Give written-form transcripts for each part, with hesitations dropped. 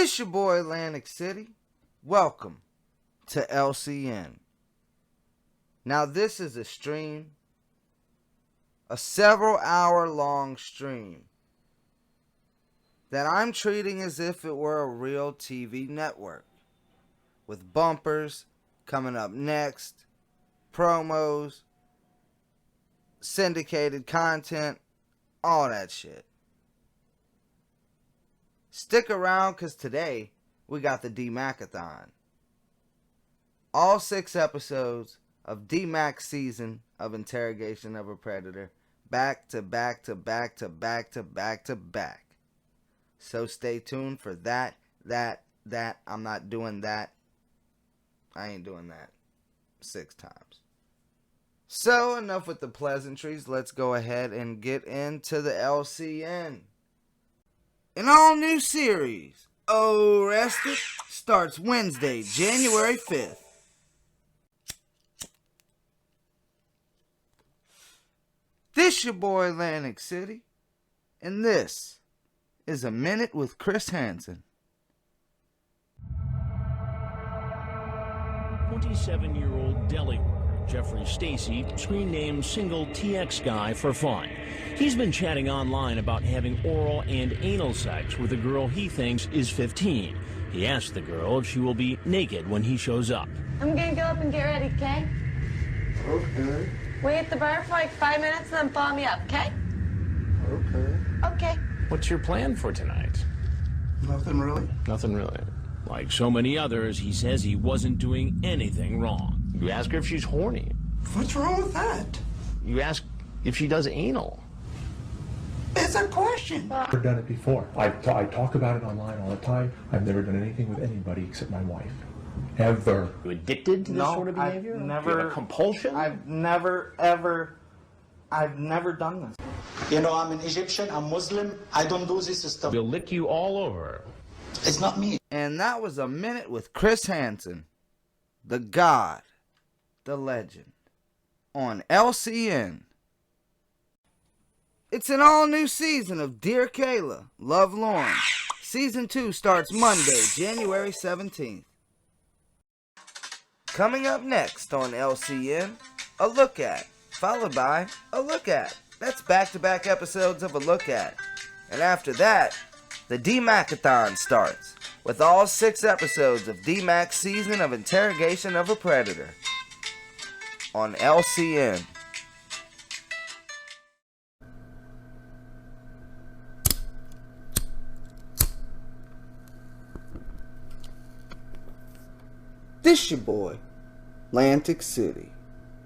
This your boy Atlantic City. Welcome to LCN. Now this is a stream, a several hour long stream that I'm treating as if it were a real TV network, with bumpers coming up next, promos, syndicated content, all that shit. Stick around, because today we got the D-MAC-ATHON. All 6 episodes of D-MAC season of Interrogation of a Predator, back to back to back to back to back to back. So stay tuned for that. I'm not doing that. I ain't doing that 6 times. So enough with the pleasantries. Let's go ahead and get into the LCN. An all-new series, ORRESTED, starts Wednesday, January 5th. This your boy Atlantic City, and this is A Minute with Chris Hansen. 27-year-old deli worker Jeffrey Stacy, screen name Single TX Guy for fun. He's been chatting online about having oral and anal sex with a girl he thinks is 15. He asked the girl if she will be naked when he shows up. I'm gonna go up and get ready, okay? Okay. Wait at the bar for like 5 minutes and then follow me up, okay? Okay. Okay. What's your plan for tonight? Nothing really. Nothing really. Like so many others, he says he wasn't doing anything wrong. You ask her if she's horny. What's wrong with that? You ask if she does anal. It's a question. I've never done it before. I talk about it online all the time. I've never done anything with anybody except my wife. Ever. You addicted to this sort of behavior? I've never. Do you have a compulsion? I've never done this. You know, I'm an Egyptian, I'm Muslim, I don't do this stuff. We'll lick you all over. It's not me. And that was A Minute with Chris Hansen, the God, the legend, on LCN. It's an all-new season of Dear Kayla, Love Lorne. Season 2 starts Monday, January 17th. Coming up next on LCN, A Look At, followed by A Look At. That's back-to-back episodes of A Look At. And after that, the D-MAC-ATHON starts, with all 6 episodes of D-MAC season of Interrogation of a Predator on LCN. This your boy, Lantic City,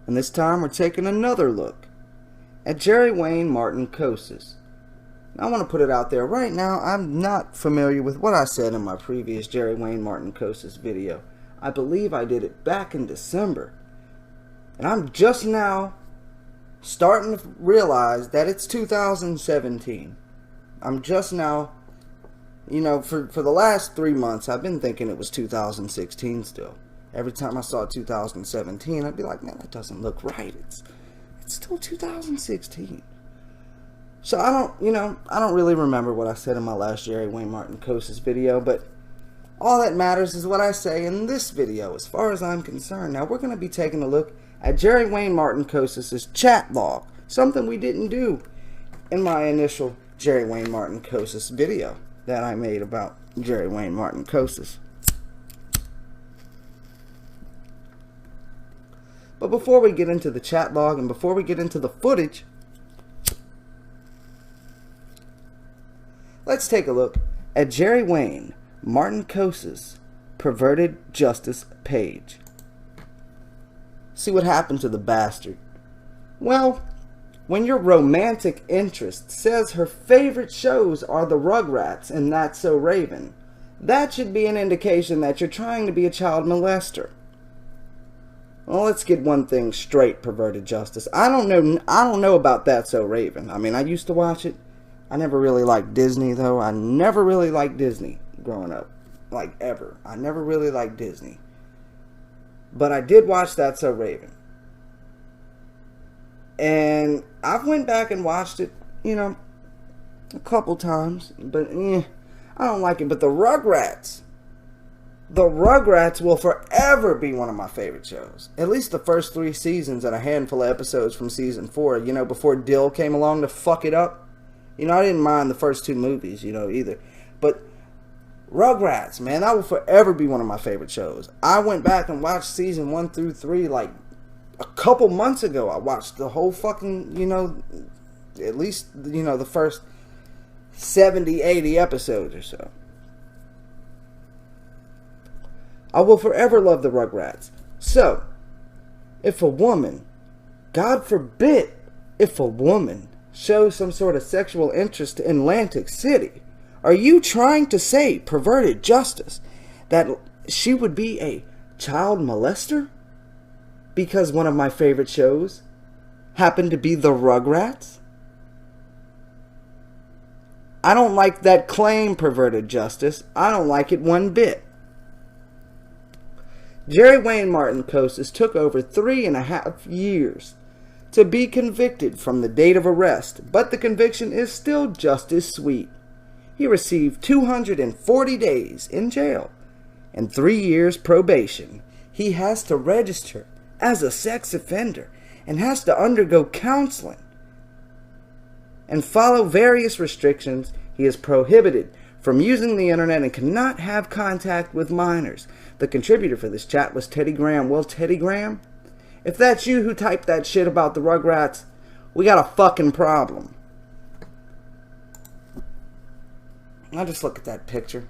and this time we're taking another look at Jerry Wayne Martin Kosis. I want to put it out there right now, I'm not familiar with what I said in my previous Jerry Wayne Martin Kosis video. I believe I did it back in December. And I'm just now starting to realize that it's 2017. I'm just now, you know, for the last 3 months, I've been thinking it was 2016 still. Every time I saw 2017, I'd be like, man, that doesn't look right. It's still 2016. So I don't really remember what I said in my last Jerry Wayne Martin Kosis video, but all that matters is what I say in this video as far as I'm concerned. Now we're going to be taking a look at Jerry Wayne Martin Kosis' chat log, something we didn't do in my initial Jerry Wayne Martin Kosis video that I made about Jerry Wayne Martin Kosis. But before we get into the chat log and before we get into the footage, let's take a look at Jerry Wayne Martin Kosis' perverted justice page. See what happened to the bastard. Well, when your romantic interest says her favorite shows are the Rugrats and That's So Raven, that should be an indication that you're trying to be a child molester. Well, let's get one thing straight, perverted justice. I don't know about That's So Raven. I mean, I used to watch it. I never really liked Disney, though. I never really liked Disney growing up. Like, ever. I never really liked Disney. But I did watch That's So Raven. And I've went back and watched it, you know, a couple times. But I don't like it. But the Rugrats will forever be one of my favorite shows. At least the first 3 seasons and a handful of episodes from season 4, you know, before Dill came along to fuck it up. You know, I didn't mind the first 2 movies, you know, either. But Rugrats, man, that will forever be one of my favorite shows. I went back and watched season 1 through 3 like a couple months ago. I watched the whole fucking, you know, at least, you know, the first 70, 80 episodes or so. I will forever love the Rugrats. So, if a woman, God forbid, if a woman shows some sort of sexual interest in Lantic City, are you trying to say, perverted justice, that she would be a child molester? Because one of my favorite shows happened to be the Rugrats? I don't like that claim, perverted justice. I don't like it one bit. Jerry Wayne Martin Kosas took over 3.5 years to be convicted from the date of arrest, but the conviction is still just as sweet. He received 240 days in jail and 3 years probation. He has to register as a sex offender and has to undergo counseling and follow various restrictions. He is prohibited from using the internet and cannot have contact with minors. The contributor for this chat was Teddy Graham. Well, Teddy Graham, if that's you who typed that shit about the Rugrats, we got a fucking problem. Now just look at that picture.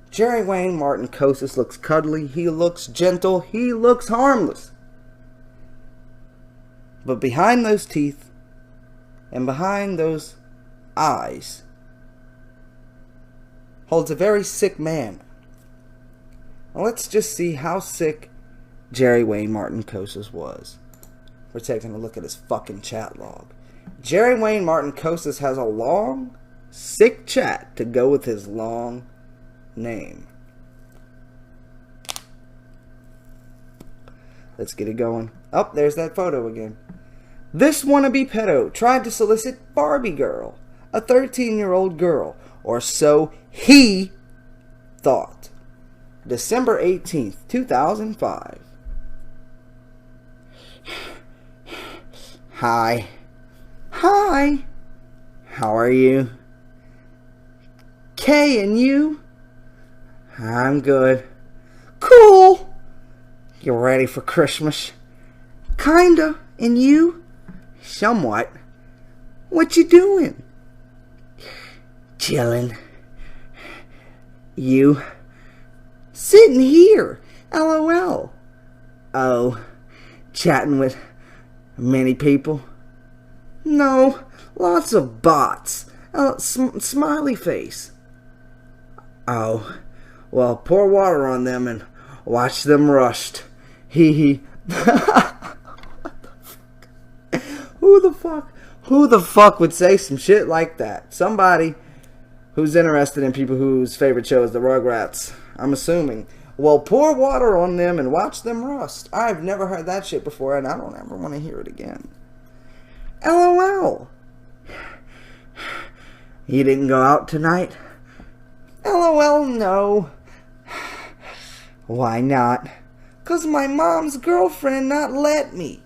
Jerry Wayne Martin Kosas looks cuddly, he looks gentle, he looks harmless. But behind those teeth and behind those eyes holds a very sick man. Now let's just see how sick Jerry Wayne Martin Kosas was. We're taking a look at his fucking chat log. Jerry Wayne Martin Kosas has a long, sick chat to go with his long name. Let's get it going. Oh, there's that photo again. This wannabe pedo tried to solicit Barbie girl, a 13-year-old girl, or so he thought. December 18th, 2005. Hi. Hi. How are you? Kay, and you? I'm good. Cool. You ready for Christmas? Kinda. And you? Somewhat. What you doing? Chilling. You? Sitting here. LOL. Oh, chatting with many people? No, lots of bots. Smiley face. Oh, well, pour water on them and watch them rust. Hee hee. Who the fuck would say some shit like that? Somebody who's interested in people whose favorite show is the Rugrats, I'm assuming. Well, pour water on them and watch them rust. I've never heard that shit before, and I don't ever want to hear it again. LOL. You didn't go out tonight? LOL, no. Why not? 'Cause my mom's girlfriend not let me.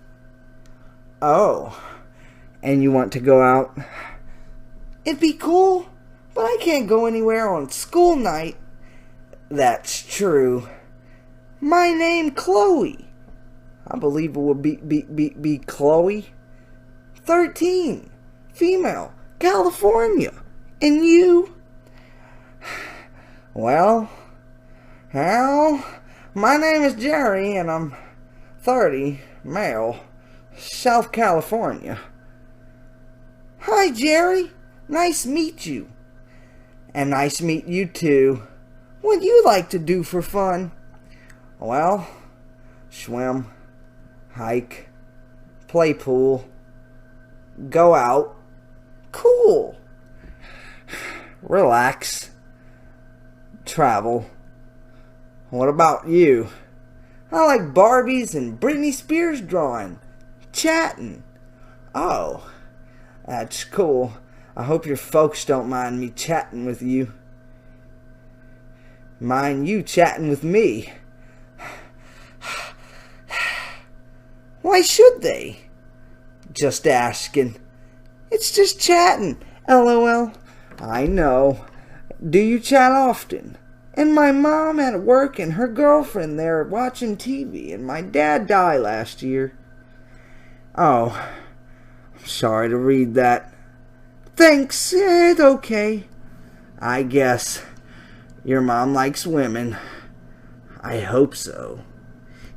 Oh. And you want to go out? It'd be cool, but I can't go anywhere on school night. That's true. My name Chloe. I believe it would be Chloe. 13. Female. California. And you? Well, my name is Jerry and I'm 30. Male. South California. Hi, Jerry. Nice meet you. And nice meet you too. What do you like to do for fun? Well, swim, hike, play pool, go out. Cool. Relax. Travel. What about you? I like Barbies and Britney Spears drawing. Chatting. Oh, that's cool. I hope your folks don't mind me chatting with you. Mind you chatting with me. Why should they? Just asking. It's just chatting. LOL. I know. Do you chat often? And my mom at work and her girlfriend there watching TV, and my dad died last year. Oh, I'm sorry to read that. Thanks, it's okay. I guess your mom likes women. I hope so.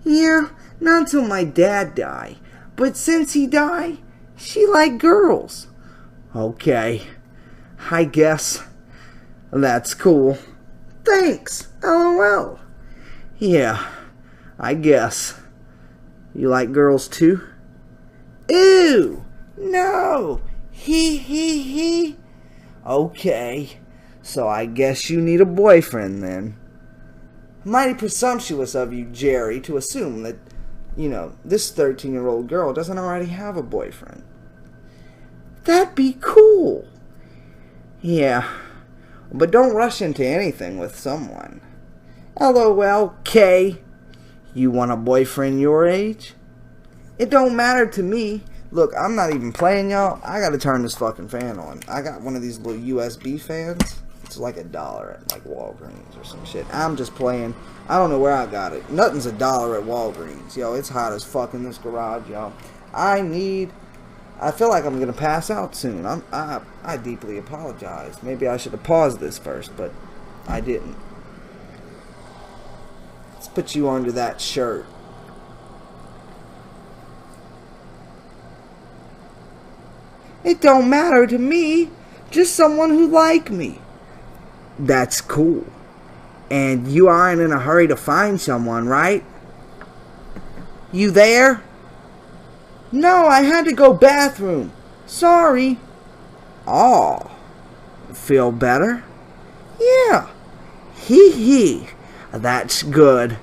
Yeah, not until my dad died. But since he died, she liked girls. Okay, I guess that's cool. Thanks, LOL. Yeah, I guess. You like girls too? Ew! No! He. Okay, so I guess you need a boyfriend then. Mighty presumptuous of you, Jerry, to assume that, this 13-year-old girl doesn't already have a boyfriend. That'd be cool. Yeah, but don't rush into anything with someone. LOL, K. You want a boyfriend your age? It don't matter to me. Look, I'm not even playing, y'all. I gotta turn this fucking fan on. I got one of these little USB fans. It's like $1 at like Walgreens or some shit. I'm just playing. I don't know where I got it. Nothing's $1 at Walgreens. Yo, it's hot as fuck in this garage, y'all. I feel like I'm gonna pass out soon. I deeply apologize. Maybe I should have paused this first, but I didn't. Let's put you under that shirt. It don't matter to me. Just someone who like me. That's cool. And you aren't in a hurry to find someone, right? You there? No, I had to go bathroom. Sorry. Oh. Feel better? Yeah. Hee. That's good.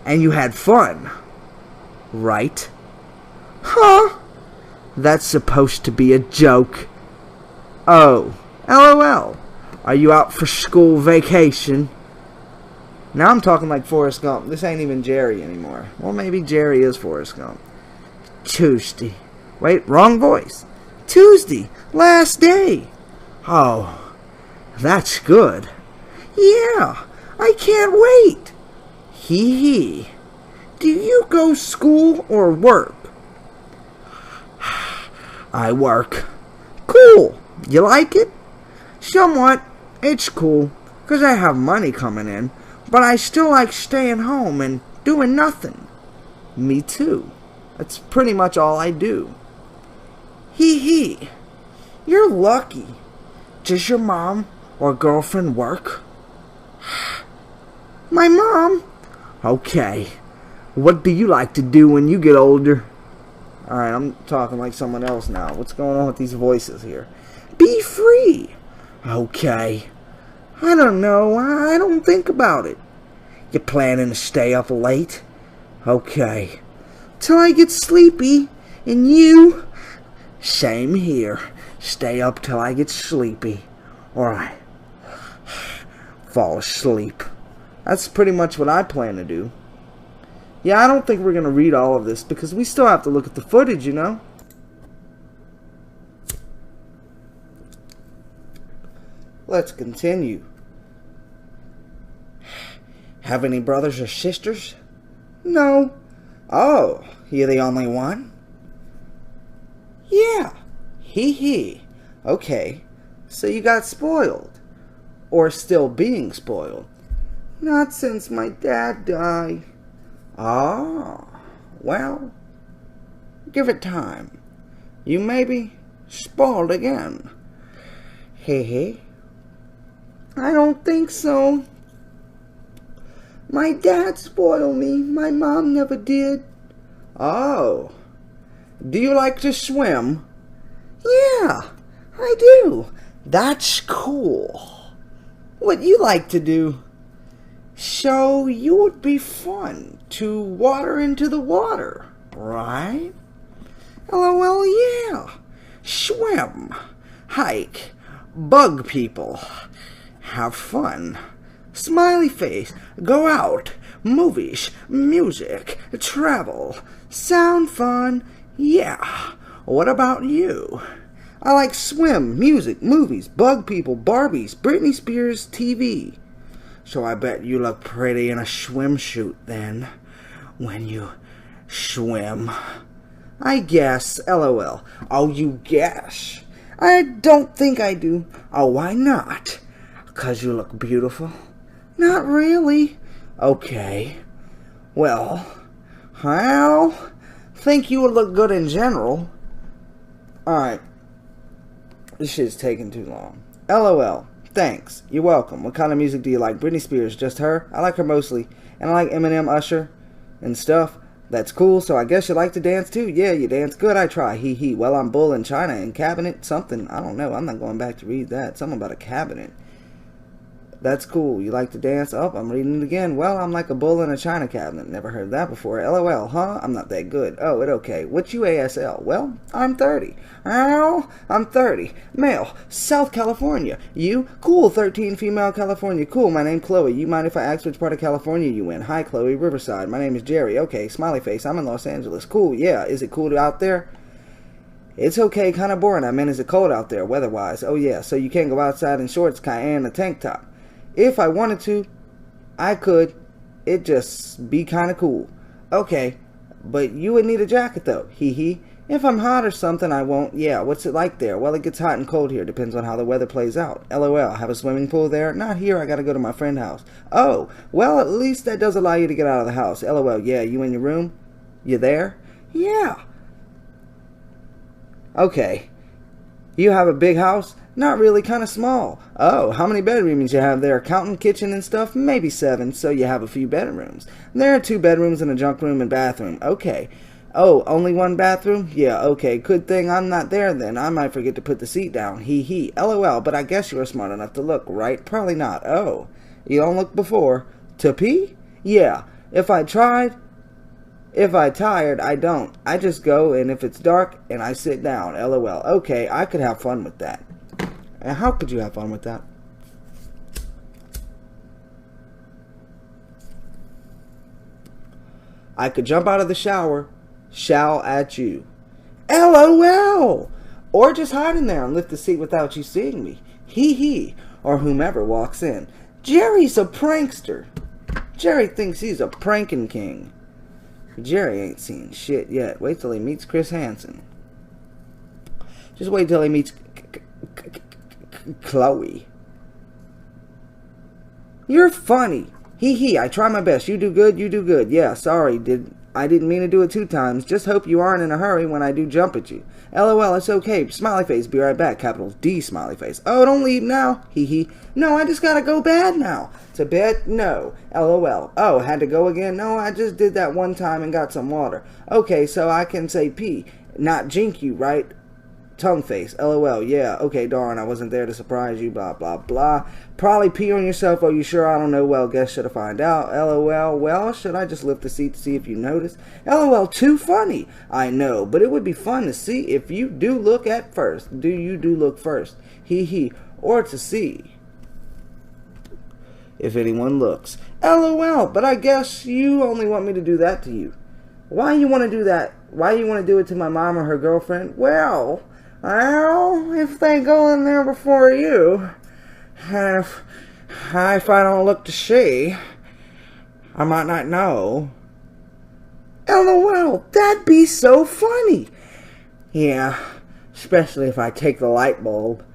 And you had fun. Right? Huh? That's supposed to be a joke. Oh. LOL. Are you out for school vacation? Now I'm talking like Forrest Gump. This ain't even Jerry anymore. Well, maybe Jerry is Forrest Gump. Tuesday. Wait, wrong voice. Tuesday. Last day. Oh, that's good. Yeah, I can't wait. Hee. Do you go school or work? I work. Cool. You like it? Somewhat. It's cool, 'cause I have money coming in, but I still like staying home and doing nothing. Me too. That's pretty much all I do. Hee. You're lucky. Does your mom or girlfriend work? My mom? Okay. What do you like to do when you get older? Alright, I'm talking like someone else now. What's going on with these voices here? Be free. Okay. I don't know. I don't think about it. You planning to stay up late? Okay. Till I get sleepy. And you? Same here. Stay up till I get sleepy. Or I fall asleep. That's pretty much what I plan to do. Yeah, I don't think we're going to read all of this because we still have to look at the footage, you know? Let's continue. Have any brothers or sisters? No. Oh, you're the only one? Yeah. Hee. Okay. So you got spoiled. Or still being spoiled. Not since my dad died. Ah. Well. Give it time. You may be spoiled again. Hee. I don't think so. My dad spoiled me. My mom never did. Oh. Do you like to swim? Yeah, I do. That's cool. What you like to do? So you would be fun to water into the water, right? LOL, yeah. Swim, hike, bug people, have fun. Smiley face. Go out. Movies. Music. Travel. Sound fun. Yeah. What about you? I like swim, music, movies, bug people, Barbies, Britney Spears, TV. So I bet you look pretty in a swimsuit then, when you swim. I guess, LOL. Oh, you guess? I don't think I do. Oh, why not? 'Cause you look beautiful? Not really. Okay. Well, think you would look good in general. Alright. This shit's taking too long. LOL. Thanks. You're welcome. What kind of music do you like? Britney Spears. Just her? I like her mostly. And I like Eminem, Usher, and stuff. That's cool. So I guess you like to dance too? Yeah, you dance good. I try. Hee hee. Well, I'm bull in China and cabinet something. I don't know. I'm not going back to read that. Something about a cabinet. That's cool. You like to dance? Oh, I'm reading it again. Well, I'm like a bull in a china cabinet. Never heard that before. LOL, huh? I'm not that good. Oh, it okay. What you ASL? Well, I'm 30. Oh, I'm 30. Male. South California. You? Cool. 13. Female. California. Cool. My name Chloe. You mind if I ask which part of California you in? Hi, Chloe. Riverside. My name is Jerry. Okay. Smiley face. I'm in Los Angeles. Cool. Yeah. Is it cool out there? It's okay. Kind of boring. I mean, is it cold out there weather-wise? Oh, yeah. So you can't go outside in shorts, and a tank top. If I wanted to, I could. It'd just be kind of cool. Okay, but you would need a jacket though. Hee hee. If I'm hot or something, I won't. Yeah, what's it like there? Well, it gets hot and cold here. Depends on how the weather plays out. LOL. Have a swimming pool there? Not here. I gotta go to my friend's house. Oh, well, at least that does allow you to get out of the house. LOL. Yeah, you in your room? You there? Yeah. Okay. You have a big house? Not really, kind of small. Oh, how many bedrooms you have there? Counting kitchen and stuff? Maybe 7, so you have a few bedrooms. There are 2 bedrooms and a junk room and bathroom. Okay. Oh, only 1 bathroom? Yeah, okay. Good thing I'm not there then. I might forget to put the seat down. Hee hee. LOL, but I guess you were smart enough to look, right? Probably not. Oh, you don't look before. To pee? Yeah. If I tired, I don't. I just go, and if it's dark, and I sit down. LOL. Okay, I could have fun with that. And how could you have fun with that? I could jump out of the shower, shout at you. LOL! Or just hide in there and lift the seat without you seeing me. Hee hee. Or whomever walks in. Jerry's a prankster. Jerry thinks he's a pranking king. Jerry ain't seen shit yet. Wait till he meets Chris Hansen. Just wait till he meets Chloe. You're funny. Hee hee. I try my best. You do good. You do good. Yeah, sorry. I didn't mean to do it 2 times. Just hope you aren't in a hurry when I do jump at you. LOL. It's okay. Smiley face. Be right back. Capital D smiley face. Oh, don't leave now. Hee hee. No, I just gotta go bad now. To bed? No. LOL. Oh, had to go again? No, I just did that 1 time and got some water. Okay, so I can say pee. Not jink you, right? Tongue face. LOL. Yeah. Okay, darn. I wasn't there to surprise you. Blah, blah, blah. Probably pee on yourself. Oh, you sure? I don't know. Well, guess should I find out? LOL. Well, should I just lift the seat to see if you notice? LOL. Too funny. I know, but it would be fun to see if you do look at first. You do look first? Hee hee. Or to see if anyone looks. LOL. But I guess you only want me to do that to you. Why you want to do that? Why you want to do it to my mom or her girlfriend? Well, if they go in there before you, and if I don't look to see, I might not know. LOL, that'd be so funny. Yeah, especially if I take the light bulb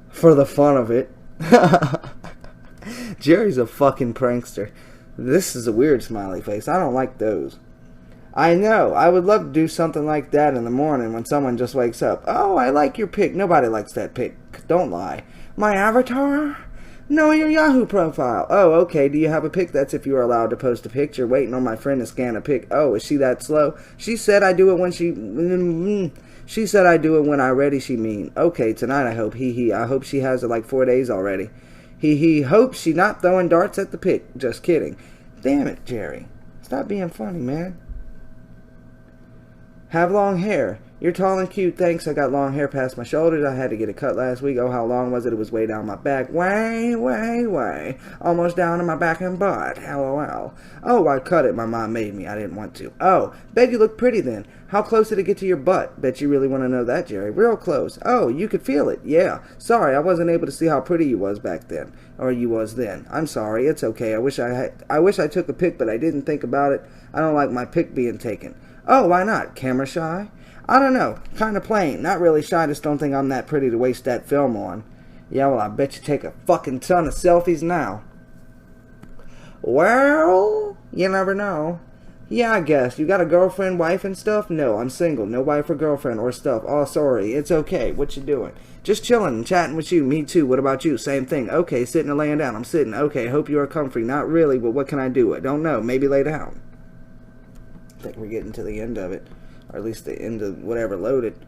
for the fun of it. Jerry's a fucking prankster. This is a weird smiley face. I don't like those. I know. I would love to do something like that in the morning when someone just wakes up. Oh, I like your pic. Nobody likes that pic. Don't lie. My avatar? No, your Yahoo profile. Oh, okay. Do you have a pic? That's if you are allowed to post a picture. Waiting on my friend to scan a pic. Oh, is she that slow? She said I do it when She said I do it when I ready, she mean. Okay, tonight I hope. Hee hee. I hope she has it like 4 days already. Hee hee. Hope she not throwing darts at the pic. Just kidding. Damn it, Jerry. Stop being funny, man. Have long hair. You're tall and cute, thanks. I got long hair past my shoulders. I had to get it cut last week. Oh, how long was it? It was way down my back. Way. Almost down to my back and butt. LOL. Oh, I cut it. My mom made me. I didn't want to. Oh, bet you look pretty then. How close did it get to your butt? Bet you really want to know that, Jerry. Real close. Oh, you could feel it. Yeah. Sorry, I wasn't able to see how pretty you was back then. Or you was then. I'm sorry. It's okay. I wish I took a pic, but I didn't think about it. I don't like my pic being taken. Oh, why not? Camera shy? I don't know. Kind of plain. Not really shy. Just don't think I'm that pretty to waste that film on. Yeah, well, I bet you take a fucking ton of selfies now. Well, you never know. Yeah, I guess. You got a girlfriend, wife, and stuff? No, I'm single. No wife or girlfriend or stuff. Oh, sorry. It's okay. What you doing? Just chilling and chatting with you. Me too. What about you? Same thing. Okay, sitting or laying down. I'm sitting. Okay, hope you are comfy. Not really, but what can I do? I don't know. Maybe lay down. I think we're getting to the end of it. Or at least the end of whatever loaded.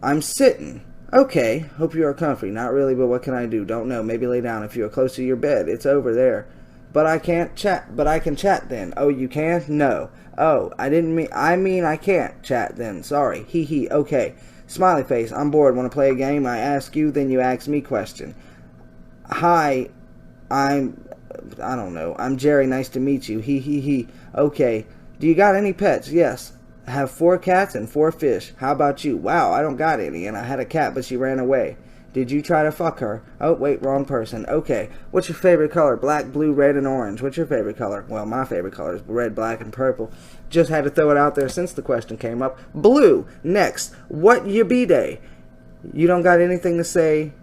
I'm sitting. Okay, hope you are comfy. Not really, but what can I do? Don't know. Maybe lay down. If you are close to your bed, it's over there. But I can't chat. But I can chat then. Oh, you can? No. Oh, I mean I can't chat then. Sorry. Hee hee. Okay. Smiley face. I'm bored. Want to play a game? I ask you, then you ask me question. Hi. I don't know. I'm Jerry. Nice to meet you. Hee hee hee. Okay. Do you got any pets? Yes. I have 4 cats and 4 fish. How about you? Wow, I don't got any, and I had a cat, but she ran away. Did you try to fuck her? Oh, wait, wrong person. Okay. What's your favorite color? Black, blue, red, and orange. What's your favorite color? Well, my favorite color is red, black, and purple. Just had to throw it out there since the question came up. Blue. Next. What your B-day? You don't got anything to say?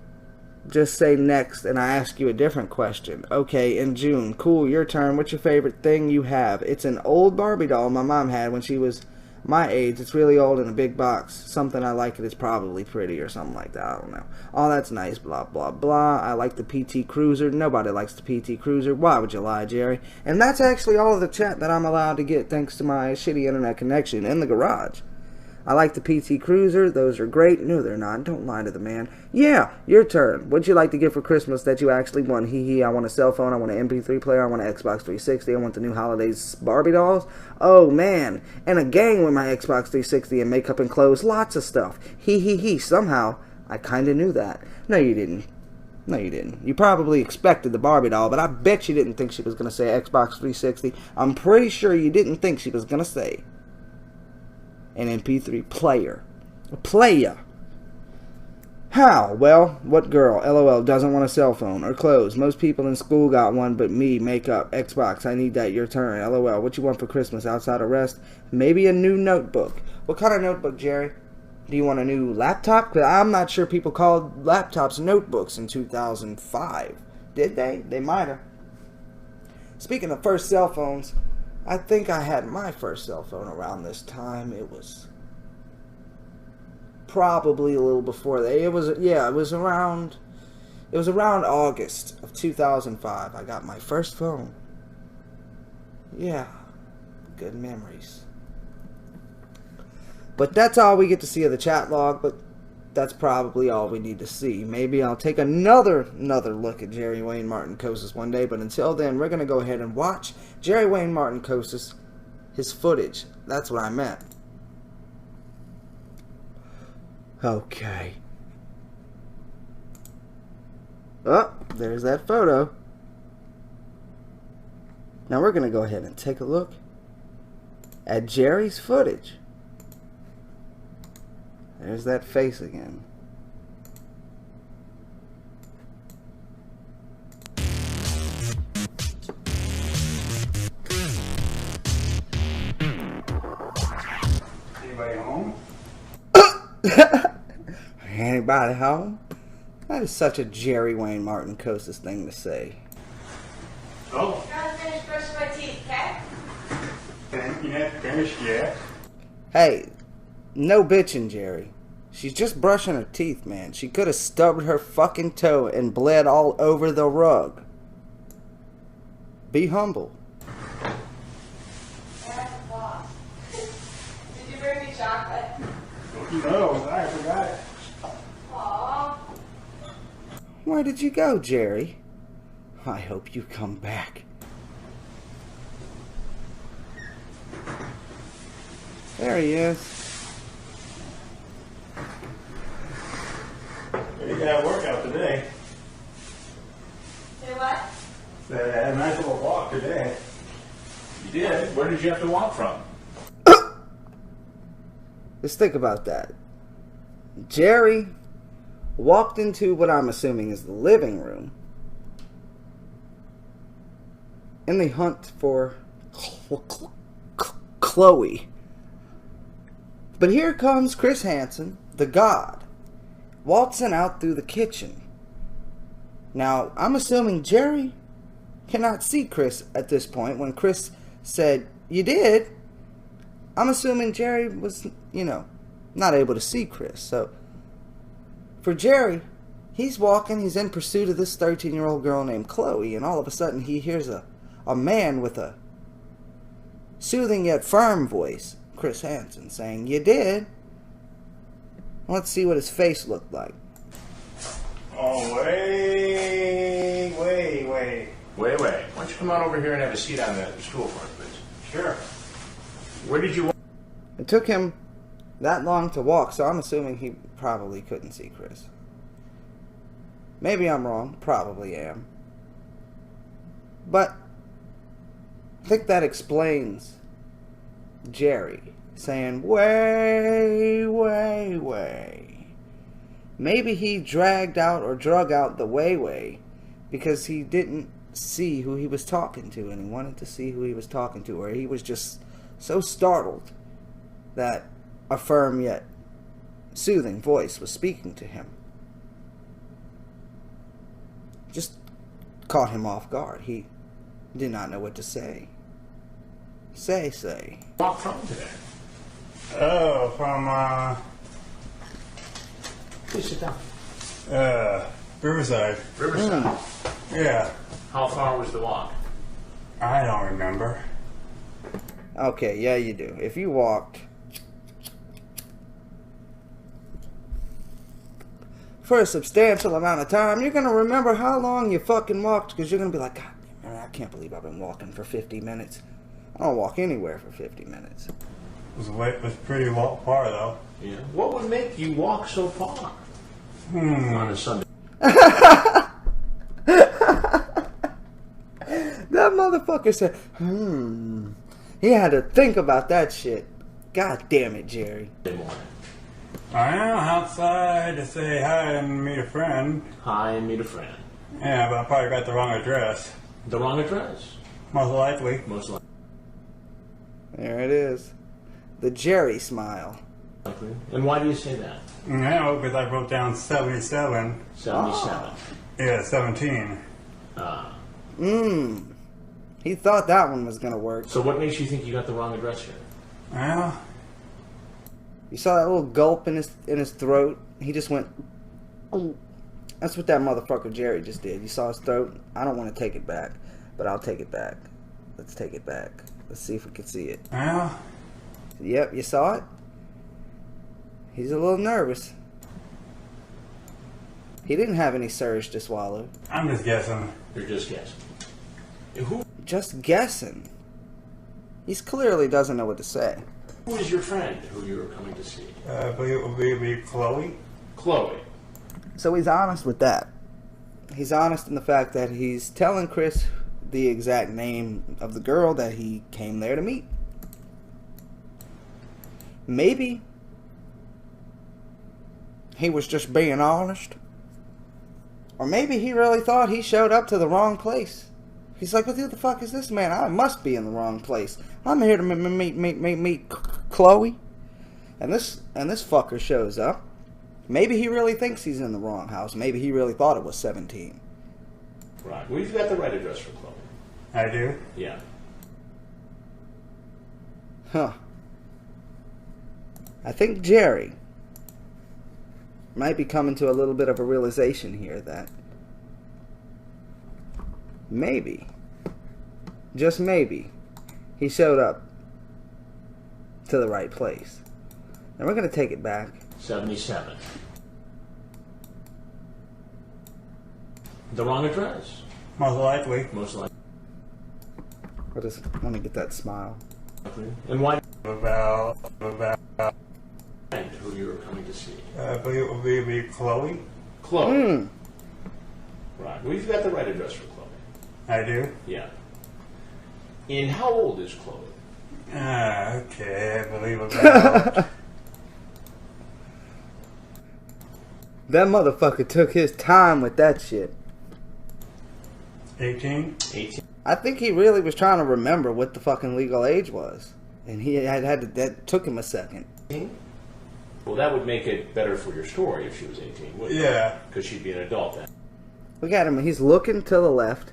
Just say next, and I ask you a different question. Okay, in June. Cool, your turn. What's your favorite thing you have? It's an old Barbie doll my mom had when she was my age. It's really old in a big box. Something I like it is probably pretty or something like that. I don't know. Oh, that's nice. Blah, blah, blah. I like the PT Cruiser. Nobody likes the PT Cruiser. Why would you lie, Jerry? And that's actually all of the chat that I'm allowed to get thanks to my shitty internet connection in the garage. I like the PT Cruiser. Those are great. No, they're not. Don't lie to the man. Yeah, your turn. What'd you like to get for Christmas that you actually won? Hee hee. I want a cell phone. I want an MP3 player. I want an Xbox 360. I want the new holidays Barbie dolls. Oh, man. And a gang with my Xbox 360 and makeup and clothes. Lots of stuff. Hee hee hee. Somehow, I kind of knew that. No, you didn't. No, you didn't. You probably expected the Barbie doll, but I bet you didn't think she was going to say Xbox 360. I'm pretty sure you didn't think she was going to say an MP3 player. A player. How? Well, what girl? LOL doesn't want a cell phone or clothes. Most people in school got one, but me, makeup, Xbox. I need that. Your turn. LOL. What you want for Christmas outside of rest? Maybe a new notebook. What kind of notebook, Jerry? Do you want a new laptop? Because I'm not sure people called laptops notebooks in 2005. Did they? They might have. Speaking of first cell phones, I think I had my first cell phone around this time. It was probably a little before that. It was around August of 2005. I got my first phone. Yeah, good memories. But that's all we get to see of the chat log, but that's probably all we need to see. Maybe I'll take another look at Jerry Wayne Martin Kosis one day, but until then, we're going to go ahead and watch Jerry Wayne Martin Kosis, his footage. That's what I meant. Okay. Oh, there's that photo. Now we're going to go ahead and take a look at Jerry's footage. There's that face again. Anybody home? Anybody home? That is such a Jerry Wayne Martin Kosis thing to say. Oh. Gotta finish brushing my teeth, okay? You haven't finished yet? Hey, no bitching, Jerry. She's just brushing her teeth, man. She could have stubbed her fucking toe and bled all over the rug. Be humble. That's a boss. Did you bring me chocolate? No, I forgot it. Aww. Where did you go, Jerry? I hope you come back. There he is. You got a workout today. Say what? I had a nice little walk today. You did? Where did you have to walk from? Just think about that. Jerry walked into what I'm assuming is the living room in the hunt for Chloe. But here comes Chris Hansen, the god, waltzing out through the kitchen. Now, I'm assuming Jerry cannot see Chris at this point. When Chris said, "You did," I'm assuming Jerry was, not able to see Chris. So, for Jerry, he's walking, he's in pursuit of this 13-year-old girl named Chloe, and all of a sudden he hears a man with a soothing yet firm voice, Chris Hansen, saying, "You did." Let's see what his face looked like. Oh, wait. Wait. Why don't you come on over here and have a seat on the stool for us, please? Sure. Where did you walk? It took him that long to walk, so I'm assuming he probably couldn't see Chris. Maybe I'm wrong. Probably am. But I think that explains Jerry saying, "Way. Maybe he drug out the way because he didn't see who he was talking to, and he wanted to see who he was talking to, or he was just so startled that a firm yet soothing voice was speaking to him. Just caught him off guard. He did not know what to say. Say. Walk from today? Oh, from, Please sit down. Riverside. Riverside. Yeah. How far was the walk? I don't remember. Okay, yeah, you do. If you walked for a substantial amount of time, you're going to remember how long you fucking walked, because you're going to be like, "God, man, I can't believe I've been walking for 50 minutes. I don't walk anywhere for 50 minutes. It was pretty far, though. Yeah. What would make you walk so far on a Sunday? That motherfucker said, He had to think about that shit. God damn it, Jerry. Morning. I am outside to say hi and meet a friend. Hi, and meet a friend. Yeah, but I probably got the wrong address. The wrong address? Most likely. Most likely. There it is. The Jerry smile. And why do you say that? No, because I wrote down 77. 77. Yeah, 17. He thought that one was gonna work. So what makes you think you got the wrong address here? Well, You saw that little gulp in his throat? He just went, "Ooh." That's what that motherfucker Jerry just did. You saw his throat? I don't want to take it back, but I'll take it back. Let's take it back. Let's see if we can see it. well, Yep, you saw it? He's a little nervous. He didn't have any surge to swallow. I'm just guessing. You're just guessing. Who Just guessing. He clearly doesn't know what to say. is your friend who you were coming to see? I believe it would be Chloe. Chloe. So he's honest with that. He's honest in the fact that he's telling Chris the exact name of the girl that he came there to meet. Maybe he was just being honest. Or maybe he really thought he showed up to the wrong place. He's like, "What the fuck is this, man? I must be in the wrong place. I'm here to meet Chloe." And this fucker shows up. Maybe he really thinks he's in the wrong house. Maybe he really thought it was 17. Right. We've got the right address for Chloe. I do. Yeah. Huh. I think Jerry might be coming to a little bit of a realization here that maybe, just maybe, he showed up to the right place. And we're going to take it back. 77. The wrong address? Most likely. Most likely. Let me get that smile. And why About friend who you were coming to see? I believe it would be Chloe. Chloe. Right. Well, you've got the right address for Chloe. I do? Yeah. And how old is Chloe? Okay, I believe about That motherfucker took his time with that shit. 18. 18. I think he really was trying to remember what the fucking legal age was. And he had to, that took him a second. Well, that would make it better for your story if she was 18, wouldn't it? Yeah. Because she'd be an adult then. Look at him. He's looking to the left.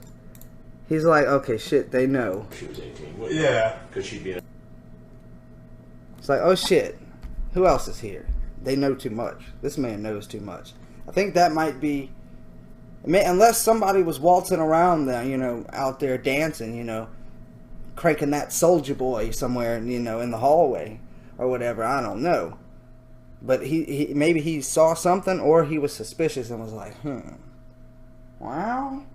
He's like, okay, shit, they know. If she was 18, wouldn't Yeah. Because she'd be an It's like, oh shit, who else is here? They know too much. This man knows too much. I think that might be, unless somebody was waltzing around there, you know, out there dancing, you know, cranking that Soldier Boy somewhere, you know, in the hallway or whatever. I don't know. But he maybe he saw something, or he was suspicious and was like, well,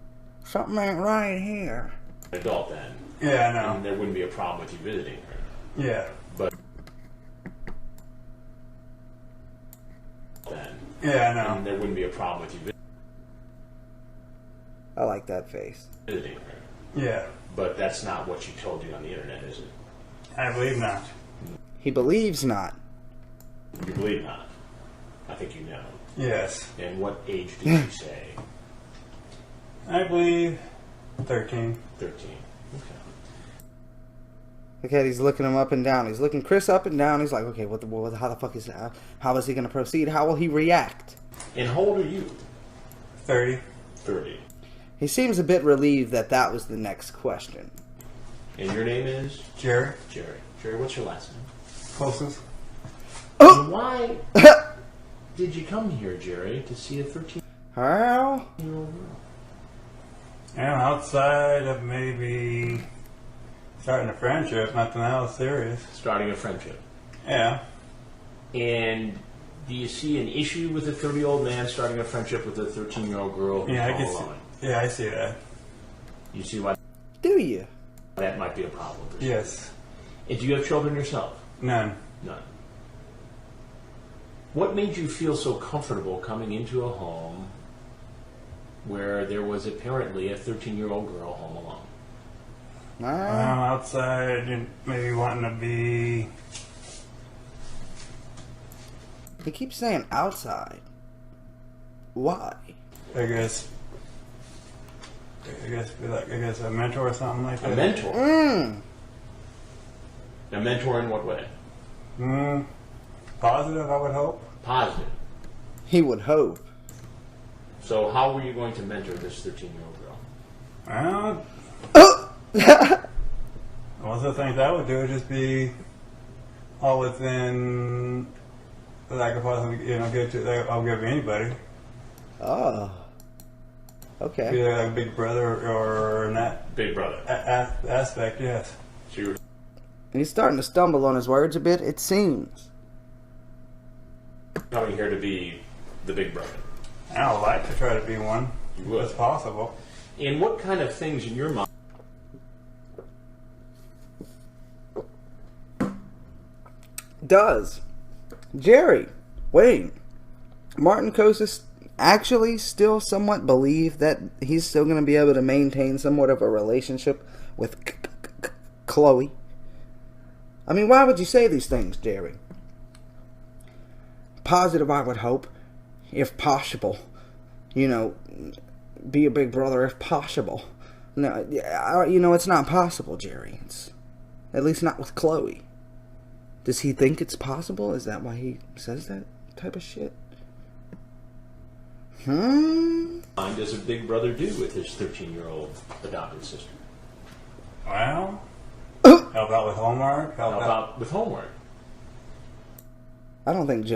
something ain't right here. adult then. Yeah, I know. And there wouldn't be a problem with you visiting her. Yeah. But then. Yeah, I know. And there wouldn't be a problem with you I like that face. visiting her. Yeah. But that's not what she told you on the internet, is it? I believe not. He believes not. You believe not. I think you know. Yes. And what age did she say? I believe 13. 13. Okay. Look at, he's looking him up and down. He's looking Chris up and down. He's like, okay, how the fuck is that? How is he going to proceed? How will he react? And how old are you? 30. 30. He seems a bit relieved that that was the next question. And your name is? Jerry. Jerry. Jerry, what's your last name? Closest. And why did you come here, Jerry, to see a 13-year-old How? girl? And outside of maybe starting a friendship, nothing else serious. Starting a friendship. Yeah. And do you see an issue with a 30-year-old man starting a friendship with a 13-year-old girl? Yeah, I all can alone? see. Yeah, I see that. You see why Do you? that might be a problem? for you. Yes. And do you have children yourself? None. None. What made you feel so comfortable coming into a home where there was apparently a 13-year-old girl home alone? Outside, and maybe wanting to be. He keeps saying outside. Why? I guess be like a mentor or something like that. A mentor? Mm. A mentor in what way? Positive, I would hope. Positive. He would hope. So how were you going to mentor this 13-year-old girl? Most of the things I would do would just be all within that I could possibly, give to. That I'll give anybody. Oh. Okay. Be like a big brother or in that Big brother. aspect, yes. So you were And he's starting to stumble on his words a bit, it seems. coming here to be the big brother. I would like to try to be one. You would. If it's possible. And what kind of things in your mind Does Jerry Wayne Martin Kosis actually still somewhat believe that he's still going to be able to maintain somewhat of a relationship with Chloe? I mean, why would you say these things, Jerry? Positive, I would hope, if possible. Be a big brother if possible. No, it's not possible, Jerry. It's at least not with Chloe. Does he think it's possible? Is that why he says that type of shit? does a big brother do with his 13-year-old adopted sister? Well, help out with homework. Help out with homework. I don't think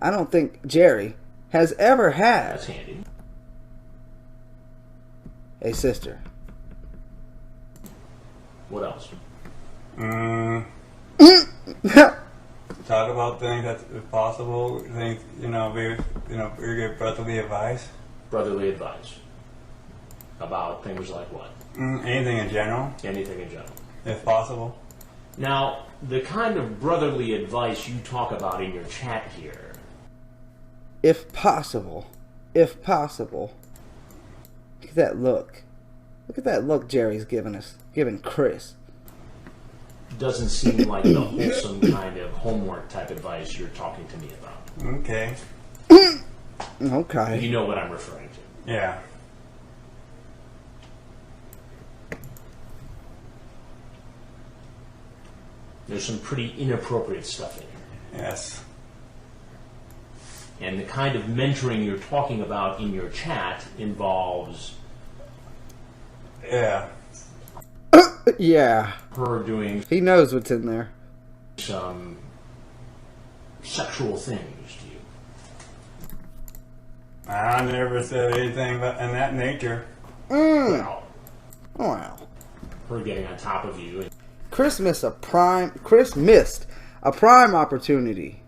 I don't think Jerry has ever had That's handy. a sister. What else? Talk about things that's possible. Things, we give brotherly advice. Brotherly advice. About things like what? Anything in general, Anything in general. if possible. Now, the kind of brotherly advice you talk about in your chat here, If possible. If possible. Look at that look. Look at that look Jerry's giving Chris. Doesn't seem like the wholesome kind of homework type advice you're talking to me about. Okay. Okay. You know what I'm referring to. Yeah. There's some pretty inappropriate stuff in here. Yes. And the kind of mentoring you're talking about in your chat involves Yeah. Yeah. her doing He knows what's in there. some sexual things to you. I never said anything about in that nature. Well, Wow. her getting on top of you. And Chris missed a prime opportunity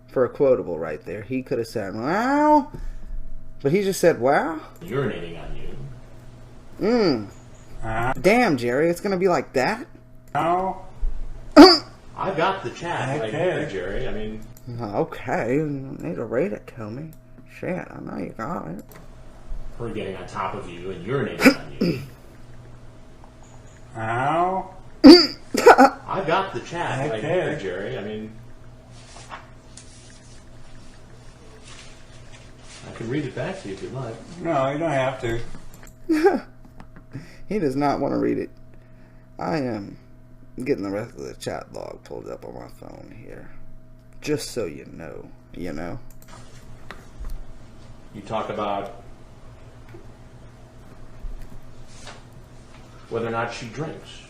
for a quotable right there. He could have said, wow. But he just said, wow. urinating on you. Damn, Jerry, it's going to be like that? No. I got the chat right here, Jerry. I mean, Okay, you need to rate it, Comey. Shit, I know you got it. her getting on top of you and urinating on you. No. I got the chat right here, Jerry. I mean, I can read it back to you if you'd like. No, you don't have to. He does not want to read it. I am getting the rest of the chat log pulled up on my phone here. Just so you know. You know? You talk about whether or not she drinks.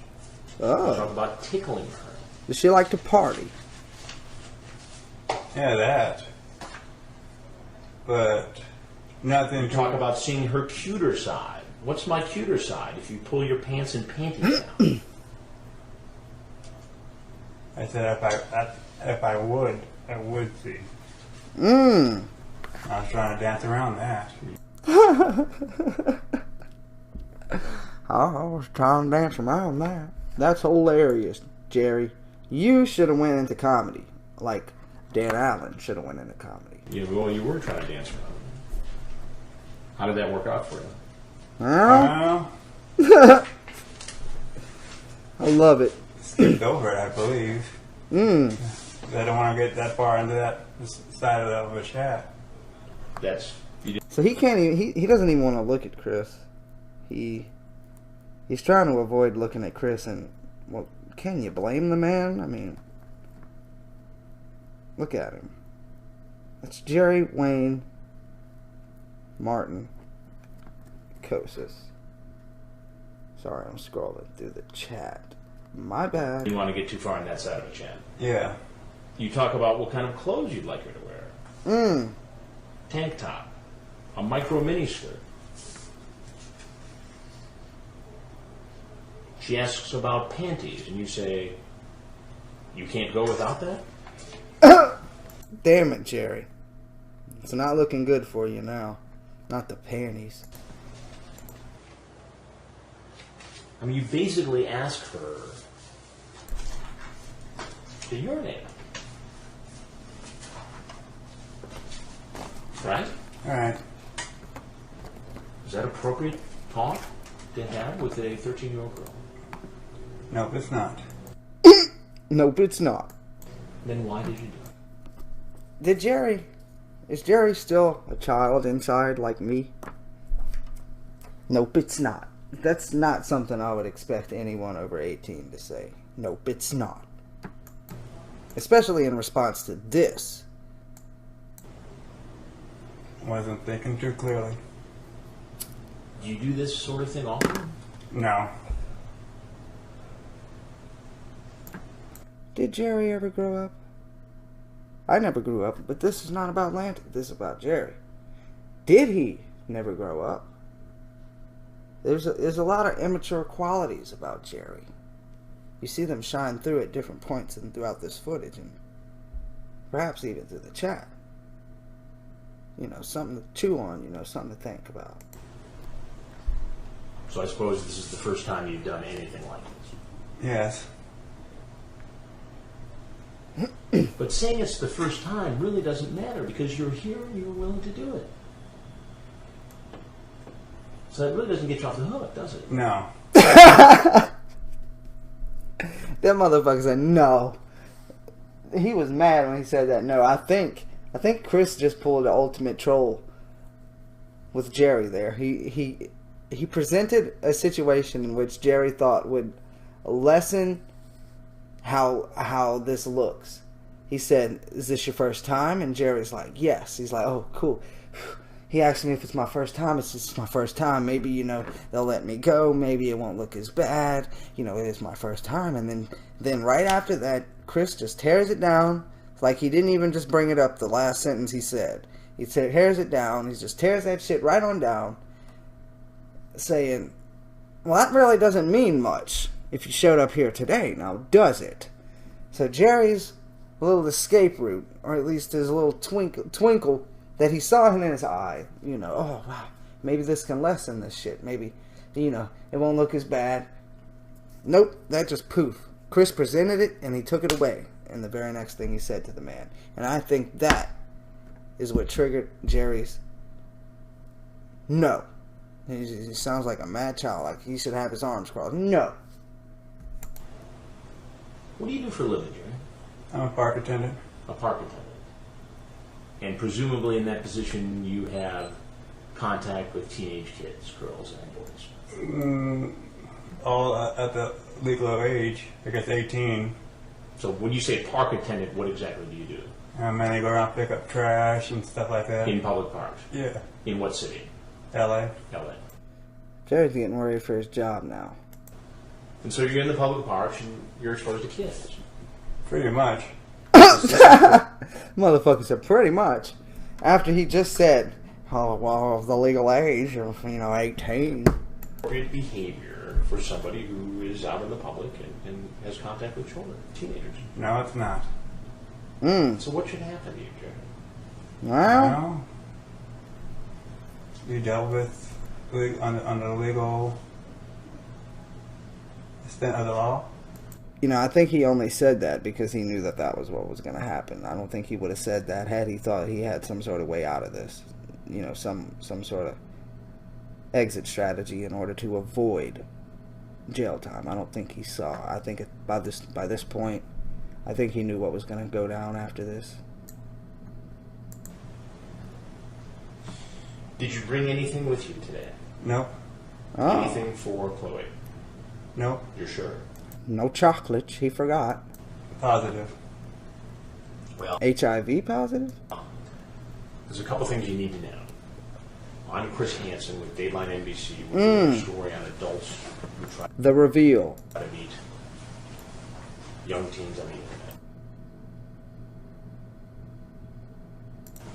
You talk Oh. about tickling her. Does she like to party? Yeah, that. But nothing You talk about seeing her cuter side. What's my cuter side if you pull your pants and panties down? I said if I would see. Mmm. I was trying to dance around that. I was trying to dance around that. That's hilarious, Jerry. You should have went into comedy. Like Dan Allen should have went into comedy. Well, you were trying to dance around. How did that work out for you? Huh? Well, I love it. skipped over it, I believe. Mmm. I don't want to get that far into that side of a chat. That's you did. So he can't even, he doesn't even want to look at Chris. He's trying to avoid looking at Chris, and well, can you blame the man? I mean, look at him. It's Jerry Wayne Martin Kosis. Sorry, I'm scrolling through the chat. My bad. You want to get too far on that side of the chat. Yeah. You talk about what kind of clothes you'd like her to wear. Mmm. Tank top, a micro mini skirt. She asks about panties, and you say, you can't go without that? Damn it, Jerry. It's not looking good for you now. Not the panties. I mean, you basically ask her to urinate. Right? Alright. Is that appropriate talk to have with a 13-year-old girl? Nope, it's not. Nope, it's not. Then why did you do it? Is Jerry still a child inside like me? Nope, it's not. That's not something I would expect anyone over 18 to say. Nope, it's not. Especially in response to this. Wasn't thinking too clearly. Do you do this sort of thing often? No. Did Jerry ever grow up? I never grew up, but this is not about Lantic. This is about Jerry. Did he never grow up? There's a lot of immature qualities about Jerry. You see them shine through at different points and throughout this footage, and perhaps even through the chat. You know, something to chew on, you know, something to think about. So I suppose this is the first time you've done anything like this. Yes. But But saying it's the first time really doesn't matter because you're here and you were willing to do it. So that really doesn't get you off the hook, does it? No. That motherfucker said no. He was mad when he said that. No, I think Chris just pulled the ultimate troll with Jerry there. He presented a situation in which Jerry thought would lessen how this looks. He said, "Is this your first time?" And Jerry's like, "Yes." He's like, "Oh, cool." He asked me if it's my first time. It's just my first time. Maybe, you know, they'll let me go. Maybe it won't look as bad. You know, it is my first time. And then right after that, Chris just tears it down. It's like he didn't even just bring it up the last sentence he said. He tears it down. He just tears that shit right on down, saying, "Well, that really doesn't mean much if you showed up here today, now does it?" So Jerry's little escape route, or at least his little twinkle that he saw in his eye, you know, oh wow, maybe this can lessen this shit. Maybe, you know, it won't look as bad. Nope, that just poof. Chris presented it and he took it away. And the very next thing he said to the man. And I think that is what triggered Jerry's no. He sounds like a mad child, like he should have his arms crossed. No. What do you do for a living, Jerry? I'm a park attendant. A park attendant. And presumably in that position you have contact with teenage kids, girls and boys. All at the legal age, I guess 18. So when you say park attendant, what exactly do you do? I mainly go around pick up trash and stuff like that. In public parks? Yeah. In what city? LA. LA. Jerry's getting worried for his job now. And so you're in the public parks and you're exposed to kids. Pretty much. Motherfucker said pretty much. After he just said, oh, well, of the legal age of, 18. Appropriate behavior for somebody who is out in the public and has contact with children, teenagers. No, it's not. So what should happen to you, Jerry? Well, You dealt with under the legal extent of the law. I think he only said that because he knew that was what was going to happen. I don't think he would have said that had he thought he had some sort of way out of this. Some sort of exit strategy in order to avoid jail time. I don't think he saw. I think by this point, I think he knew what was going to go down after this. Did you bring anything with you today? Nope. Oh. Anything for Chloe? Nope. You're sure? No chocolates. He forgot. Positive. Well, HIV positive? there's a couple things you need to know. I'm Chris Hansen with Dateline NBC. We're doing a story on adults who try The reveal. to meet young teens on the internet.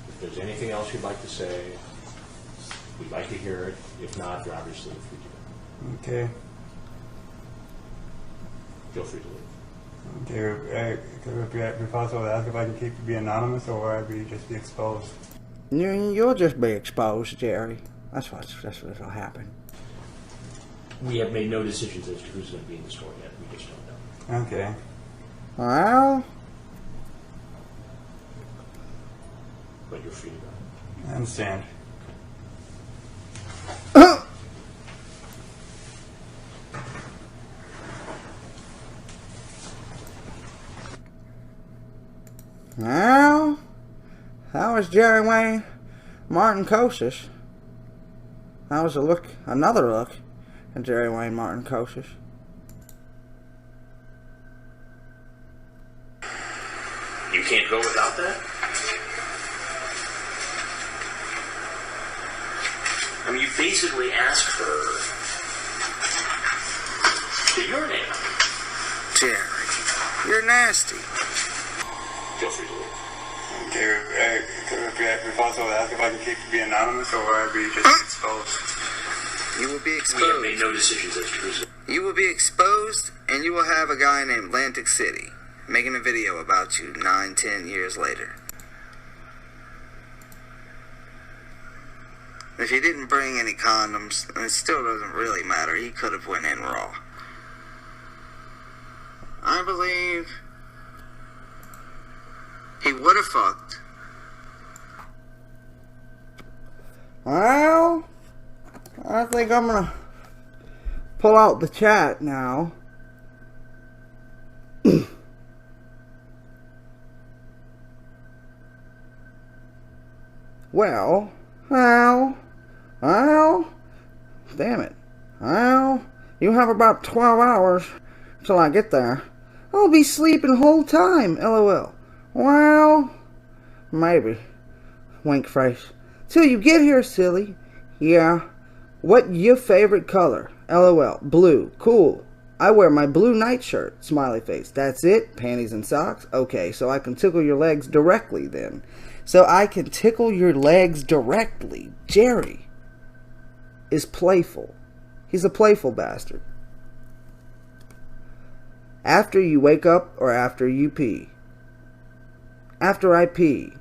If there's anything else you'd like to say, we'd like to hear it. If not, you're obviously free to go. Okay. Feel free to leave. Okay. Could it be possible to ask if I can be anonymous or I just be exposed? You'll just be exposed, Jerry. That's what'll happen. We have made no decisions as to who's going to be in the story yet. We just don't know. Okay. Well, But you're free to go. I understand. well, that was Jerry Wayne Martin Kosish. That was another look at Jerry Wayne Martin Kosish. You can't go without that? I mean, you basically asked her to urinate. Jerry, you're nasty. Feel free to leave. Okay. Could it be possible to ask if I can be anonymous or I be just exposed? You will be We have exposed. made no decisions as to who's You will be exposed, and you will have a guy named Lantic City making a video about you 9-10 years later. If he didn't bring any condoms, it still doesn't really matter. He could have went in raw. I believe He would have fucked. Well, I think I'm gonna pull out the chat now. Well, damn it. Well, you have about 12 hours till I get there. I'll be sleeping the whole time, LOL. Well, maybe. Wink face. Till you get here, silly. Yeah. What your favorite color? LOL. Blue. Cool. I wear my blue nightshirt. Smiley face. That's it? Panties and socks? Okay, so I can tickle your legs directly then. So I can tickle your legs directly. Jerry is playful. He's a playful bastard. After you wake up or after you pee? After I pee.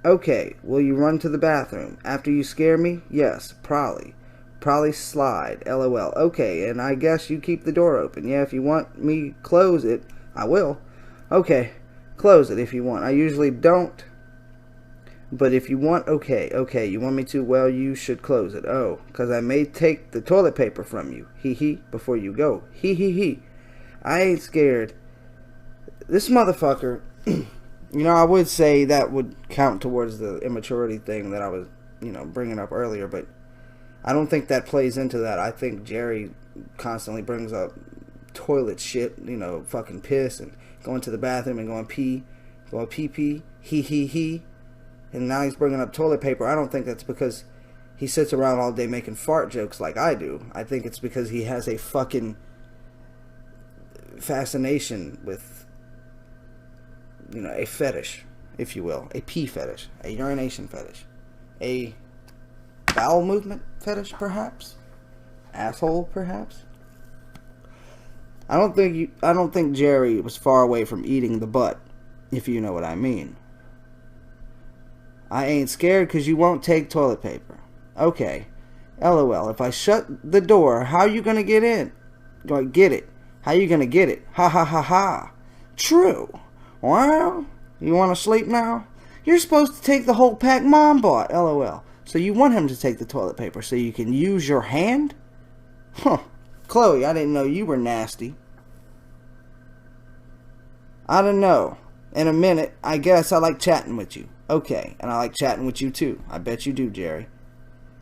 Okay, will you run to the bathroom? After you scare me? Yes, probably. Probably slide. LOL. Okay, and I guess you keep the door open. Yeah, if you want me close it, I will. Okay, close it if you want. I usually don't. But if you want, okay, you want me to? Well, you should close it. Oh, because I may take the toilet paper from you. Before you go. I ain't scared. This motherfucker, you know, I would say that would count towards the immaturity thing that I was, bringing up earlier, but I don't think that plays into that. I think Jerry constantly brings up toilet shit, fucking piss and going to the bathroom and going pee, he. And now he's bringing up toilet paper. I don't think that's because he sits around all day making fart jokes like I do. I think it's because he has a fucking fascination with, a fetish, if you will. A pee fetish. A urination fetish. A bowel movement fetish, perhaps? Asshole, perhaps? I don't think Jerry was far away from eating the butt, if you know what I mean. I ain't scared because you won't take toilet paper. Okay. LOL. If I shut the door, how you gonna get in? Get it. How you gonna get it? Ha ha ha ha. True. Well, you wanna sleep now? You're supposed to take the whole pack Mom bought. LOL. So you want him to take the toilet paper so you can use your hand? Huh. Chloe, I didn't know you were nasty. I don't know. In a minute, I guess I like chatting with you. Okay, and I like chatting with you too. I bet you do, Jerry.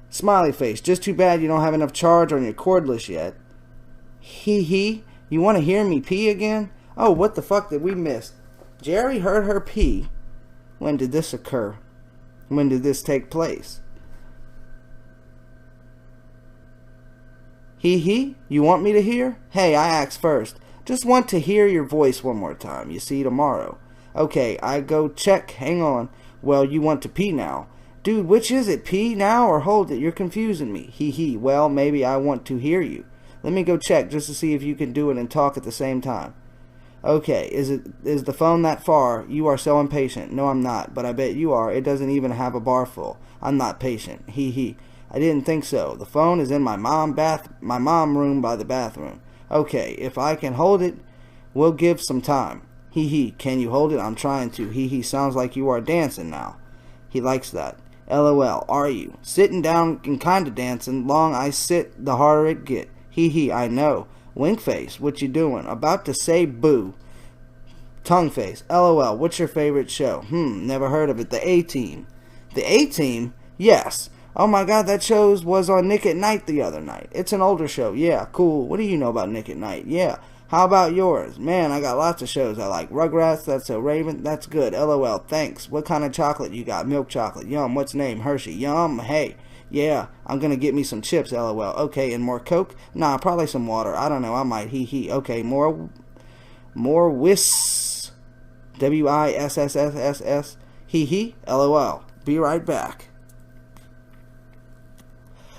Smiley face. Just too bad you don't have enough charge on your cordless yet. You want to hear me pee again? Oh, what the fuck did we miss? Jerry heard her pee. When did this occur? When did this take place? You want me to hear? Hey, I asked first. Just want to hear your voice one more time. You see tomorrow. Okay, I go check. Hang on. Well, you want to pee now. Dude, which is it? Pee now or hold it? You're confusing me. Well, maybe I want to hear you. Let me go check just to see if you can do it and talk at the same time. Okay, is the phone that far? You are so impatient. No, I'm not, but I bet you are. It doesn't even have a bar full. I'm not patient. I didn't think so. The phone is in my mom room by the bathroom. Okay, if I can hold it, we'll give some time. Can you hold it? I'm trying to. Sounds like you are dancing now. He likes that. LOL, are you? Sitting down and kinda dancing. Long I sit, the harder it get. I know. Wink face, what you doing? About to say boo. Tongue face. LOL, what's your favorite show? Never heard of it. The A-Team. The A-Team? Yes. Oh my god, that show was on Nick at Night the other night. It's an older show. Yeah, cool. What do you know about Nick at Night? Yeah. How about yours? Man, I got lots of shows I like. Rugrats, That's So Raven, that's good. LOL, thanks. What kind of chocolate you got? Milk chocolate. Yum, what's name? Hershey. Yum, hey. Yeah, I'm gonna get me some chips, LOL. Okay, and more Coke? Nah, probably some water. I don't know, I might. Okay, more whis. WISSSSS. LOL. Be right back.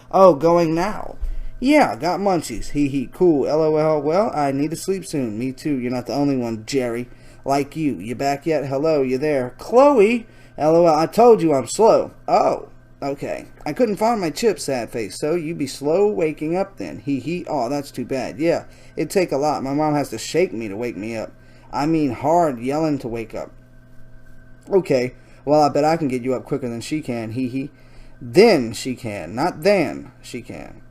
Oh, going now. Yeah, got munchies. Cool. LOL. Well, I need to sleep soon. Me too. You're not the only one, Jerry. Like you. You back yet? Hello, you there? Chloe? LOL. I told you I'm slow. Oh, okay. I couldn't find my chips, sad face. So you be slow waking up then. Oh, that's too bad. Yeah, it'd take a lot. My mom has to shake me to wake me up. I mean hard yelling to wake up. Okay, well, I bet I can get you up quicker than she can, hee hee. Then she can, not than she can.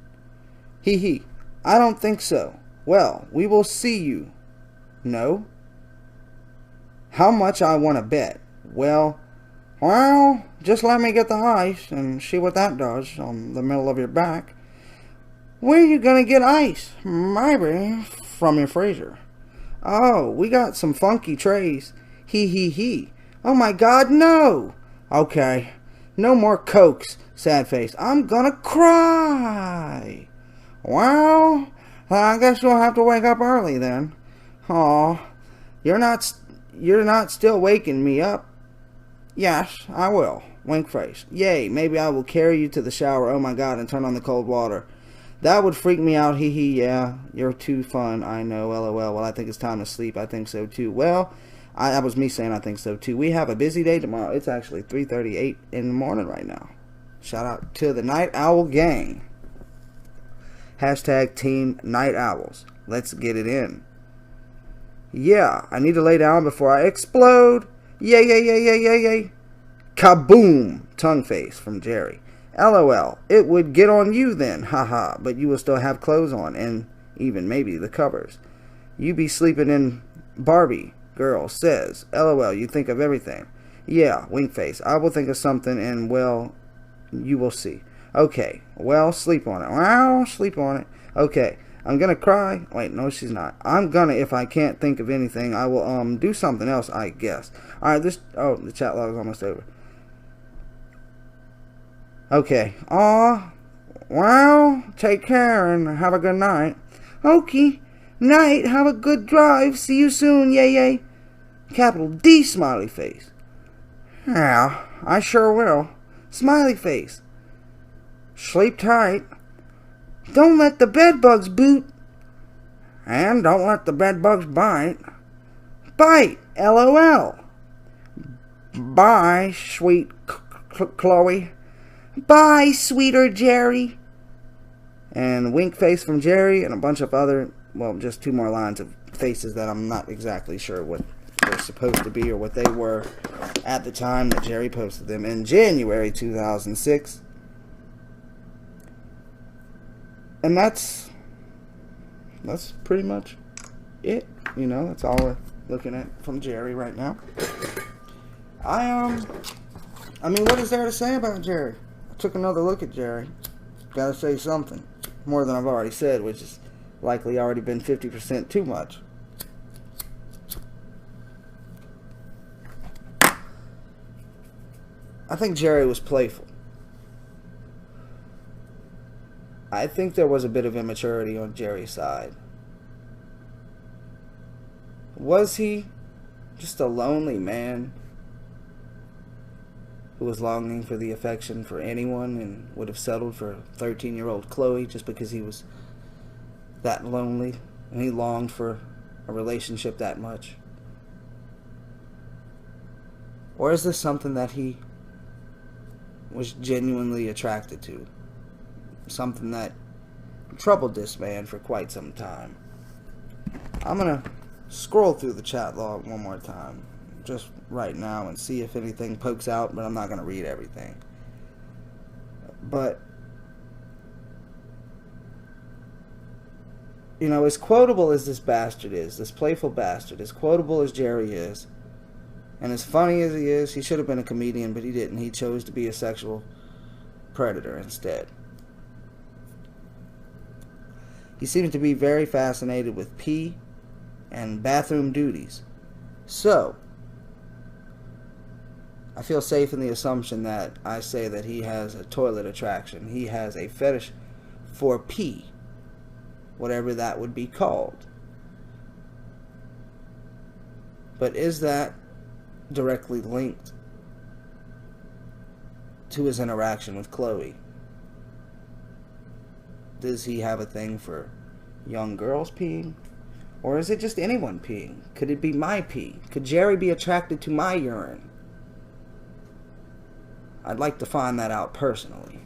Hee hee. I don't think so. Well, we will see you. No? How much I want to bet? Well, just let me get the ice and see what that does on the middle of your back. Where are you going to get ice? Maybe from your freezer. Oh, we got some funky trays. Hee hee hee. Oh my God, no! Okay, no more Cokes, sad face. I'm gonna cry. Well, I guess you'll have to wake up early then. Aw, you're not still waking me up. Yes, I will. Wink face. Yay, maybe I will carry you to the shower, oh my God, and turn on the cold water. That would freak me out, hee hee, yeah. You're too fun, I know, lol. Well, I think it's time to sleep, I think so too. Well, that was me saying I think so too. We have a busy day tomorrow. It's actually 3:38 in the morning right now. Shout out to the Night Owl Gang. Hashtag Team Night Owls. Let's get it in. Yeah, I need to lay down before I explode. Yay, yay, yay, yay, yay, yay. Kaboom! Tongue face from Jerry. LOL. It would get on you then, haha, but you will still have clothes on, and even maybe the covers. You be sleeping in Barbie, girl says. LOL, you think of everything. Yeah, wink face. I will think of something, and well, you will see. Okay, well, sleep on it. Well, sleep on it. Okay, I'm gonna cry. Wait, no, she's not. I'm gonna, if I can't think of anything, I will, do something else, I guess. Alright, the chat log is almost over. Okay. Aw. Well, take care and have a good night. Okay. Night. Have a good drive. See you soon. Yay, yay. Capital D smiley face. Yeah, I sure will. Smiley face. Sleep tight. Don't let the bed bugs boot. And don't let the bed bugs bite. Bite. LOL. Bye, sweet Chloe. Bye, sweeter Jerry. And wink face from Jerry and a bunch of other, well, just two more lines of faces that I'm not exactly sure what they're supposed to be or what they were at the time that Jerry posted them in January 2006. And that's pretty much it. You know, that's all we're looking at from Jerry right now. I mean, what is there to say about Jerry? Took another look at Jerry. Gotta say something. More than I've already said, which is likely already been 50% too much. I think Jerry was playful. I think there was a bit of immaturity on Jerry's side. Was he just a lonely man who was longing for the affection for anyone and would have settled for 13-year-old Chloe just because he was that lonely and he longed for a relationship that much? Or is this something that he was genuinely attracted to? Something that troubled this man for quite some time. I'm gonna scroll through the chat log one more time just right now and see if anything pokes out, but I'm not going to read everything. But, you know, as quotable as this bastard is, this playful bastard, as quotable as Jerry is, and as funny as he is, he should have been a comedian, but he didn't. He chose to be a sexual predator instead. He seems to be very fascinated with pee and bathroom duties. So, I feel safe in the assumption that I say that he has a toilet attraction. He has a fetish for pee, whatever that would be called. But is that directly linked to his interaction with Chloe? Does he have a thing for young girls peeing? Or is it just anyone peeing? Could it be my pee? Could Jerry be attracted to my urine? I'd like to find that out personally.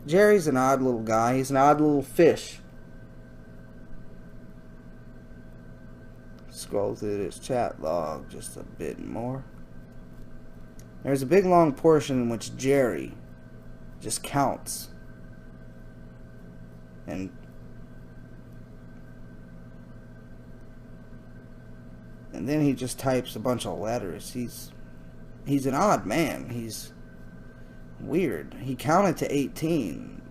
Jerry's an odd little guy. He's an odd little fish. scroll through this chat log just a bit more. There's a big long portion in which Jerry just counts. And then he just types a bunch of letters. He's an odd man. He's weird. He counted to 18.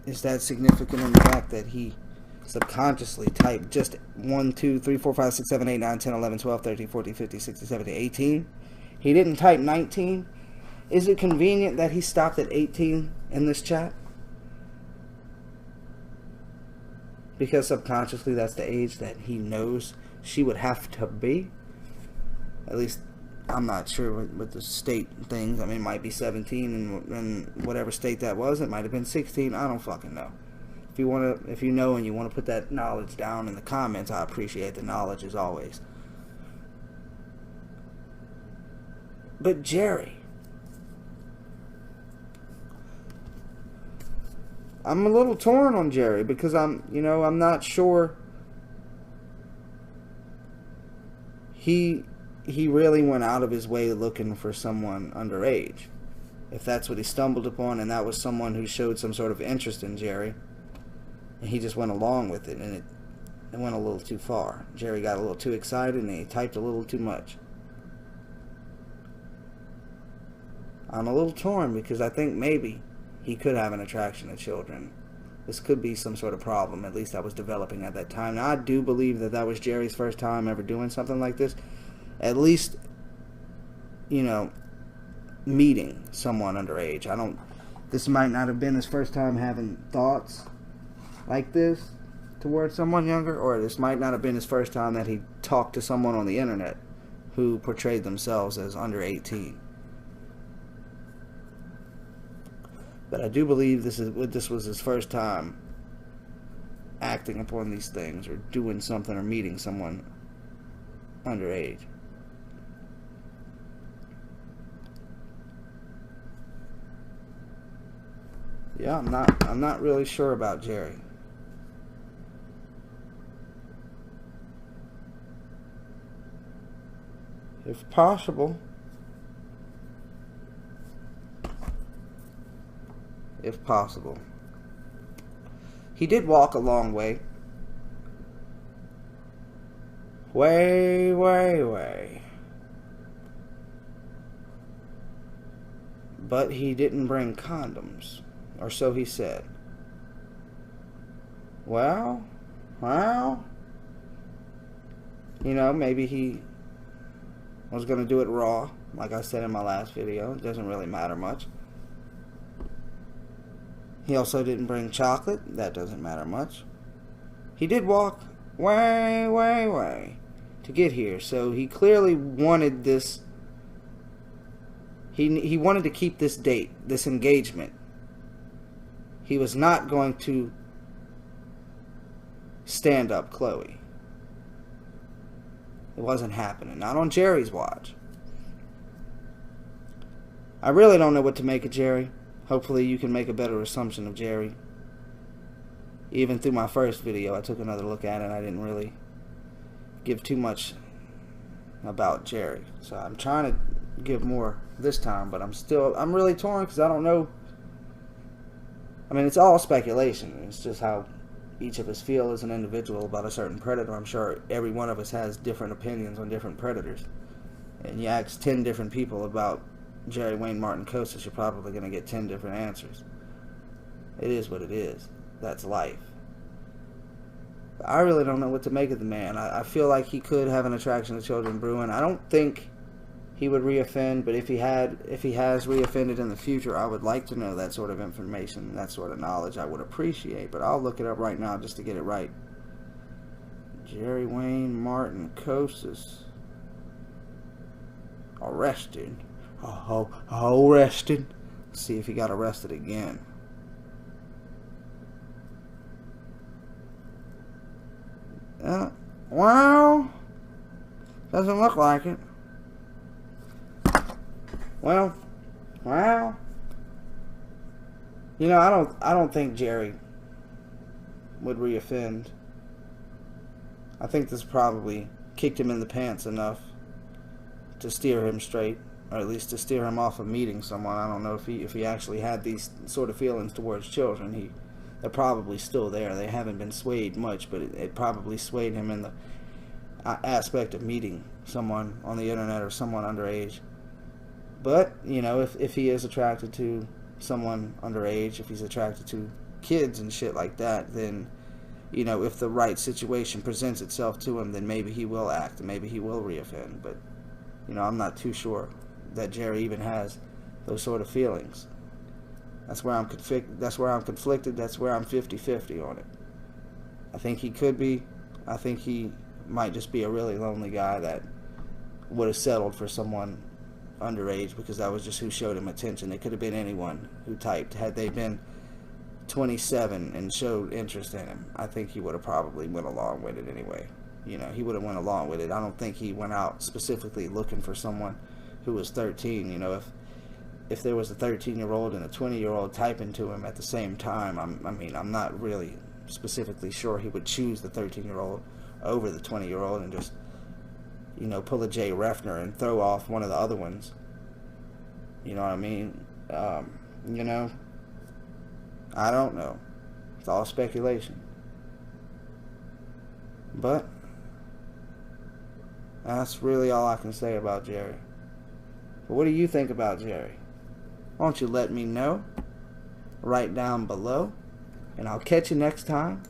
Is that significant in the fact that he subconsciously typed just 1, 2, 3, 4, 5, 6, 7, 8, 9, 10, 11, 12, 13, 14, 15, 16, 17, 18? He didn't type 19? Is it convenient that he stopped at 18 in this chat? Because subconsciously that's the age that he knows she would have to be? At least, I'm not sure with the state things. I mean, it might be 17 in whatever state that was. It might have been 16. I don't fucking know. If you know and you want to put that knowledge down in the comments, I appreciate the knowledge as always. But Jerry, I'm a little torn on Jerry because I'm not sure he really went out of his way looking for someone underage. If that's what he stumbled upon and that was someone who showed some sort of interest in Jerry, and he just went along with it, and it went a little too far. Jerry got a little too excited and he typed a little too much. I'm a little torn because I think maybe he could have an attraction to children. This could be some sort of problem, at least I was developing at that time. Now, I do believe that that was Jerry's first time ever doing something like this. At least, meeting someone underage. This might not have been his first time having thoughts like this towards someone younger, or this might not have been his first time that he talked to someone on the internet who portrayed themselves as under 18. But I do believe this was his first time acting upon these things, or doing something, or meeting someone underage. Yeah, I'm not really sure about Jerry. If possible. If possible. He did walk a long way. Way. But he didn't bring condoms. Or so he said. Well, maybe he was going to do it raw. Like I said in my last video. It doesn't really matter much. He also didn't bring chocolate. That doesn't matter much. He did walk way to get here. So he clearly wanted this. He wanted to keep this date, this engagement. He was not going to stand up Chloe. It wasn't happening. Not on Jerry's watch. I really don't know what to make of Jerry. Hopefully you can make a better assumption of Jerry. Even through my first video, I took another look at it and I didn't really give too much about Jerry. So I'm trying to give more this time, but I'm really torn because I don't know. I mean, it's all speculation. It's just how each of us feel as an individual about a certain predator. I'm sure every one of us has different opinions on different predators. And you ask 10 different people about Jerry Wayne Martin Kostas, you're probably going to get 10 different answers. It is what it is. That's life. But I really don't know what to make of the man. I feel like he could have an attraction to children brewing. I don't think he would reoffend, but if he has reoffended in the future, I would like to know that sort of information, that sort of knowledge. I would appreciate, but I'll look it up right now just to get it right. Jerry Wayne Martin Kostas. Arrested. Arrested. Let's see if he got arrested again. Well, doesn't look like it. Well, I don't think Jerry would reoffend. I think this probably kicked him in the pants enough to steer him straight, or at least to steer him off of meeting someone. I don't know if he actually had these sort of feelings towards children. They're probably still there. They haven't been swayed much, but it probably swayed him in the aspect of meeting someone on the internet or someone underage. But, you know, if he is attracted to someone underage, if he's attracted to kids and shit like that, then, you know, if the right situation presents itself to him, then maybe he will act and maybe he will reoffend. But, you know, I'm not too sure that Jerry even has those sort of feelings. That's where I'm conflicted. That's where I'm 50-50 on it. I think he could be. I think he might just be a really lonely guy that would have settled for someone underage because that was just who showed him attention. It could have been anyone who typed. Had they been 27 and showed interest in him, I think he would have probably went along with it anyway. You know, he would have went along with it. I don't think he went out specifically looking for someone who was 13. You know, if there was a 13-year-old and a 20-year-old typing to him at the same time, I'm not really specifically sure he would choose the 13-year-old over the 20-year-old and just, you know, pull a Jay Refner and throw off one of the other ones. You know what I mean? You know, I don't know. It's all speculation. But that's really all I can say about Jerry. But what do you think about Jerry? Why don't you let me know right down below, and I'll catch you next time.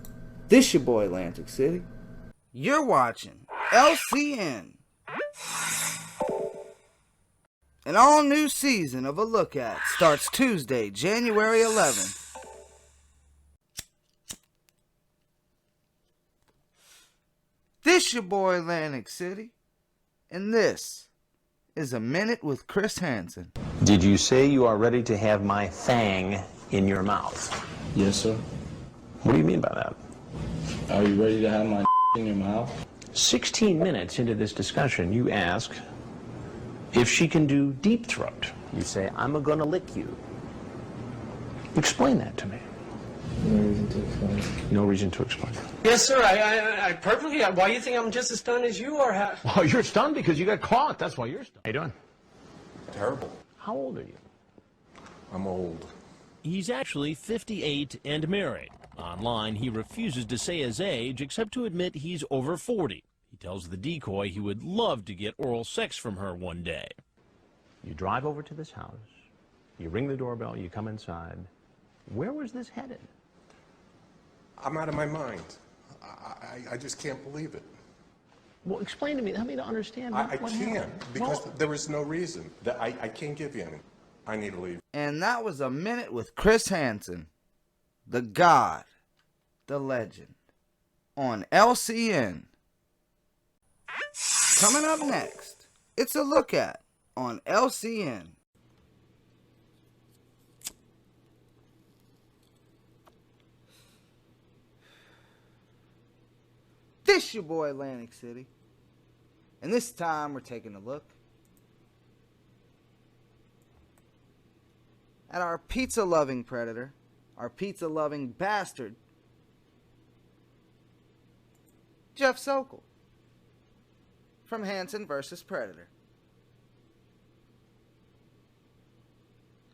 This your boy, Lantic City. You're watching LCN. An all-new season of A Look At starts Tuesday, January 11th. This your boy, Lantic City, and this is A Minute with Chris Hansen. Did you say you are ready to have my fang in your mouth? Yes, sir. What do you mean by that? Are you ready to have my in your mouth? 16 minutes into this discussion, you ask if she can do deep throat. You say, I'm gonna lick you. Explain that to me. No reason to explain. No reason to explain. Yes, sir. I perfectly. Why do you think I'm just as stunned as you are? Oh, you're stunned because you got caught. That's why you're stunned. How you doing? Terrible. How old are you? I'm old. He's actually 58 and married. Online, he refuses to say his age except to admit he's over 40. He tells the decoy he would love to get oral sex from her one day. You drive over to this house, you ring the doorbell, you come inside. Where was this headed? I'm out of my mind. I just can't believe it. Well, explain to me. Help me to understand. I what can't happened. because Well, there was no reason. That I can't give you any. I need to leave. And that was A Minute with Chris Hansen, the God, the legend, on LCN. Coming up next, it's A Look At on LCN. This your boy, Lantic City. And this time we're taking a look at our pizza-loving predator, our pizza-loving bastard, Jeff Sokol, from Hansen vs. Predator.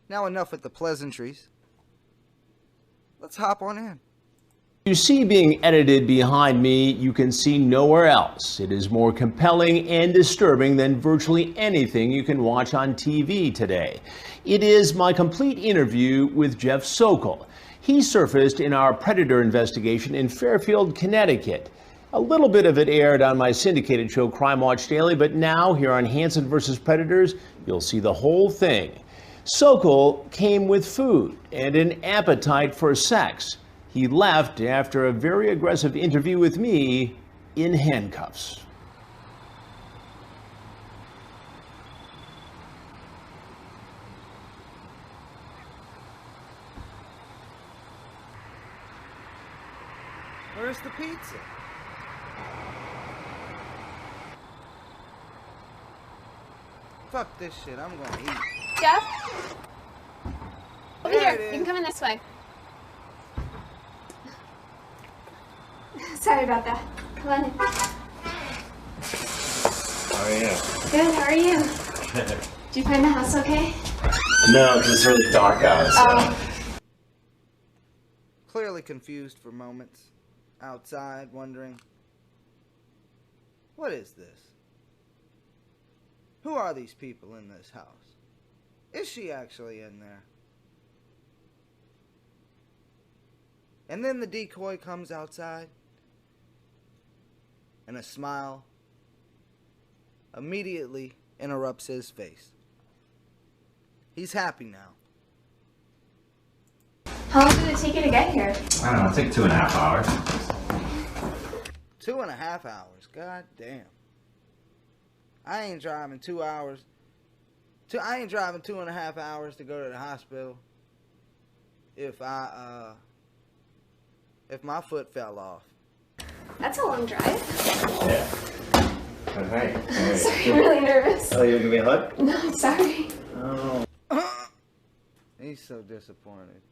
Now enough with the pleasantries. Let's hop on in. you see being edited behind me, you can see nowhere else. It is more compelling and disturbing than virtually anything you can watch on TV today. It is my complete interview with Jeff Sokol. He surfaced in our Predator investigation in Fairfield, Connecticut. A little bit of it aired on my syndicated show Crime Watch Daily, but now here on Hansen vs. Predators, you'll see the whole thing. Sokol came with food and an appetite for sex. He left after a very aggressive interview with me in handcuffs. Where's the pizza? Fuck this shit, I'm gonna eat. Jeff? Over There here. it You can is. come in this way. Sorry about that. Come on. How are you? Good, how are you? Good. Did you find the house okay? No, because it's really dark out. So. Clearly confused for moments. Outside, wondering, what is this? Who are these people in this house? Is she actually in there? And then the decoy comes outside, and a smile immediately interrupts his face. He's happy now. How long did it take you to get here? I don't know, it took 2.5 hours. 2.5 hours, god damn. I ain't driving 2 hours. I ain't driving 2.5 hours to go to the hospital if my foot fell off. That's a long drive. Yeah. Oh, hey. Sorry, I'm really nervous. Oh, you gonna give me a hug? No, I'm sorry. Oh. He's so disappointed.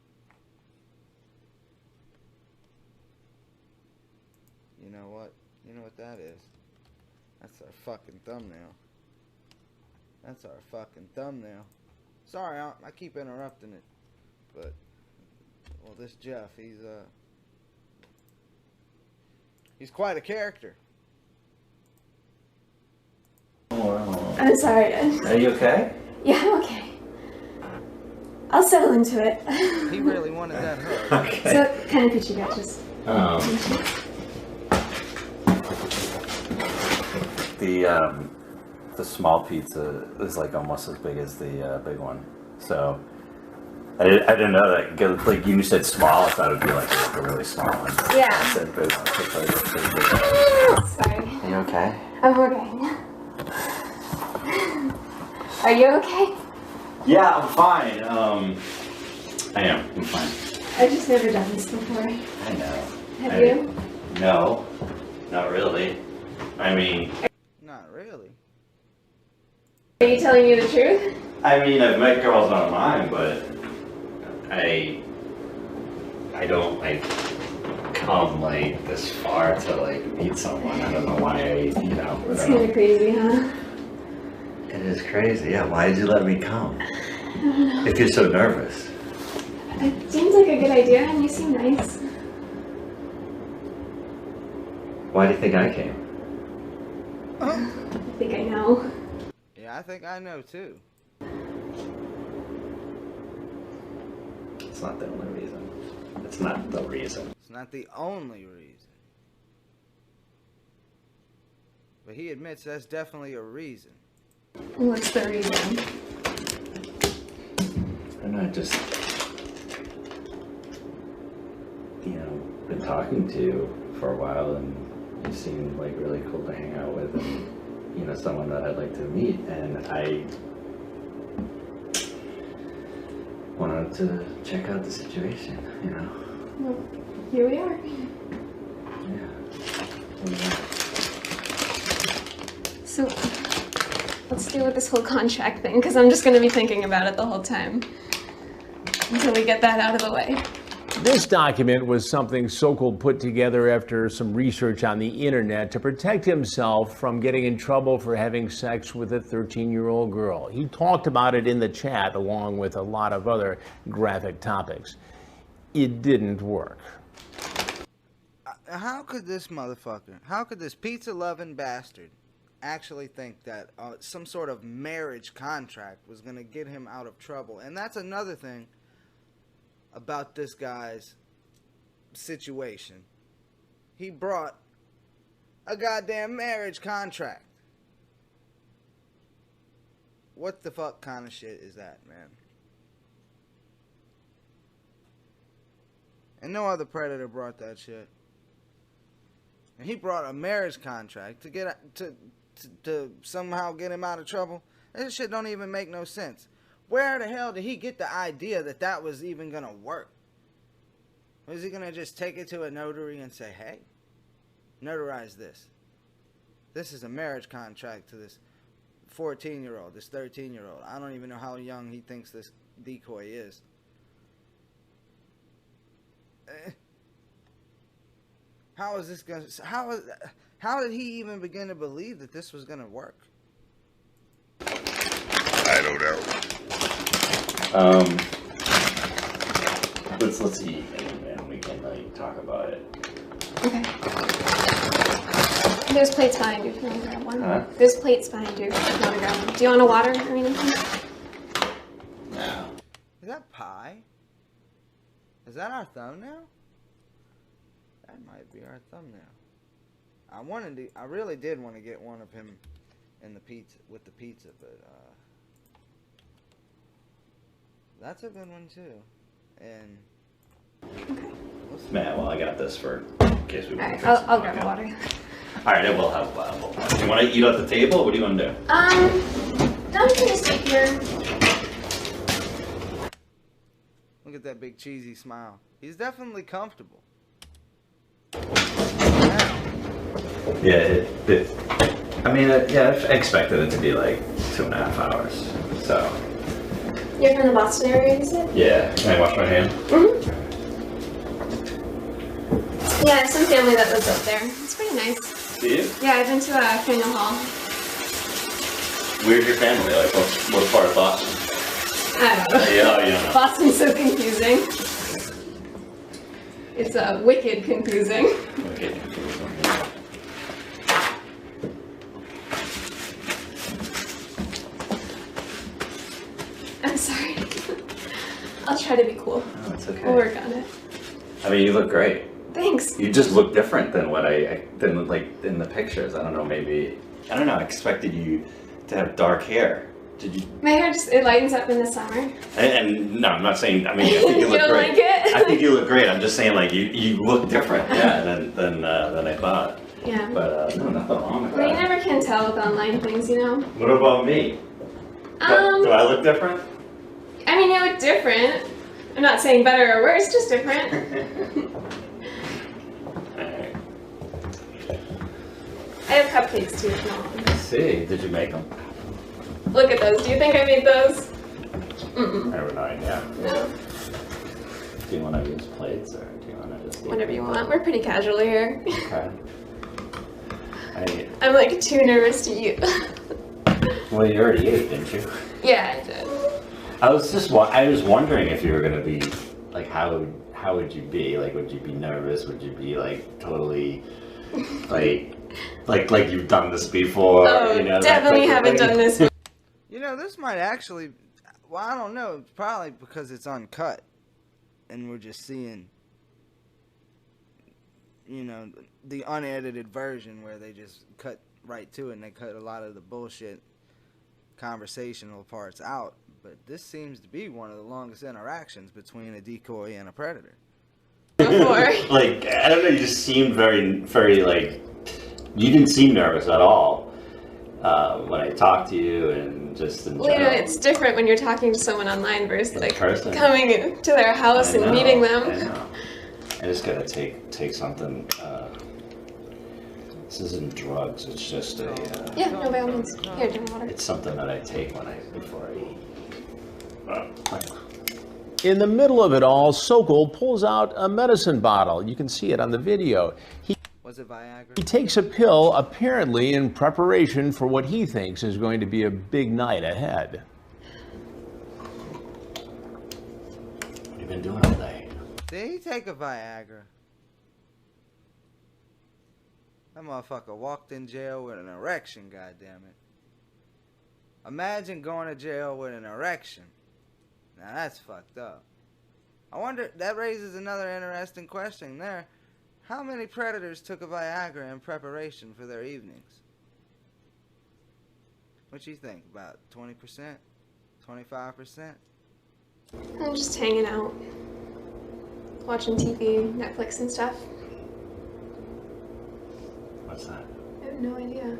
You know what? You know what that is? That's our fucking thumbnail. That's our fucking thumbnail. Sorry, I keep interrupting it. But, well, this Jeff, he's quite a character. I'm sorry. Are you okay? Yeah, I'm okay. I'll settle into it. He really wanted that hug. Okay. So, what kind of pizza you got? Just the small pizza is like almost as big as the big one. So I didn't know that. Like you said small, I thought it would be like a really small one. Yeah. I said big one. So it's like pretty big. sorry. Are you okay? I'm okay. Are you okay? Yeah, I'm fine. I am. I'm fine. I've just never done this before. I know. Have you? No, not really. I mean. Not really. Are you telling me the truth? I mean, I've met girls online, but I don't like come like this far to like meet someone. I don't know why It's kind of crazy, huh? It is crazy. Yeah, why did you let me come? I don't know. If you're so nervous. It seems like a good idea, and you seem nice. Why do you think I came? I think I know. Yeah, I think I know too. It's not the only reason. It's not the reason. It's not the only reason. But he admits that's definitely a reason. What's the reason? And I just, been talking to you for a while, and you seem like really cool to hang out with, and someone that I'd like to meet, and I wanted to check out the situation, Well, here we are. Yeah. So, let's deal with this whole contract thing, because I'm just going to be thinking about it the whole time until we get that out of the way. This document was something Sokol put together after some research on the internet to protect himself from getting in trouble for having sex with a 13-year-old girl. He talked about it in the chat along with a lot of other graphic topics. It didn't work. How could this motherfucker, how could this pizza-loving bastard actually think that some sort of marriage contract was going to get him out of trouble? And that's another thing about this guy's situation. He brought a goddamn marriage contract. What the fuck kind of shit is that, man? And no other predator brought that shit. And he brought a marriage contract to get to somehow get him out of trouble. This shit don't even make no sense. Where the hell did he get the idea that that was even going to work? Was he going to just take it to a notary and say, hey, notarize this. This is a marriage contract to this 14-year-old, this 13-year-old. I don't even know how young he thinks this decoy is. How is this gonna? How did he even begin to believe that this was gonna work? I don't know. Let's eat and we can like talk about it. Okay. There's plates behind you if you want to grab one. Huh? There's plates behind you if you want to grab one. Do you want a water or anything? No. Is that pie? Is that our thumbnail? That might be our thumbnail. I really did want to get one of him in the pizza with the pizza, but that's a good one too. And Man, well, I got this for in case we. Alright, I'll grab a water. All right, I will have water. You want to eat at the table? What do you want to do? No, you can just eat here. look at that big cheesy smile. He's definitely comfortable. Yeah, I mean, yeah, I expected it to be like 2.5 hours. So. You're from the Boston area, you said? Yeah. Can I wash my hand? Mm-hmm. Yeah, I have some family that lives up there. It's pretty nice. Do you? Yeah, I've been to Faneuil Hall. Where's your family? Like, what part of Boston? I don't know. Yeah, yeah. Boston's so confusing. It's wicked confusing. Wicked confusing. I'm sorry. I'll try to be cool. Oh, it's okay. We'll work on it. I mean, you look great. Thanks. You just look different than what than like in the pictures. I don't know, maybe, I don't know, I expected you to have dark hair. Did you? My hair just, it lightens up in the summer. And no, I'm not saying, I mean, I think you look don't great. like it? I think you look great. I'm just saying, like, you look different, yeah, than I thought. Yeah. But no, nothing wrong with Well, you that. never can tell with online things, you know? What about me? Do I look different? I mean, you look different. I'm not saying better or worse, just different. Alright. I have cupcakes too, if you want. Let's see, did you make them? Look at those. Do you think I made those? Mm-mm. I have no idea. No. Do you want to use plates or do you want to just eat? Whatever you want. We're pretty casual here. Okay. I'm like too nervous to eat. Well, you already ate, didn't you? Yeah, I did. I was wondering if you were gonna be like, how would you be? Like, would you be nervous? Would you be like totally like you've done this before? Oh, you know, definitely haven't done this. You know, this might actually, well, I don't know. It's probably because it's uncut, and we're just seeing, you know, the unedited version where they just cut right to it and they cut a lot of the bullshit conversational parts out. But this seems to be one of the longest interactions between a decoy and a predator. Like, I don't know, you just seemed very, very, like, you didn't seem nervous at all when I talked to you and just in general. Well, it's different when you're talking to someone online versus like person. coming to their house and meeting them. I know. I just gotta take something. This isn't drugs. It's just a. Yeah, no, by all means. Here, drink water. It's something that I take before I eat. In the middle of it all, Sokol pulls out a medicine bottle. You can see it on the video. Was it Viagra? He takes a pill, apparently in preparation for what he thinks is going to be a big night ahead. What have you been doing all day? Did he take a Viagra? That motherfucker walked in jail with an erection, goddammit. Imagine going to jail with an erection. Now that's fucked up. I wonder, that raises another interesting question there. How many predators took a Viagra in preparation for their evenings? What you think? About 20%? 25%? I'm just hanging out. Watching TV, Netflix and stuff. What's that? I have no idea. Do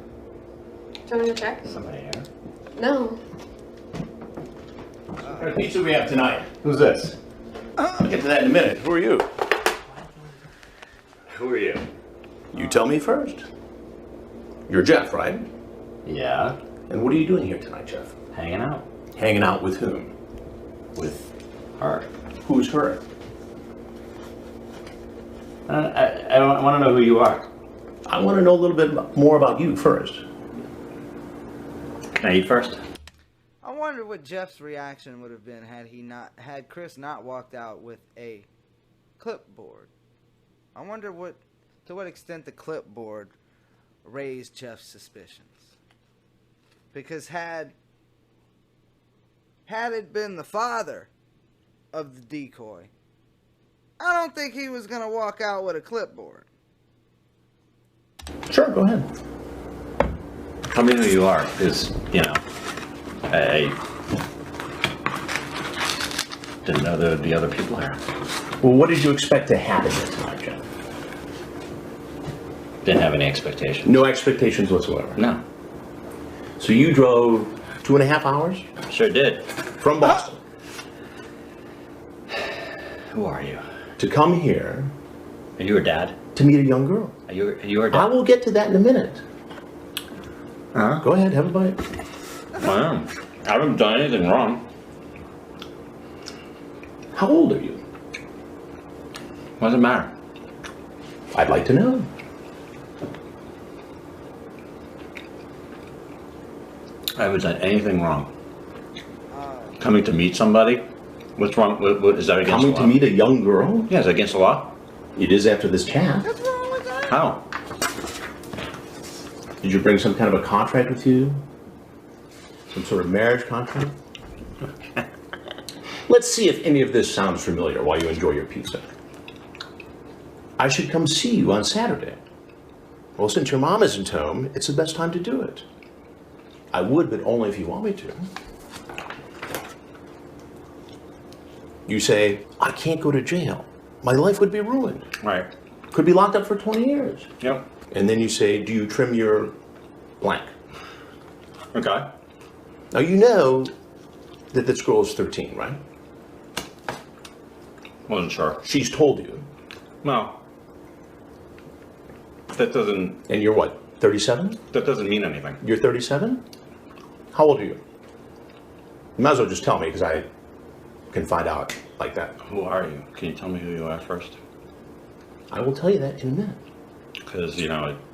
you want me to check? Somebody here? No. What kind of pizza do we have tonight? Who's this? I'll get to that in a minute. Who are you? Who are you? You tell me first. You're Jeff, right? Yeah. And what are you doing here tonight, Jeff? Hanging out. Hanging out with whom? With her. Who's her? I want to know who you are. I want to know a little bit more about you first. Can I eat first? I wonder what Jeff's reaction would have been had Chris not walked out with a clipboard. I wonder to what extent the clipboard raised Jeff's suspicions. Because had it been the father of the decoy, I don't think he was gonna walk out with a clipboard. Sure, go ahead. Tell me who you are, because, I didn't know there would be other people here. Well, what did you expect to happen here tonight, Jeff? Didn't have any expectations. No expectations whatsoever? No. So you drove 2.5 hours? Sure did. From Boston? Who are you? To come here. Are you her dad? To meet a young girl. Are you her dad? I will get to that in a minute. Huh? Go ahead, have a bite. I haven't done anything wrong. How old are you? What does it matter? I'd like to know. I haven't done anything wrong. Coming to meet somebody? What's wrong? What is that against the law? Coming to meet a young girl? Yeah, is that against the law? It is after this chat. What's wrong with that? How? Did you bring some kind of a contract with you? Some sort of marriage contract? Let's see if any of this sounds familiar while you enjoy your pizza. I should come see you on Saturday. Well, since your mom isn't home, it's the best time to do it. I would, but only if you want me to. You say, I can't go to jail. My life would be ruined. Right. Could be locked up for 20 years. Yep. And then you say, do you trim your blank? Okay. Now you know that this girl is 13, right? Wasn't sure. She's told you. No. That doesn't... And you're what, 37? That doesn't mean anything. You're 37? How old are you? You might as well just tell me, because I can find out like that. Who are you? Can you tell me who you are first? I will tell you that in a minute. Because,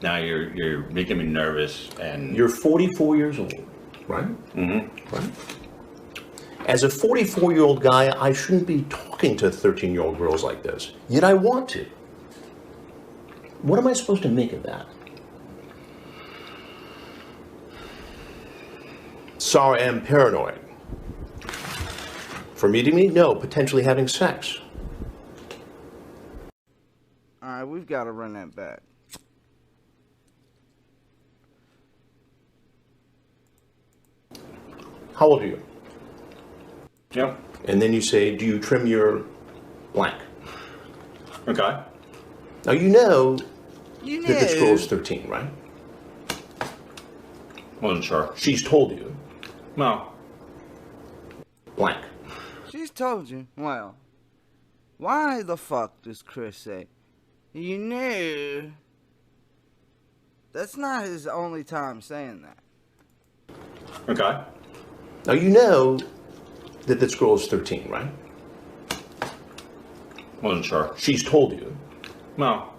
now you're making me nervous and... You're 44 years old, right? Mm-hmm. Right? As a 44-year-old guy, I shouldn't be talking to 13-year-old girls like this. Yet I want to. What am I supposed to make of that? Sorry, I'm paranoid. For meeting me? No, potentially having sex. Alright, we've got to run that back. How old are you? Yep. And then you say, do you trim your blank? Okay. Now you know that this girl is 13, right? Wasn't sure. She's told you. No. Blank. She's told you. Well, why the fuck does Chris say, you knew? That's not his only time saying that. Okay. Now you know that this girl is 13, right? Wasn't sure. She's told you. No.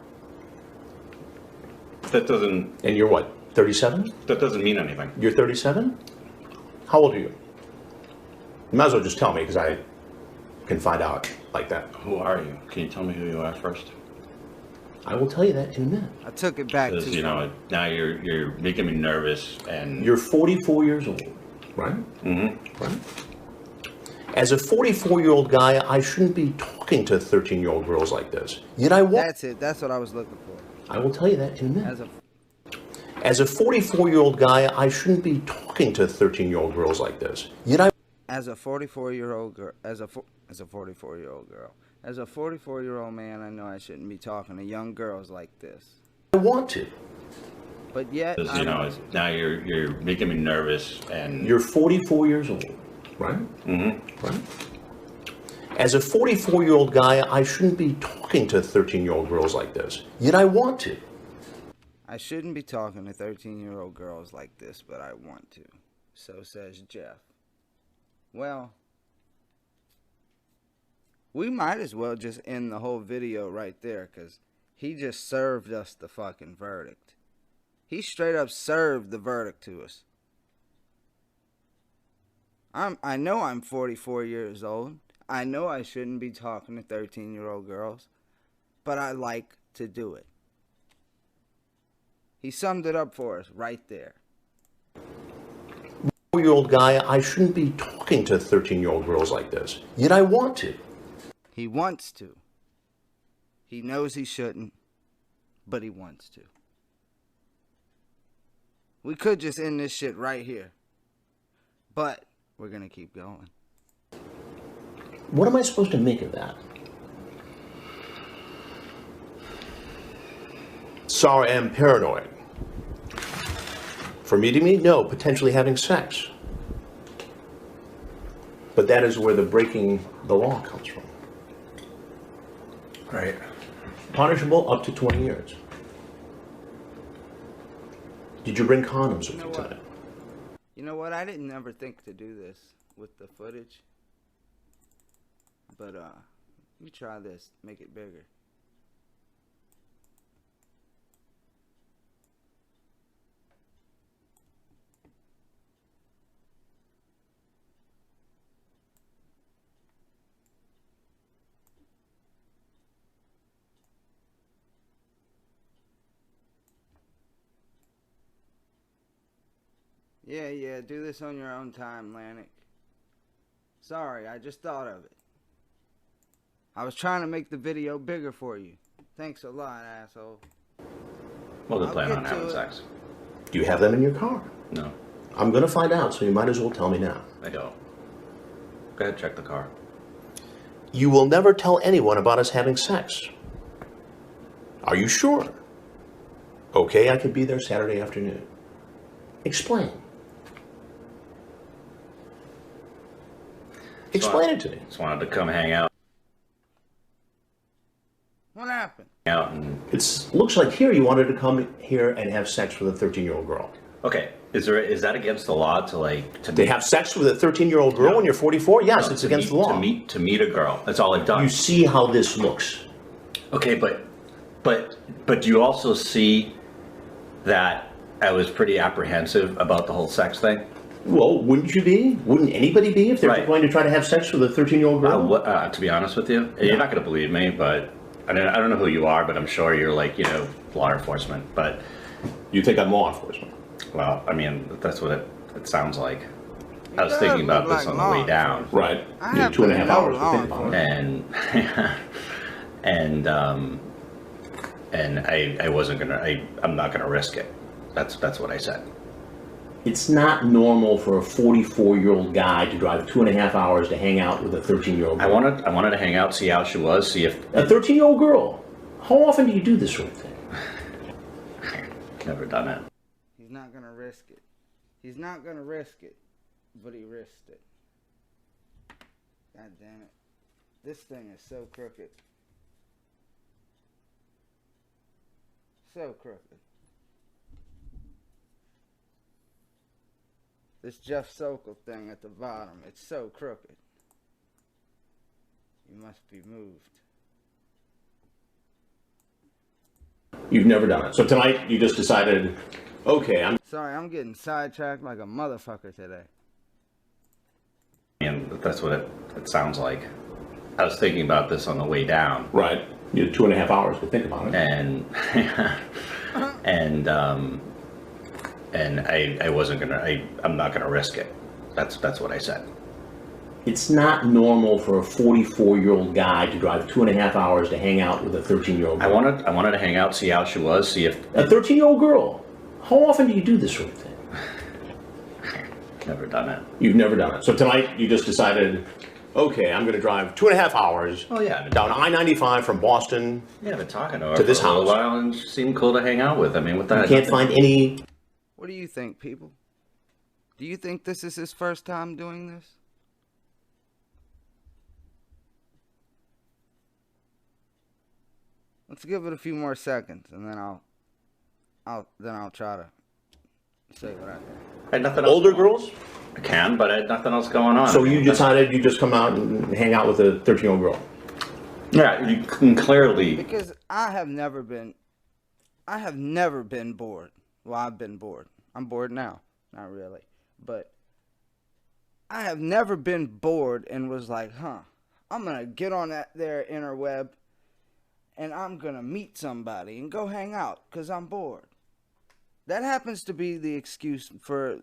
That doesn't... And you're what, 37? That doesn't mean anything. You're 37? How old are you? You might as well just tell me, because I can find out like that. Who are you? Can you tell me who you are first? I will tell you that in a minute. I took it back Because, now you're making me nervous and... You're 44 years old, right? Mm-hmm. Right? As a 44-year-old guy, I shouldn't be talking to 13-year-old girls like this. Yet I want... That's it. That's what I was looking for. I will tell you that in a minute. As a 44-year-old guy, I shouldn't be talking to 13-year-old girls like this. Yet I... As a 44-year-old girl, as a 44-year-old girl, as a 44-year-old man, I know I shouldn't be talking to young girls like this. I want to. But yet, Because, now you're making me nervous and... You're 44 years old, right? Mm-hmm. Right? As a 44-year-old guy, I shouldn't be talking to 13-year-old girls like this. Yet I want to. I shouldn't be talking to 13-year-old girls like this, but I want to. So says Jeff. Well, we might as well just end the whole video right there, because He just served us the fucking verdict. He straight up served the verdict to us. I know I'm 44 years old. I know I shouldn't be talking to 13-year-old girls, but I like to do it. He summed it up for us right there. 4-year-old guy, I shouldn't be talking to 13-year-old girls like this. Yet I want to. He wants to. He knows he shouldn't, but he wants to. We could just end this shit right here. But we're gonna keep going. What am I supposed to make of that? Sorry, I'm paranoid. For meeting me? No, potentially having sex. But that is where the breaking the law comes from. Right. Punishable up to 20 years. Did you bring condoms with you tonight? You know what? I didn't ever think to do this with the footage. But, let me try this. Make it bigger. Yeah, do this on your own time, Lantic. Sorry, I just thought of it. I was trying to make the video bigger for you. Thanks a lot, asshole. Well, they plan on having sex. Do you have them in your car? No. I'm gonna find out, so you might as well tell me now. I don't. Go ahead, check the car. You will never tell anyone about us having sex. Are you sure? Okay, I could be there Saturday afternoon. Explain. Explain it to me. Just wanted to come hang out. What happened? Out and It looks like here you wanted to come here and have sex with a 13-year-old girl. okay, is that against the law to They have sex with a 13-year-old girl when you're 44? Yes, no, it's against the law. To meet a girl. That's all I've done. You see how this looks. Okay, but do you also see that I was pretty apprehensive about the whole sex thing? Well, wouldn't you be? Wouldn't anybody be if they're going to try to have sex with a 13-year-old girl? To be honest with you, you're not going to believe me, but I don't know who you are, but I'm sure you're law enforcement. But you think I'm law enforcement? Well, I mean, that's what it sounds like. I was thinking about this on the way down. Right. You had 2.5 hours to think about it. And I wasn't gonna. I'm not gonna risk it. That's what I said. It's not normal for a 44-year-old guy to drive 2.5 hours to hang out with a 13-year-old girl. I wanted to hang out, see how she was, see if a 13-year-old girl. How often do you do this sort of thing? Never done it. He's not gonna risk it. He's not gonna risk it, but he risked it. God damn it! This thing is so crooked. So crooked. This Jeff Sokol thing at the bottom, it's so crooked. You must be moved. You've never done it. So tonight you just decided, okay, Sorry, I'm getting sidetracked like a motherfucker today. And that's what it sounds like. I was thinking about this on the way down. Right. You had 2.5 hours to think about it. And I wasn't gonna. I'm not gonna risk it. That's what I said. It's not normal for a 44-year-old guy to drive 2.5 hours to hang out with a 13-year-old girl. I wanted to hang out, see how she was, see if a 13-year-old girl. How often do you do this sort of thing? Never done it. You've never done it. So tonight you just decided, okay, I'm going to drive 2.5 hours down I-95 from Boston. Yeah, I've been talking to her to this for a house. little while, and she seemed cool to hang out with. I mean, what the You heck? can't find any. What do you think, people? Do you think this is his first time doing this? Let's give it a few more seconds, and then I'll try to say what I think. I had nothing else. Older girls? I can, but I had nothing else going on. So you decided you just come out and hang out with a 13-year-old girl? Yeah, you can clearly. Because I have never been bored. Well, I've been bored. I'm bored now. Not really. But I have never been bored and was like, I'm going to get on that there interweb and I'm going to meet somebody and go hang out because I'm bored. That happens to be the excuse for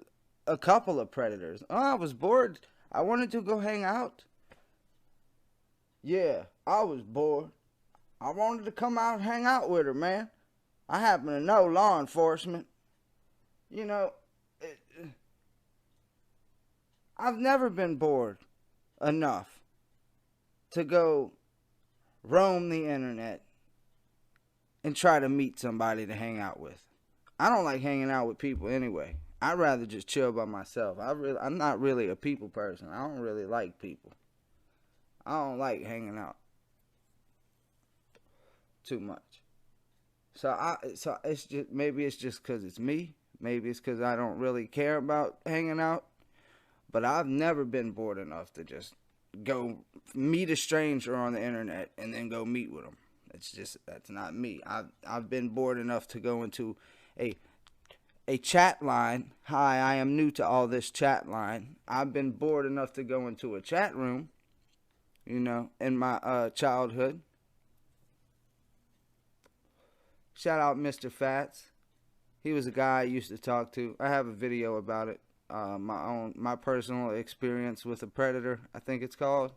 a couple of predators. Oh, I was bored. I wanted to go hang out. Yeah, I was bored. I wanted to come out and hang out with her, man. I happen to know law enforcement. You know, I've never been bored enough to go roam the internet and try to meet somebody to hang out with. I don't like hanging out with people anyway. I'd rather just chill by myself. I'm not really a people person. I don't really like people. I don't like hanging out too much. So it's just, maybe it's just because it's me. Maybe it's because I don't really care about hanging out. But I've never been bored enough to just go meet a stranger on the internet and then go meet with them. That's not me. I've been bored enough to go into a chat line. Hi, I am new to all this chat line. I've been bored enough to go into a chat room, you know, in my childhood. Shout out Mr. Fats. He was a guy I used to talk to. I have a video about it. My personal experience with a predator, I think it's called.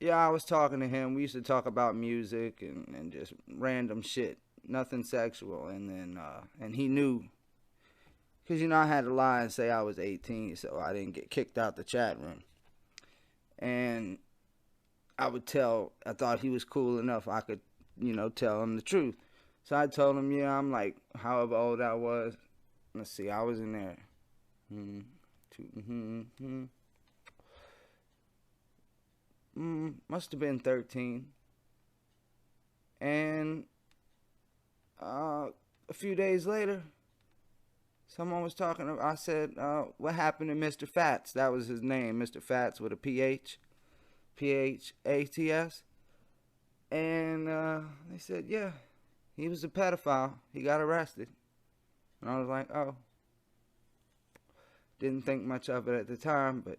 Yeah, I was talking to him. We used to talk about music and just random shit. Nothing sexual. And then, and he knew. Because, you know, I had to lie and say I was 18, so I didn't get kicked out the chat room. And I thought he was cool enough I could, you know, tell him the truth. So I told him, yeah, I'm like, however old I was. Let's see, I was in there. Must have been 13. And a few days later, someone was talking. I said, what happened to Mr. Fats? That was his name, Mr. Fats with a PH. P-H-A-T-S. And they said, yeah, he was a pedophile. He got arrested. And I was like, oh. Didn't think much of it at the time, but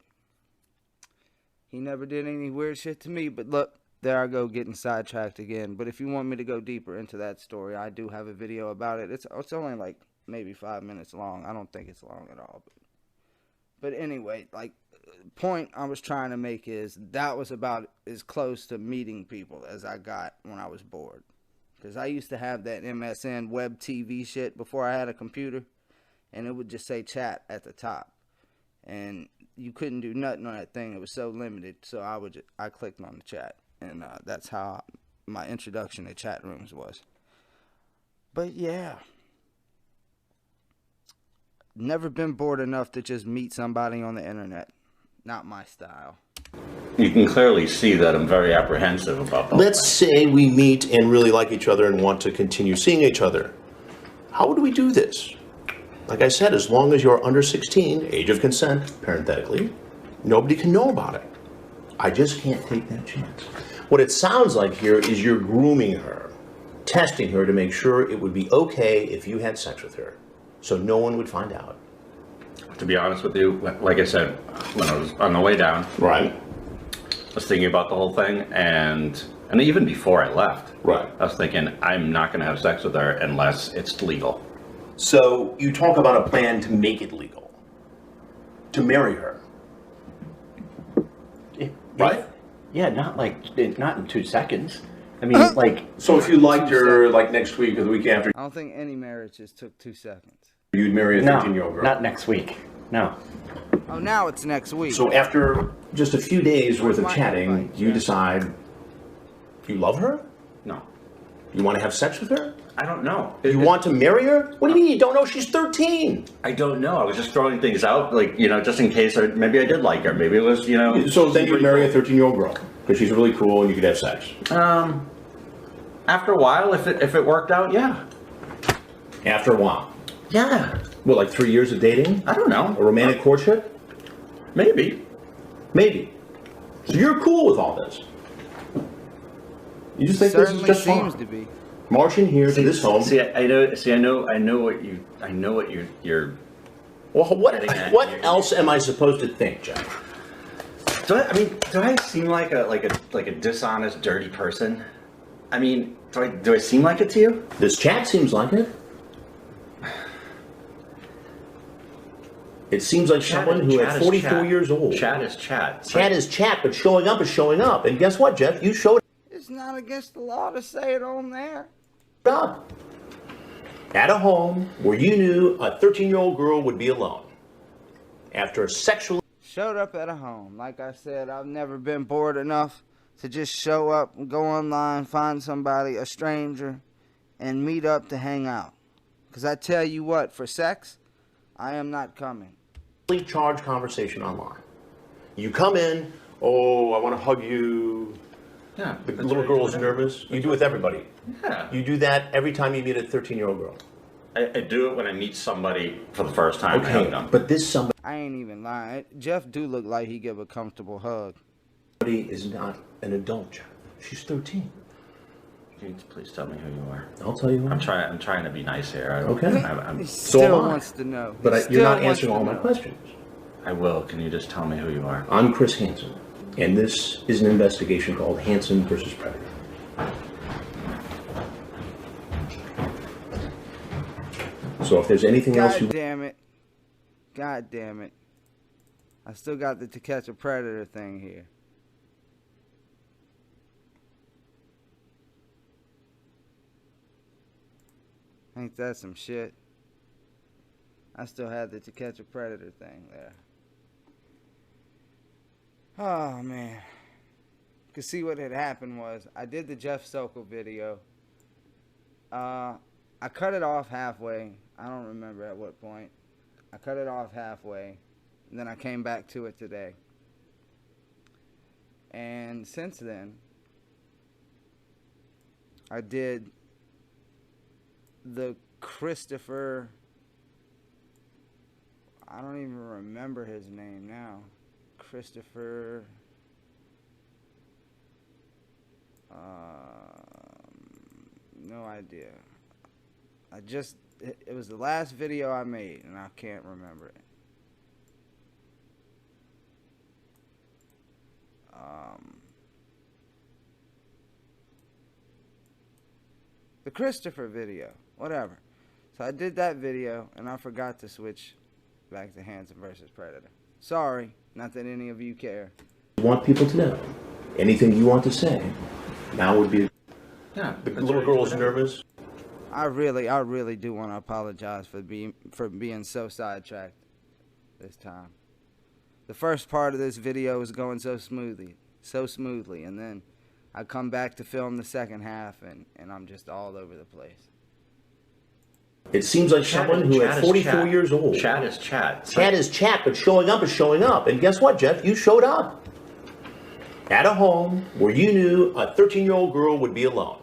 he never did any weird shit to me. But look, there I go getting sidetracked again. But if you want me to go deeper into that story, I do have a video about it. It's only like maybe 5 minutes long. I don't think it's long at all. But anyway, like, point I was trying to make is that was about as close to meeting people as I got when I was bored. Because I used to have that MSN web TV shit before I had a computer. And it would just say chat at the top. And you couldn't do nothing on that thing. It was so limited. So I clicked on the chat. And that's how my introduction to chat rooms was. But yeah. Never been bored enough to just meet somebody on the internet. Not my style. You can clearly see that I'm very apprehensive about that. Let's say we meet and really like each other and want to continue seeing each other. How would we do this? Like I said, as long as you're under 16, age of consent, parenthetically, nobody can know about it. I just can't take that chance. What it sounds like here is you're grooming her, testing her to make sure it would be okay if you had sex with her, so no one would find out. To be honest with you, like I said, when I was on the way down, right, I was thinking about the whole thing, and even before I left, right, I was thinking I'm not going to have sex with her unless it's legal. So you talk about a plan to make it legal, to marry her, right? Yeah, not in 2 seconds. I mean, like. So if you liked her, like next week or the week after, I don't think any marriages took 2 seconds. You'd marry a 13-year-old girl. Not next week. No. Oh, now it's next week. So after just a few days worth of chatting, you decide you love her? No. You want to have sex with her? I don't know. You want to marry her? What do you mean you don't know? She's 13. I don't know. I was just throwing things out, like, you know, just in case. Maybe I did like her. Maybe it was, you know. So then you'd marry a 13-year-old girl because she's really cool and you could have sex. After a while, if it worked out, yeah. After a while. Yeah. What, like 3 years of dating? I don't know. A romantic courtship? Maybe. Maybe. So you're cool with all this? You just think this is just seems fine. to be. Marching here to this home. I know what you're. Well, what else am I supposed to think, Jeff? Do I seem like a dishonest, dirty person? I mean, do I seem like it to you? This chat seems like it. It seems like someone who at 44 years old. Chat is chat. Chat is chat, but showing up is showing up. And guess what, Jeff? You showed It's not against the law to say it on there. up at a home where you knew a 13-year-old girl would be alone after a sexual. Showed up at a home. Like I said, I've never been bored enough to just show up and go online, find somebody, a stranger, and meet up to hang out. Because I tell you what, for sex, I am not coming. Charged conversation online. You come in, oh, I want to hug you. Yeah. The little girl is nervous. You do it with everybody. Yeah. You do that every time you meet a 13-year-old girl. I do it when I meet somebody for the first time. I hug them. But this somebody I ain't even lying. Jeff do look like he give a comfortable hug. is not an adult, Jeff. She's 13. Can you please tell me who you are? I'll tell you. I'm trying to be nice here. He So still am I. wants to know. But you're not answering all my questions. I will. Can you just tell me who you are? I'm Chris Hansen, and this is an investigation called Hansen versus Predator. So if there's anything else you... God damn it. God damn it. I still got the To Catch a Predator thing here. Ain't that some shit? I still had the To Catch a Predator thing there. Oh, man. Cause see what had happened was, I did the Jeff Sokol video. I cut it off halfway. I don't remember at what point. I cut it off halfway. And then I came back to it today. And since then, I did the Christopher... I don't even remember his name now. Christopher... no idea. It was the last video I made, and I can't remember it. The Christopher video, whatever. So I did that video, and I forgot to switch back to Hansen versus Predator. Sorry, not that any of you care. You want people to know. Anything you want to say, now would be... Yeah. The little girl's nervous. I really do want to apologize for being so sidetracked this time. The first part of this video was going so smoothly, and then I come back to film the second half, and I'm just all over the place. It seems like someone who at 44 years old. Chat is chat. Chat is chat, but showing up is showing up. And guess what, Jeff? You showed up at a home where you knew a 13-year-old girl would be alone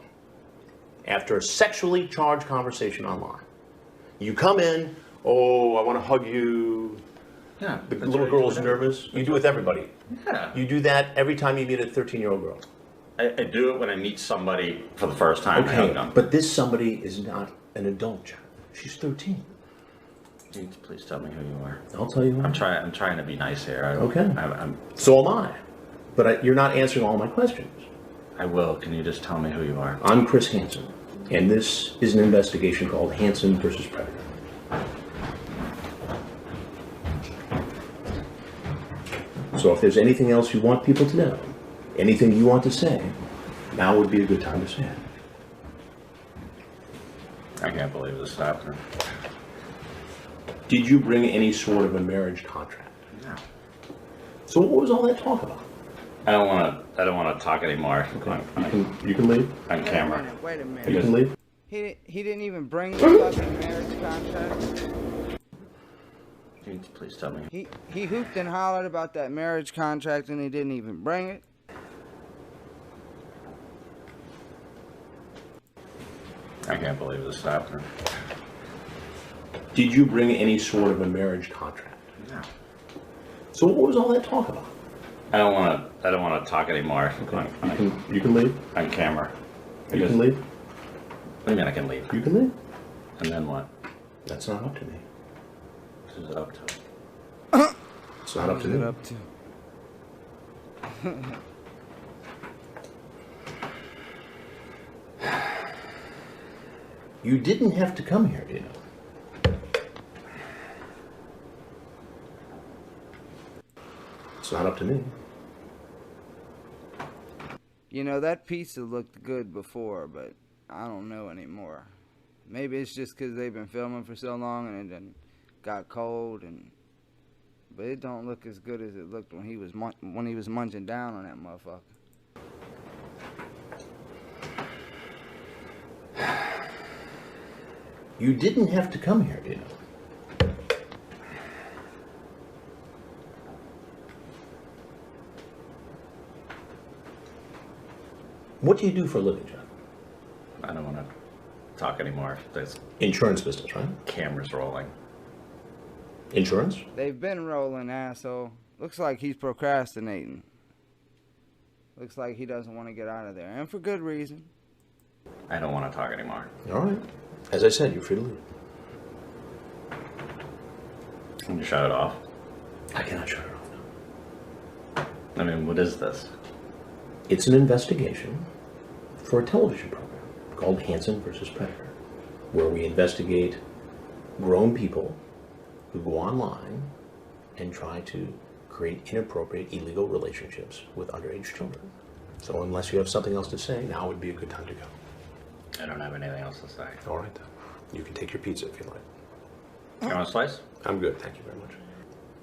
after a sexually charged conversation online. You come in, oh, I want to hug you. Yeah. The little girl is nervous. You do it with everybody. Yeah. You do that every time you meet a 13-year-old girl. I do it when I meet somebody for the first time. I hug them. But this somebody is not an adult, Jeff. She's 13. Can you please tell me who you are? I'll tell you. I'm trying to be nice here. So am I. But you're not answering all my questions. I will. Can you just tell me who you are? I'm Chris Hansen, and this is an investigation called Hansen versus Predator. So if there's anything else you want people to know, anything you want to say, now would be a good time to say it. I can't believe this happened. Did you bring any sort of a marriage contract? No. So what was all that talk about? I don't want to talk anymore. Okay. You can leave. On camera. Wait a minute. You can leave. He didn't even bring the fucking marriage contract. Can you please tell me? He hooped and hollered about that marriage contract, and he didn't even bring it. I can't believe this happened. Did you bring any sort of a marriage contract? No. So what was all that talk about? I don't want to talk anymore. Okay. You can leave. On camera. You can leave. What do you mean I can leave? You can leave. And then what? That's not up to me. Who's it up to? It's not up to me. Up to? You didn't have to come here, you know. It's not up to me. You know, that pizza looked good before, but I don't know anymore. Maybe it's just because they've been filming for so long and it done got cold, but it don't look as good as it looked when he was munching down on that motherfucker. You didn't have to come here, you know. What do you do for a living, John? I don't want to talk anymore. There's insurance business, right? Cameras rolling. Insurance? They've been rolling, asshole. Looks like he's procrastinating. Looks like he doesn't want to get out of there, and for good reason. I don't want to talk anymore. All right. As I said, you're free to leave. Can you shut it off? I cannot shut it off now. I mean, what is this? It's an investigation for a television program called Hansen versus Predator, where we investigate grown people who go online and try to create inappropriate, illegal relationships with underage children. So unless you have something else to say, now would be a good time to go. I don't have anything else to say. All right, then. You can take your pizza if you like. You want a slice? I'm good, thank you very much.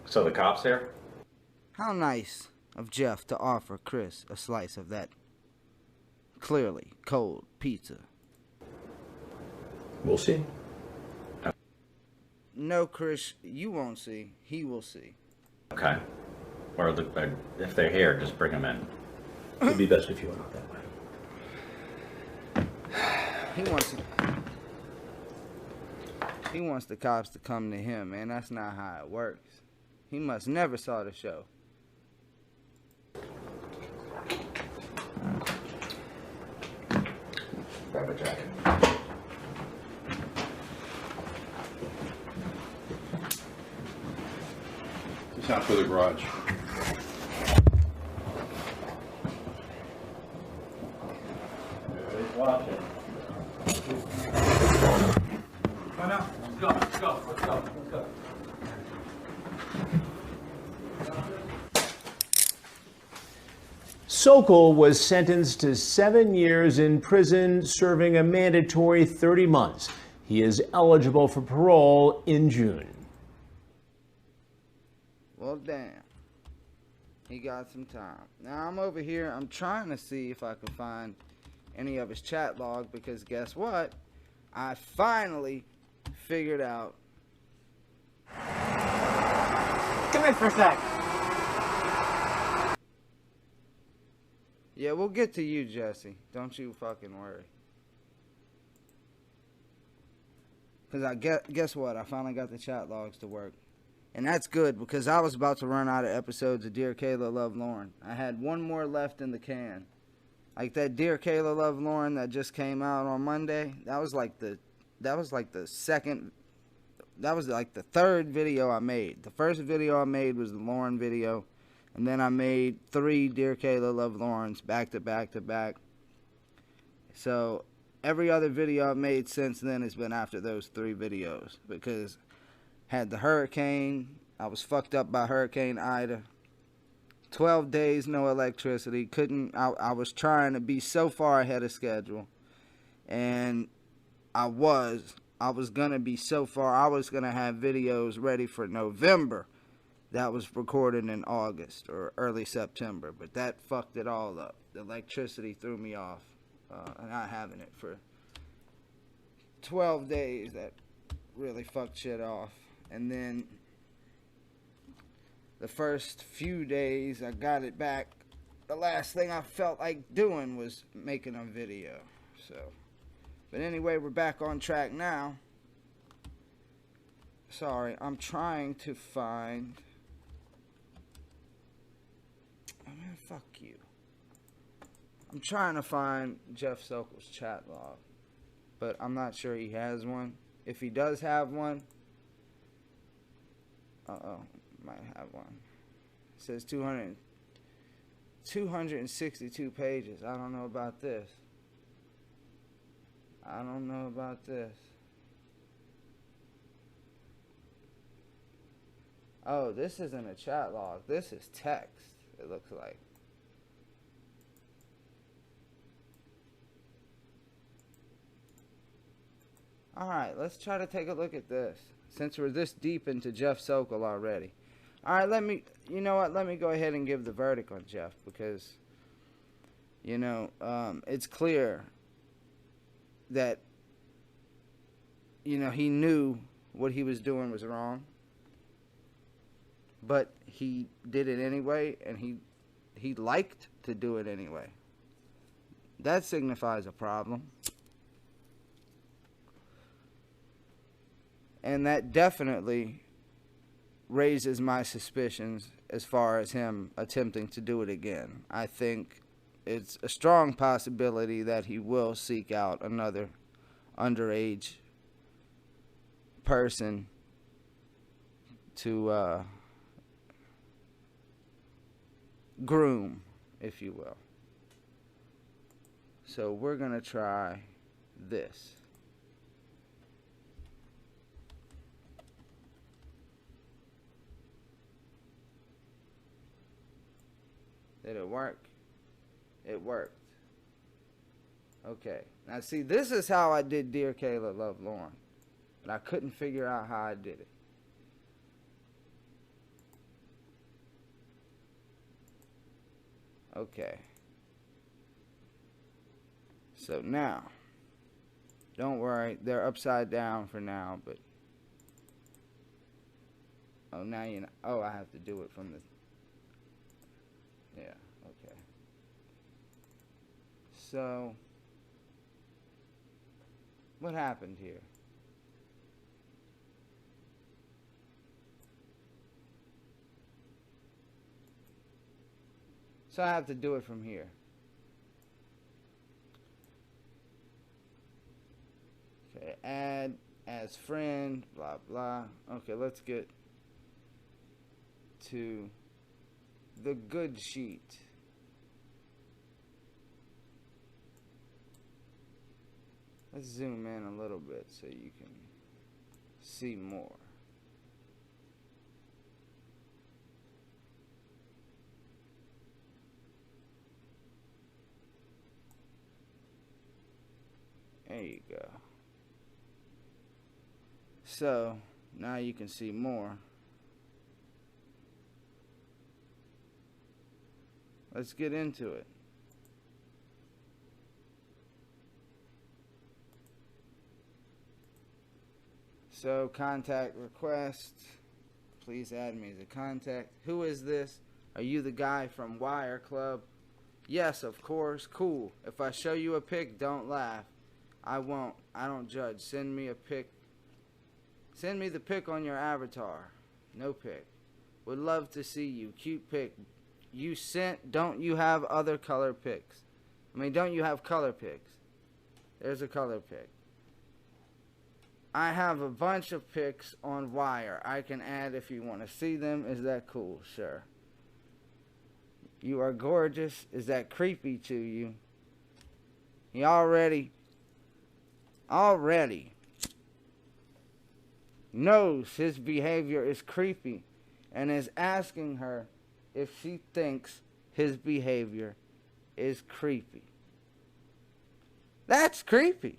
So the cops here? How nice of Jeff to offer Chris a slice of that clearly cold pizza. We'll see. No, Chris, you won't see. He will see. Okay. Or if they're here, just bring them in. It'd be best if you went out that way. He wants the cops to come to him, man. That's not how it works. He must never saw the show. Grab a jacket. It's not for the garage. Everybody's watching. Come on, let's go. Sokol was sentenced to 7 years in prison, serving a mandatory 30 months. He is eligible for parole in June. Well, damn. He got some time. Now, I'm over here. I'm trying to see if I can find any of his chat log, because guess what? I finally figured out. Come in for a sec. Yeah, we'll get to you, Jesse. Don't you fucking worry. Because guess what? I finally got the chat logs to work. And that's good, because I was about to run out of episodes of Dear Kayla, Love Lorne. I had one more left in the can. Like that Dear Kayla, Love Lorne that just came out on Monday. That was like the third video I made. The first video I made was the Lorne video. And then I made 3 Dear Kayla, Love Lornes back to back to back. So every other video I've made since then has been after those 3 videos, because had the hurricane, I was fucked up by Hurricane Ida. 12 days, no electricity. I was trying to be so far ahead of schedule. And I was going to be so far. I was going to have videos ready for November. That was recorded in August or early September. But that fucked it all up. The electricity threw me off. Not having it for 12 days. That really fucked shit off. And then the first few days I got it back. The last thing I felt like doing was making a video. So, but anyway, we're back on track now. Sorry, I'm trying to find... Oh man, fuck you. I'm trying to find Jeff Sokol's chat log, but I'm not sure he has one. If he does have one, might have one. It says 262 pages. I don't know about this. I don't know about this. Oh, this isn't a chat log. This is text, it looks like. Alright, let's try to take a look at this, since we're this deep into Jeff Sokol already. Alright, you know what, let me go ahead and give the verdict on Jeff, because, you know, it's clear that, you know, he knew what he was doing was wrong, but he did it anyway, and he liked to do it anyway. That signifies a problem. And that definitely raises my suspicions as far as him attempting to do it again. I think it's a strong possibility that he will seek out another underage person to groom, if you will. So we're going to try this. Did it work? It worked. Okay. Now see, this is how I did Dear Kayla, Love Lorne. But I couldn't figure out how I did it. Okay. So now, don't worry, they're upside down for now, but oh, now you know. Oh, I have to do it from the. Yeah, okay. So, what happened here? So I have to do it from here. Okay, add as friend, blah, blah. Okay, let's get to the good sheet. Let's zoom in a little bit so you can see more. There you go. So now you can see more. Let's get into it. So contact request. Please add me as a contact. Who is this? Are you the guy from Wire Club? Yes, of course. Cool. If I show you a pic, don't laugh. I won't. I don't judge. Send me a pic. Send me the pic on your avatar. No pic. Would love to see you. Cute pic. You sent. Don't you have other color pics? I mean, don't you have color pics? There's a color pic. I have a bunch of pics on Wire. I can add if you want to see them. Is that cool? Sure. You are gorgeous. Is that creepy to you? He already knows his behavior is creepy and is asking her if she thinks his behavior is creepy. That's creepy.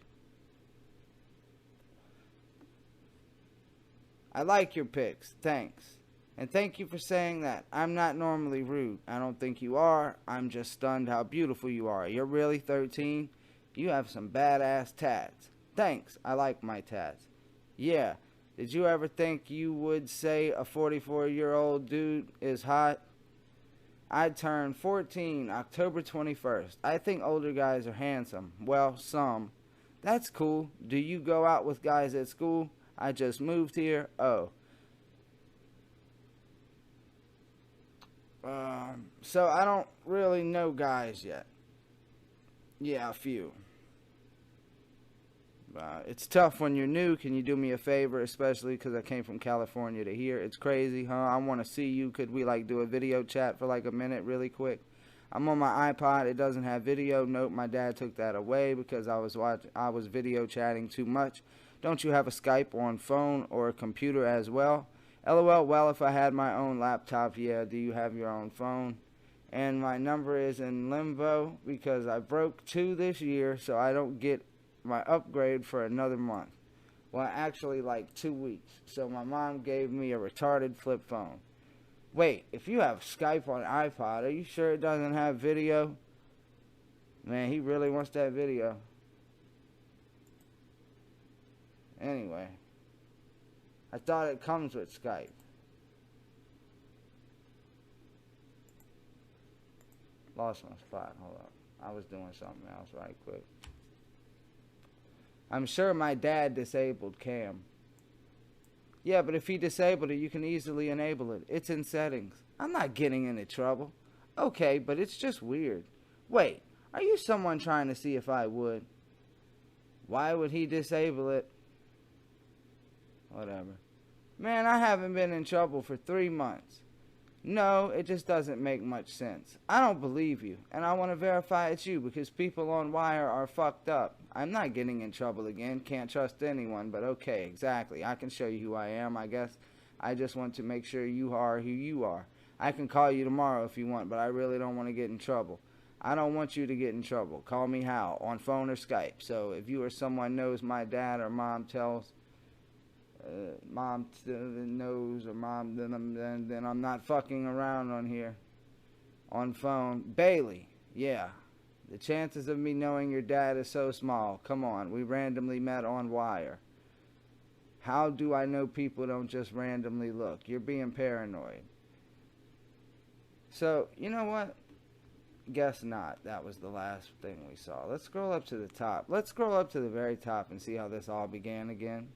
I like your pics. Thanks. And thank you for saying that. I'm not normally rude. I don't think you are. I'm just stunned how beautiful you are. You're really 13? You have some badass tats. Thanks. I like my tats. Yeah. Did you ever think you would say a 44-year-old dude is hot? I turned 14 October 21st. I think older guys are handsome. Well, some. That's cool. Do you go out with guys at school? I just moved here. Oh. So I don't really know guys yet. Yeah, a few. It's tough when you're new. Can you do me a favor, especially because I came from California to here? It's crazy, huh? I want to see you. Could we like do a video chat for like a minute really quick? I'm on my iPod. It doesn't have video. Nope, my dad took that away because I was video chatting too much. Don't you have a Skype on phone or a computer as well? LOL, well, if I had my own laptop, yeah. Do you have your own phone? And my number is in limbo because I broke 2 this year, so I don't get my upgrade for another month. Well, actually like 2 weeks. So my mom gave me a retarded flip phone. Wait, if you have Skype on iPod, are you sure it doesn't have video? Man, he really wants that video. Anyway, I thought it comes with Skype. Lost my spot. Hold up. I was doing something else right quick. I'm sure my dad disabled Cam. Yeah, but if he disabled it, you can easily enable it. It's in settings. I'm not getting into trouble. Okay, but it's just weird. Wait, are you someone trying to see if I would? Why would he disable it? Whatever. Man, I haven't been in trouble for 3 months. No, it just doesn't make much sense. I don't believe you, and I want to verify it's you because people on wire are fucked up. I'm not getting in trouble again. Can't trust anyone, but okay, exactly. I can show you who I am, I guess. I just want to make sure you are who you are. I can call you tomorrow if you want, but I really don't want to get in trouble. I don't want you to get in trouble. Call me Hal, on phone or Skype. So if you or someone knows my dad or mom tells... mom knows or mom, then I'm not fucking around on here. On phone. Bailey, yeah. The chances of me knowing your dad is so small. Come on, we randomly met on wire. How do I know people don't just randomly look? You're being paranoid. So, you know what? Guess not. That was the last thing we saw. Let's scroll up to the top. Let's scroll up to the very top and see how this all began again.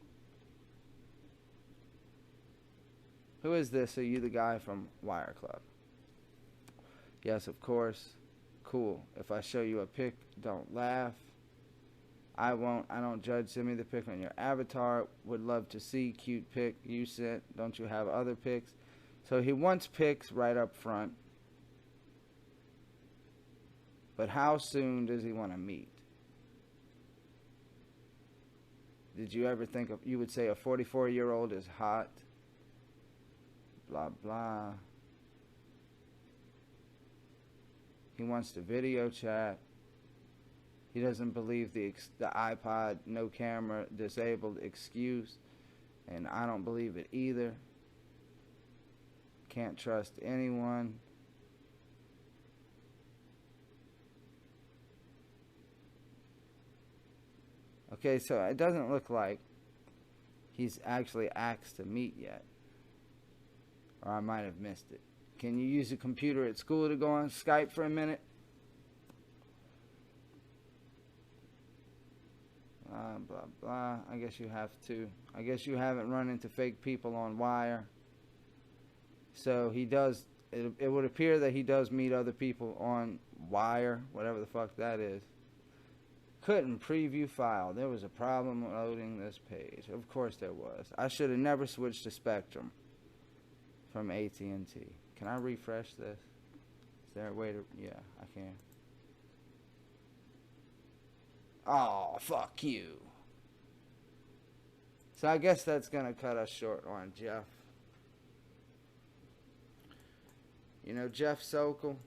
Who is this? Are you the guy from Wire Club? Yes, of course. Cool. If I show you a pic, don't laugh. I won't. I don't judge. Send me the pic on your avatar. Would love to see cute pic you sent. Don't you have other pics? So he wants pics right up front. But how soon does he want to meet? Did you ever think of, you would say a 44-year-old is hot? Blah, blah. He wants to video chat. He doesn't believe the iPod no camera disabled excuse. And I don't believe it either. Can't trust anyone. Okay, so it doesn't look like he's actually asked to meet yet. Or I might have missed it. Can you use a computer at school to go on Skype for a minute? Blah, blah. I guess you have to. I guess you haven't run into fake people on wire. So he does, it would appear that he does meet other people on wire, whatever the fuck that is. Couldn't preview file. There was a problem loading this page. Of course there was. I should have never switched to Spectrum from AT&T. Can I refresh this? Is there a way to... Yeah, I can. Oh, fuck you. So I guess that's going to cut us short on Jeff. You know, Jeff Sokol.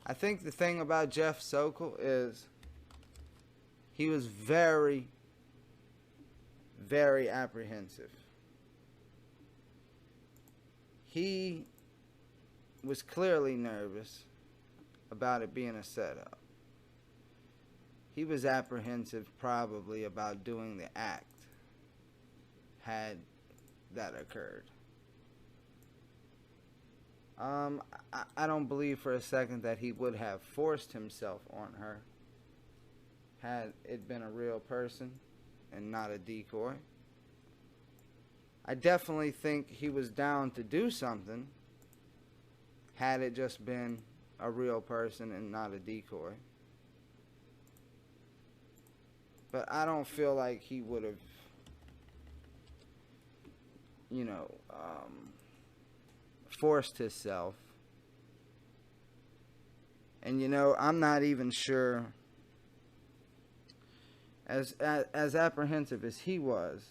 I think the thing about Jeff Sokol is he was very, very apprehensive. He was clearly nervous about it being a setup. He was apprehensive probably about doing the act had that occurred. I don't believe for a second that he would have forced himself on her had it been a real person and not a decoy. I definitely think he was down to do something, had it just been a real person and not a decoy. But I don't feel like he would have, you know, forced himself. And you know, I'm not even sure, as apprehensive as he was,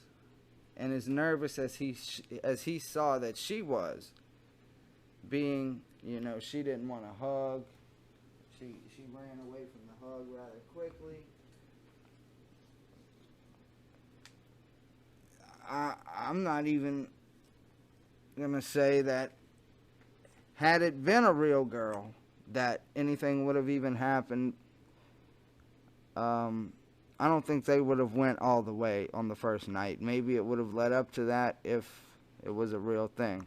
and as nervous as he saw that she was, being, you know, she didn't want to hug. She ran away from the hug rather quickly. I'm not even gonna say that had it been a real girl that anything would have even happened. I don't think they would have went all the way on the first night. Maybe it would have led up to that if it was a real thing.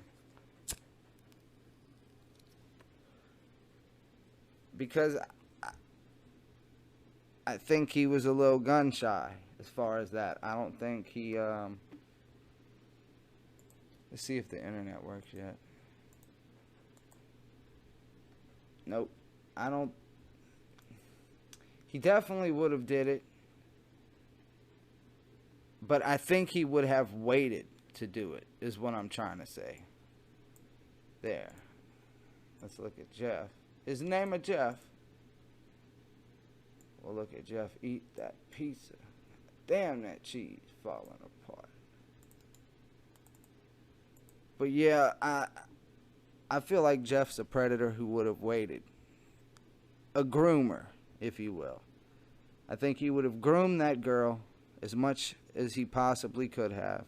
Because I think he was a little gun shy as far as that. I don't think he let's see if the internet works yet. Nope. I don't. He definitely would have did it. But I think he would have waited to do it, is what I'm trying to say. There. Let's look at Jeff. Is the name of Jeff? We'll look at Jeff eat that pizza. Damn, that cheese falling apart. But yeah, I feel like Jeff's a predator who would have waited. A groomer, if you will. I think he would have groomed that girl as much as he possibly could have.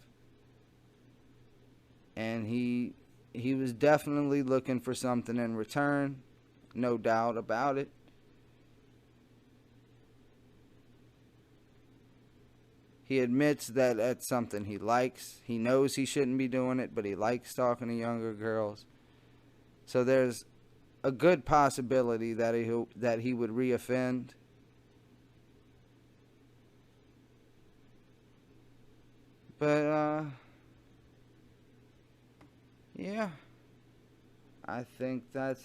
And he was definitely looking for something in return. No doubt about it. He admits that that's something he likes. He knows he shouldn't be doing it, but he likes talking to younger girls. So there's a good possibility that he would reoffend. But yeah, I think that's,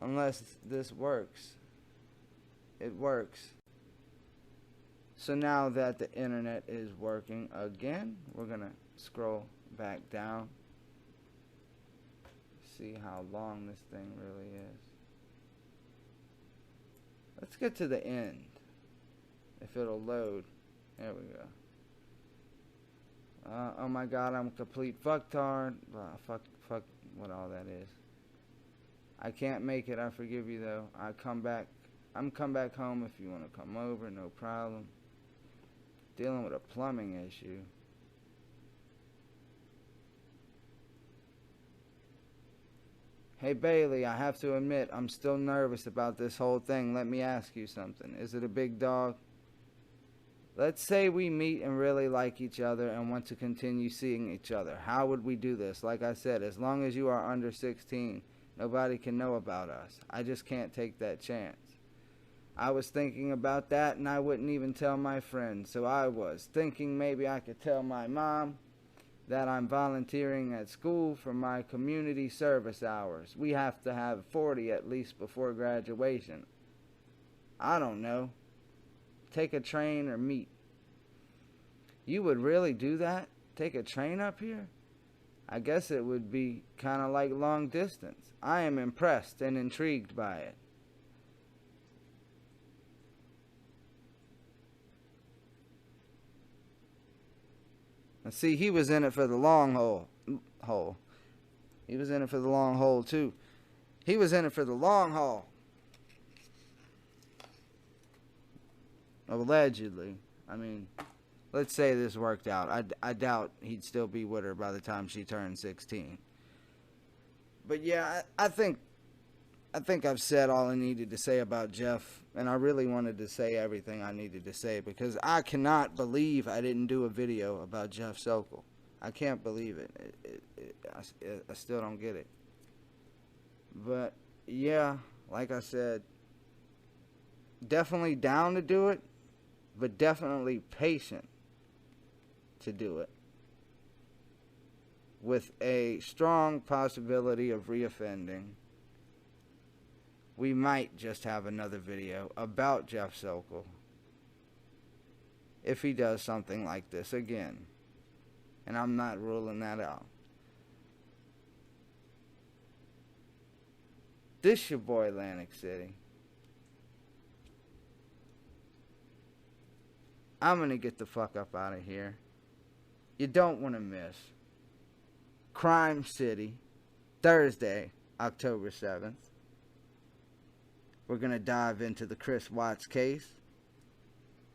unless this works, it works. So now that the internet is working again, we're gonna scroll back down, see how long this thing really is. Let's get to the end, if it'll load. There we go. Oh my god, I'm a complete fucktard. Fuck what all that is. I can't make it, I forgive you though. I'm come back home if you want to come over, no problem. Dealing with a plumbing issue. Hey Bailey, I have to admit, I'm still nervous about this whole thing. Let me ask you something. Is it a big dog? Let's say we meet and really like each other and want to continue seeing each other. How would we do this? Like I said, as long as you are under 16, nobody can know about us. I just can't take that chance. I was thinking about that and I wouldn't even tell my friends. So I was thinking maybe I could tell my mom that I'm volunteering at school for my community service hours. We have to have 40 at least before graduation. I don't know. Take a train or meet. You would really do that? Take a train up here? I guess it would be kind of like long distance. I am impressed and intrigued by it. And see, he was in it for the long haul. He was in it for the long haul too. He was in it for the long haul. Allegedly. I mean, let's say this worked out. I doubt he'd still be with her by the time she turned 16. But yeah, I think I've said all I needed to say about Jeff, and I really wanted to say everything I needed to say because I cannot believe I didn't do a video about Jeff Sokol. I can't believe it. I still don't get it. But yeah, like I said, definitely down to do it, but definitely patient to do it. with a strong possibility of reoffending, we might just have another video about Jeff Sokol if he does something like this again. And I'm not ruling that out. This your boy, Lantic City. I'm gonna get the fuck up out of here. You don't want to miss CrimeCity, Thursday, October 7th. We're gonna dive into the Chris Watts case.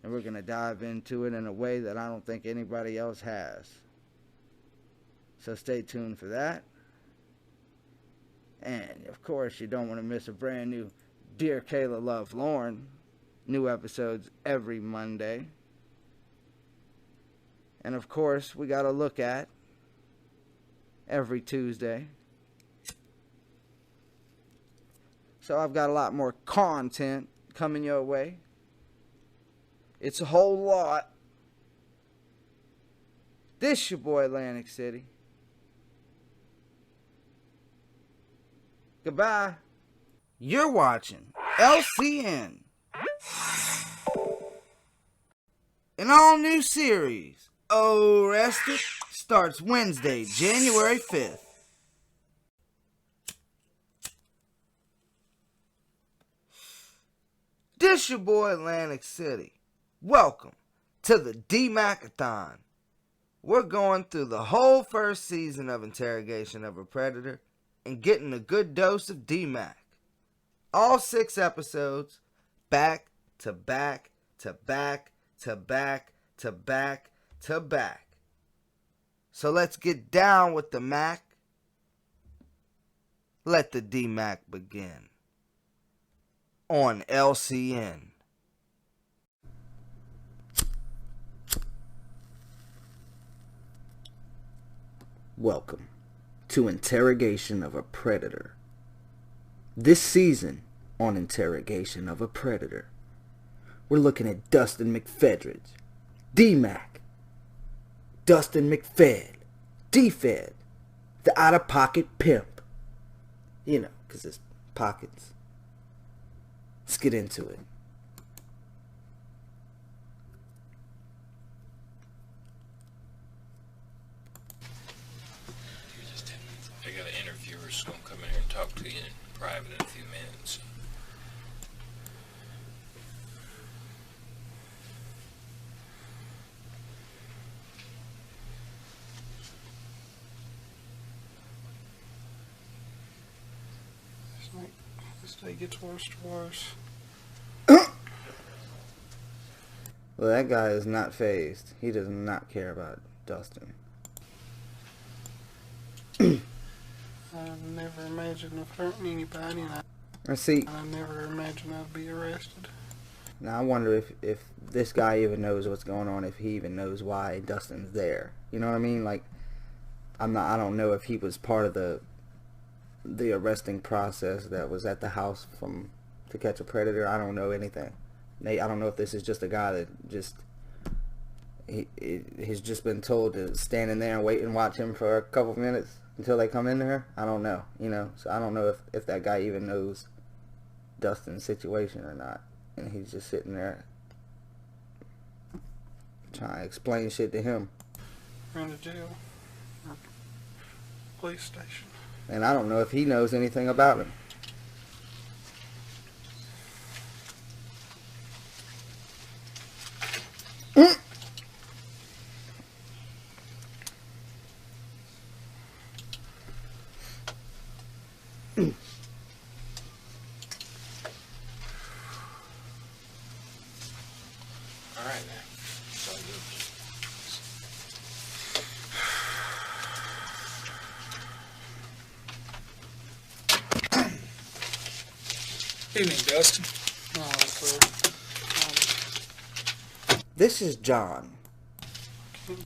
And we're gonna dive into it in a way that I don't think anybody else has. So stay tuned for that. And of course, you don't want to miss a brand new Dear Kayla Love Lorne. New episodes every Monday. And of course, we got to look at every Tuesday. So I've got a lot more content coming your way. It's a whole lot. This your boy, Lantic City. Goodbye. You're watching LCN. An all-new series, ORRESTED, starts Wednesday, January 5th. This your boy, Lantic City. Welcome to the D-MAC-ATHON. We're going through the whole first season of Interrogation of a Predator and getting a good dose of D-Mac. All 6 episodes, back to back to back to back to back to back. So let's get down with the Mac. Let the D-Mac begin. On LCN. Welcome to Interrogation of a Predator. This season on Interrogation of a Predator, we're looking at Dustin McFedridge, D-Mac, Dustin McFed, D-Fed, the out-of-pocket pimp. You know, because it's pockets. Let's get into it. I got an interviewer who's going to come in here and talk to you in private in a few minutes. It's like, this day gets worse to worse. Well, that guy is not fazed. He does not care about Dustin. I never imagined of hurting anybody, and I never imagined I'd be arrested. Now I wonder if this guy even knows what's going on, if he even knows why Dustin's there. You know what I mean? Like, I don't know if he was part of the arresting process that was at the house to catch a predator. I don't know anything. I don't know if this is just a guy that he's just been told to stand in there and wait and watch him for a couple minutes until they come in there. I don't know, so I don't know if that guy even knows Dustin's situation or not, and he's just sitting there trying to explain shit to him. Ran to jail or police station. And I don't know if he knows anything about him. Alright, man. It's all good. Evening, Dustin. This is John,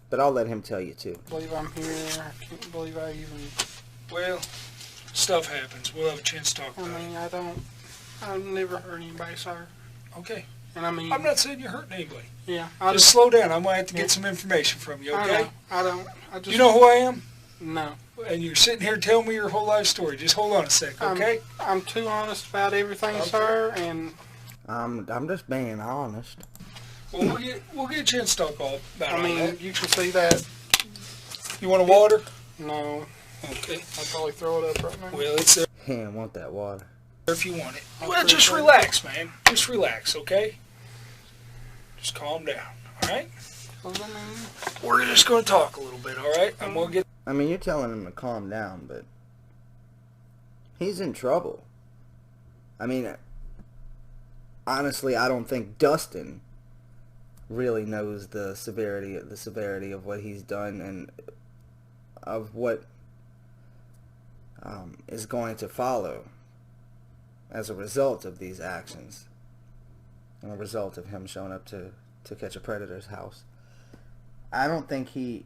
but I'll let him tell you too. I believe I'm here. I can't believe I even... Well, stuff happens. We'll have a chance to talk about it. I've never hurt anybody, sir. Okay. And I mean... I'm not saying you're hurting anybody. Yeah. Just slow down. I'm going to have to get some information from you, okay? I don't. I just... You know who I am? No. And you're sitting here telling me your whole life story. Just hold on a sec, okay? I'm too honest about everything, sir, and... I'm just being honest. Well, we'll get a chance to talk all about I mean, that. you can see that. You want a water? No. Okay. I'll probably throw it up right now. Well, it's there He didn't want that water. if you want it. Well, just relax, man. Just relax, okay? Just calm down, all right? We're just going to talk a little bit, all right? I'm going to get... I mean, you're telling him to calm down, but he's in trouble. I mean, honestly, I don't think Dustin really knows the severity of what he's done and of what is going to follow as a result of these actions and a result of him showing up to catch a predator's house. I don't think he,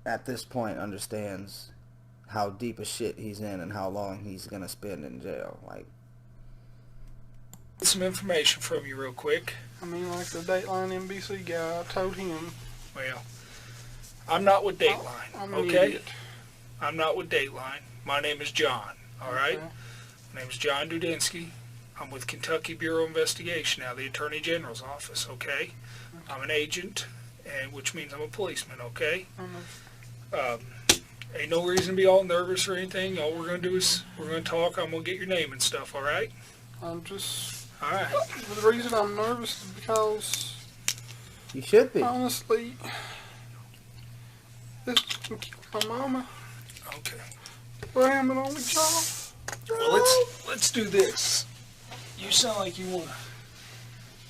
at this point, understands how deep a shit he's in and how long he's gonna spend in jail. Like, Get some information from you real quick. I mean, like the Dateline NBC guy, I told him. Well, I'm not with Dateline, I'm an okay? idiot. I'm not with Dateline. My name is John, all right? Okay. My name is John Dudinsky. I'm with Kentucky Bureau of Investigation, now the Attorney General's office, okay? I'm an agent, and which means I'm a policeman, okay? Ain't no reason to be all nervous or anything. All we're going to do is we're going to talk. I'm going to get your name and stuff, all right? I'm just... All right. The reason I'm nervous is because... you should be. Honestly, this can kill my mama. Okay. But I am an only child. Well, let's do this. You sound like you want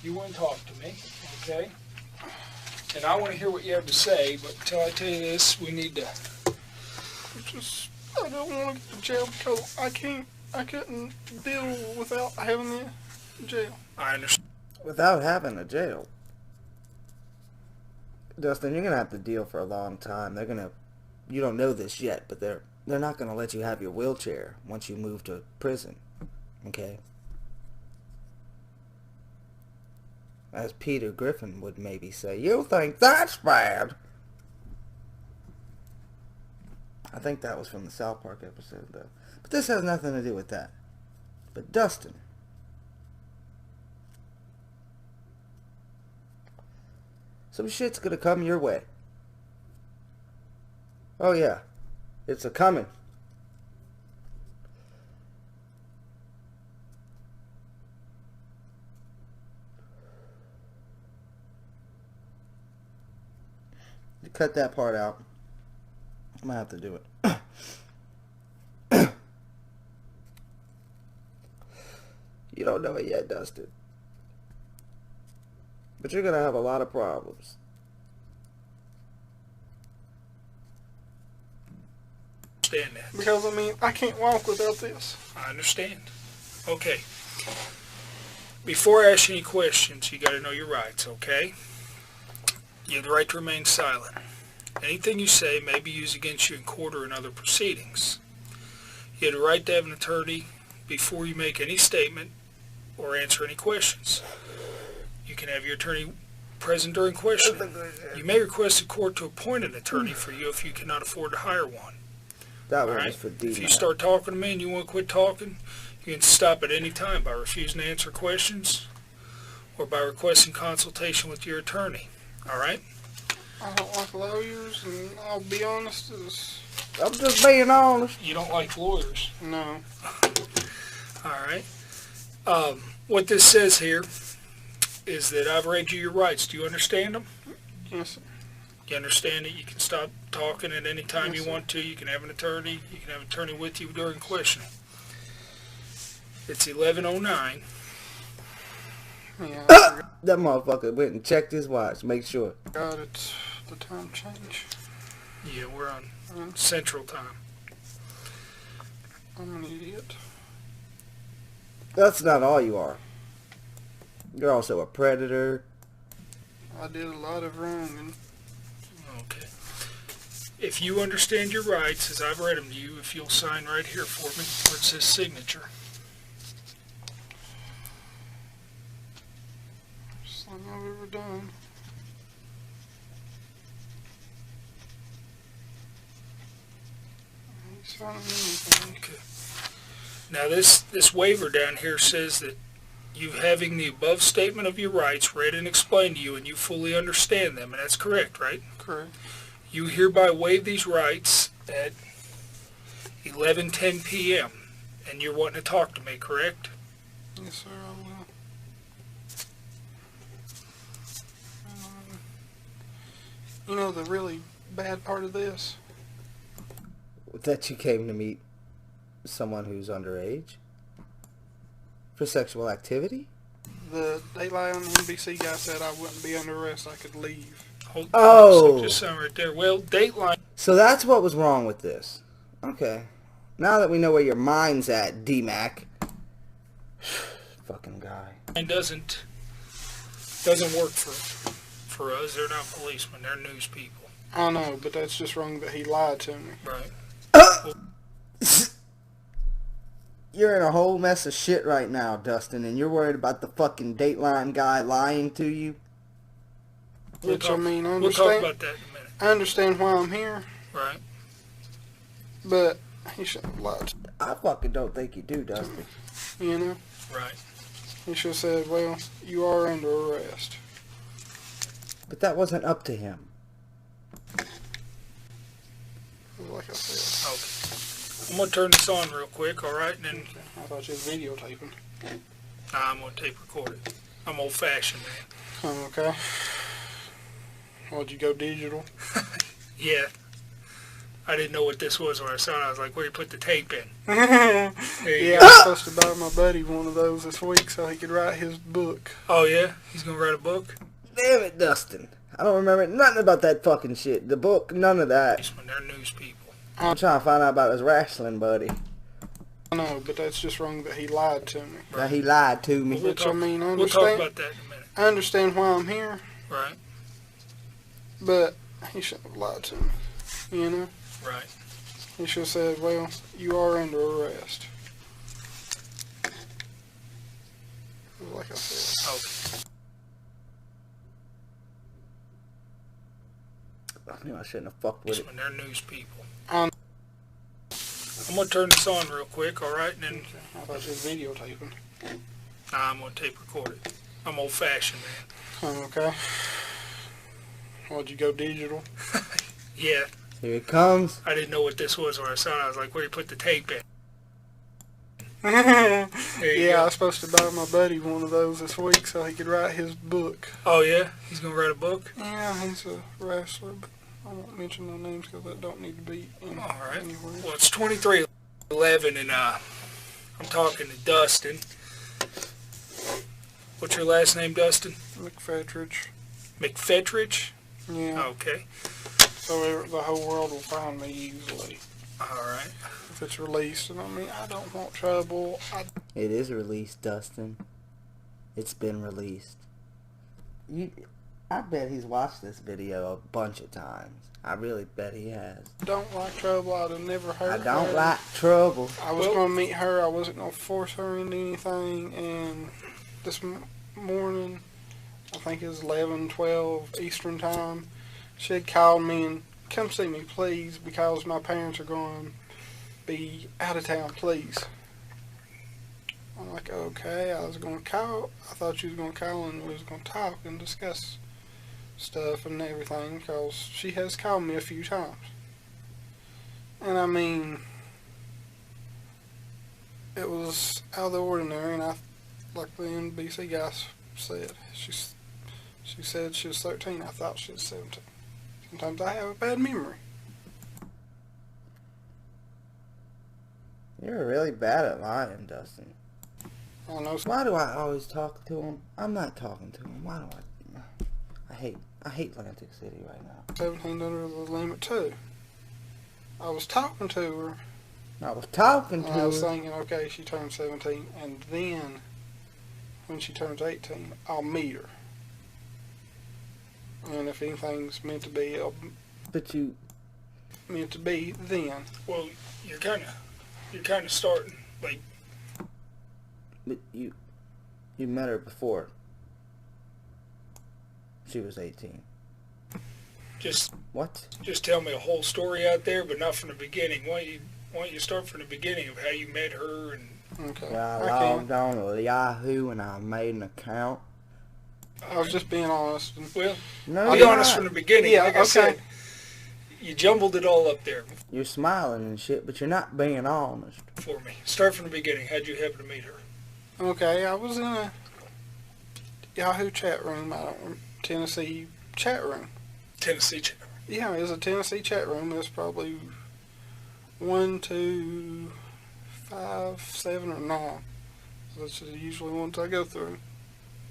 to talk to me, okay? And I want to hear what you have to say, but until I tell you this, we need to... I don't want to get to jail because I couldn't deal without having the jail. I understand. Without having a jail. Dustin, you're gonna have to deal for a long time. You don't know this yet, but they're not gonna let you have your wheelchair once you move to prison. Okay? As Peter Griffin would maybe say, you think that's bad? I think that was from the South Park episode, though. But this has nothing to do with that. But Dustin. Some shit's gonna come your way. Oh yeah. It's a-coming. You cut that part out. I'm gonna have to do it. You don't know it yet, Dustin. But you're gonna have a lot of problems. Understand that. Because, I mean, I can't walk without this. I understand. Okay. Before I ask you any questions, you got to know your rights, okay? You have the right to remain silent. Anything you say may be used against you in court or in other proceedings. You have the right to have an attorney before you make any statement or answer any questions. You can have your attorney present during questioning. You may request the court to appoint an attorney for you if you cannot afford to hire one. That one is for If D-MAC. you start talking to me and you want to quit talking, you can stop at any time by refusing to answer questions or by requesting consultation with your attorney. All right? I don't like lawyers, and I'll be honest, I'm just being honest. You don't like lawyers? No. All right. What this says here is that I've read you your rights. Do you understand them? Yes, sir. You understand it? You can stop talking at any time you want to. You can have an attorney. You can have an attorney with you during questioning. It's 11:09. Yeah. That motherfucker went and checked his watch. Make sure. God, it's the time change. Yeah, we're on Central Time. I'm an idiot. That's not all you are. You're also a predator. I did a lot of wrong, and Okay. If you understand your rights, as I've read them to you, if you'll sign right here for me, where it says signature. first thing I've ever done. signing anything. Okay. Now this waiver down here says that you having the above statement of your rights read and explained to you and you fully understand them, and that's correct, right? Correct. You hereby waive these rights at 11:10 p.m. and you're wanting to talk to me, correct? Yes, sir, I will. You know the really bad part of this? That you came to meet someone who's underage? For sexual activity? The Dateline on NBC guy said I wouldn't be under arrest, I could leave. Oh! So just something right there. Well, Dateline... So that's what was wrong with this. Okay. Now that we know where your mind's at, D-Mac. Fucking guy. doesn't work for us. They're not policemen. They're news people. I know, but that's just wrong that he lied to me. Right. You're in a whole mess of shit right now, Dustin, and you're worried about the fucking Dateline guy lying to you? Which, I mean, I We'll understand. talk about that in a minute. I understand why I'm here. Right. But he shouldn't have lied to me. I fucking don't think you do, Dustin. You know? Right. He should have said, well, you are under arrest. But that wasn't up to him. Like I said. Okay. I'm going to turn this on real quick, alright? And then... Okay. I thought you was videotaping. Nah, I'm going to tape record it. I'm old-fashioned, man. Okay. Why'd you go digital? Yeah. I didn't know what this was when I saw it. I was like, where you put the tape in? Yeah, go. I was supposed to buy my buddy one of those this week so he could write his book. Oh, yeah? He's going to write a book? Damn it, Dustin. I don't remember nothing about that fucking shit. The book, none of that. They're news people. I'm trying to find out about his wrestling buddy. I know, but that's just wrong that he lied to me. Now he lied to me. Which, I mean, I We'll understand. talk about that in a minute. I understand why I'm here. Right. But he shouldn't have lied to me. You know? Right. He should have said, well, you are under arrest. Like I said. Okay. I knew I shouldn't have fucked with it. They're news people. I'm going to turn this on real quick, alright? And then... I thought you was videotaping. Nah, I'm going to tape record it. I'm old-fashioned, man. Okay. Why'd you go digital? Yeah. Here it comes. I didn't know what this was when I saw it. I was like, where you put the tape in? Yeah, go. I was supposed to buy my buddy one of those this week so he could write his book. Oh, yeah? He's going to write a book? Yeah, he's a wrestler, but I won't mention no names because that don't need to be anywhere. Well, it's 23:11, and I'm talking to Dustin. What's your last name, Dustin? McFetridge. McFetridge? Yeah. Okay. So the whole world will find me easily. Alright. If it's released, and I mean, I don't want trouble. It is released, Dustin. It's been released. I bet he's watched this video a bunch of times. I really bet he has. Don't like trouble. I'd have never heard I don't her. like trouble. I was going to meet her. I wasn't going to force her into anything. And this morning, I think it was 11:12 Eastern time, she had called me and, come see me, please, because my parents are going to be out of town, please. I'm like, okay. I was going to call. I thought you was going to call and we was going to talk and discuss stuff and everything, because she has called me a few times. And I mean, it was out of the ordinary, and like the NBC guy said, she said she was 13. I thought she was 17. Sometimes I have a bad memory. You're really bad at lying, Dustin. I know. Why do I always talk to him? I'm not talking to him. Why do I hate Lantic City right now. 17 under the limit too. I was talking to her. I was talking to and I was her. thinking, okay, she turned 17, and then when she turns 18, I'll meet her. And if anything's meant to be, But you meant to be then. Well, you're kind of starting like. But you met her before she was 18. Just what? Just tell me a whole story out there, but not from the beginning. Why don't you start from the beginning of how you met her and... Okay. I I logged can. on to Yahoo and I made an account. I was just being honest. Well, No, be you're honest not. from the beginning. Yeah, like I okay. said, you jumbled it all up there You're smiling and shit, but you're not being honest. for me. Start from the beginning. How'd you happen to meet her? Okay, I was in a Yahoo chat room. Tennessee chat room. Tennessee chat. Yeah, it was a Tennessee chat room. There's probably 1, 2, 5, 7, or 9. That's usually ones I go through.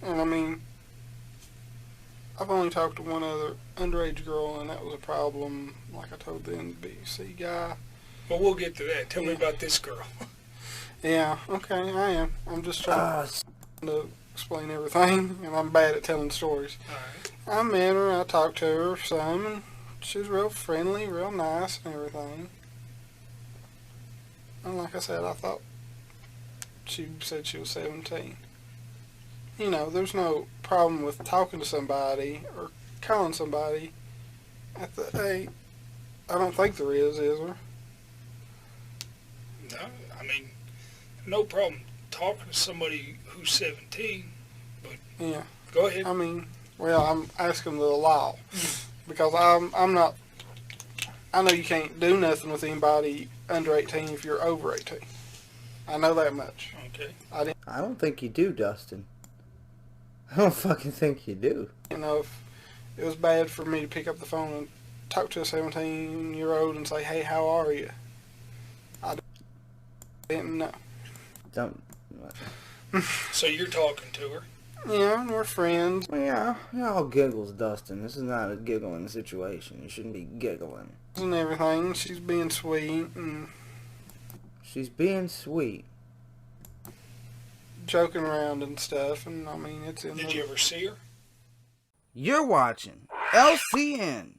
And I mean, I've only talked to one other underage girl, and that was a problem, like I told the NBC guy. Well, we'll get to that. Tell me about this girl. Yeah, okay, I am. I'm just trying to explain everything, and I'm bad at telling stories. All right. I met her, I talked to her some, and she was real friendly, real nice, and everything. And like I said, I thought she said she was 17. You know, there's no problem with talking to somebody or calling somebody at the age. I don't think there is there? No, I mean, no problem talking to somebody who's 17, but Yeah. go ahead. I mean, well, I'm asking the law because I'm not. I know you can't do nothing with anybody under 18 if you're over 18. I know that much. Okay. I don't think you do, Dustin. I don't fucking think you do. You know, if it was bad for me to pick up the phone and talk to a 17-year-old and say, "Hey, how are you?" I didn't know. Don't. So you're talking to her. Yeah, and we're friends. Well, yeah, y'all giggles, Dustin. This is not a giggling situation. You shouldn't be giggling. And everything. She's being sweet and She's being sweet. joking around and stuff. And I mean, it's in. Did you ever see her? You're watching LCN.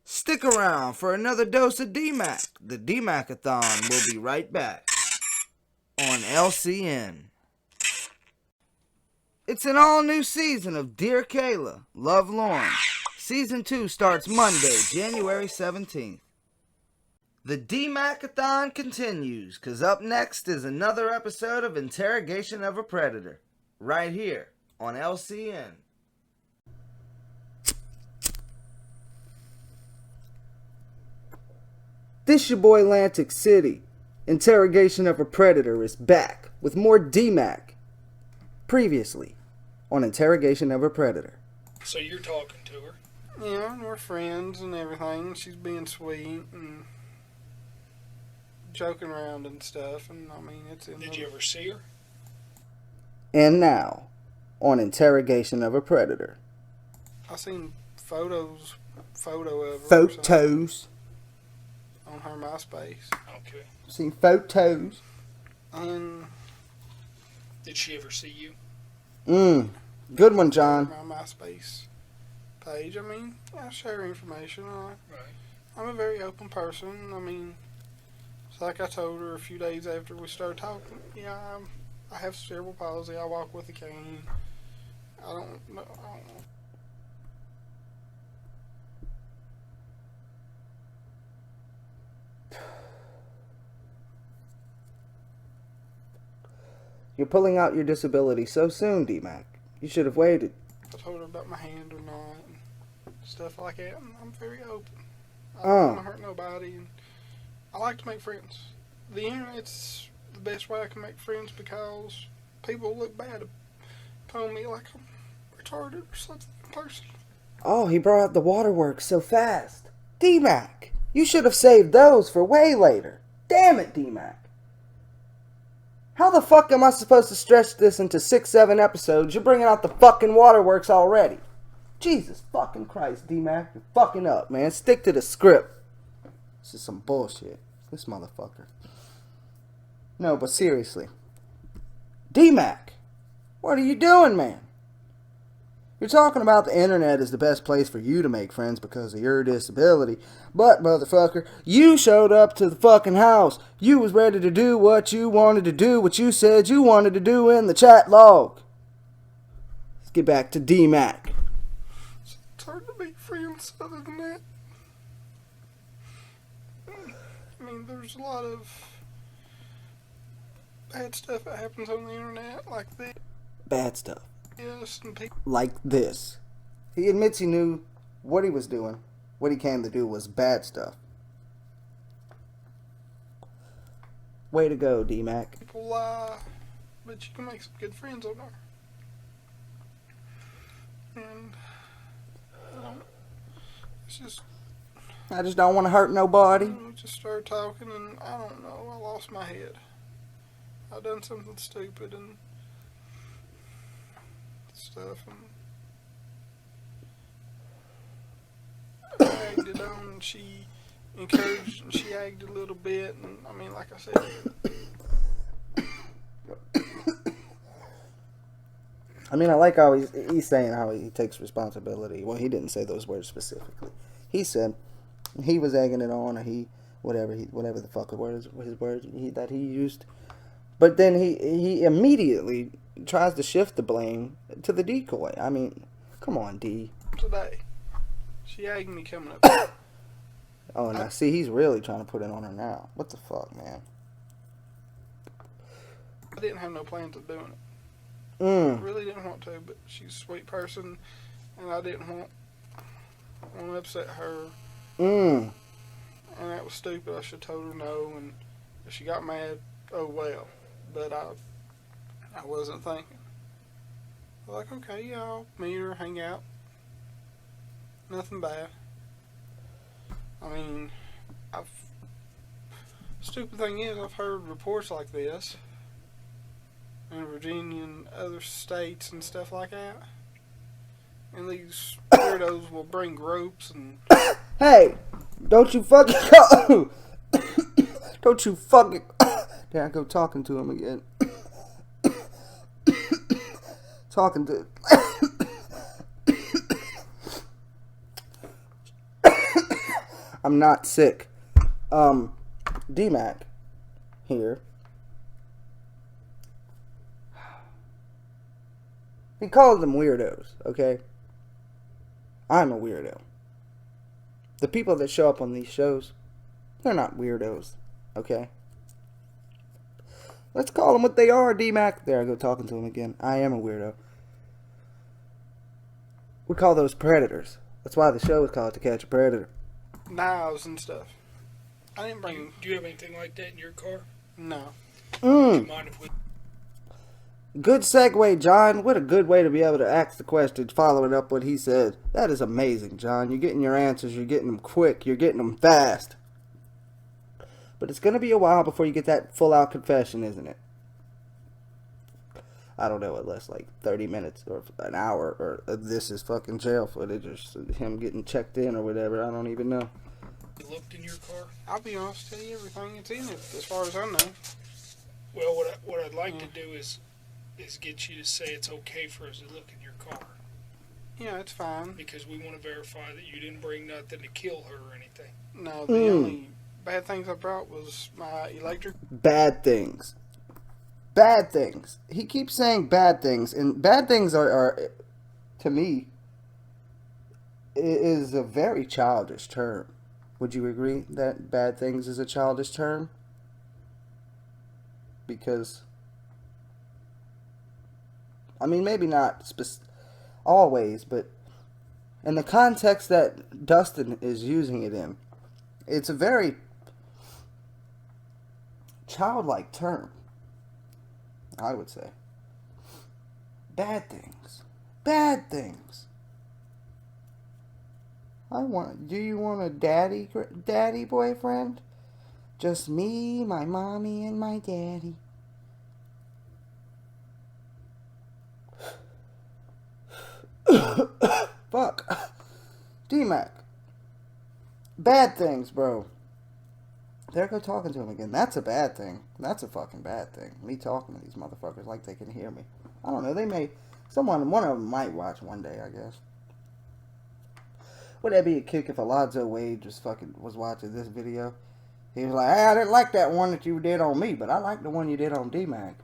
Stick around for another dose of D-Mac. The D-MAC-ATHON will be right back on LCN. It's an all-new season of Dear Kayla, Love Lorne. Season 2 starts Monday, January 17th. The D-MAC-ATHON continues, because up next is another episode of Interrogation of a Predator, right here on LCN. This your boy Lantic City. Interrogation of a Predator is back with more D-Mac. Previously on Interrogation of a Predator. So you're talking to her. Yeah, and we're friends and everything. She's being sweet and joking around and stuff. And I mean, it's in. Did you ever see her? And now on Interrogation of a Predator. I seen photo of her. Photos. On her MySpace. Okay. Seen photos. And did she ever see you? Good one, John. My MySpace page. I mean, I share information. Right. I'm a very open person. I mean, it's like I told her a few days after we started talking. Yeah, I have cerebral palsy. I walk with a cane. I don't know. You're pulling out your disability so soon, D-Mac. You should have waited. I told her about my hand or not, and stuff like that. And I'm very open. I don't want to hurt nobody, and I like to make friends. The internet's the best way I can make friends because people look bad upon me like I'm retarded or something in person. Oh, he brought out the waterworks so fast. D-Mac, you should have saved those for way later. Damn it, D-Mac. How the fuck am I supposed to stretch this into 6-7 episodes? You're bringing out the fucking waterworks already. Jesus fucking Christ, D-Mac. You're fucking up, man. Stick to the script. This is some bullshit. This motherfucker. No, but seriously. D-Mac, what are you doing, man? You're talking about the internet is the best place for you to make friends because of your disability. But, motherfucker, you showed up to the fucking house. You was ready to do what you wanted to do, what you said you wanted to do in the chat log. Let's get back to D-Mac. It's hard to make friends other than that. I mean, there's a lot of bad stuff that happens on the internet, like this. Bad stuff. Yes, and people. Like this. He admits he knew what he was doing. What he came to do was bad stuff. Way to go, D-Mac. People lie, but you can make some good friends on there. And it's just. I just don't want to hurt nobody. We just started talking, and I don't know. I lost my head. I done something stupid and stuff, and I egged it on, and she encouraged, and she egged a little bit, and I mean, like I said. I mean, I like how he's saying how he takes responsibility. Well, he didn't say those words specifically. He said he was egging it on, or whatever the fuck his words that he used. But then he immediately tries to shift the blame to the decoy. I mean, come on, D. Today, she egged me coming up. Oh, now see, he's really trying to put it on her now. What the fuck, man? I didn't have no plans of doing it. I really didn't want to, but she's a sweet person, and I didn't want to upset her. And that was stupid. I should have told her no, and if she got mad, oh well. But I wasn't thinking. Like, okay, yeah, I'll meet her, hang out. Nothing bad. I mean, stupid thing is, I've heard reports like this in Virginia and other states and stuff like that. And these weirdos will bring ropes and... Hey! Don't you fucking go! Don't you fucking... There I go talking to him again. Talking to... I'm not sick. D-Mac here. He calls them weirdos, okay? I'm a weirdo. The people that show up on these shows, they're not weirdos, okay? Let's call them what they are, D-Mac. There I go talking to him again. I am a weirdo. We call those predators. That's why the show is called To Catch a Predator. Knives and stuff. I didn't bring... Do you have anything like that in your car? No. Would you mind if we... Good segue, John. What a good way to be able to ask the question, following up what he said. That is amazing, John. You're getting your answers. You're getting them quick. You're getting them fast. But it's going to be a while before you get that full-out confession, isn't it? I don't know, unless like 30 minutes or an hour, or this is fucking jail footage, or him getting checked in or whatever. I don't even know. You looked in your car? I'll be honest, tell you everything that's in it, as far as I know. Well, what I'd like to do is get you to say it's okay for us to look in your car. Yeah, it's fine. Because we want to verify that you didn't bring nothing to kill her or anything. No, the only bad things I brought was my electric... Bad things. Bad things. He keeps saying bad things, and bad things are to me, is a very childish term. Would you agree that bad things is a childish term? Because, I mean, maybe not always, but in the context that Dustin is using it in, it's a very childlike term, I would say. Bad things. Bad things. Do you want a daddy boyfriend? Just me, my mommy, and my daddy. Fuck. D-Mac. Bad things, bro. There I go talking to him again. That's a bad thing. That's a fucking bad thing. Me talking to these motherfuckers like they can hear me. I don't know. They may... one of them might watch one day, I guess. Would that be a kick if Alonzo Wade was watching this video? He was like, hey, I didn't like that one that you did on me, but I like the one you did on D-Mac.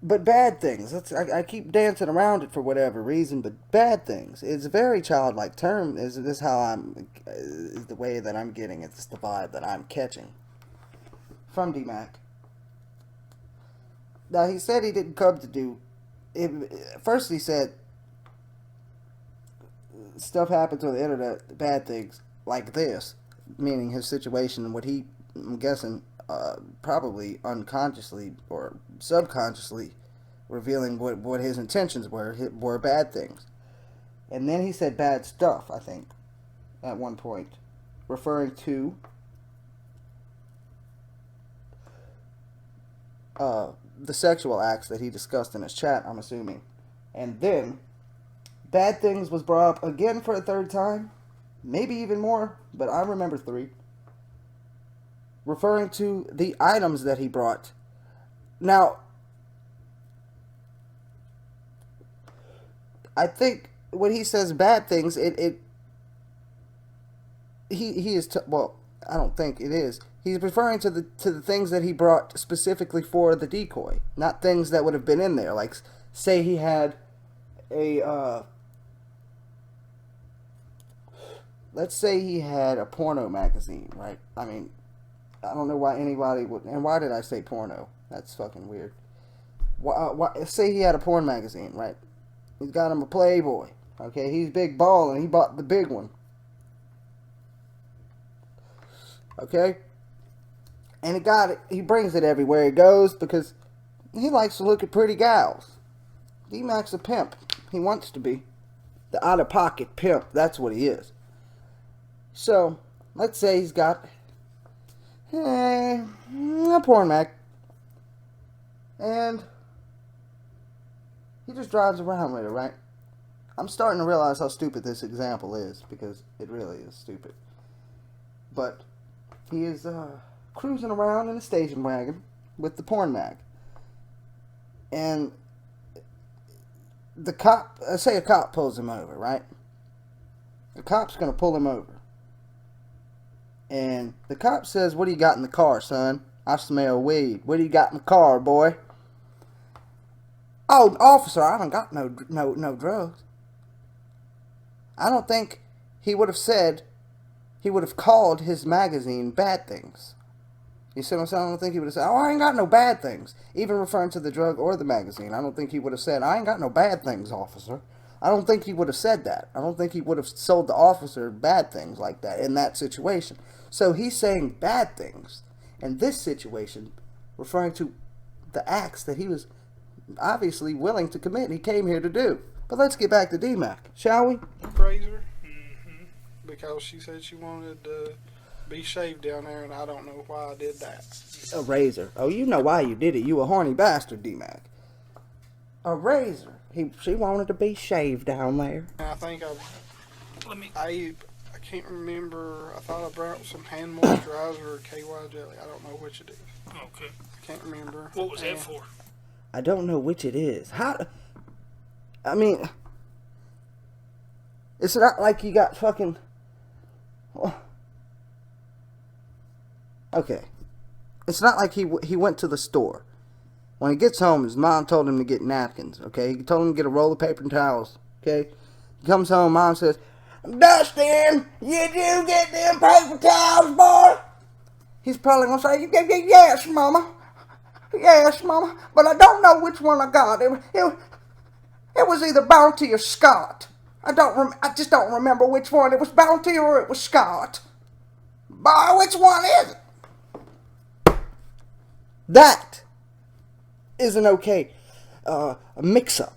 But bad things. I keep dancing around it for whatever reason, but bad things. It's a very childlike term. Is this how is the way that I'm getting it? It's the vibe that I'm catching from D-Mac. Now, he said he didn't come to do... First, he said stuff happens on the internet, bad things, like this, meaning his situation and what he, I'm guessing, probably unconsciously or subconsciously revealing what his intentions were bad things. And then he said bad stuff, I think, at one point, referring to the sexual acts that he discussed in his chat, I'm assuming. And then bad things was brought up again for a third time, maybe even more, but I remember 3. Referring to the items that he brought. Now, I think when he says bad things, he is well, I don't think it is. He's referring to the things that he brought specifically for the decoy, not things that would have been in there. Like, say he had a let's say he had a porno magazine, right? I mean, I don't know why anybody would... And why did I say porno? That's fucking weird. Say he had a porn magazine, right? He's got him a Playboy. Okay, he's big ball and he bought the big one. Okay? And he brings it everywhere he goes because he likes to look at pretty gals. D-Mac's a pimp. He wants to be. The out-of-pocket pimp. That's what he is. So, let's say he's got... a porn mag, and he just drives around with it, right? I'm starting to realize how stupid this example is, because it really is stupid. But he is cruising around in a station wagon with the porn mag, and the cop, say a cop pulls him over, right? The cop's gonna pull him over. And the cop says, "What do you got in the car, son? I smell weed. What do you got in the car, boy?" "Oh, officer, I don't got no drugs." I don't think he would have said, he would have called his magazine bad things. You see what I'm saying? I don't think he would have said, "Oh, I ain't got no bad things." Even referring to the drug or the magazine, I don't think he would have said, "I ain't got no bad things, officer." I don't think he would have said that. I don't think he would have sold the officer bad things like that in that situation. So he's saying bad things in this situation, referring to the acts that he was obviously willing to commit. He came here to do. But let's get back to D-Mac, shall we? Razor. Because she said she wanted to be shaved down there, and I don't know why I did that. A razor. Oh, you know why you did it. You a horny bastard, D-Mac. A razor. She wanted to be shaved down there. I think I can't remember. I thought I brought some hand moisturizer or KY jelly. I don't know which it is. Okay. I can't remember. What was that for? I don't know which it is. I mean, it's not like you got fucking... Okay. It's not like he went to the store. When he gets home, his mom told him to get napkins, okay? He told him to get a roll of paper towels, okay? He comes home, mom says, "Dustin, you do get them paper towels, boy?" He's probably going to say, "Yes, mama. Yes, mama. But I don't know which one I got. It was either Bounty or Scott. I just don't remember which one. It was Bounty or it was Scott. Boy, which one is it?" That is an okay a mix-up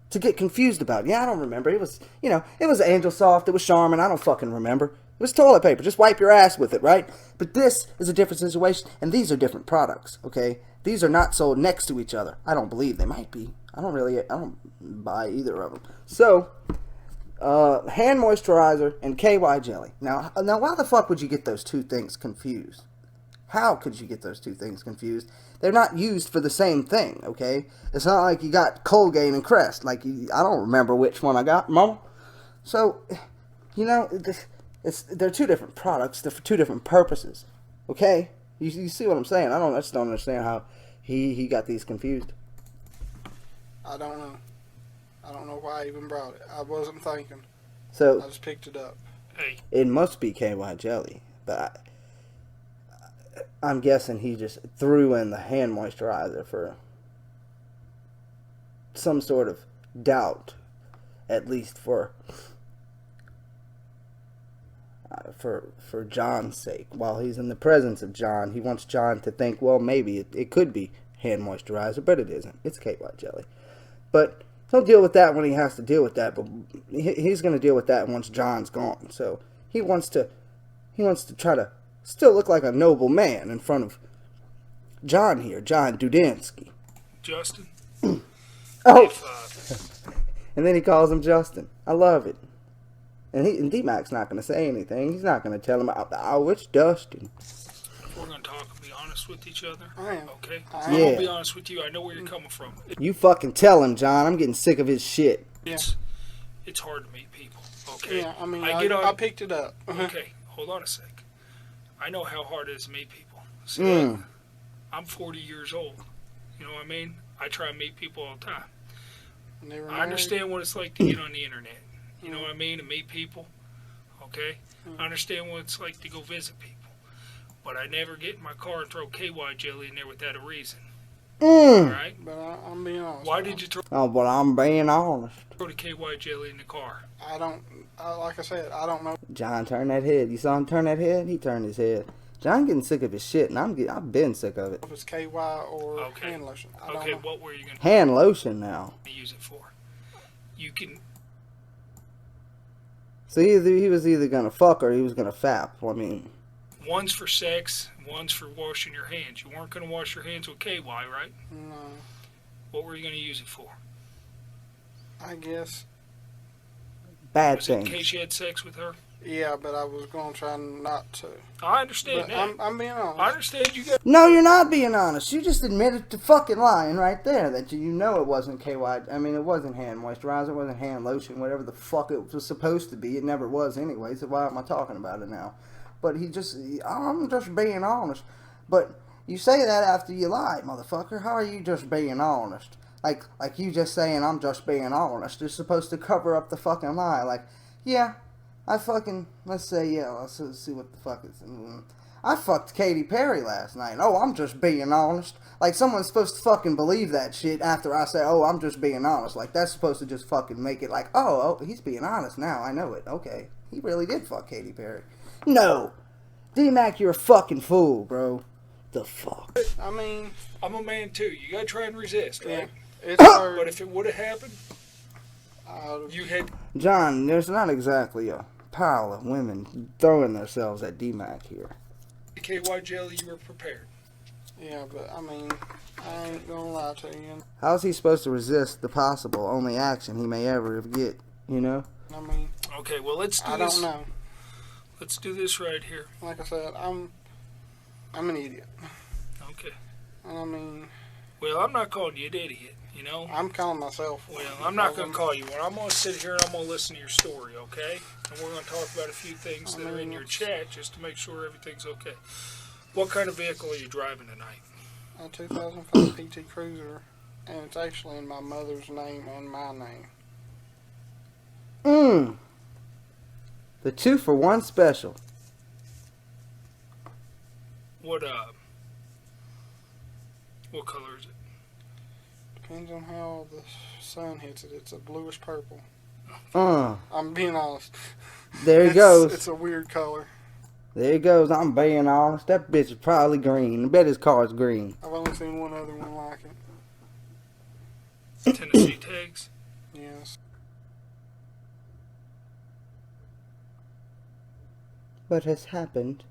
to get confused about. Yeah, I don't remember. It was, it was Angel Soft. It was Charmin. I don't fucking remember. It was toilet paper. Just wipe your ass with it, right? But this is a different situation, and these are different products, okay? These are not sold next to each other. I don't believe they might be. I don't buy either of them. So, hand moisturizer and KY jelly. Now, why the fuck would you get those two things confused? How could you get those two things confused? They're not used for the same thing, okay? It's not like you got Colgate and Crest. Like, I don't remember which one I got, mama. So, they're two different products. They're for two different purposes, okay? You see what I'm saying? I just don't understand how he got these confused. I don't know. I don't know why I even brought it. I wasn't thinking. So I just picked it up. Hey, it must be KY jelly, but I'm guessing he just threw in the hand moisturizer for some sort of doubt, at least for John's sake. While he's in the presence of John, he wants John to think, well, maybe it could be hand moisturizer, but it isn't. It's KY jelly. But he'll deal with that when he has to deal with that. But he's going to deal with that once John's gone. So he wants to try to still look like a noble man in front of John here, John Dudansky. Justin. Oh, and then he calls him Justin. I love it. And D-Mac's not going to say anything. He's not going to tell him, oh, it's Dustin. We're going to talk and be honest with each other. I am. Okay? I I'm am. going to be honest with you. I know where you're coming from. You fucking tell him, John. I'm getting sick of his shit. It's hard to meet people. Okay? Yeah, I mean, I I picked it up. Okay, hold on a sec. I know how hard it is to meet people. See, I'm 40 years old. You know what I mean? I try and meet people all the time. Never I understand what it's like to get on the internet. You know what I mean? To meet people. Okay? I understand what it's like to go visit people. But I never get in my car and throw KY jelly in there without a reason. Alright? But I'm being honest. Why did you throw but I'm being honest. the KY jelly in the car? Like I said, I don't know. John turned that head. You saw him turn that head? He turned his head. John getting sick of his shit, and I've been sick of it. If it's KY or hand lotion. I don't know. What were you going Hand lotion now. to use it for? You can... So he was either gonna fuck or he was gonna fap. I mean, One's for sex, one's for washing your hands. You weren't going to wash your hands with KY, right? No. What were you going to use it for? I guess. bad Was it in things. case you had sex with her? Yeah, but I was going to try not to. I understand But that. I'm being honest. I understand you got... No, you're not being honest. You just admitted to fucking lying right there that you know it wasn't KY. I mean, it wasn't hand moisturizer, it wasn't hand lotion, whatever the fuck it was supposed to be. It never was anyway, so why am I talking about it now? But I'm just being honest. But you say that after you lied, motherfucker. How are you just being honest? Like you just saying I'm just being honest. You're supposed to cover up the fucking lie. Like, yeah, let's see what the fuck is. I fucked Katy Perry last night. Oh, I'm just being honest. Like, someone's supposed to fucking believe that shit after I say, oh, I'm just being honest. Like, that's supposed to just fucking make it like, oh, he's being honest now. I know it. Okay. He really did fuck Katy Perry. No. D-Mac, you're a fucking fool, bro. The fuck? I mean... I'm a man, too. You gotta try and resist, right? Yeah, it's hard. But if it would have happened, you had... John, there's not exactly a pile of women throwing themselves at D-Mac here. The KY jelly, you were prepared. Yeah, but I mean, I ain't gonna lie to you. How's he supposed to resist the possible only action he may ever get, you know? I mean... Okay, well, let's do this. this. I don't know. Let's do this right here. Like I said, I'm an idiot. Okay. And I mean... Well, I'm not calling you an idiot, you know? I'm calling myself one. Well, I'm not going to call you one. I'm going to sit here and I'm going to listen to your story, okay? And we're going to talk about a few things that are in your chat just to make sure everything's okay. What kind of vehicle are you driving tonight? A 2005 PT Cruiser, and it's actually in my mother's name and my name. The 2-for-1 special. What color is it? Depends on how the sun hits it. It's a bluish purple. I'm being honest. There he goes. It's a weird color. There he goes. I'm being honest. That bitch is probably green. I bet his car's green. I've only seen one other one like it. Tennessee tags? Yes. What has happened?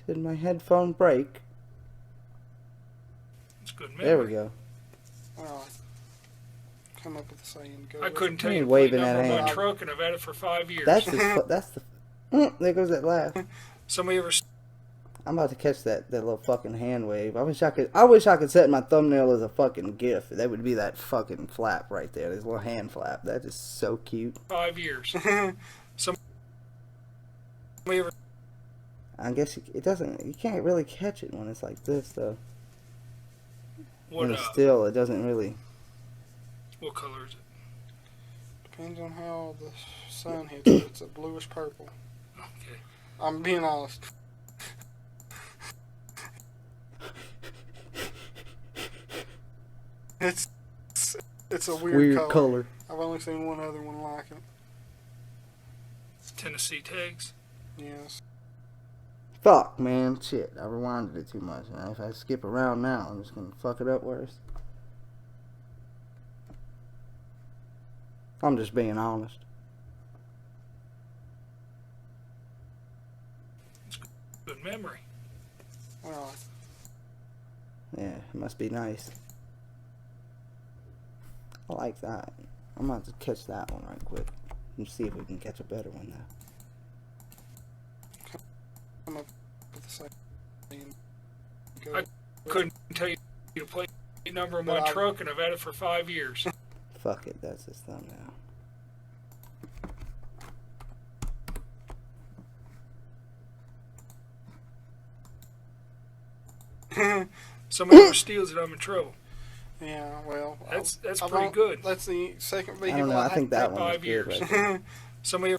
Did my headphone break? It's good memory. There we go. Well, come up with the saying. I couldn't tell you the waving plate that number of hand. my truck, and I've had it for 5 years. That's the. There goes that laugh. Somebody ever? I'm about to catch that little fucking hand wave. I wish I could set my thumbnail as a fucking GIF. That would be that fucking flap right there. This little hand flap. That is so cute. 5 years. Somebody ever? I guess it doesn't. You can't really catch it when it's like this, though. When it's still, it doesn't really. What color is it? Depends on how the sun hits it. It's a bluish purple. Okay. I'm being honest. It's a weird color. I've only seen one other one like it. Tennessee tags? Yes. Fuck, man. Shit, I rewinded it too much. And if I skip around now, I'm just gonna fuck it up worse. I'm just being honest. Good memory. Well, yeah, it must be nice. I like that. I'm gonna have to catch that one right quick and see if we can catch a better one now. Come up with the same. I couldn't tell you the plate number of my truck, and I've had it for 5 years. Fuck it, that's his thumbnail. Somebody ever steals it, I'm in trouble. Yeah, well, that's pretty good. That's the second vehicle. I don't know. I think that one was 5 years. good. Right Somebody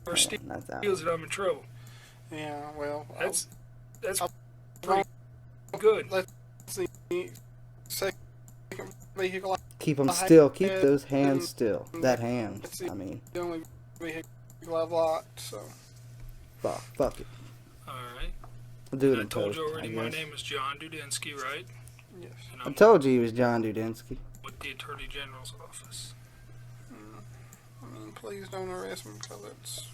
ever steals it, I'm in trouble. Yeah, well, that's pretty good. That's the second vehicle. Keep them still. Keep those hands still. That hand. I mean. The only vehicle I've locked. So. Fuck it. All right. We'll do it I in told post, you already. I My guess. name is John Dudinsky, right? Yes. I told you he was John Dudinsky. With the Attorney General's office. I mean, please don't arrest me because it's.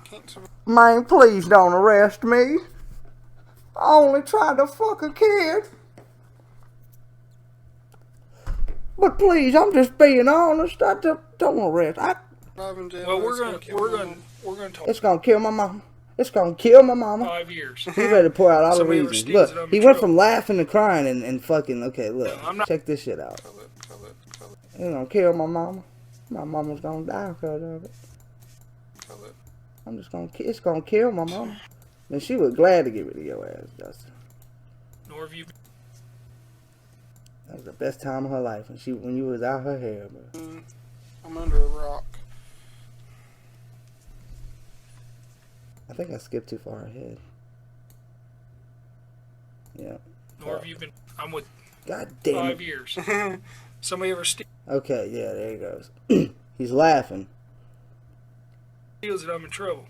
Can't survive. Man, please don't arrest me. I only tried to fuck a kid. But please, I'm just being honest. I don't arrest. Well, we're gonna talk. It's gonna kill my mama. It's gonna kill my mama. 5 years. He's ready to pour out all the Somebody reasons. steals it, Look, I'm he in went trouble. from laughing to crying and fucking. Okay, look, check this shit out. It's gonna kill my mama. My mama's gonna die because of it. I'm just gonna. It's gonna kill my mama. And she was glad to get rid of your ass, Dustin. Nor have you. That was the best time of her life when you was out her hair, bro. I'm under a rock. I think I skipped too far ahead. Yeah. Nor have you been. I'm with. God damn 5 it. years. Somebody ever Okay, yeah, there he goes. He's laughing. steals it, I'm in trouble.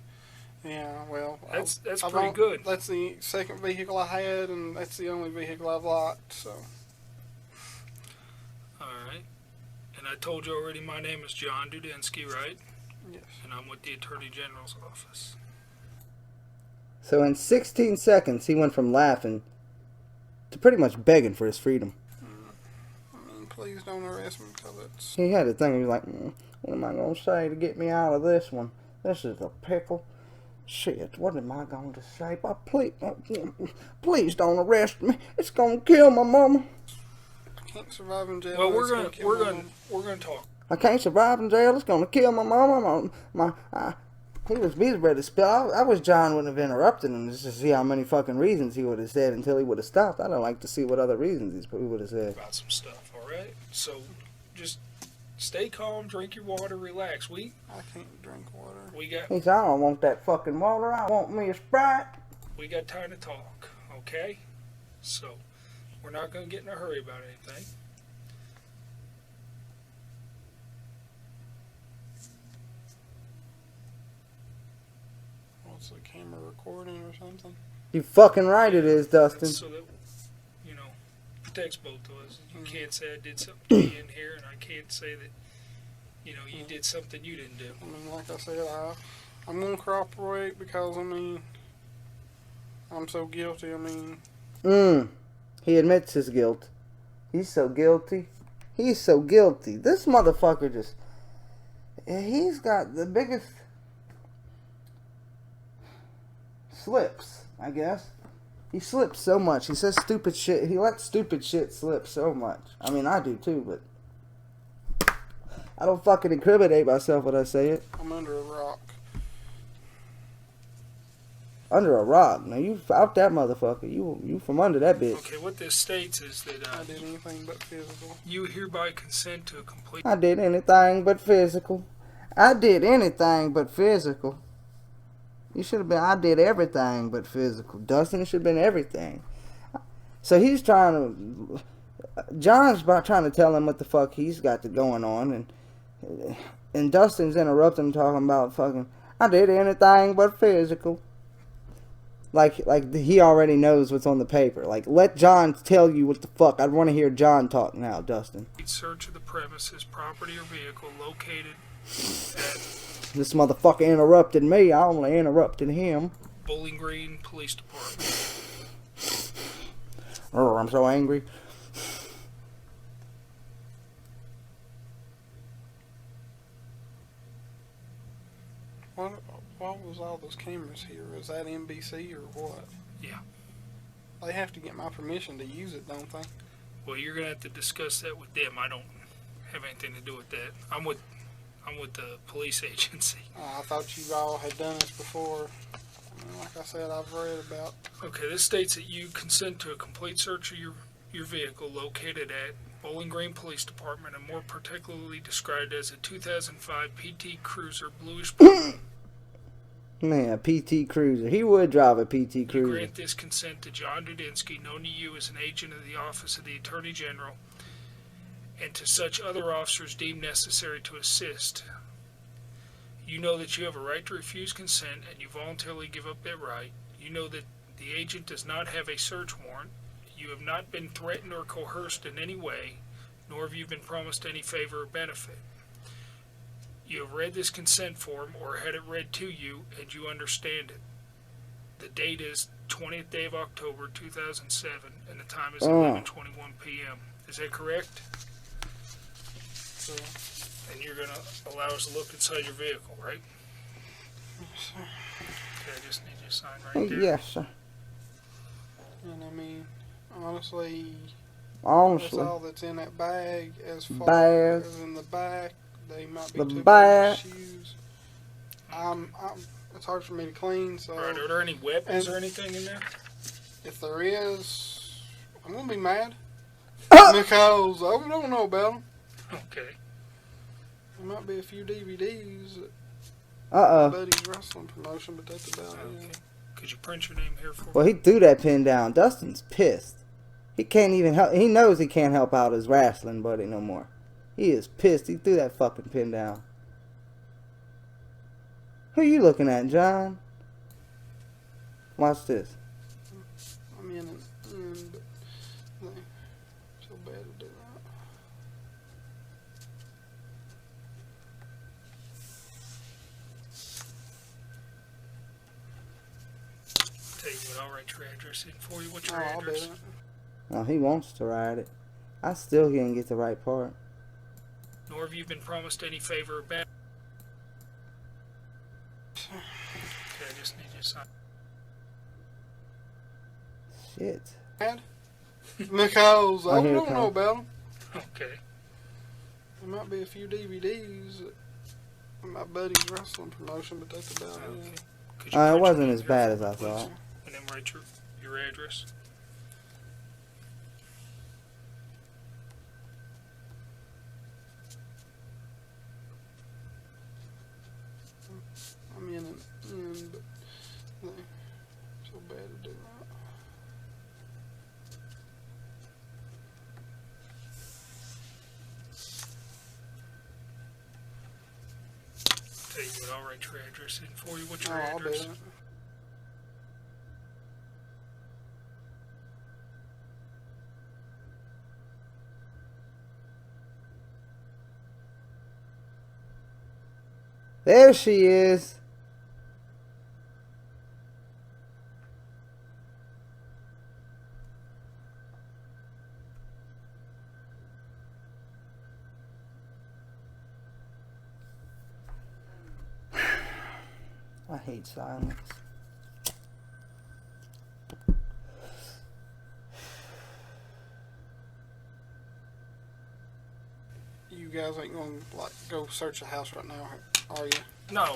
Yeah, well, that's pretty good. That's the second vehicle I had, and that's the only vehicle I've locked. So. All right. And I told you already. My name is John Dudinsky, right? Yes. And I'm with the Attorney General's office. So in 16 seconds, he went from laughing to pretty much begging for his freedom. I mean, please don't arrest me because it's. He had a thing. He was like, "What am I gonna say to get me out of this one? This is a pickle. Shit, what am I going to say? But please don't arrest me. It's gonna kill my mama. I can't survive in jail. Well, we're gonna talk. I can't survive in jail. It's gonna kill my mama. He was ready to spill. I wish John wouldn't have interrupted him just to see how many fucking reasons he would have said until he would have stopped. I don't like to see what other reasons he would have said. About some stuff, all right? So, just stay calm, drink your water, relax. I can't drink water. We got. He said, "I don't want that fucking water. I want me a Sprite." We got time to talk, okay? So, we're not gonna get in a hurry about anything. What's the camera recording or something? You fucking right it is, Dustin. So that, protects both of us. You can't say I did something to you in here, and I can't say that, you did something you didn't do. I mean, like I said, I'm going to cooperate because, I mean, I'm so guilty. I mean... He admits his guilt. He's so guilty. He's so guilty. This motherfucker just... He's got the biggest... slips, I guess. He slips so much. He says stupid shit. He lets stupid shit slip so much. I mean, I do too, but I don't fucking incriminate myself when I say it. I'm under a rock. Under a rock. Now you out that motherfucker. You from under that bitch. Okay, what this states is that I did anything but physical. you hereby consent to a complete... I did anything but physical. I did anything but physical. You should have been, I did everything but physical. Dustin should have been everything. So he's trying to, John's about trying to tell him what the fuck he's got going on, and Dustin's interrupting him talking about fucking, I did anything but physical. Like he already knows what's on the paper. Like, let John tell you what the fuck. I want to hear John talk now, Dustin. Search of the premises, property or vehicle located at This motherfucker interrupted me. I only interrupted him. Bowling Green Police Department. Oh, I'm so angry. What was all those cameras here? Is that NBC or what? Yeah. They have to get my permission to use it, don't they? Well, you're gonna have to discuss that with them. I don't have anything to do with that. I'm with the police agency. I thought you all had done this before. Like I said, I've read about. Okay, this states that you consent to a complete search of your vehicle located at Bowling Green Police Department, and more particularly described as a 2005 PT Cruiser bluish blue. Man, a PT Cruiser. He would drive a PT You Cruiser. grant this consent to John Dudinsky, known to you as an agent of the Office of the Attorney General, and to such other officers deemed necessary to assist. You know that you have a right to refuse consent, and you voluntarily give up that right. You know that the agent does not have a search warrant. You have not been threatened or coerced in any way, nor have you been promised any favor or benefit. You have read this consent form or had it read to you, and you understand it. The date is 20th day of October 2007, and the time is 11:21 p.m. Is that correct? And you're going to allow us to look inside your vehicle, right? Yes, sir. Okay, I just need you to sign right there. Yes, sir. And I mean, honestly, Honestly. that's all that's in that bag. As far Bag. as in the back, they might be The two bag. pairs of shoes. It's hard for me to clean, so. Right, are there any weapons or anything in there? If there is, I'm gonna be mad because I don't know about them. Okay. There might be a few DVDs. Uh-oh. Buddy's wrestling promotion, but that's about it. Could you print your name here for me? Well, he threw that pin down. Dustin's pissed. He can't even help. He knows he can't help out his wrestling buddy no more. He is pissed. He threw that fucking pin down. Who you looking at, John? Watch this. I'm in it, but they so bad to do that. Tell you what, I'll write your address in for you. What's your I'll do address? it. Oh, he wants to ride it. I still can't get the right part. Nor have you been promised any favor or benefit. Okay, I just need you to sign. Shit. Mad? Because I Here it don't know comes. about them. Okay. There might be a few DVDs. My buddy's wrestling promotion, but that's about it. Could you It print wasn't your name as here bad for as me, I please? thought. And then write your address. I'm in it, but they so bad to do that. Tell you what, I'll write your address in for you. What's your I'll do address? it. There she is. I hate silence. You guys ain't gonna like go search the house right now. Are you? No,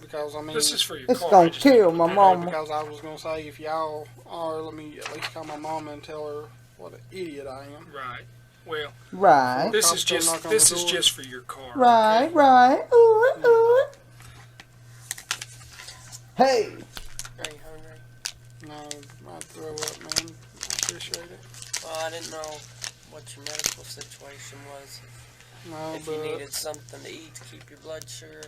because I mean this is for your It's car. gonna kill my mama. Because I was gonna say, if y'all are, let me at least call my mama and tell her what an idiot I am. Right. Well. Right. This is just for your car. Right. Okay? Right. Ooh, ooh. Hey. Are you hungry? No, I'd throw up, man. I appreciate it. Well, I didn't know what your medical situation was. No, if you needed something to eat to keep your blood sugar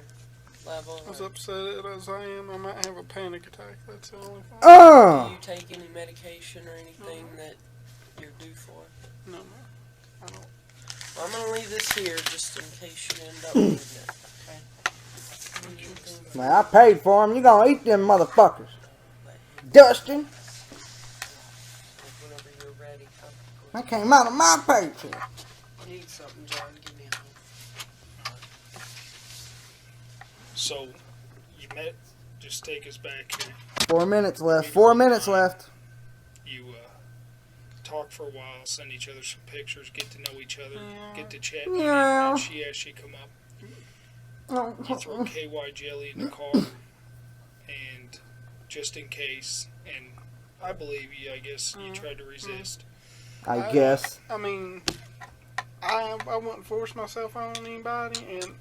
level. As upset as I am, I might have a panic attack. That's the only thing. Do you take any medication or anything that you're due for? No, I don't. Well, I'm gonna leave this here just in case you end up needing it. Okay. Man, I paid for them. You gonna eat them motherfuckers. Dustin. Whenever you're ready. That came out of my paycheck. Need something, John? Give me a hug. So, you met, just take us back here. 4 minutes left. 4 minutes left. You talk for a while, send each other some pictures, get to know each other, get to chat. Yeah. And she asks you to come up. You throw KY jelly in the car, and just in case, and I believe you, I guess you tried to resist. I guess. I mean, I wouldn't force myself on anybody, and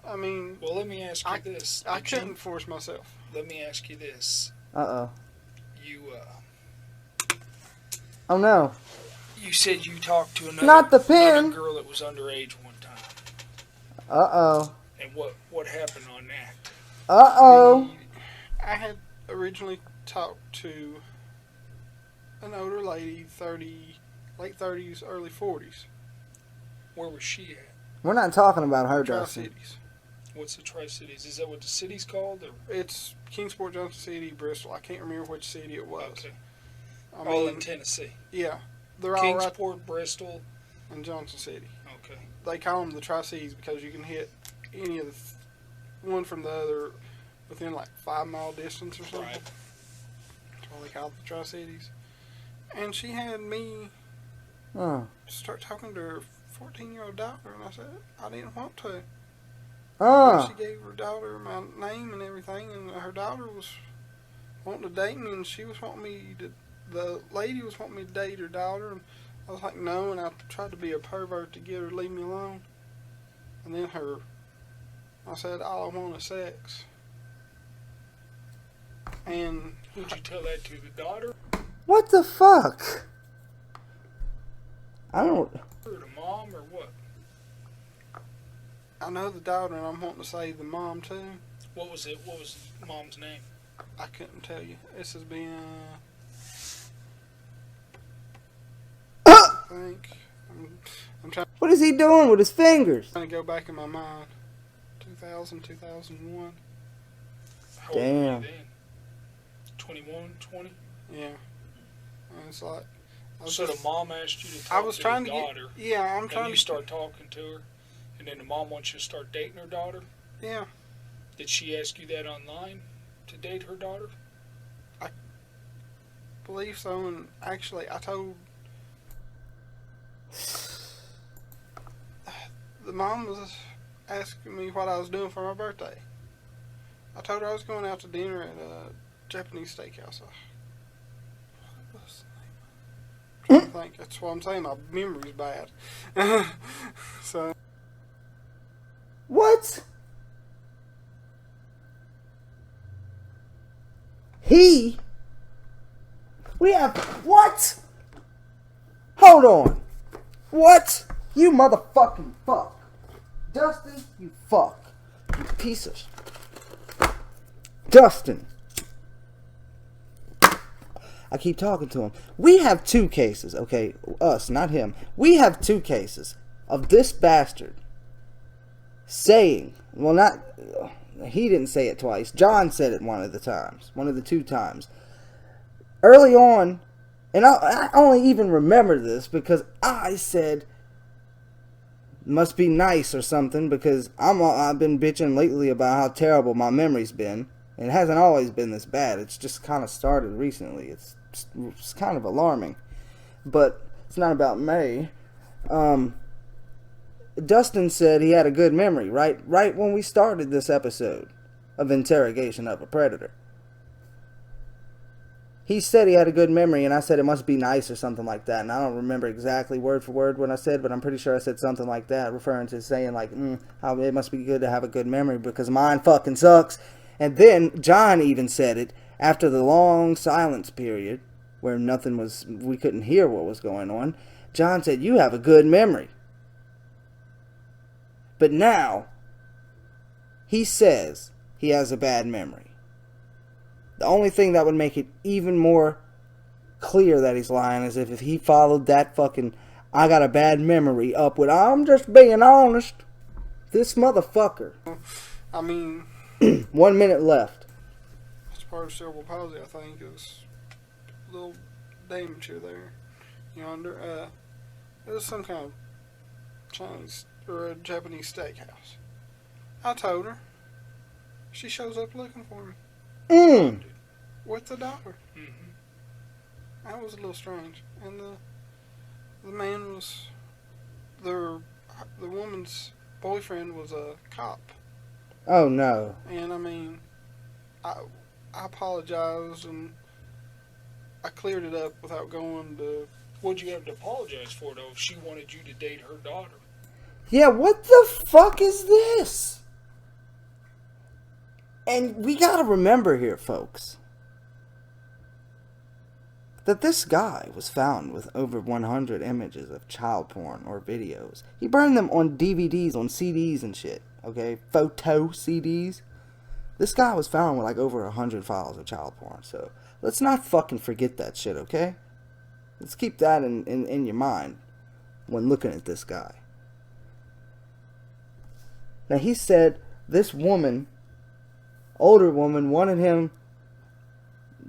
I mean. Well, let me ask you this. I couldn't force myself. Let me ask you this. Uh-oh. You, Oh, no. You said you talked to Not the pen. another girl that was underage one time. Uh-oh. And what happened on that? Uh-oh. I had originally talked to an older lady, late 30s, early 40s. Where was she at? We're not talking about her, Dustin. Tri-Cities. What's the Tri-Cities? Is that what the city's called? Or? It's Kingsport, Johnson City, Bristol. I can't remember which city it was. Okay. I All mean, in Tennessee. Yeah. They're all right. Kingsport, Bristol, and Johnson City. Okay. They call them the Tri-Cities because you can hit any of one from the other within like 5 mile distance or something. Right. That's why they call it the Tri-Cities. And she had me start talking to her 14-year-old daughter, and I said I didn't want to. She gave her daughter my name and everything, and her daughter was wanting to date me, and she was wanting me to. The lady was wanting me to date her daughter, and I was like, no, and I tried to be a pervert to get her to leave me alone. And then I said, all I want is sex. And would you tell that to the daughter? What the fuck? I don't. Or the mom, or what? I know the daughter, and I'm wanting to say the mom too. What was it? What was the mom's name? I couldn't tell you. This has been. I think I'm trying. What is he doing with his fingers? Trying to go back in my mind. 2000, 2001. How old were Damn. you then? 21, 20? Yeah. And it's like. So the mom asked you to talk I was to trying the to daughter. Yeah, I'm trying and you to start talking to her, and then the mom wants you to start dating her daughter? Yeah. Did she ask you that online to date her daughter? I believe so, and actually I told the mom was asking me what I was doing for my birthday. I told her I was going out to dinner at a Japanese steakhouse. I think that's what I'm saying. My memory's bad. So. What? We have what? Hold on. What? You motherfucking fuck. Dustin, you fuck. You piece of. Dustin. I keep talking to him. We have 2 cases, okay? Us, not him. We have 2 cases of this bastard saying, well, not, he didn't say it twice. John said it one of the 2 times. Early on, and I only even remember this because I said, must be nice or something, because I've been bitching lately about how terrible my memory's been. It hasn't always been this bad. It's just kind of started recently. It's kind of alarming. But it's not about me. Dustin said he had a good memory right when we started this episode of Interrogation of a Predator. He said he had a good memory, and I said it must be nice or something like that. And I don't remember exactly word for word what I said, but I'm pretty sure I said something like that, referring to saying like, how it must be good to have a good memory because mine fucking sucks. And then John even said it after the long silence period where we couldn't hear what was going on. John said, you have a good memory. But now, he says he has a bad memory. The only thing that would make it even more clear that he's lying is if he followed that fucking I got a bad memory up with I'm just being honest. This motherfucker. I mean, 1 minute left. It's part of cerebral palsy, I think, is a little damage here there. Yonder. It was some kind of Chinese or a Japanese steakhouse. I told her. She shows up looking for me. With the dollar. That was a little strange. And the man was the woman's boyfriend was a cop. Oh no. And I mean, I apologized and I cleared it up without going to. What'd you have to apologize for though? If she wanted you to date her daughter. Yeah, what the fuck is this? And we gotta remember here, folks, that this guy was found with over 100 images of child porn or videos. He burned them on DVDs, on CDs and shit, okay? Photo CDs. This guy was found with like over 100 files of child porn, so let's not fucking forget that shit, okay? Let's keep that in your mind when looking at this guy. Now, he said this woman, older woman, wanted him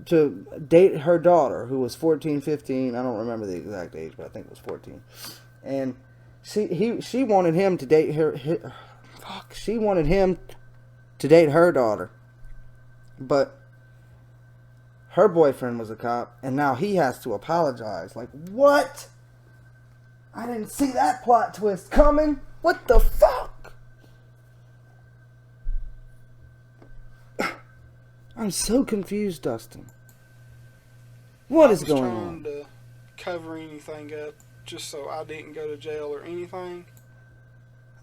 to date her daughter, who was 14, 15. I don't remember the exact age, but I think it was 14. And she wanted him to date she wanted him to date her daughter. But her boyfriend was a cop, and now he has to apologize. Like, what? I didn't see that plot twist coming. What the fuck? I'm so confused, Dustin. What is going on? I was trying to cover anything up just so I didn't go to jail or anything.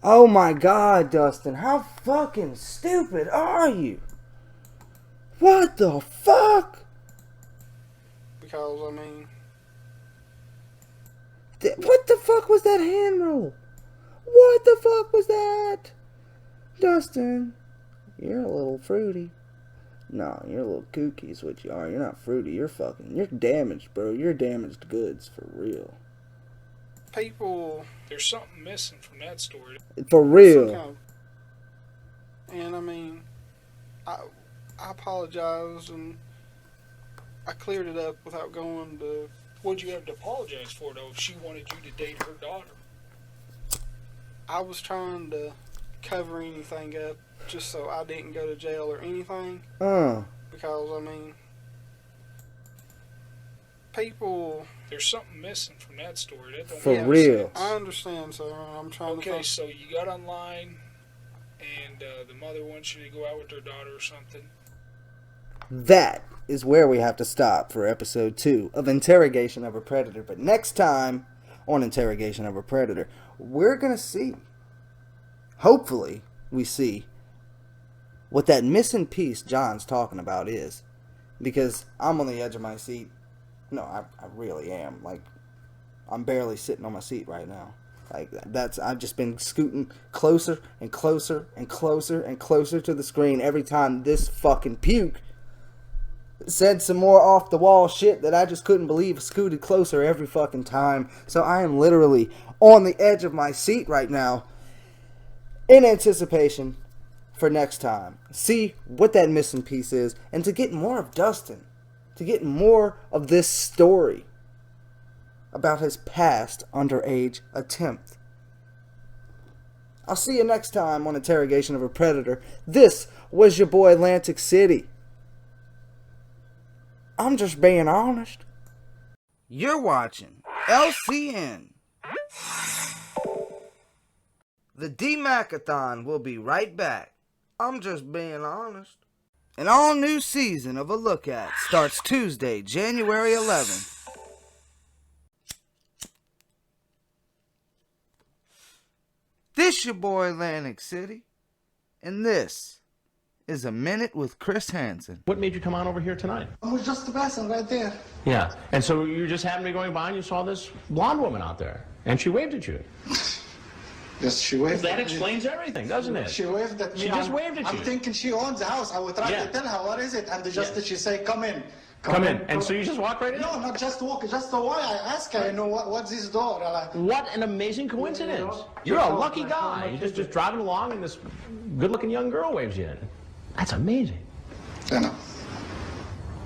Oh my God, Dustin. How fucking stupid are you? What the fuck? Because, I mean... What the fuck was that hand roll? What the fuck was that? Dustin, you're a little fruity. No, you're a little kooky is what you are. You're not fruity. You're damaged, bro. You're damaged goods for real. People... There's something missing from that story. For real. And I mean, I apologized and I cleared it up without going to... What'd you have to apologize for though if she wanted you to date her daughter? I was trying to cover anything up just so I didn't go to jail or anything. Because, I mean, people... There's something missing from that story. That don't For real. I understand, sir. I'm trying to... Okay, so you got online, and the mother wants you to go out with her daughter or something. That is where we have to stop for episode 2 of Interrogation of a Predator. But next time on Interrogation of a Predator, we're going to see, hopefully we see, what that missing piece John's talking about is. Because I'm on the edge of my seat. No, I really am. Like, I'm barely sitting on my seat right now. Like, I've just been scooting closer and closer and closer and closer to the screen every time this fucking puke said some more off the wall shit that I just couldn't believe scooted closer every fucking time. So I am literally on the edge of my seat right now in anticipation for next time. See what that missing piece is, and to get more of Dustin. To get more of this story about his past underage attempt. I'll see you next time on Interrogation of a Predator. This was your boy Lantic City. I'm just being honest. You're watching LCN. The D-MAC-ATHON will be right back. I'm just being honest. An all-new season of A Look At starts Tuesday, January 11th. This your boy, Lantic City, and this is A Minute with Chris Hansen. What made you come on over here tonight? I was just passing right there. Yeah, and so you just happened to be going by and you saw this blonde woman out there, and she waved at you. Yes, she waved That at me. explains everything, doesn't it? She waved at me. She just waved at you. I'm thinking she owns the house. I would try Yeah. to tell her, what is it? And just she say, come in. Come in. And so you just walk right in? No, not just walk. Just why I ask her, what's this door? What an amazing coincidence. You're a lucky guy. You're just driving along and this good-looking young girl waves you in. That's amazing. I know.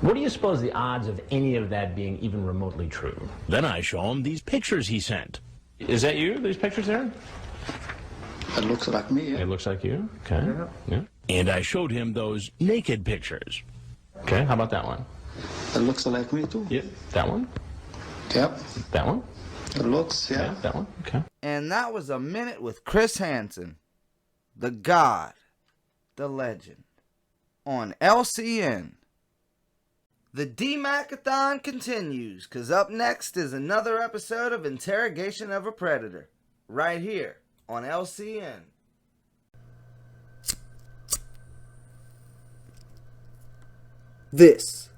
What do you suppose the odds of any of that being even remotely true? Then I show him these pictures he sent. Is that you, these pictures there? It looks like me, yeah. It looks like you? Okay. Yeah. And I showed him those naked pictures. Okay, how about that one? It looks like me too. Yep. That one? Yep. That one? It looks, yeah. That one? Okay. And that was A Minute with Chris Hansen, the God, the legend, on LCN. The D-MAC-ATHON continues, because up next is another episode of Interrogation of a Predator, right here on LCN. This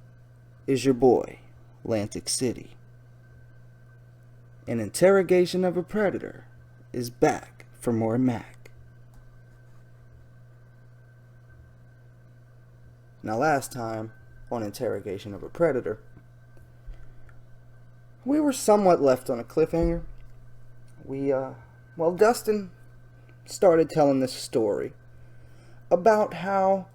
is your boy, Lantic City. An Interrogation of a Predator is back for more Mac. Now last time on Interrogation of a Predator, we were somewhat left on a cliffhanger. Dustin started telling this story about how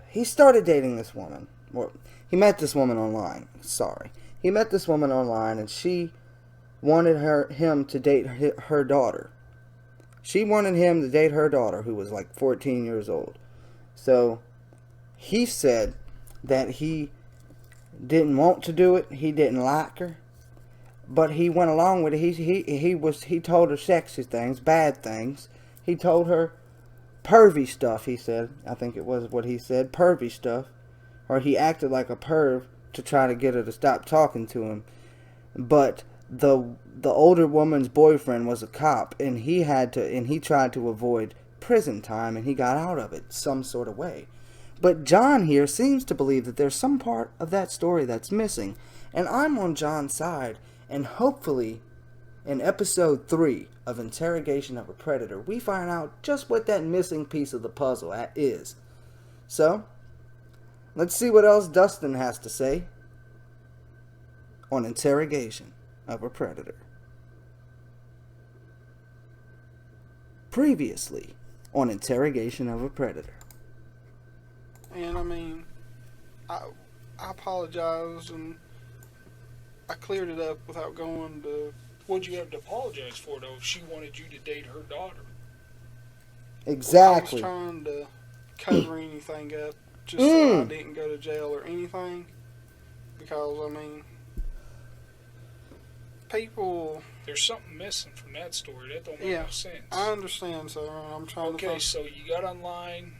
he started dating this woman. Well, he met this woman online. He met this woman online, and she wanted him to date her daughter. She wanted him to date her daughter, who was like 14 years old. So he said that he didn't want to do it. He didn't like her, but he went along with it. He told her sexy things, bad things. He told her pervy stuff, he said. I think it was what he said, pervy stuff. Or he acted like a perv to try to get her to stop talking to him. But the older woman's boyfriend was a cop, and he tried to avoid prison time, and he got out of it some sort of way. But John here seems to believe that there's some part of that story that's missing, and I'm on John's side, and hopefully in episode 3 of Interrogation of a Predator, we find out just what that missing piece of the puzzle is. So, let's see what else Dustin has to say on Interrogation of a Predator. Previously on Interrogation of a Predator. And I mean, I apologized and I cleared it up without going to... What'd you have to apologize for, though, if she wanted you to date her daughter? Exactly. I was trying to cover anything up just so I didn't go to jail or anything. Because, I mean, people... There's something missing from that story. That don't make no sense. I understand, sir. I'm trying to... Okay, so you got online,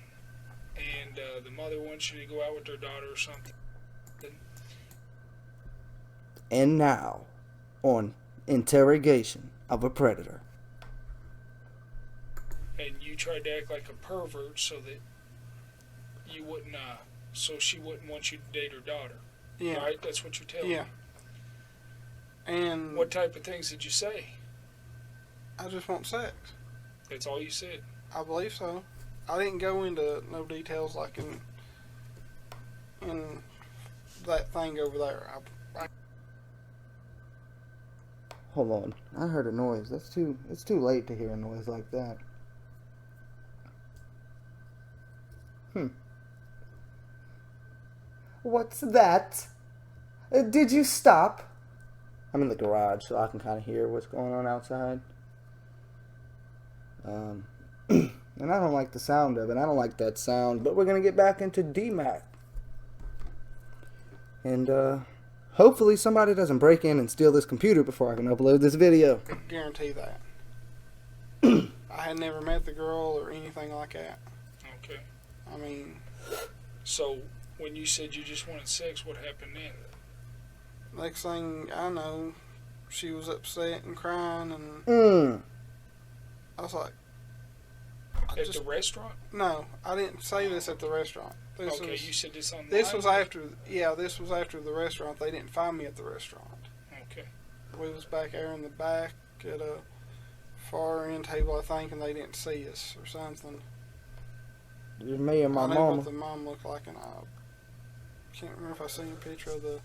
and the mother wants you to go out with her daughter or something. And now, on Interrogation of a Predator. And you tried to act like a pervert so that you wouldn't, so she wouldn't want you to date her daughter. Yeah. Right? That's what you're telling me. And... What type of things did you say? I just want sex. That's all you said? I believe so. I didn't go into no details like in that thing over there. Hold on. I heard a noise. It's too late to hear a noise like that. What's that? Did you stop? I'm in the garage, so I can kind of hear what's going on outside. And I don't like the sound of it. I don't like that sound. But we're going to get back into D-Mac. And Hopefully somebody doesn't break in and steal this computer before I can upload this video. I guarantee that. I had never met the girl or anything like that. Okay. I mean... So, when you said you just wanted sex, what happened then? Next thing I know, she was upset and crying, and I was like... At the restaurant? No, I didn't say this at the restaurant. Okay, you said this on This was after, this was after the restaurant. They didn't find me at the restaurant. Okay. We was back there in the back at a far end table, I think, and they didn't see us or something. Just me and my I knew mama. what the mom looked like, and I can't remember if I seen a picture of the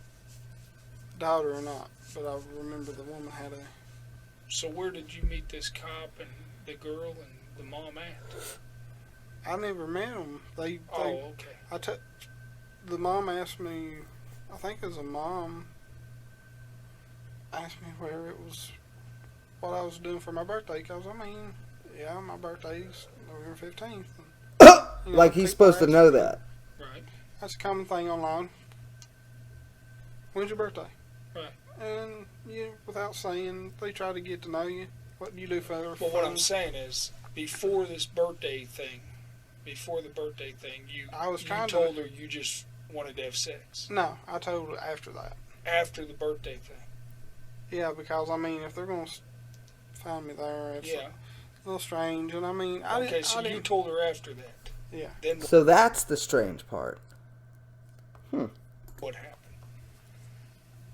daughter or not, but I remember the woman had a... So where did you meet this cop and the girl and the mom at? I never met them. Okay. The mom asked me, I think it was a mom, asked me where it was, what I was doing for my birthday, because, I mean, yeah, my birthday's November 15th. And, like he's supposed to know that. Right. That's a common thing online. When's your birthday? Right. And without saying, they try to get to know you. What do you do for Well, fun? what I'm saying is, before this birthday thing, before the birthday thing, you told her you just wanted to have sex. No, I told her after that. After the birthday thing. Yeah, because, I mean, if they're going to find me there, it's a little strange. And, I mean, you told her after that. Yeah. Then So that's the strange part. What happened?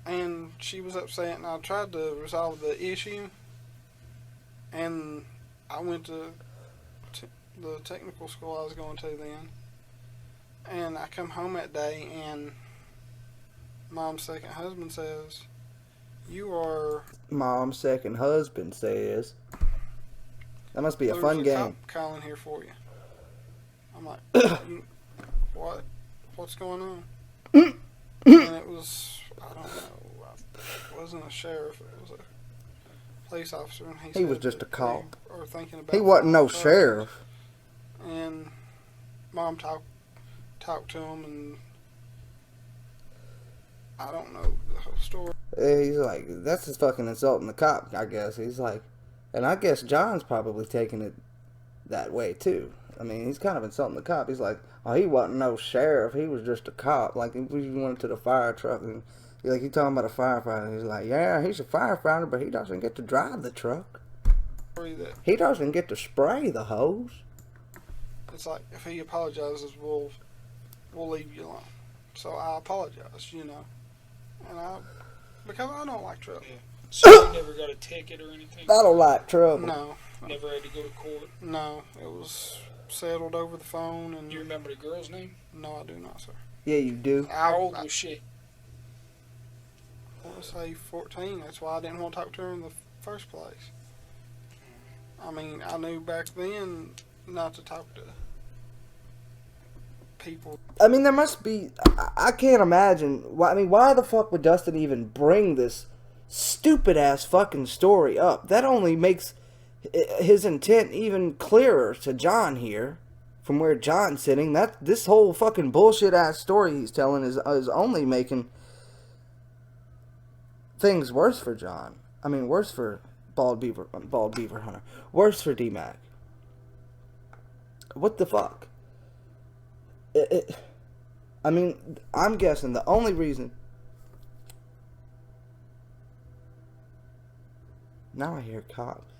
And she was upset, and I tried to resolve the issue. And I went to the technical school I was going to then. And I come home that day, and Mom's second husband says, "You are..." Mom's second husband says. That must be a "There's fun game. Cop calling here for you." I'm like, what? What's going on? And it was, I don't know, it wasn't a sheriff, it was a police officer. And He said was just a that cop. they were thinking about He wasn't no charges. sheriff. And Mom talked to him, and I don't know the whole story. He's like, that's just fucking insulting the cop, I guess. He's like, and I guess John's probably taking it that way too. I mean, he's kind of insulting the cop. He's like, oh, he wasn't no sheriff. He was just a cop. Like, if we went to the fire truck, and like, you talking about a firefighter. He's like, yeah, he's a firefighter, but he doesn't get to drive the truck. He doesn't get to spray the hose. It's like, if he apologizes, we'll leave you alone. So I apologize, and because I don't like trouble. Yeah. So you never got a ticket or anything? I don't like trouble. No. Never had to go to court? No, it was settled over the phone. And do you remember the girl's name? No, I do not, sir. Yeah, you do. How old was she? I want to say 14. That's why I didn't want to talk to her in the first place. I mean, I knew back then not to talk to people. I mean, there must be... I can't imagine... why the fuck would Dustin even bring this stupid-ass fucking story up? That only makes his intent even clearer to John here. From where John's sitting. This whole fucking bullshit-ass story he's telling is only making things worse for John. I mean, worse for Bald Beaver Hunter. Worse for D-Mac. What the fuck? I mean, I'm guessing the only reason... Now I hear cops.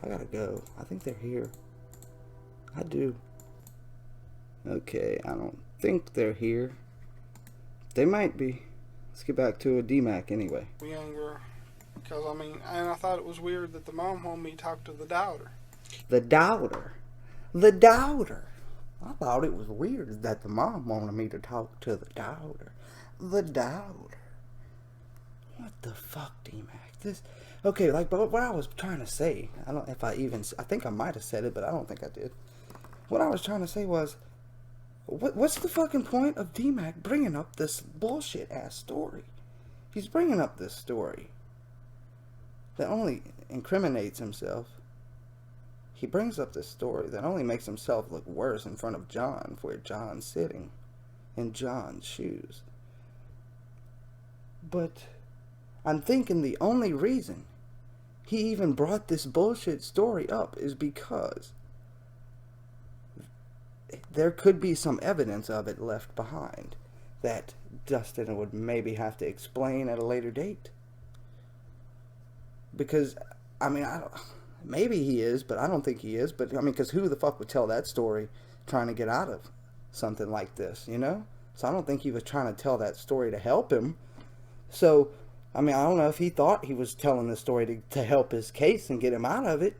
I gotta go. I think they're here. I do. Okay, I don't think they're here. They might be. Let's get back to a D-Mac anyway. Younger. Because, I mean, and I thought it was weird that the mom wanted me to talk to the daughter. The daughter? The daughter? I thought it was weird that the mom wanted me to talk to the daughter. The daughter. What the fuck, D-Mac? This... Okay, like, but what I was trying to say, I think I might have said it, but I don't think I did. What I was trying to say was, what's the fucking point of D-Mac bringing up this bullshit-ass story? He's bringing up this story that only incriminates himself. he brings up this story that only makes himself look worse in front of John, where John's sitting in John's shoes. But I'm thinking the only reason he even brought this bullshit story up is because there could be some evidence of it left behind that Dustin would maybe have to explain at a later date. Because, I mean, maybe he is, but I don't think he is. But, I mean, because who the fuck would tell that story trying to get out of something like this, you know? So I don't think he was trying to tell that story to help him. So, I mean, I don't know if he thought he was telling the story to help his case and get him out of it.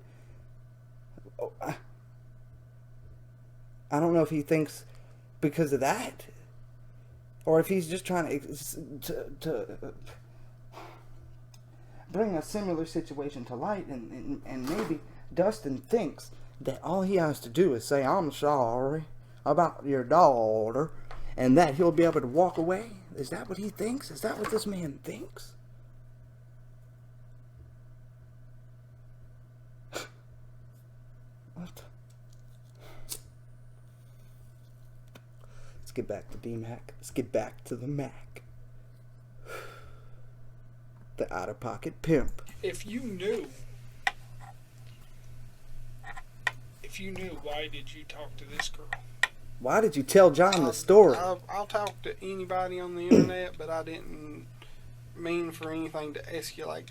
I don't know if he thinks because of that, or if he's just trying to bring a similar situation to light, and maybe Dustin thinks that all he has to do is say, "I'm sorry about your daughter," and that he'll be able to walk away. Is that what he thinks? Is that what this man thinks? What? Let's get back to D-Mac. Let's get back to the Mac. The out-of-pocket pimp. If you knew, why did you talk to this girl? Why did you tell John the story? I'll talk to anybody on the internet, but I didn't mean for anything to escalate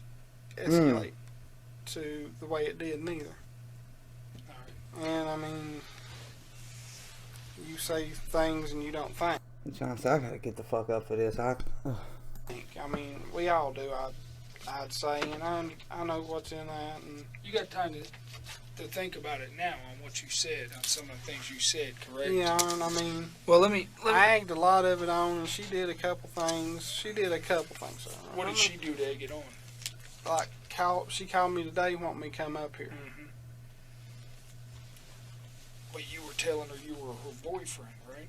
to the way it did neither. And I mean, you say things and you don't think. John said, I gotta get the fuck up for this. I mean, we all do, I'd say, and I know what's in that. And you got time to think about it now on what you said, on some of the things you said, correct? Yeah, and I mean, well, let me I egged a lot of it on, and she did a couple things. So what did she do to egg it on? Like, she called me today, wanting me to come up here. Mm-hmm. Well, you were telling her you were her boyfriend, right?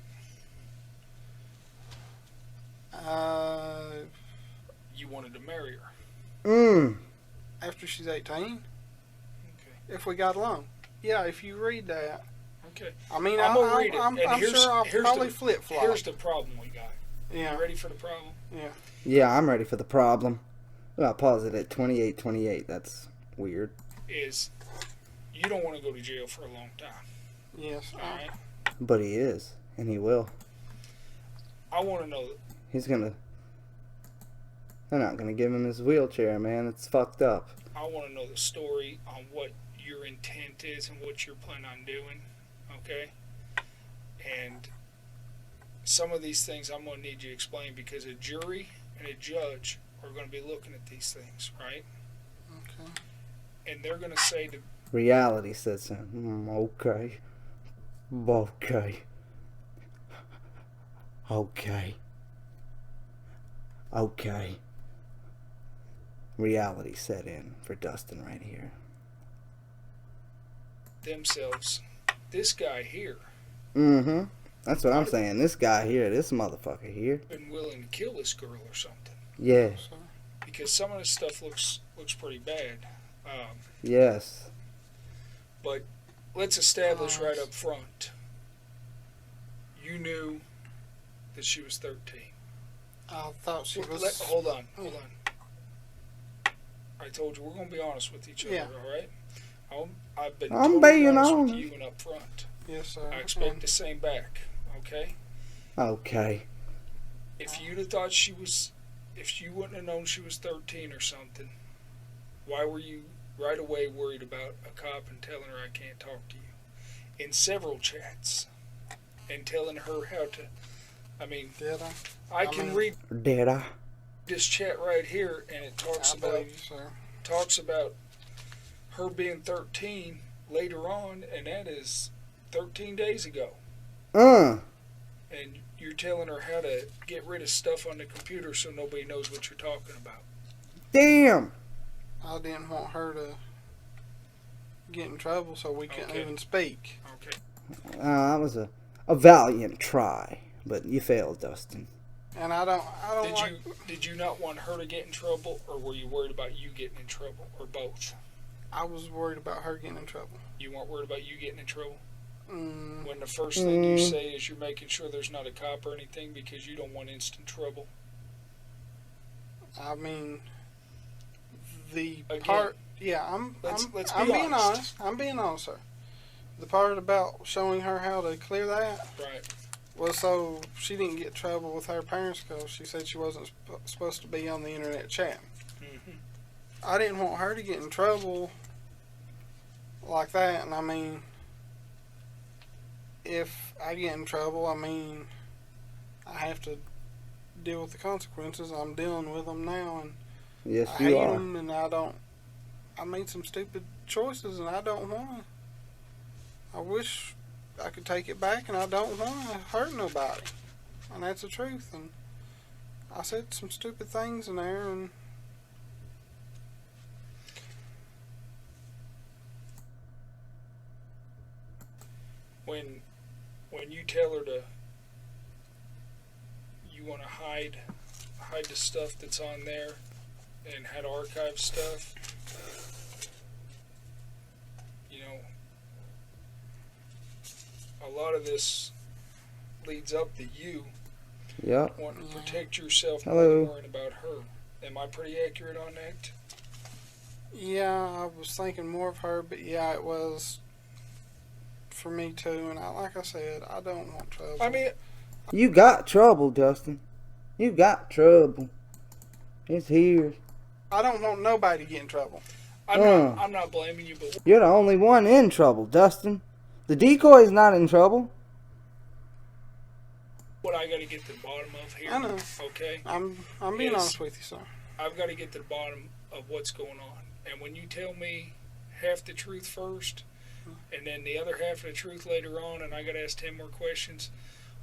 You wanted to marry her. After she's 18. Okay. If we got along. Yeah, if you read that. Okay. I mean, I'm gonna read it. I'm sure I'll probably flip-flop. Here's the problem we got. Yeah. You ready for the problem? Yeah. Yeah, I'm ready for the problem. I'll pause it at 28:28. That's weird. Is you don't want to go to jail for a long time. Yes. All right. But he is, and he will. I want to know. He's gonna. They're not gonna give him his wheelchair, man. It's fucked up. I want to know the story on what your intent is and what you're planning on doing. Okay. And some of these things I'm going to need you to explain because a jury and a judge are going to be looking at these things, right? Okay. And they're going to say to... Reality says so. Okay. Okay. Okay. Okay. Reality set in for Dustin right here. Themselves. This guy here. Mm-hmm. That's what I'm saying. This guy here, this motherfucker here. Been willing to kill this girl or something. Yeah. Because some of this stuff looks pretty bad. Yes. But let's establish right up front. You knew that she was 13. I thought she was... Hold on. I told you we're going to be honest with each other, all right? I've been totally honest with you and up front. Yes, sir. I expect the same back, okay? Okay. If you'd have thought if you wouldn't have known she was 13 or something, why were you right away worried about a cop and telling her I can't talk to you? In several chats. And telling her how to, I mean, did I can read this chat right here, and it talks about her being 13 later on, and that is 13 days ago. And you're telling her how to get rid of stuff on the computer so nobody knows what you're talking about. Damn! I didn't want her to get in trouble, so we couldn't even speak. Okay. That was a valiant try, but you failed, Dustin. And I don't Did you not want her to get in trouble, or were you worried about you getting in trouble, or both? I was worried about her getting in trouble. You weren't worried about you getting in trouble? Mm. When the first thing you say is you're making sure there's not a cop or anything because you don't want instant trouble? I mean, the Again, part... Yeah, let's I'm be being honest. honest. I'm being honest, sir. The part about showing her how to clear that... Right. Well, so she didn't get in trouble with her parents because she said she wasn't supposed to be on the internet chatting. Mm-hmm. I didn't want her to get in trouble like that, and I mean, if I get in trouble, I mean, I have to deal with the consequences. I'm dealing with them now, and Yes, I you hate are. them, and I made some stupid choices, and I don't want to. I wish I could take it back, and I don't want to hurt nobody, and that's the truth. And I said some stupid things in there, and when you tell her to, you want to hide the stuff that's on there and how to archive stuff, you know, a lot of this leads up to you Yep. wanting to protect yourself more Hello. than worrying about her. Am I pretty accurate on that? yeah, I was thinking more of her, but yeah, it was for me too. And like I said, I don't want trouble. I mean, You got trouble, Dustin. You got trouble. It's here. I don't want nobody to get in trouble. I'm not blaming you, but You're the only one in trouble, Dustin. The decoy's not in trouble. what I got to get to the bottom of here, I know. okay? I'm being is honest with you, sir. I've got to get to the bottom of what's going on. And when you tell me half the truth first, and then the other half of the truth later on, and I got to ask 10 more questions,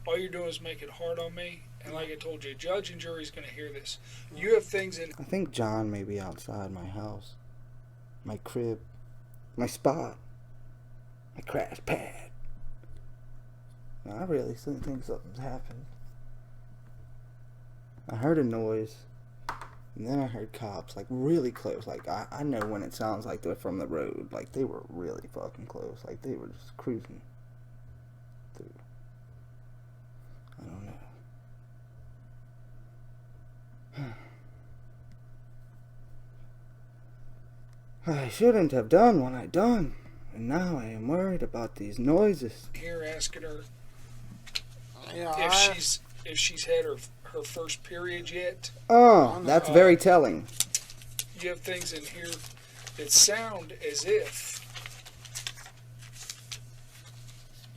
all you're doing is make it hard on me. And like I told you, judge and jury's going to hear this. You have things in... I think John may be outside my house. My crib. My spot. My crash pad. Now, I really think something's happened. I heard a noise. And then I heard cops, like, really close. Like, I know when it sounds like they're from the road. Like, they were really fucking close. Like, they were just cruising through. I don't know. I shouldn't have done what I done. And now I am worried about these noises. Here asking her Yeah, if she's had her first period yet. Oh, that's very telling. You have things in here that sound as if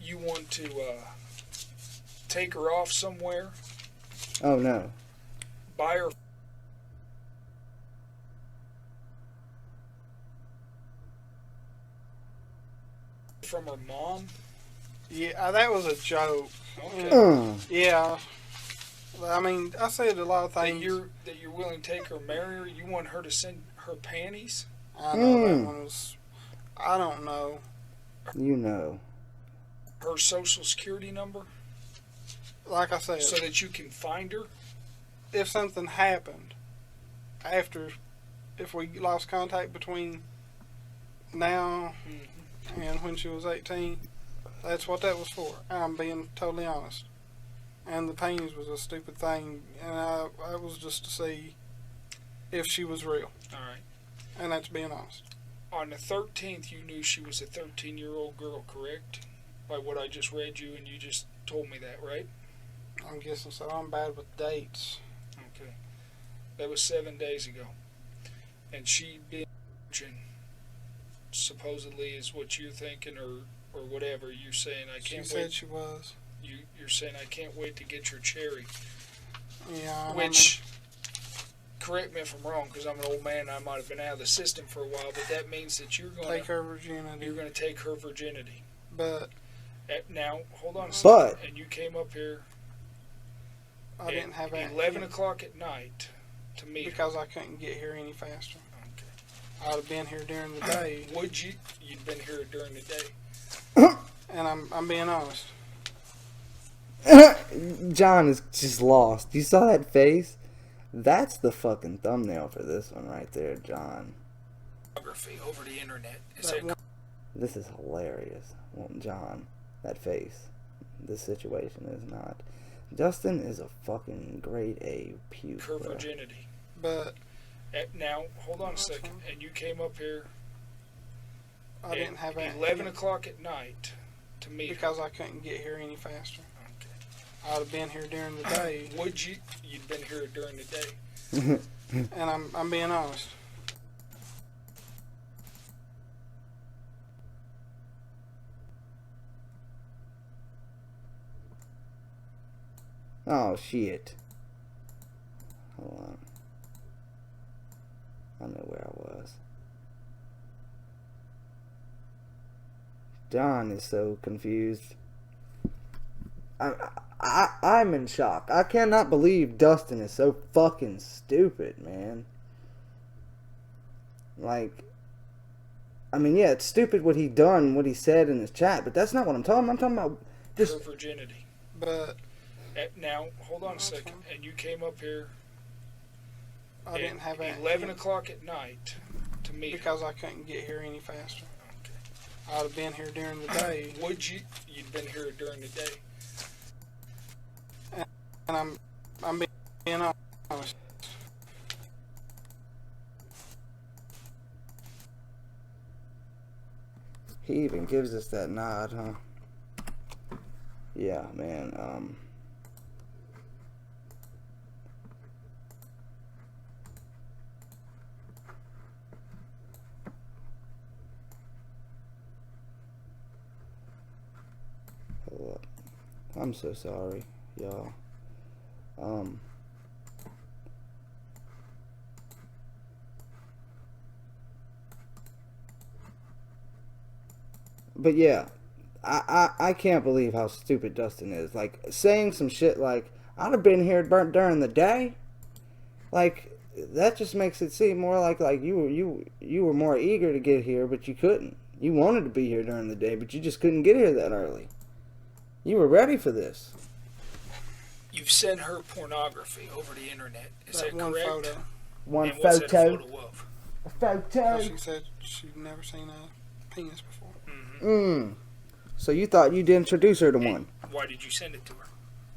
you want to take her off somewhere, Oh, no. buy her from her mom. Yeah, that was a joke. Okay. Yeah. I mean, I said a lot of things. That you're willing to take her, marry her. You want her to send her panties. I know that one was. I don't know. You know. Her social security number. Like I said, So that you can find her. if something happened after, if we lost contact between now and when she was 18, that's what that was for. I'm being totally honest. And the panties was a stupid thing, and I was just to see if she was real. All right. And that's being honest. On the 13th, you knew she was a 13-year-old girl, correct? By what I just read you, and you just told me that, right? I'm guessing so. I'm bad with dates. Okay. That was 7 days ago. And she being virgin, supposedly, is what you're thinking, or whatever. You're saying, I can't wait. She said she was. You're saying, I can't wait to get your cherry. Yeah. Which, correct me if I'm wrong, because I'm an old man and I might have been out of the system for a while, but that means that you're going Take her virginity. You're going to take her virginity. But Now, hold on a second. But And you came up here I didn't have at that 11 o'clock at night to meet because her. I couldn't get here any faster. Okay. I'd have been here during the day. Would you? You'd been here during the day. And I'm being honest. John is just lost. You saw that face? That's the fucking thumbnail for this one right there, John. over the internet. Is that This is hilarious. Well, John, that face. This situation is not. Dustin is a fucking grade A puke. her bro. virginity? But Now, hold on a second. And you came up here I didn't have at 11 o'clock at night to meet because I couldn't get here any faster. Okay. I'd have been here during the day. Would you? You'd been here during the day. And I'm being honest. Oh shit. Hold on. I know where I was. John is so confused. I'm in shock. I cannot believe Dustin is so fucking stupid, man. Like, I mean, yeah, it's stupid what he done, what he said in his chat, but that's not what I'm talking about. I'm talking about this. Her virginity. But Now, hold on a second. And you came up here I didn't have at 11 o'clock at night to meet because I couldn't get here any faster. I'd have been here during the day. Would you? You'd been here during the day. And I'm being honest. He even gives us that nod, huh? Yeah, man. Hold up. I'm so sorry, y'all. But yeah, I can't believe how stupid Dustin is. Like, saying some shit like, I'd have been here during the day. Like, that just makes it seem more like you were more eager to get here, but you couldn't. You wanted to be here during the day, but you just couldn't get here that early. You were ready for this. You've sent her pornography over the internet. Is that one correct? photo. One and what's that photo. photo of? A photo. She said she'd never seen a penis before. So you thought you'd introduce her to one? Why did you send it to her?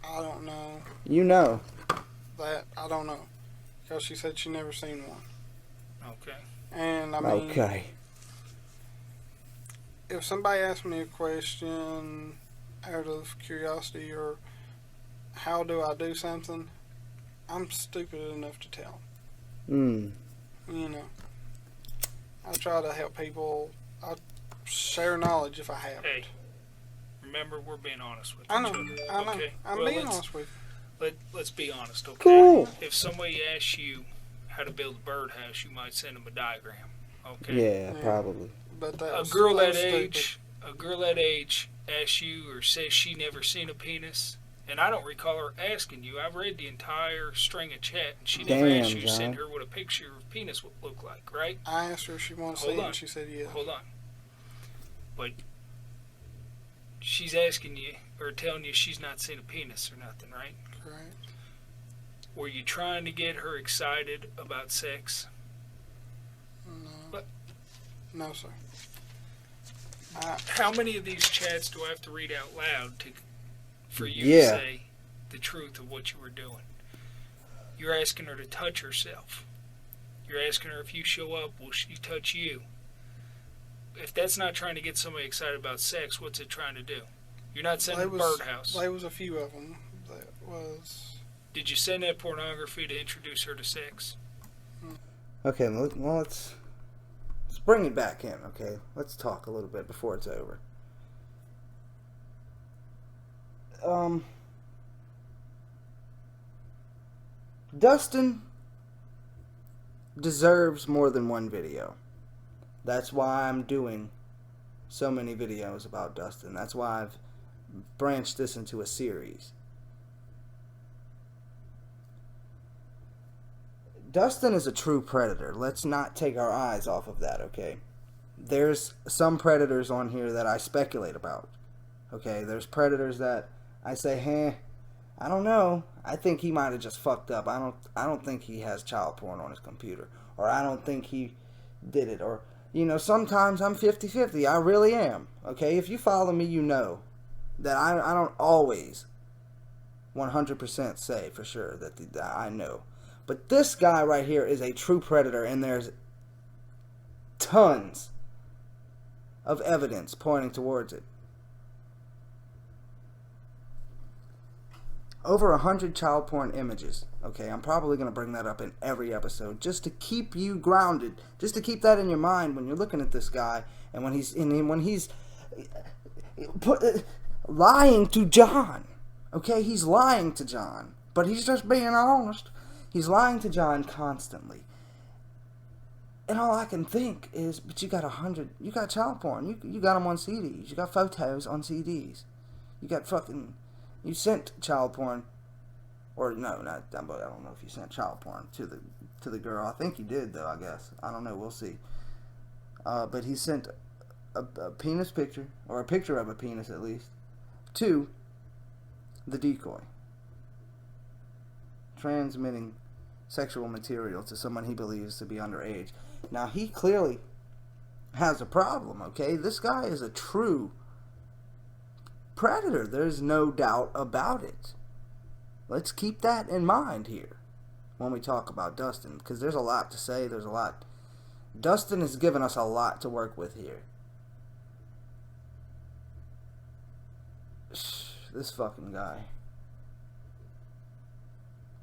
I don't know. You know. That I don't know. Because she said she never seen one. Okay. And I mean, Okay. if somebody asked me a question out of curiosity or how do I do something, I'm stupid enough to tell. Mm. You know, I try to help people. I share knowledge if I have Hey, it. remember, we're being honest with I each know. other. I know. Okay? I'm Well, being let's- honest with you. Let's be honest, okay? Cool. If somebody asks you how to build a birdhouse, you might send them a diagram. Okay. Yeah, probably. But A that's girl that stupid. age asks you or says she never seen a penis, and I don't recall her asking you. I've read the entire string of chat, and she never Damn, asked you to send John. her what a picture of penis would look like, right? I asked her if she wanted to see Hold it, on. and she said yes. Hold on. But she's asking you or telling you she's not seen a penis or nothing, right? Correct. Were you trying to get her excited about sex? No. But No, sir. how many of these chats do I have to read out loud for you Yeah. to say the truth of what you were doing? You're asking her to touch herself. You're asking her if you show up, will she touch you? If that's not trying to get somebody excited about sex, what's it trying to do? You're not sending a birdhouse. There was a few of them that was. Did you send that pornography to introduce her to sex? Okay, well, let's bring it back in, okay? Let's talk a little bit before it's over. Dustin deserves more than one video. That's why I'm doing so many videos about Dustin. That's why I've branched this into a series. Dustin is a true predator. Let's not take our eyes off of that, okay? There's some predators on here that I speculate about. Okay, there's predators that I say, I don't know. I think he might have just fucked up. I don't think he has child porn on his computer. Or I don't think he did it. Or, you know, sometimes I'm 50-50. I really am. Okay? If you follow me, you know that I don't always 100% say for sure that I know. But this guy right here is a true predator, and there's tons of evidence pointing towards it. Over 100 child porn images. Okay, I'm probably going to bring that up in every episode just to keep you grounded, just to keep that in your mind when you're looking at this guy and when he's lying to John. Okay, he's lying to John, but he's just being honest. He's lying to John constantly. And all I can think is, but you got child porn. You got them on CDs. You got photos on CDs. You sent child porn, or no, I don't know if you sent child porn to the girl. I think you did, though, I guess. I don't know, we'll see. But he sent a penis picture, or a picture of a penis at least, to the decoy, transmitting sexual material to someone he believes to be underage. Now, he clearly has a problem, okay? This guy is a true predator. There's no doubt about it. Let's keep that in mind here when we talk about Dustin, because there's a lot to say. There's a lot. Dustin has given us a lot to work with here. This fucking guy.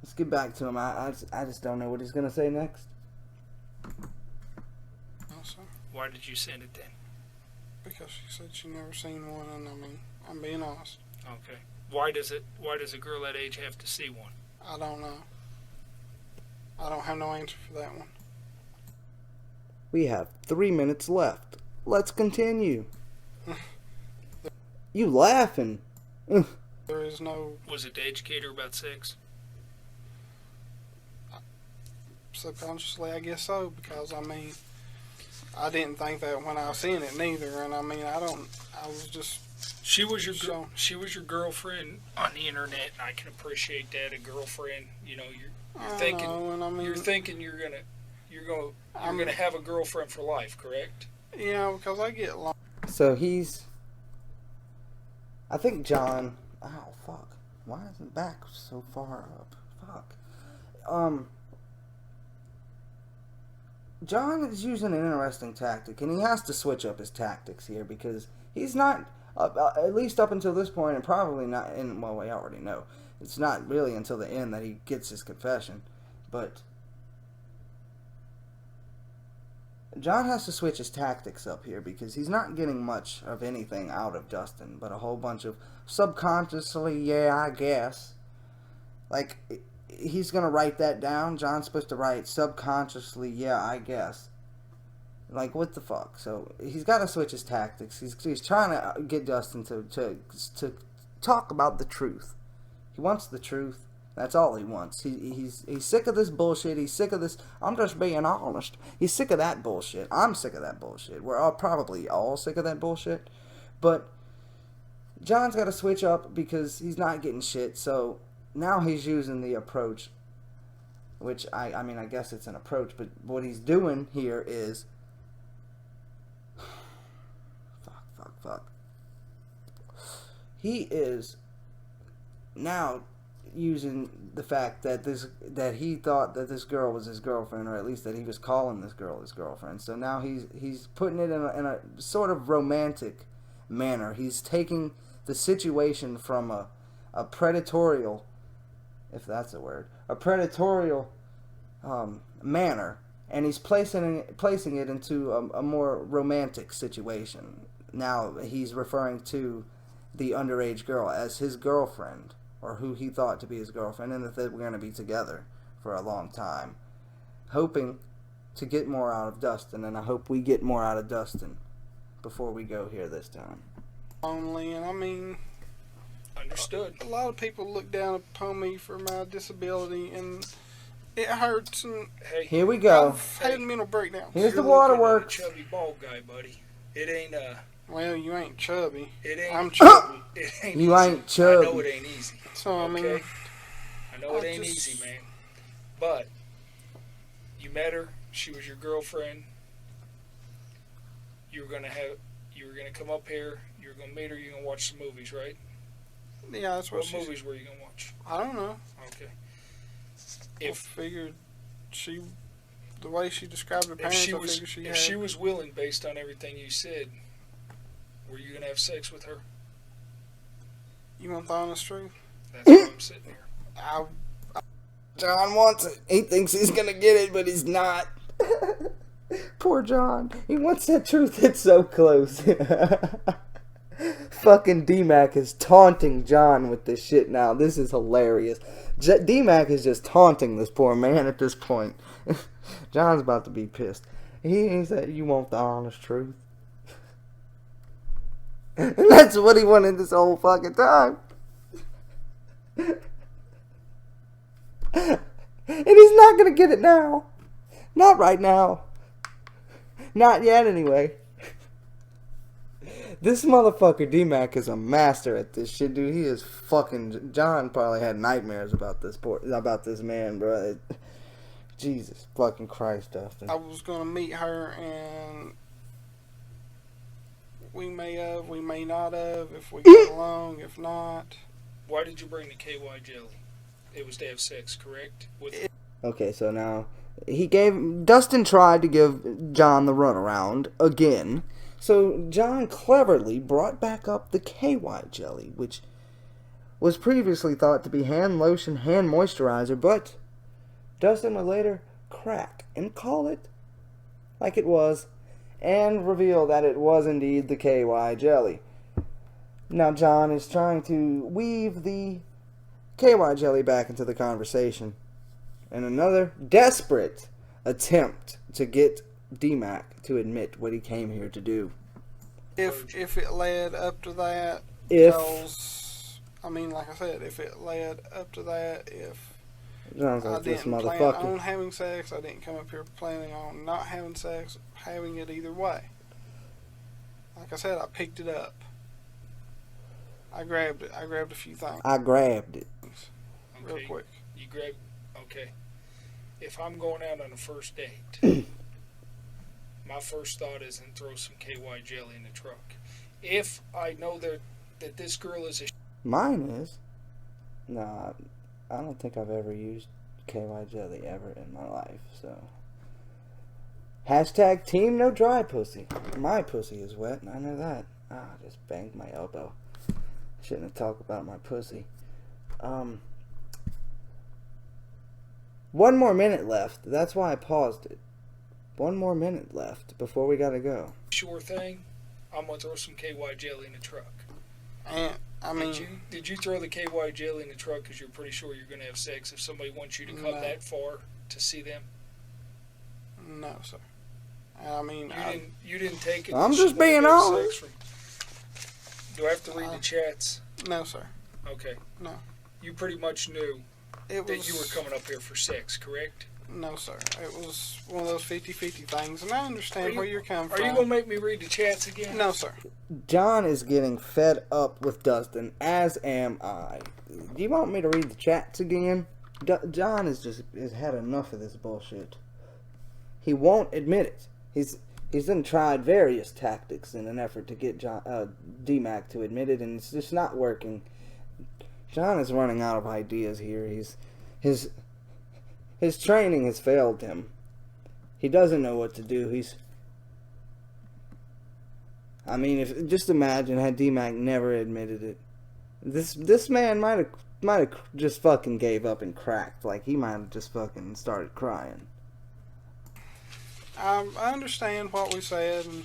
Let's get back to him. I just don't know what he's going to say next. Why did you send it then? Because she said she never seen one, and I mean, I'm being honest. Okay. Why does a girl that age have to see one? I don't know. I don't have no answer for that one. We have 3 minutes left. Let's continue. You laughing? There is no... Was it to educate her about sex? Subconsciously, I guess so, because, I mean, I didn't think that when I seen it neither, and I mean, I was just... She was your girlfriend on the internet, and I can appreciate that. A girlfriend, you know, you're thinking you're gonna have a girlfriend for life, correct? Yeah, because I get lost. So I think John. Oh fuck! Why is his back so far up? Fuck. John is using an interesting tactic, and he has to switch up his tactics here because he's not. At least up until this point, and probably not in, well, we already know. It's not really until the end that he gets his confession. But John has to switch his tactics up here because he's not getting much of anything out of Dustin, but a whole bunch of subconsciously, yeah, I guess. Like, he's going to write that down. John's supposed to write subconsciously, yeah, I guess. Like, what the fuck? So he's got to switch his tactics. He's trying to get Dustin to talk about the truth. He wants the truth. That's all he wants. He's sick of this bullshit. He's sick of this. I'm just being honest. He's sick of that bullshit. I'm sick of that bullshit. We're probably all sick of that bullshit. But John's got to switch up because he's not getting shit. So now he's using the approach, which I mean, I guess it's an approach. But what he's doing here is. Fuck. He is now using the fact that he thought that this girl was his girlfriend, or at least that he was calling this girl his girlfriend. So now he's putting it in a sort of romantic manner. He's taking the situation from a predatorial, if that's a word, a predatorial manner, and he's placing it into a more romantic situation. Now he's referring to the underage girl as his girlfriend, or who he thought to be his girlfriend, and that they were going to be together for a long time, hoping to get more out of Dustin, and I hope we get more out of Dustin before we go here this time. Only, and I mean, understood. A lot of people look down upon me for my disability, and it hurts. And hey, here we go. I've had mental breakdowns. Here's the waterworks. Chubby bald guy, buddy. It ain't Well, you ain't chubby. It ain't. I'm chubby. It ain't you easy. ain't chubby. I know it ain't easy. So I mean, I know it ain't easy, man. But you met her. She was your girlfriend. you were gonna come up here, you were gonna meet her, you're gonna watch some movies, right? Yeah, that's what movies were you gonna watch? I don't know. Okay. I figured the way she described her parents, if she was willing, based on everything you said, were you gonna have sex with her? You want the honest truth? That's why I'm sitting here. John wants it. He thinks he's gonna get it, but he's not. Poor John. He wants that truth that's so close. Fucking D-Mac is taunting John with this shit now. This is hilarious. D-Mac is just taunting this poor man at this point. John's about to be pissed. He said, you want the honest truth? And that's what he wanted this whole fucking time. And he's not gonna get it now. Not right now. Not yet, anyway. This motherfucker D-Mac is a master at this shit, dude. He is fucking... John probably had nightmares about this man, bro. Jesus fucking Christ, Dustin. I was gonna meet her, and we may have, we may not have, if we get along, if not. Why did you bring the KY jelly? It was to have sex, correct? Okay, so now Dustin tried to give John the runaround again. So John cleverly brought back up the KY jelly, which was previously thought to be hand lotion, hand moisturizer, but Dustin would later crack and call it like it was and reveal that it was indeed the KY jelly. Now John is trying to weave the KY jelly back into the conversation in another desperate attempt to get D-Mac to admit what he came here to do. If it led up to that, I mean, like I said, if it led up to that, if John's like, I this didn't plan motherfucker. on having sex, I didn't come up here planning on not having sex, having it either way. Like I said, I picked it up. I grabbed it. I grabbed a few things. I grabbed it. Real quick. You grabbed... Okay. If I'm going out on a first date, my first thought is to throw some KY jelly in the truck. If I know that this girl is a... Mine is. Nah, I don't think I've ever used KY jelly ever in my life, so... Hashtag team no dry pussy. My pussy is wet, and I know that. I just banged my elbow. Shouldn't have talked about my pussy. One more minute left. That's why I paused it. One more minute left before we gotta go. Sure thing. I'm gonna throw some KY jelly in the truck. And I mean, did you throw the KY jelly in the truck because you're pretty sure you're gonna have sex if somebody wants you to come that far to see them? No, sir. I mean, you didn't take it. I'm just being honest. Do I have to read the chats? No, sir. Okay. No. You pretty much knew that you were coming up here for sex, correct? No, sir. It was one of those 50-50 things, and I understand where you're coming from. Are you going to make me read the chats again? No, sir. John is getting fed up with Dustin, as am I. Do you want me to read the chats again? John has had enough of this bullshit. He won't admit it. He's then tried various tactics in an effort to get D-Mac to admit it, and it's just not working. John is running out of ideas here. His training has failed him. He doesn't know what to do. I mean, just imagine had D-Mac never admitted it. This man might have just fucking gave up and cracked. Like, he might have just fucking started crying. I understand what we said. And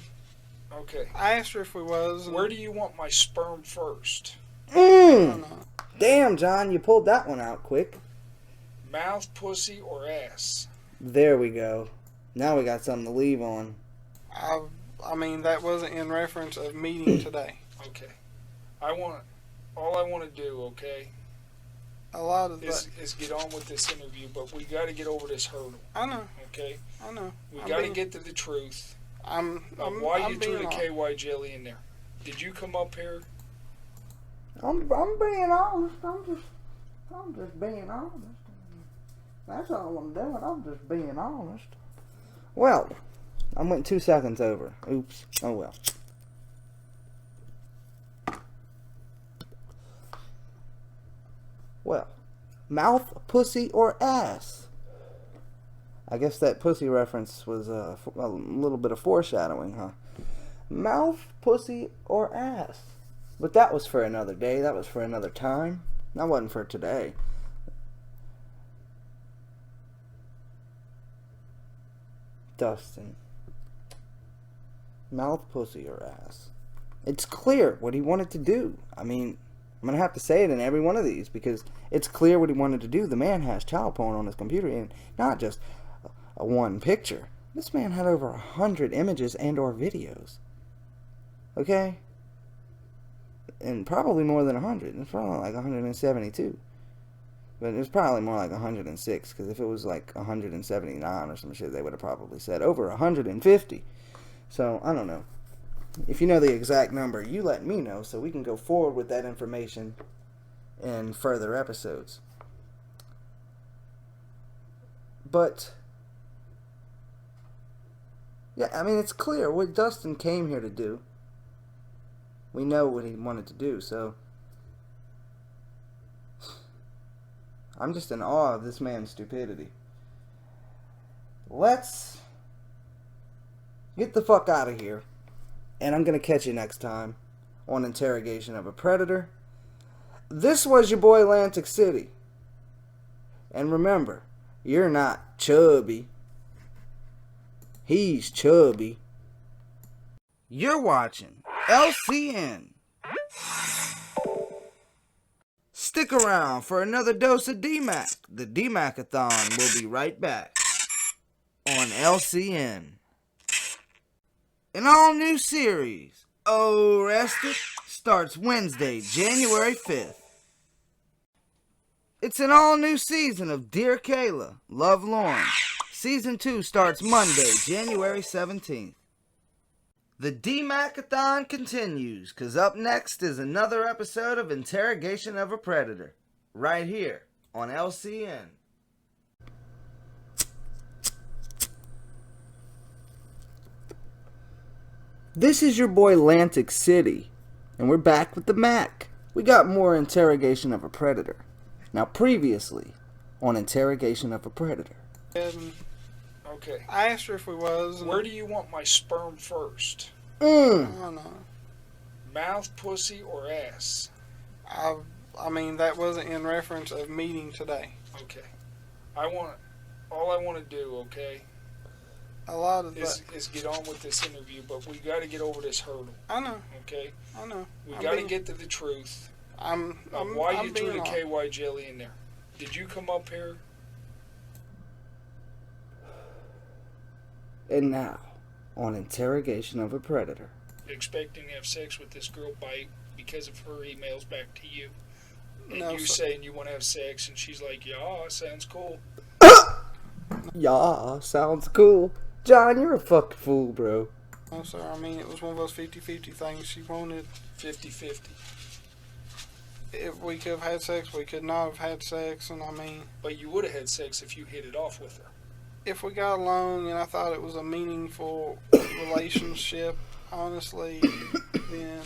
okay. I asked her if we was. Where do you want my sperm first? Damn, John, you pulled that one out quick. Mouth, pussy, or ass? There we go. Now we got something to leave on. I mean, that wasn't in reference of meeting today. Okay. All I want to do, okay, a lot of is get on with this interview, but we got to get over this hurdle. I know. Okay? I know. We got to get to the truth of why you threw the KY jelly in there. Did you come up here? I'm being honest. I'm just being honest. That's all I'm doing. I'm just being honest. Well, I went 2 seconds over. Oops. Oh well. Well, mouth, pussy, or ass? I guess that pussy reference was a little bit of foreshadowing, huh? Mouth, pussy, or ass? But that was for another day. That was for another time. That wasn't for today. Dustin. Mouth, pussy, or ass? It's clear what he wanted to do. I mean, I'm going to have to say it in every one of these because it's clear what he wanted to do. The man has child porn on his computer, and not just a one picture. This man had over 100 images and or videos. Okay? And probably more than 100. It's probably like 172. But it was probably more like 106, because if it was like 179 or some shit, they would have probably said over 150. So, I don't know. If you know the exact number, you let me know so we can go forward with that information in further episodes. But, yeah, I mean, it's clear what Dustin came here to do. We know what he wanted to do, so I'm just in awe of this man's stupidity. Let's get the fuck out of here. And I'm going to catch you next time on Interrogation of a Predator. This was your boy Lantic City. And remember, you're not chubby. He's chubby. You're watching LCN. Stick around for another dose of D-Mac. The D-MAC-ATHON will be right back on LCN. An all-new series, ORRESTED, starts Wednesday, January 5th. It's an all-new season of Dear Kayla, Love Lorne. Season 2 starts Monday, January 17th. The D-MAC-ATHON continues, because up next is another episode of Interrogation of a Predator, right here on LCN. This is your boy Lantic City, and we're back with the Mac. We got more Interrogation of a Predator. Now previously on Interrogation of a Predator. Okay. I asked her if we was. Where do you want my sperm first? I don't know. Mouth, pussy, or ass? I mean, that wasn't in reference of meeting today. Okay. All I want to do, okay, a lot of is get on with this interview, but we got to get over this hurdle. I know. Okay? I know. We got to get to the truth. Why you threw the KY jelly in there? Did you come up here? And now, on Interrogation of a Predator. Expecting to have sex with this girl because of her emails back to you. And No, you sir. saying you want to have sex, and she's like, yeah, sounds cool. Yeah, sounds cool. John, you're a fucking fool, bro. No, sir. I mean, it was one of those 50-50 things. She wanted 50-50. If we could have had sex, we could not have had sex, and I mean... But you would have had sex if you hit it off with her. If we got along and I thought it was a meaningful relationship, honestly, then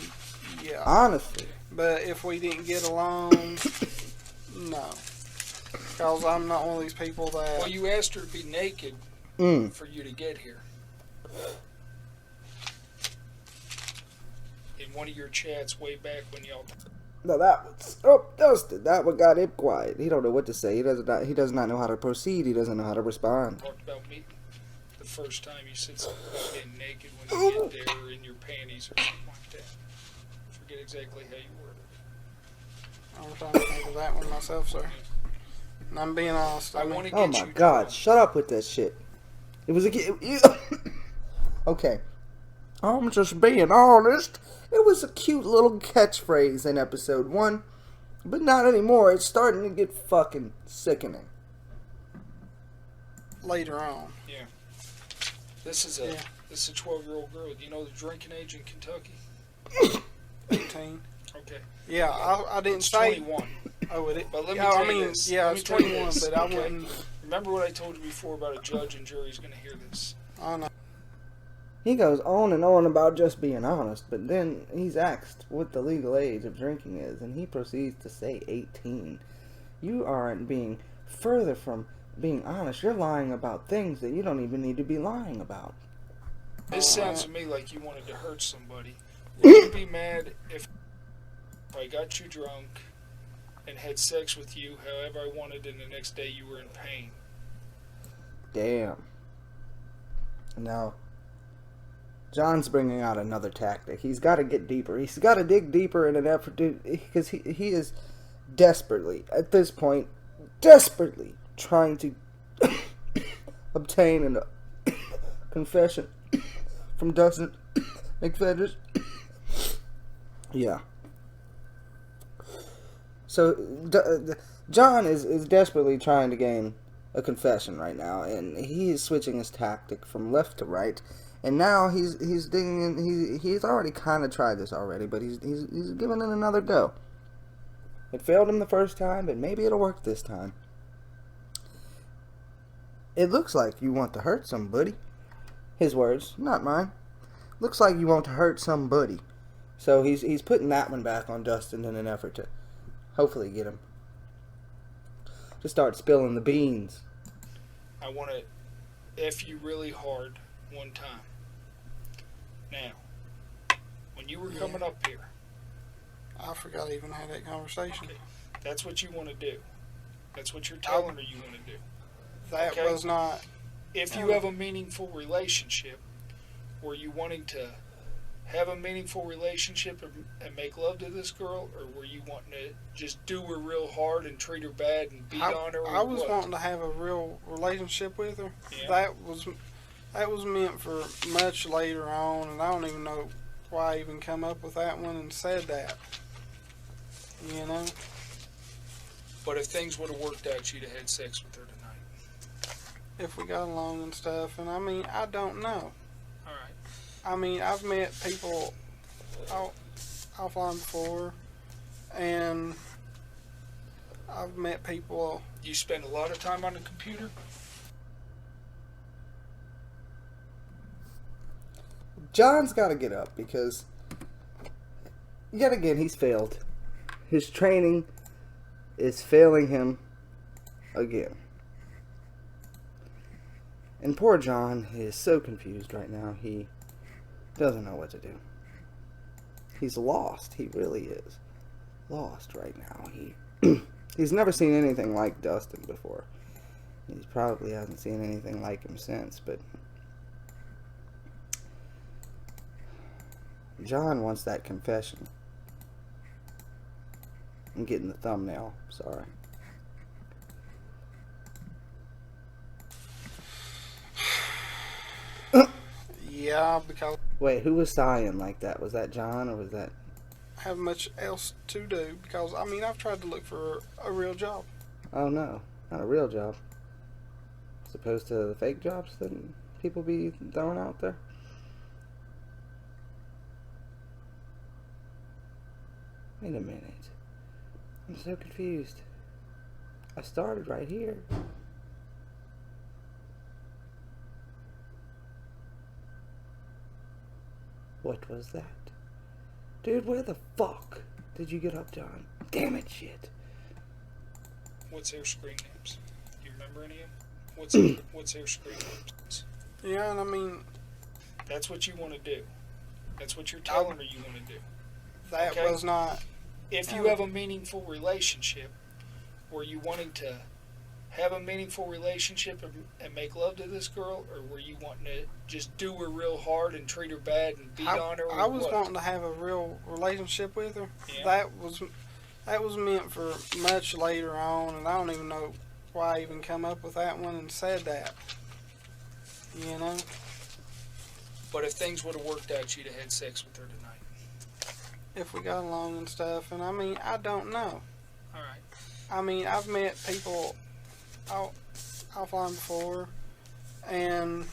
yeah. Honestly. But if we didn't get along, no. Because I'm not one of these people that... Well, you asked her to be naked for you to get here. In one of your chats way back when y'all... No, that was... Oh, Dustin. That one got him quiet. He don't know what to say. He does not know how to proceed. He doesn't know how to respond. Talked about me the first time you said something about being naked when you get there in your panties or something like that. I forget exactly how you worded it. I'm trying to think of that one myself, sir. And I'm being honest. Oh my God! Shut up with that shit. It was okay. I'm just being honest. It was a cute little catchphrase in episode 1, but not anymore. It's starting to get fucking sickening. Later on. Yeah. This is a 12-year-old girl. Do you know the drinking age in Kentucky? 18. Okay. Yeah, I didn't it's say 21. Oh, it. But let me Yeah, tell I mean, you this. yeah, Let me it's tell you 21, this, but I okay? wouldn't. Remember what I told you before about a judge and jury's going to hear this. I know. He goes on and on about just being honest, but then he's asked what the legal age of drinking is, and he proceeds to say 18. You aren't being further from being honest. You're lying about things that you don't even need to be lying about. This sounds to me like you wanted to hurt somebody. Would you be mad if I got you drunk and had sex with you however I wanted and the next day you were in pain? Damn. Now, John's bringing out another tactic. He's got to get deeper. He's got to dig deeper in an effort to, because he is desperately, at this point, desperately trying to obtain a confession from Dustin McFeders. Yeah. So, John is desperately trying to gain a confession right now, and he is switching his tactic from left to right. And now he's digging in. He's already kind of tried this already, but he's giving it another go. It failed him the first time, but maybe it'll work this time. It looks like you want to hurt somebody. His words, not mine. Looks like you want to hurt somebody. So he's putting that one back on Dustin in an effort to hopefully get him to start spilling the beans. I want to F you really hard one time. Now, when you were coming up here, I forgot I even had that conversation. Okay, that's what you want to do. That's what you're telling her you want to do. That was not... If you have a meaningful relationship, were you wanting to have a meaningful relationship and make love to this girl, or were you wanting to just do her real hard and treat her bad and beat on her? I was wanting to have a real relationship with her. Yeah. That was meant for much later on, and I don't even know why I even come up with that one and said that. You know? But if things would have worked out, you'd have had sex with her tonight. If we got along and stuff, and I mean, I don't know. Alright. I mean, I've met people offline before, and I've met people... You spend a lot of time on the computer? John's got to get up because, yet again, he's failed. His training is failing him again. And poor John is so confused right now. He doesn't know what to do. He's lost. He really is lost right now. He's never seen anything like Dustin before. He probably hasn't seen anything like him since, but John wants that confession. I'm getting the thumbnail. Sorry. Yeah, because... Wait, who was sighing like that? Was that John or was that... have much else to do, because, I mean, I've tried to look for a real job. Oh no, not a real job. As opposed to the fake jobs that people be throwing out there. Wait a minute. I'm so confused. I started right here. What was that? Dude, where the fuck did you get up, John? Damn it, shit. What's their screen names? Do you remember any of them? What's their screen names? Yeah, and I mean... That's what you want to do. That's what you're telling her you want to do. That was not... If you have a meaningful relationship, were you wanting to have a meaningful relationship and make love to this girl, or were you wanting to just do her real hard and treat her bad and beat on her? I was wanting to have a real relationship with her. Yeah. That was meant for much later on, and I don't even know why I even come up with that one and said that. You know? But if things would have worked out, you'd have had sex with her tonight. If we got along and stuff, and I mean, I don't know. Alright. I mean, I've met people offline before, and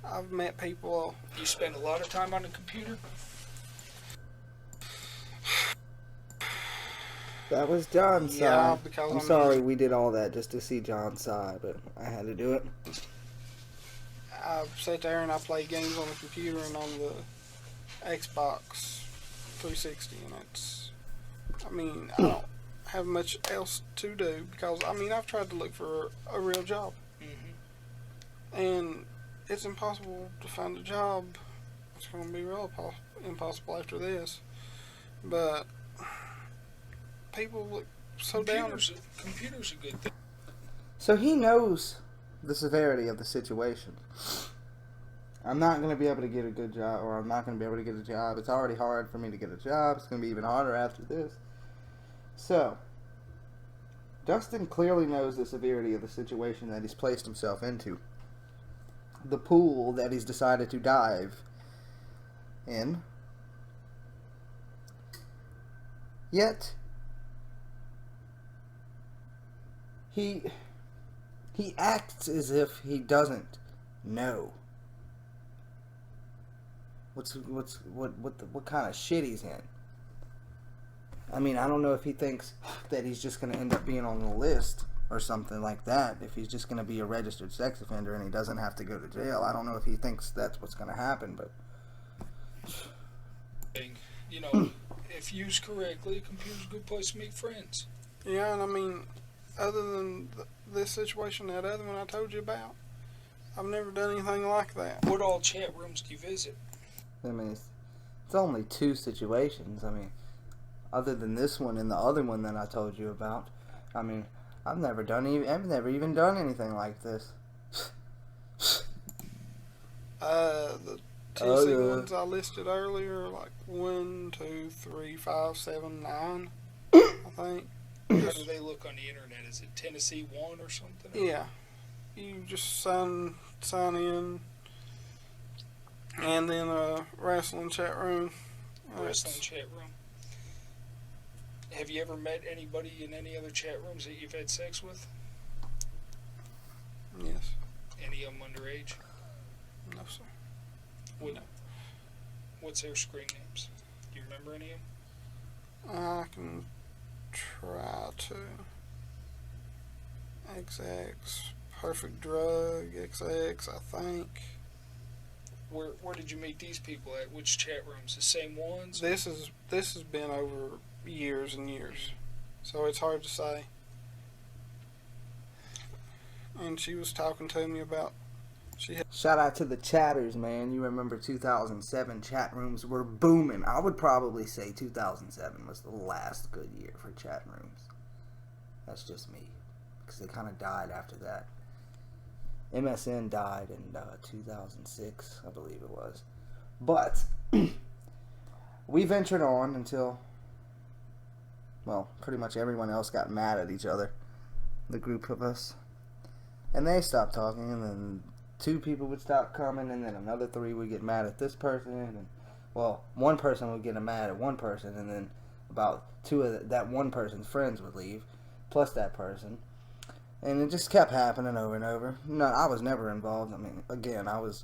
I've met people... You spend a lot of time on the computer? That was John's Yeah, side. because I'm sorry we did all that just to see John's side, but I had to do it. I sit there and I play games on the computer and on the Xbox 360, and it's, I mean, I don't have much else to do because, I mean, I've tried to look for a real job. And it's impossible to find a job. It's going to be real impossible after this. But people look so down. Computers are good thing. So he knows the severity of the situation. I'm not going to be able to get a good job, or I'm not going to be able to get a job. It's already hard for me to get a job. It's going to be even harder after this. So, Dustin clearly knows the severity of the situation that he's placed himself into. The pool that he's decided to dive in. Yet, he acts as if he doesn't know what kind of shit he's in. I mean, I don't know if he thinks that he's just going to end up being on the list or something like that. If he's just going to be a registered sex offender and he doesn't have to go to jail. I don't know if he thinks that's what's going to happen, but... You know, if used correctly, a computer's a good place to meet friends. Yeah, and I mean, other than this situation, that other one I told you about, I've never done anything like that. What all chat rooms do you visit? I mean, it's only 2 situations. I mean, other than this one and the other one that I told you about, I mean, I've never even done anything like this. The TC ones I listed earlier, like 1, 2, 3, 5, 7, 9, I think. How do they look on the internet? Is it Tennessee 1 or something? Yeah. You just sign in, and then a wrestling chat room. Wrestling chat room. Have you ever met anybody in any other chat rooms that you've had sex with? Yes. Any of them underage? No, sir. What's their screen names? Do you remember any of them? I can try to. XX, Perfect Drug, XX, I think. Where did you meet these people at? Which chat rooms? The same ones? This has been over years and years, so it's hard to say. And she was talking to me about. Shout out to the chatters, man. You remember 2007 chat rooms were booming. I would probably say 2007 was the last good year for chat rooms. That's just me, because they kind of died after that. MSN died in 2006, I believe it was. But we ventured on until, well, pretty much everyone else got mad at each other, the group of us. And they stopped talking, and then 2 people would stop coming, and then another 3 would get mad at this person, and, well, one person would get mad at one person, and then about 2 of that one person's friends would leave, plus that person. And it just kept happening over and over. No, I was never involved. I mean, again, I was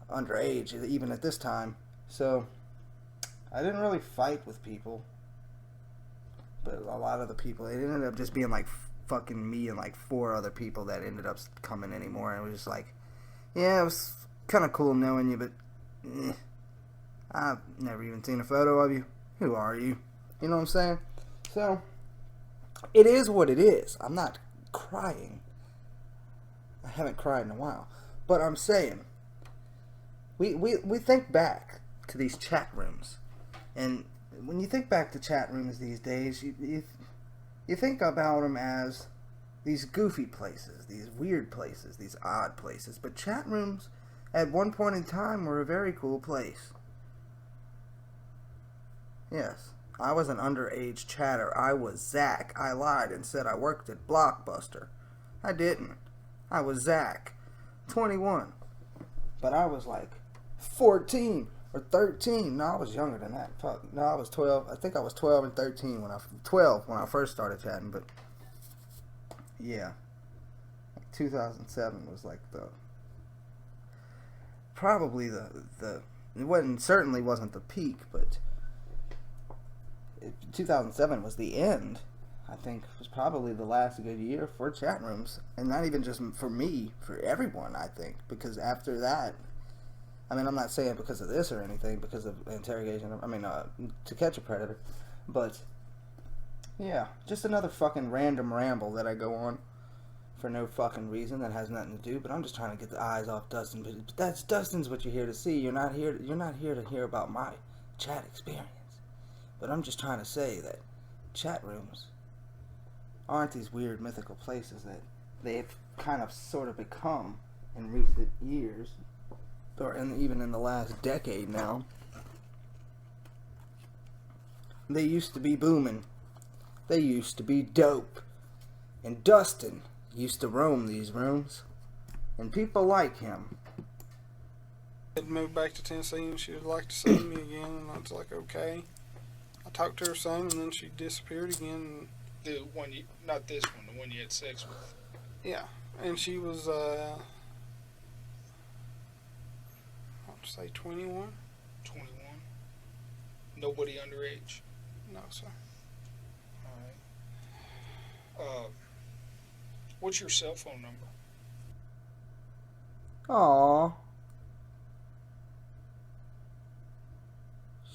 underage even at this time. So, I didn't really fight with people. But a lot of the people, it ended up just being like fucking me and like 4 other people that ended up coming anymore. And it was just like, yeah, it was kind of cool knowing you, but I've never even seen a photo of you. Who are you? You know what I'm saying? So, it is what it is. I'm not crying. I haven't cried in a while. But I'm saying, we think back to these chat rooms. And when you think back to chat rooms these days, you think about them as these goofy places, these weird places, these odd places. But chat rooms, at one point in time, were a very cool place. Yes. I was an underage chatter. I was Zach. I lied and said I worked at Blockbuster. I didn't. I was Zach. 21. But I was like 14 or 13. No, I was younger than that. Fuck. No, I was 12. I think I was 12 and 13 when I first started chatting, but yeah. 2007 was like probably it certainly wasn't the peak, but 2007 was the end. I think was probably the last good year for chat rooms, and not even just for me, for everyone. I think because after that, I mean, I'm not saying because of this or anything, because of interrogation. I mean, To Catch a Predator, but yeah, just another fucking random ramble that I go on for no fucking reason that has nothing to do. But I'm just trying to get the eyes off Dustin. But that's Dustin's what you're here to see. You're not here to hear about my chat experience. But I'm just trying to say that chat rooms aren't these weird mythical places that they've kind of sort of become in recent years, or even in the last decade now. They used to be booming. They used to be dope. And Dustin used to roam these rooms. And people like him. I'd moved back to Tennessee and she would like to see me again, and I was like, okay. I talked to her some, and then she disappeared again. The one you, not this one, the one you had sex with. Yeah, and she was, I'll say 21. 21. Nobody underage. No, sir. All right. What's your cell phone number? Aww.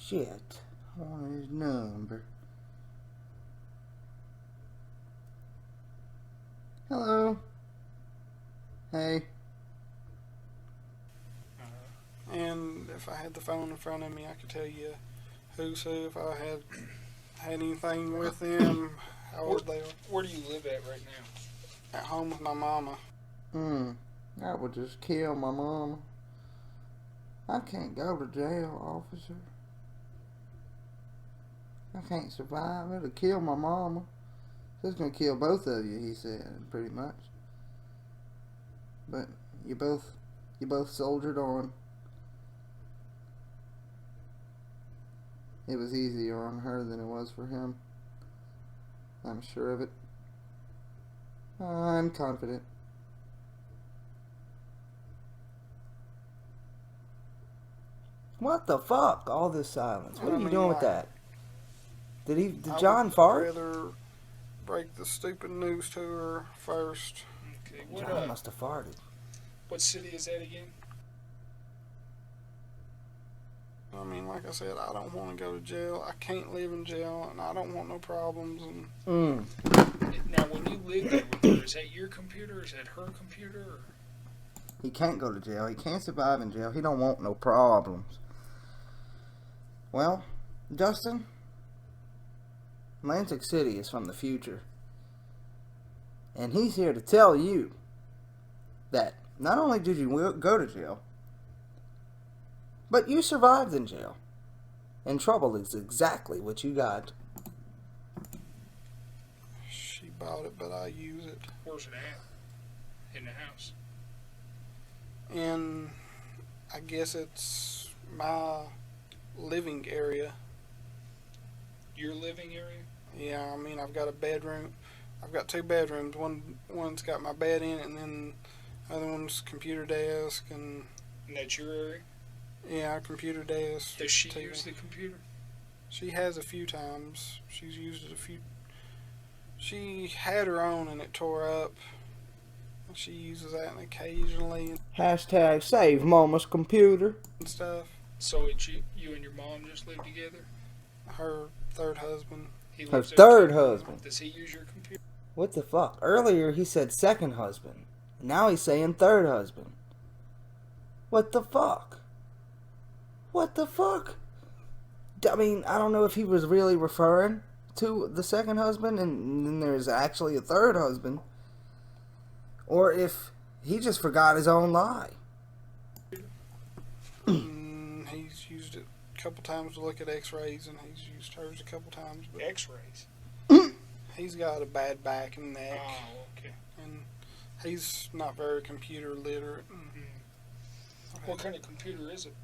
Shit. I want his number. Hello. Hey. And if I had the phone in front of me, I could tell you who's who. If I had anything with them, how old they are. Where do you live at right now? At home with my mama. That would just kill my mama. I can't go to jail, officer. I can't survive. It'll kill my mama. It's gonna kill both of you, he said, pretty much. But you both soldiered on. It was easier on her than it was for him. I'm sure of it. I'm confident. What the fuck? All this silence. What are you doing with that? Did John fart? I'd rather break the stupid news to her first. Okay, John must have farted. What city is that again? I mean, like I said, I don't want to go to jail. I can't live in jail, and I don't want no problems. And Now, when you live there with her, is that your computer? Is that her computer? Or? He can't go to jail. He can't survive in jail. He don't want no problems. Well, Dustin, Lantic City is from the future. And he's here to tell you that not only did you go to jail, but you survived in jail. And trouble is exactly what you got. she bought it, but I use it. Where's it at? In the house? And I guess it's my living area. Your living area? Yeah, I mean, I've got a bedroom. I've got two bedrooms. One's got my bed in it, and then the other one's computer desk. And that's your area? Yeah, computer desk. Does she TV. use the computer? She has a few times. She's used it a few. She had her own and it tore up. She uses that occasionally. Hashtag save mama's computer. And stuff. So it's you and your mom just live together? Her third husband. Her third husband. Does he use your computer? What the fuck? Earlier he said second husband. Now he's saying third husband. What the fuck? What the fuck? I mean, I don't know if he was really referring to the second husband and then there's actually a third husband. Or if he just forgot his own lie. He's used it a couple times to look at x-rays, and he's used hers a couple times. But X-rays? He's got a bad back and neck. Oh, okay. And he's not very computer literate. What kind of computer is it?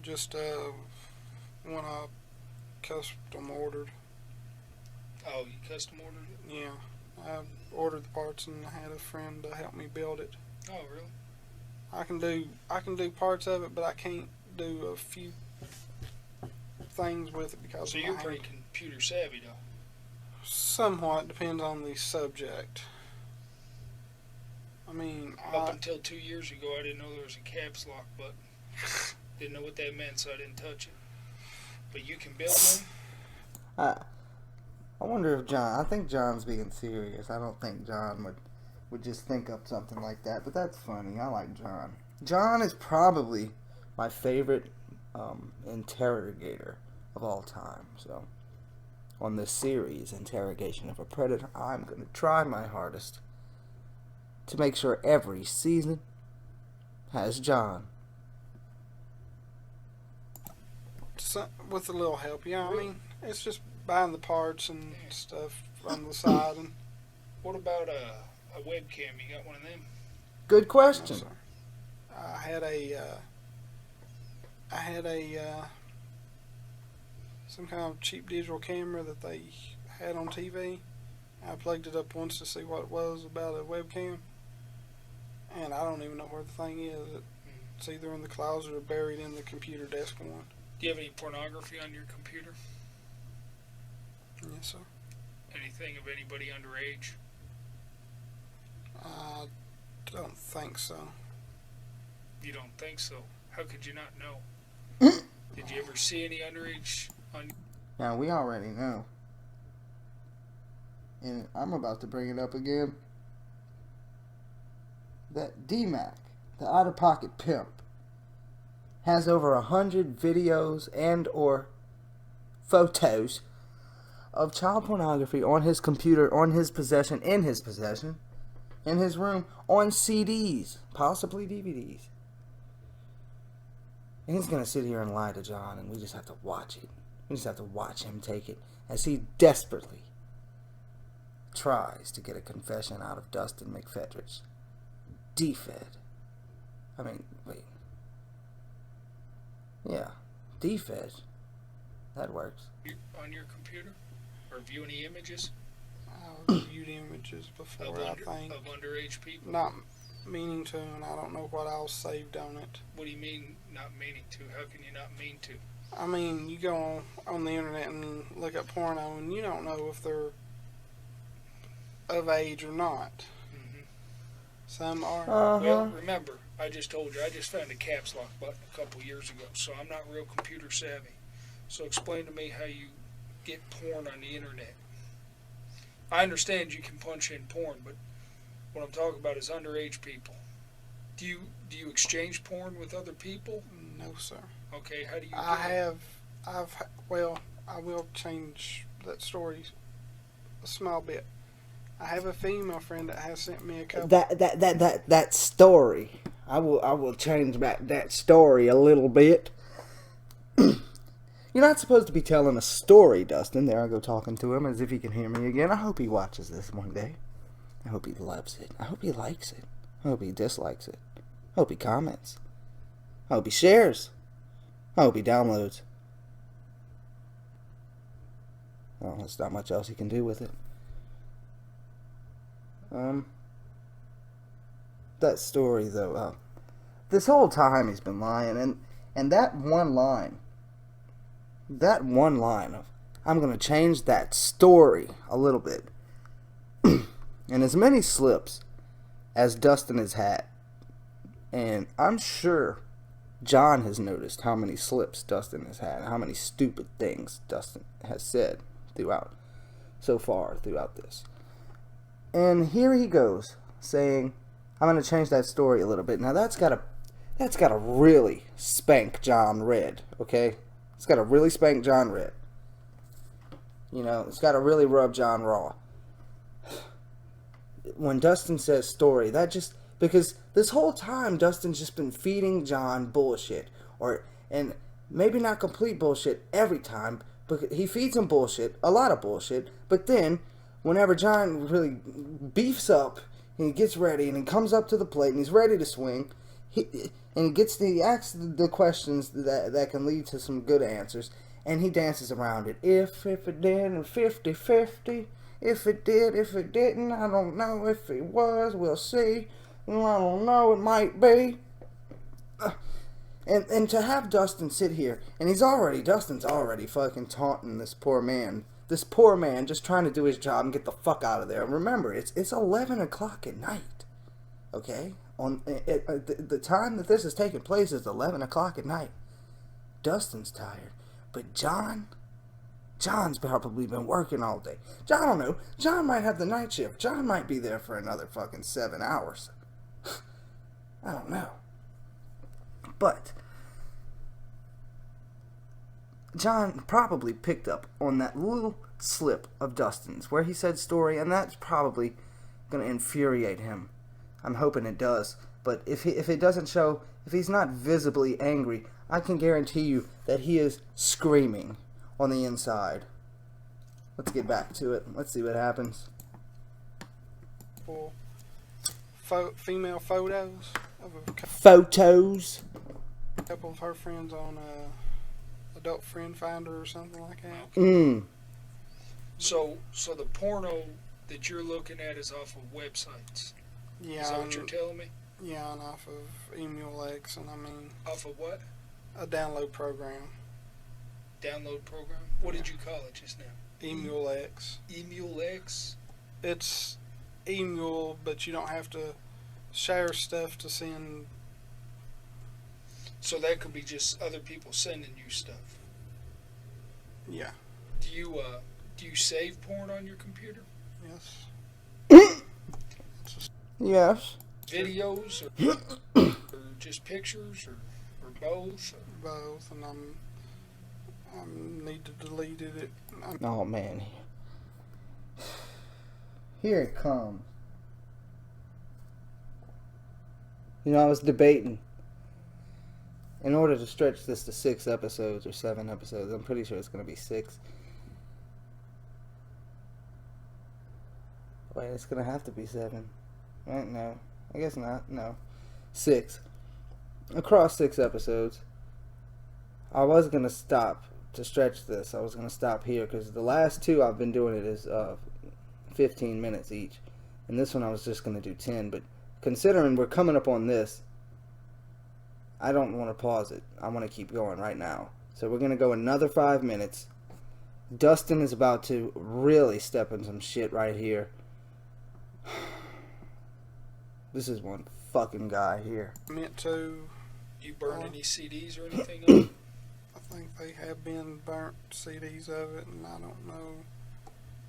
Just one I custom ordered. Oh, you custom ordered it? Yeah. I ordered the parts and I had a friend to help me build it. Oh, really? I can do parts of it, but I can't do a few things with it because so of you're my pretty hand. computer savvy, though. Somewhat depends on the subject. I mean, up until 2 years ago, I didn't know there was a caps lock button. Didn't know what that meant, so I didn't touch it. But you can build one. I wonder if John. I think John's being serious. I don't think John would just think up something like that. But that's funny. I like John. John is probably my favorite interrogator of all time. So, on this series, Interrogation of a Predator, I'm going to try my hardest to make sure every season has John. So, with a little help, yeah. I mean, it's just buying the parts and stuff on the side. And what about a webcam? You got one of them? Good question. No, I had a some kind of cheap digital camera that they had on TV. I plugged it up once to see what it was about a webcam, and I don't even know where the thing is. It's either in the closet or buried in the computer desk one. Do you have any pornography on your computer? Yes, sir. Anything of anybody underage? I don't think so. You don't think so? How could you not know? Did you ever see any underage on? Now, we already know. And I'm about to bring it up again. That D-Mac, the out-of-pocket pimp, has over 100 videos and or photos of child pornography on his computer, in his possession, in his room, on CDs, possibly DVDs. And he's going to sit here and lie to John, and we just have to watch it. We just have to watch him take it as he desperately tries to get a confession out of Dustin McFedridge. D-Fed. I mean, wait. Yeah, D-Fed. That works. On your computer? Or view any images? I viewed images before, I think. Of underage people? Not meaning to, and I don't know what else saved on it. What do you mean, not meaning to? How can you not mean to? I mean, you go on the internet and look at porno, and you don't know if they're of age or not. Some are. Well, remember, I just told you, I just found a caps lock button a couple years ago, so I'm not real computer savvy. So explain to me how you get porn on the internet. I understand you can punch in porn, but what I'm talking about is underage people. Do you exchange porn with other people? No, sir. Okay, how do you I will change that story a small bit. I have a female friend that has sent me a couple. That story. I will change that story a little bit. You're not supposed to be telling a story, Dustin. There I go talking to him as if he can hear me again. I hope he watches this one day. I hope he loves it. I hope he likes it. I hope he dislikes it. I hope he comments. I hope he shares. I hope he downloads. Well, there's not much else he can do with it. That story, though, this whole time he's been lying, and that one line of, I'm going to change that story a little bit, and as many slips as Dustin has had, and I'm sure John has noticed how many slips Dustin has had, how many stupid things Dustin has said throughout this. And here he goes, saying, I'm going to change that story a little bit. Now, that's got to really spank John red, okay? It's got to really spank John red. You know, it's got to really rub John raw. When Dustin says story, that just... Because this whole time, Dustin's just been feeding John bullshit. And maybe not complete bullshit every time, but he feeds him bullshit, a lot of bullshit, but then... Whenever John really beefs up and he gets ready and he comes up to the plate and he's ready to swing, he asks the questions that can lead to some good answers, and he dances around it. If it did, and 50-50. If it did, if it didn't, I don't know. If it was, we'll see. I don't know, it might be. And to have Dustin sit here, and Dustin's already fucking taunting this poor man This poor man just trying to do his job and get the fuck out of there. And remember, it's 11 o'clock at night. Okay? The time that this is taking place is 11 o'clock at night. Dustin's tired. But John's probably been working all day. I don't know. John might have the night shift. John might be there for another fucking 7 hours. I don't know. But John probably picked up on that little slip of Dustin's where he said story, and that's probably going to infuriate him. I'm hoping it does. But if it doesn't show, if he's not visibly angry, I can guarantee you that he is screaming on the inside. Let's get back to it. Let's see what happens. Female photos of a couple of her friends on Adult Friend Finder or something like that. So the porno that you're looking at is off of websites. Yeah. Is that what you're telling me? Yeah, and off of EmuleX, and I mean. Off of what? A download program. Download program? What did you call it just now? EmuleX. EmuleX? It's Emule, but you don't have to share stuff to send. So that could be just other people sending you stuff. Yeah. Do you save porn on your computer? Yes. Yes. Videos or just pictures or both? Both, and I need to delete it. Oh man. Here it comes. You know, I was debating. In order to stretch this to 6 episodes or 7 episodes, I'm pretty sure it's going to be 6. Wait, it's going to have to be 7. Right? No. I guess not. No. 6. Across 6 episodes. I was going to stop to stretch this. I was going to stop here because the last 2 I've been doing it is 15 minutes each. And this one I was just going to do 10. But considering we're coming up on this, I don't want to pause it. I want to keep going right now. So we're going to go another 5 minutes. Dustin is about to really step in some shit right here. This is one fucking guy here. Meant to. You burn any CDs or anything of it? I think they have been burnt CDs of it, and I don't know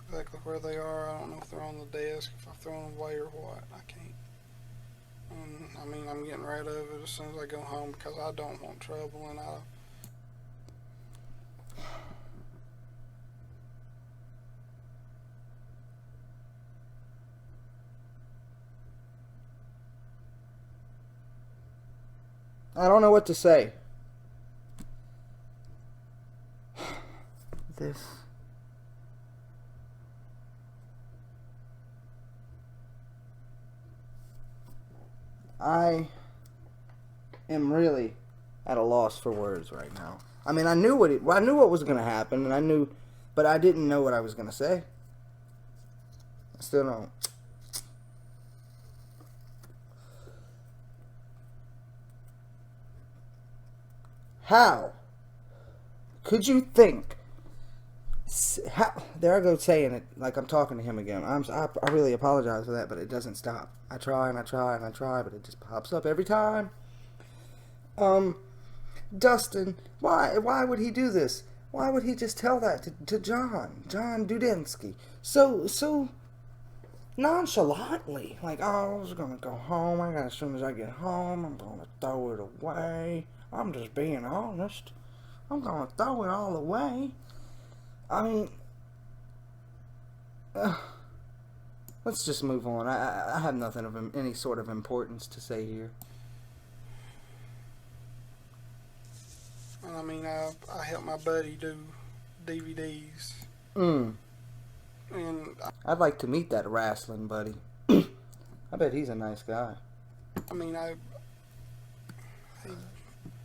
exactly where they are. I don't know if they're on the desk, if I've thrown them away or what. I can't. And I mean, I'm getting rid of it as soon as I go home because I don't want trouble, and I don't know what to say. This. I am really at a loss for words right now. I mean, I knew what was going to happen, and but I didn't know what I was going to say. I still don't. How could you think? There I go saying it like I'm talking to him again. I really apologize for that, but it doesn't stop. I try and I try and I try, but it just pops up every time. Dustin, why would he do this? Why would he just tell that to John Dudensky? So nonchalantly. Like, oh, I was gonna go home. As soon as I get home, I'm gonna throw it away. I'm just being honest. I'm gonna throw it all away. I mean, let's just move on. I have nothing of any sort of importance to say here. I mean, I help my buddy do DVDs. And I'd like to meet that wrestling buddy. I bet he's a nice guy. I mean,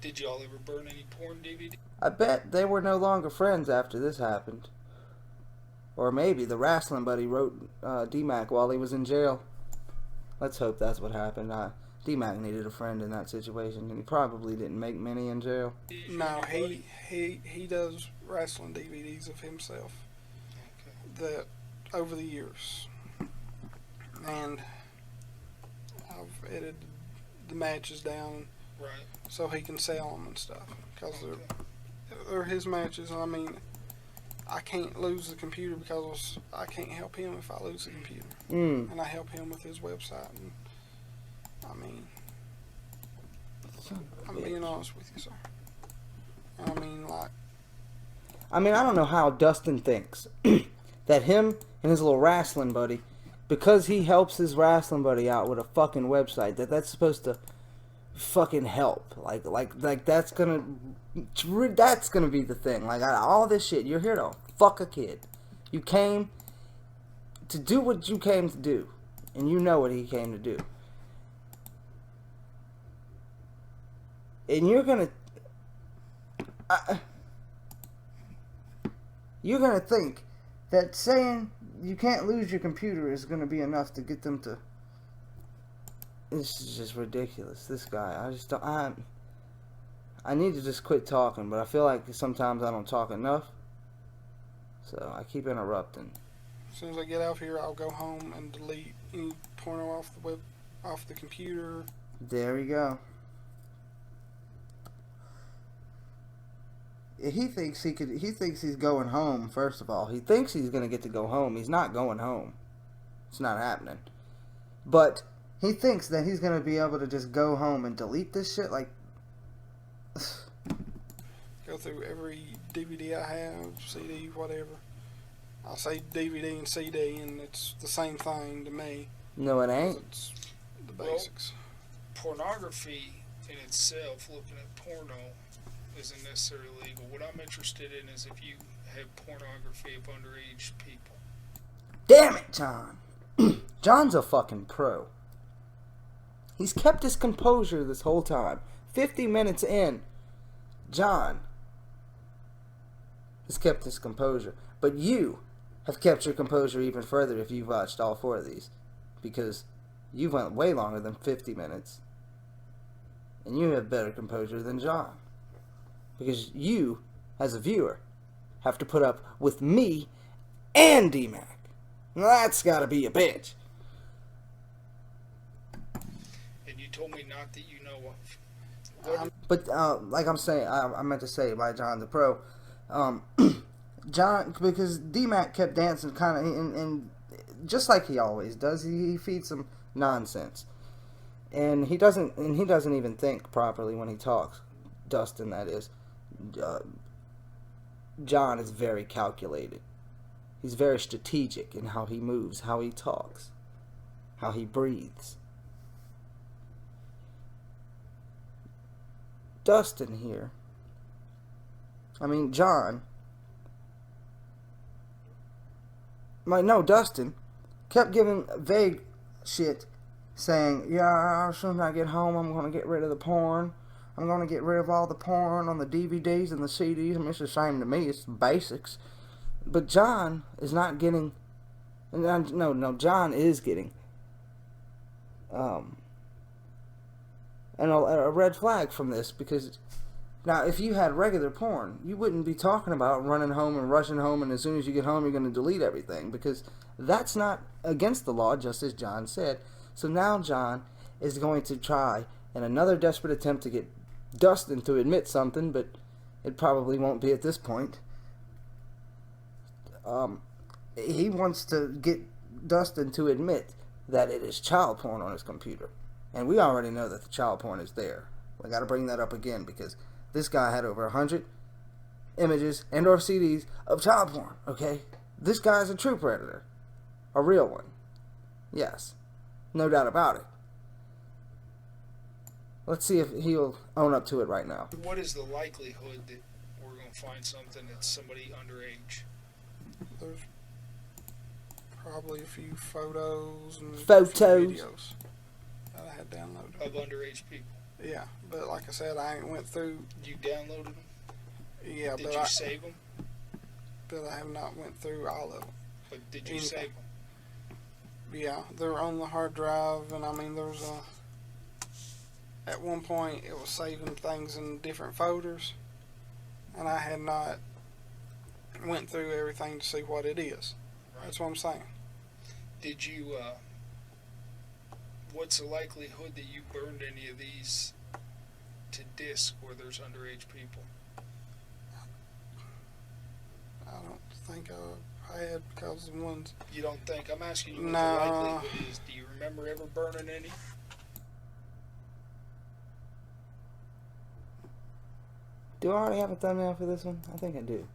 Did y'all ever burn any porn DVD? I bet they were no longer friends after this happened. Or maybe the wrestling buddy wrote D-Mac while he was in jail. Let's hope that's what happened. D-Mac needed a friend in that situation, and he probably didn't make many in jail. No, he does wrestling DVDs of himself. that over the years, and I've edited the matches down so he can sell them and stuff, because they're his matches. And I mean, I can't lose the computer because I can't help him if I lose the computer. And I help him with his website. And I mean, I'm being honest with you, sir. I mean, like, I don't know how Dustin thinks that him and his little wrestling buddy, because he helps his wrestling buddy out with a fucking website, that's supposed to fucking help. Like that's gonna be the thing. Like, all this shit, you're here to fuck a kid. You came to do what you came to do, and you know what he came to do. And you're gonna think that saying you can't lose your computer is gonna be enough to get them to. This is just ridiculous. This guy, I just don't. I need to just quit talking, but I feel like sometimes I don't talk enough, so I keep interrupting. as soon as I get out here, I'll go home and delete any porno off the computer. There we go. He thinks he thinks he's going home. First of all, he thinks he's gonna get to go home. He's not going home. It's not happening. But he thinks that he's gonna be able to just go home and delete this shit. Like, go through every DVD I have, CD, whatever. I'll say DVD and CD, and it's the same thing to me. No, it ain't. It's the basics. Pornography in itself, looking at porno, isn't necessarily legal. What I'm interested in is if you have pornography of underage people. Damn it, John. John's a fucking pro. He's kept his composure this whole time. 50 minutes in, John has kept his composure. But you have kept your composure even further if you've watched all 4 of these. Because you went way longer than 50 minutes. And you have better composure than John. Because you, as a viewer, have to put up with me and D-Mac. Now that's gotta be a bitch. And you told me not that you know of. But, like I'm saying, I meant to say by John the Pro, John, because D-Mac kept dancing kind of, and just like he always does, he feeds him nonsense. And he doesn't even think properly when he talks. Dustin, that is. John is very calculated. He's very strategic in how he moves, how he talks, how he breathes. Dustin here. John. Dustin kept giving vague shit, saying, yeah, as soon as I get home, I'm going to get rid of the porn. I'm going to get rid of all the porn on the DVDs and the CDs. It's the same to me. It's basics. But John is not getting... No, John is getting... And a red flag from this, because... Now, if you had regular porn, you wouldn't be talking about running home and rushing home, and as soon as you get home, you're going to delete everything, because that's not against the law, just as John said. So now John is going to try in another desperate attempt to get Dustin to admit something, but it probably won't be at this point. He wants to get Dustin to admit that it is child porn on his computer. And we already know that the child porn is there. I got to bring that up again, because this guy had over 100 images and or CDs of child porn, okay? This guy's a true predator. A real one. Yes. No doubt about it. Let's see if he'll own up to it right now. What is the likelihood that we're going to find something that's somebody underage? There's probably a few photos and videos that I had downloaded. Of underage people? Yeah, but like I said, I ain't went through... You downloaded them? Yeah, Did you save them? But I have not went through all of them. But did you save them? Yeah, they're on the hard drive, and there's a... At one point, it was saving things in different folders, and I had not went through everything to see what it is. That's what I'm saying. Did you, what's the likelihood that you burned any of these to disk where there's underage people? I don't think I had, because the ones... You don't think? I'm asking you what No. the likelihood is. Do you remember ever burning any? Do I already have a thumbnail for this one? I think I do.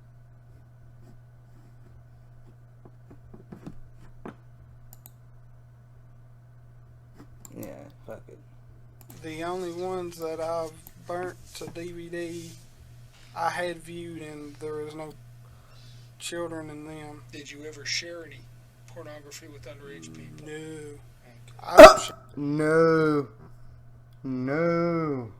Yeah, fuck it. The only ones that I've burnt to DVD, I had viewed, and there is no children in them. Did you ever share any pornography with underage people? No. I don't sh- No. No.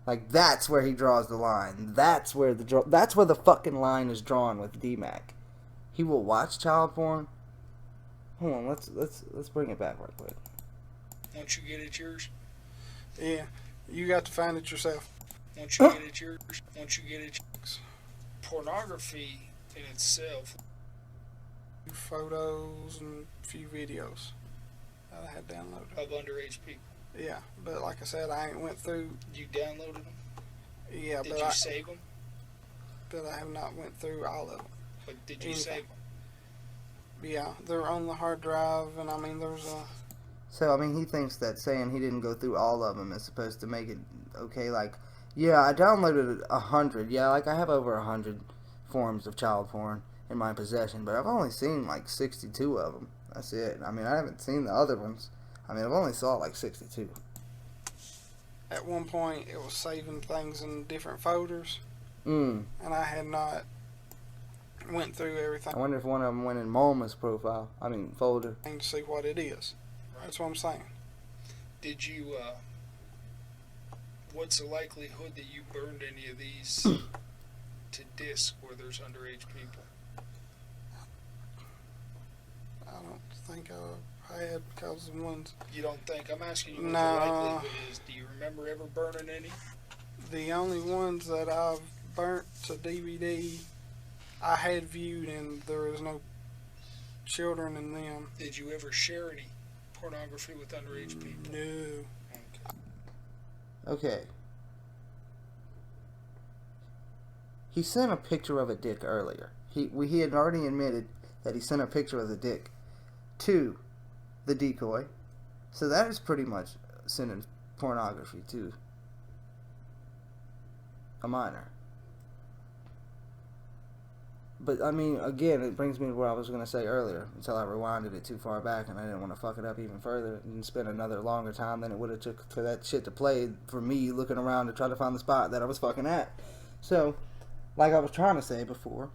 Like, that's where he draws the line. That's where the fucking line is drawn with D-Mac. He will watch child porn. Hold on, let's bring it back real quick. Once you get it yours? Yeah, you got to find it yourself. Once you get it yours? Once you get it yours? Pornography in itself. Photos and a few videos that I had downloaded. Of underage people? Yeah, but like I said, I ain't went through... You downloaded them? Yeah, Did you save them? But I have not went through all of them. But did you save them? Yeah, they're on the hard drive, and I mean, there's a... So, I mean, he thinks that saying he didn't go through all of them is supposed to make it okay. Like, yeah, I downloaded 100. Yeah, like, I have over 100 forms of child porn in my possession, but I've only seen, like, 62 of them. That's it. I mean, I haven't seen the other ones. I mean, I've only saw, like, 62. At one point, it was saving things in different folders, and I had not went through everything. I wonder if one of them went in Moma's profile. I mean, folder. To see what it is. That's what I'm saying. Did you, what's the likelihood that you burned any of these to disk where there's underage people? I don't think I had, because the ones... You don't think? I'm asking you what No. the likelihood is. Do you remember ever burning any? The only ones that I've burnt to DVD, I had viewed, and there is no children in them. Did you ever share any pornography with underage people? No. Okay. He sent a picture of a dick earlier. He had already admitted that he sent a picture of the dick to the decoy. So that is pretty much sending pornography to a minor. But, I mean, again, it brings me to what I was going to say earlier, until I rewinded it too far back, and I didn't want to fuck it up even further and spend another longer time than it would have took for that shit to play for me looking around to try to find the spot that I was fucking at. So, like I was trying to say before,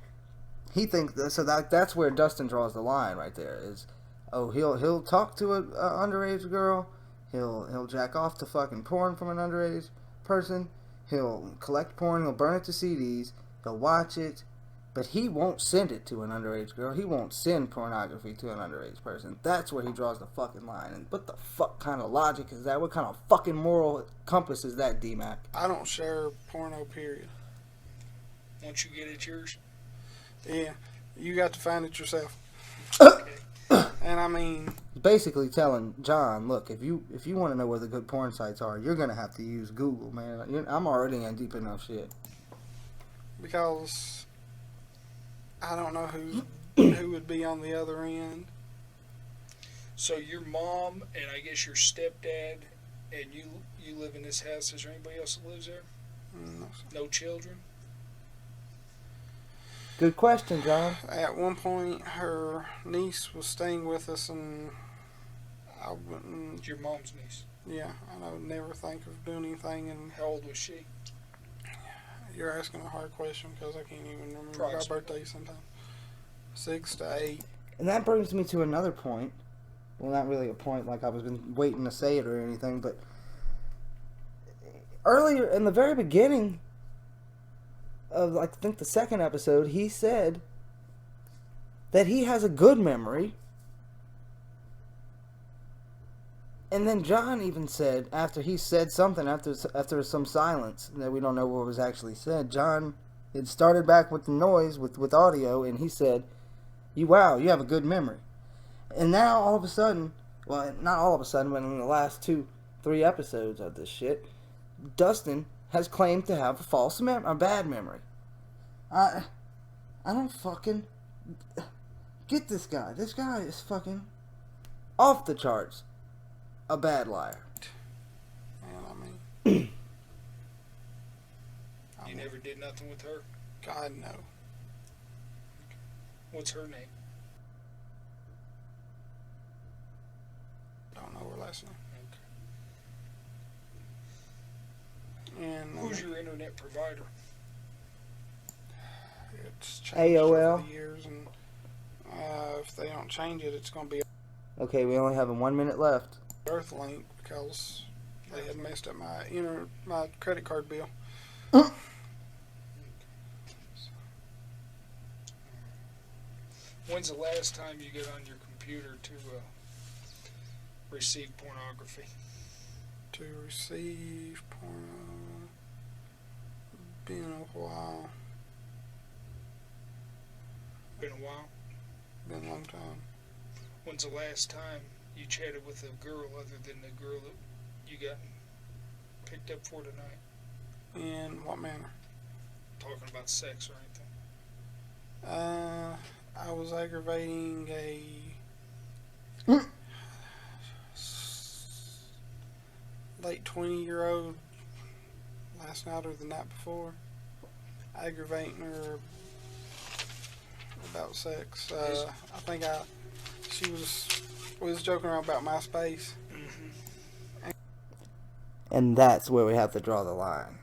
he thinks that, so that's where Dustin draws the line right there. Is, oh, he'll talk to a underage girl, he'll jack off to fucking porn from an underage person, he'll collect porn, he'll burn it to CDs, he'll watch it. But he won't send it to an underage girl. He won't send pornography to an underage person. That's where he draws the fucking line. And what the fuck kind of logic is that? What kind of fucking moral compass is that, D-Mac? I don't share porno, period. Once you get it yours? Yeah, you got to find it yourself. And I mean... Basically telling John, look, if you want to know where the good porn sites are, you're going to have to use Google, man. I'm already in deep enough shit. Because... I don't know who would be on the other end. So your mom and I guess your stepdad and you live in this house. Is there anybody else that lives there? No. No children? Good question, John. At one point, her niece was staying with us, and I wouldn't... Your mom's niece? Yeah, and I would never think of doing anything. And how old was she? You're asking a hard question because I can't even remember our birthday sometimes. 6 to 8. And that brings me to another point. Well, not really a point like I was been waiting to say it or anything, but earlier in the very beginning of, I think, the second episode, he said that he has a good memory. And then John even said, after he said something, after some silence that we don't know what was actually said, John, it started back with the noise, with audio, and he said you have a good memory. And now all of a sudden, well, not all of a sudden, but in the last 2-3 episodes of this shit, Dustin has claimed to have a bad memory. I don't fucking get this guy. This guy is fucking off the charts a bad liar. Well, You never did nothing with her? God, no. What's her name? Don't know her last name. And who's your internet provider? It's changed AOL? over the years, and if they don't change it, it's going to be Okay, we only have 1 minute left. Earthlink because they had messed up my credit card bill. When's the last time you get on your computer to receive pornography? To receive porno, been a while. Been a while? Been a long time. When's the last time you chatted with a girl other than the girl that you got picked up for tonight? In what manner? Talking about sex or anything? I was aggravating a late 20-year-old last night or the night before. Aggravating her about sex. I think we was joking around about MySpace. And that's where we have to draw the line.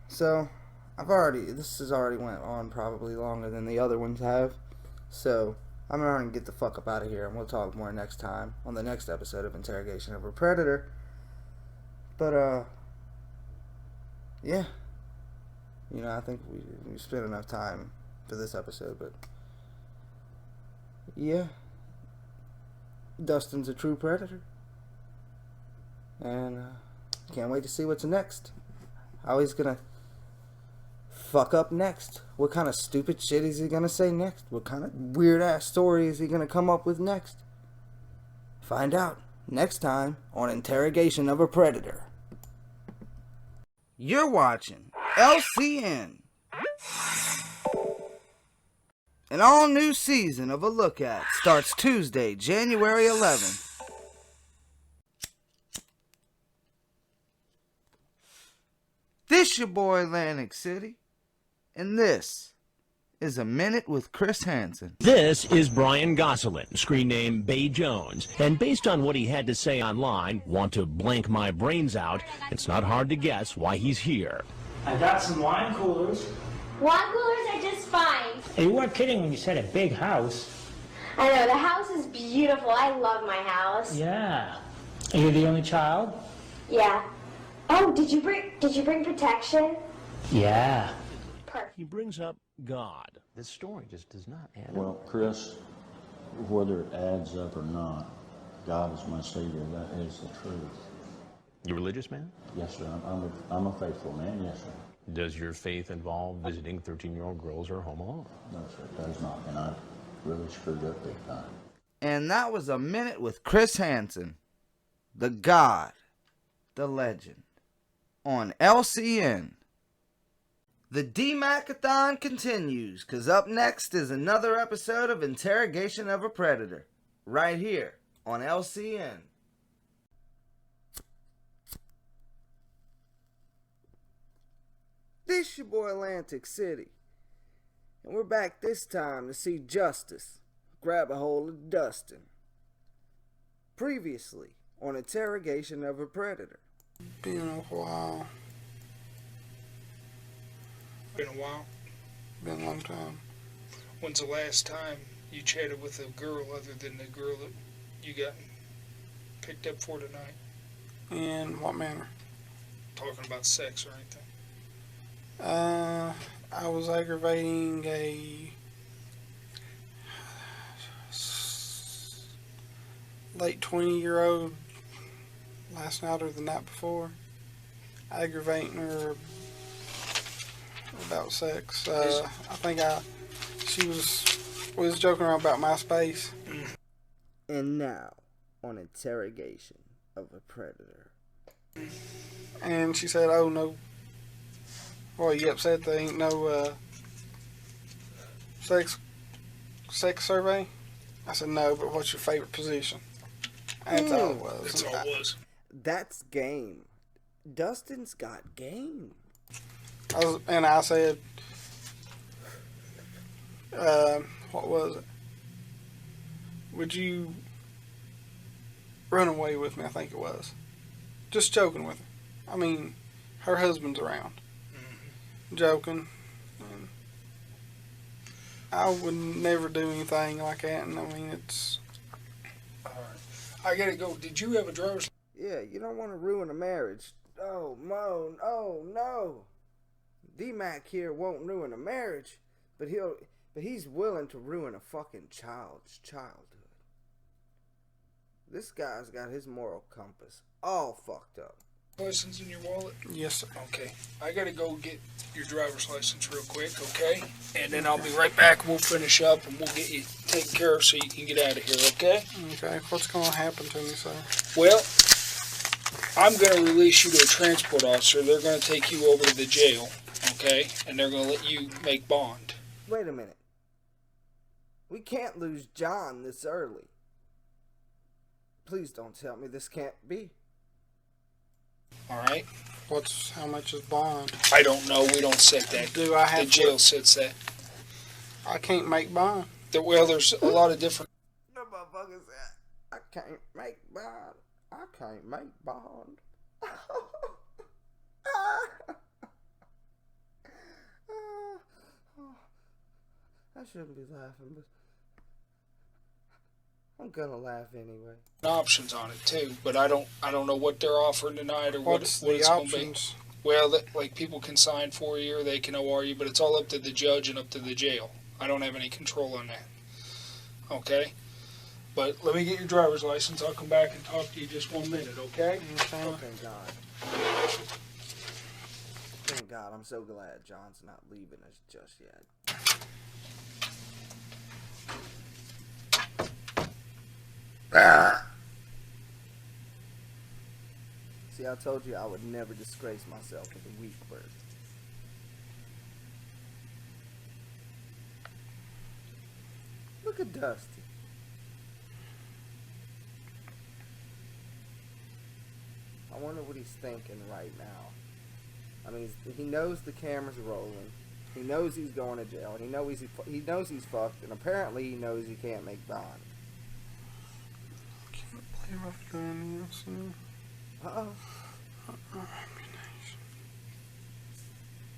So, this has already went on probably longer than the other ones have. So, I'm going to get the fuck up out of here, and we'll talk more next time on the next episode of Interrogation of a Predator. But, yeah. I think we spent enough time for this episode, but yeah. Dustin's a true predator. And can't wait to see what's next. How he's gonna fuck up next. What kind of stupid shit is he gonna say next? What kind of weird ass story is he gonna come up with next? Find out next time on Interrogation of a Predator. You're watching LCN. An all-new season of A Look At starts Tuesday, January 11th. This your boy Lantic City, and this is A Minute with Chris Hansen. This is Brian Gosselin, screen name Bay Jones, and based on what he had to say online, want to blank my brains out, it's not hard to guess why he's here. I got some wine coolers. Wine coolers are just fine. And you weren't kidding when you said a big house. I know, the house is beautiful. I love my house. Yeah. Are you the only child? Yeah. Oh, did you bring protection? Yeah. Perfect. He brings up God. This story just does not add up. Well, Chris, whether it adds up or not, God is my Savior. That is the truth. You a religious man? Yes, sir. I'm a faithful man. Yes, sir. Does your faith involve visiting 13-year-old girls who are home alone? No, sir. It does not. And I really screwed up big time. And that was A Minute with Chris Hansen, the God, the legend, on LCN. The D-MAC-ATHON continues, because up next is another episode of Interrogation of a Predator, right here on LCN. This your boy Lantic City, and we're back this time to see justice grab a hold of Dustin. Previously on Interrogation of a Predator. Been a while. Been a while? Been a long time. When's the last time you chatted with a girl other than the girl that you got picked up for tonight? In what manner? Talking about sex or anything? I was aggravating a late 20-year-old last night or the night before. Aggravating her about sex. I think we was joking around about MySpace. And now, on Interrogation of a Predator. And she said, "Oh no, well, you upset there ain't no sex survey?" I said, "No, but what's your favorite position?" That's all it was. That's all it was. That's game. Dustin's got game. I said, what was it? Would you run away with me? I think it was. Just joking with her. I mean, her husband's around. Joking. And I would never do anything like that, and I mean, it's... Alright. I gotta go. Did you have a driver's... Yeah, you don't want to ruin a marriage. Oh, Mo, oh, no. D-Mac here won't ruin a marriage, but he's willing to ruin a fucking child's childhood. This guy's got his moral compass all fucked up. License in your wallet? Yes, sir. Okay. I gotta go get your driver's license real quick, okay? And then I'll be right back. We'll finish up and we'll get you taken care of so you can get out of here, okay? Okay. What's going to happen to me, sir? Well, I'm going to release you to a transport officer. They're going to take you over to the jail, okay? And they're going to let you make bond. Wait a minute. We can't lose John this early. Please don't tell me this can't be. All right. How much is bond? I don't know. We don't set that. Do I have the jail sets that. I can't make bond. Well, there's a lot of different. The motherfucker said, I can't make bond. I can't make bond. I shouldn't be laughing, but I'm gonna laugh anyway. Options on it too, but I don't know what they're offering tonight or what it's options? Gonna be. Well, like people can sign for you or they can OR you, but it's all up to the judge and up to the jail. I don't have any control on that. Okay? But let me get your driver's license. I'll come back and talk to you just 1 minute, okay? Okay. Oh, thank God. Thank God. I'm so glad John's not leaving us just yet. See, I told you I would never disgrace myself with a weak bird. Look at Dusty. I wonder what he's thinking right now. I mean, he knows the camera's rolling. He knows he's going to jail. And he knows he's fucked. And apparently he knows he can't make bond. Can't believe I've done this.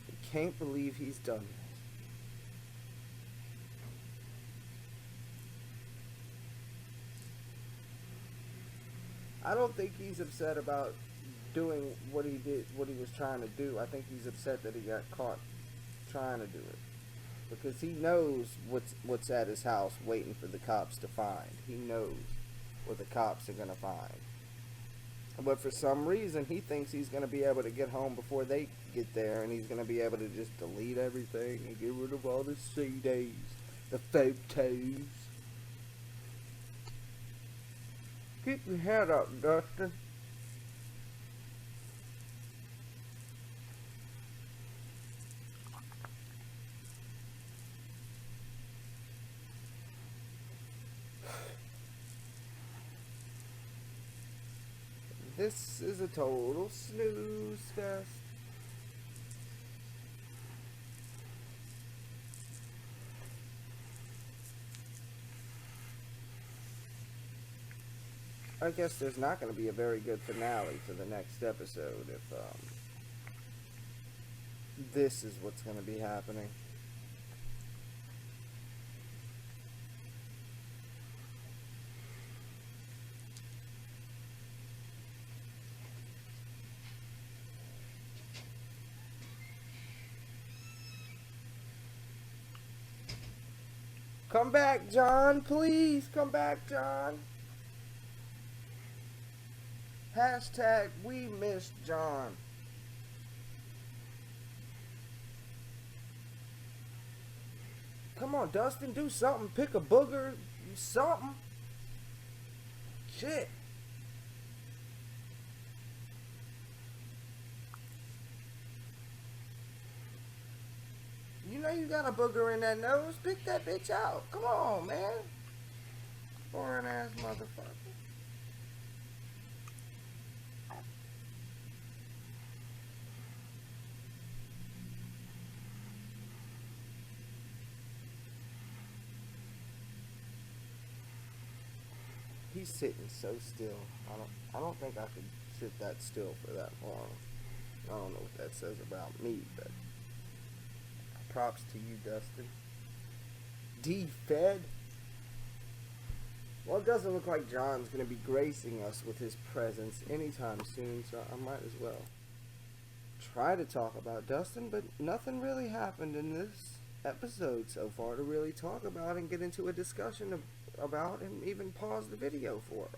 He can't believe he's done this. I don't think he's upset about doing what he did, what he was trying to do. I think he's upset that he got caught trying to do it, because he knows what's at his house waiting for the cops to find. He knows what the cops are gonna find, but for some reason he thinks he's gonna be able to get home before they get there, and he's gonna be able to just delete everything and get rid of all the CDs, the photos. Keep your head up, Dustin. This is a total snooze fest. I guess there's not going to be a very good finale for the next episode if this is what's going to be happening. Come back, John, please. Come back, John. Hashtag we miss John. Come on, Dustin, do something. Pick a booger, something. Shit. You know you got a booger in that nose. Pick that bitch out. Come on, man. Boring ass motherfucker. He's sitting so still. I don't think I could sit that still for that long. I don't know what that says about me, but props to you, Dustin. D-Fed. Well, it doesn't look like John's going to be gracing us with his presence anytime soon, so I might as well try to talk about Dustin, but nothing really happened in this episode so far to really talk about and get into a discussion about and even pause the video for.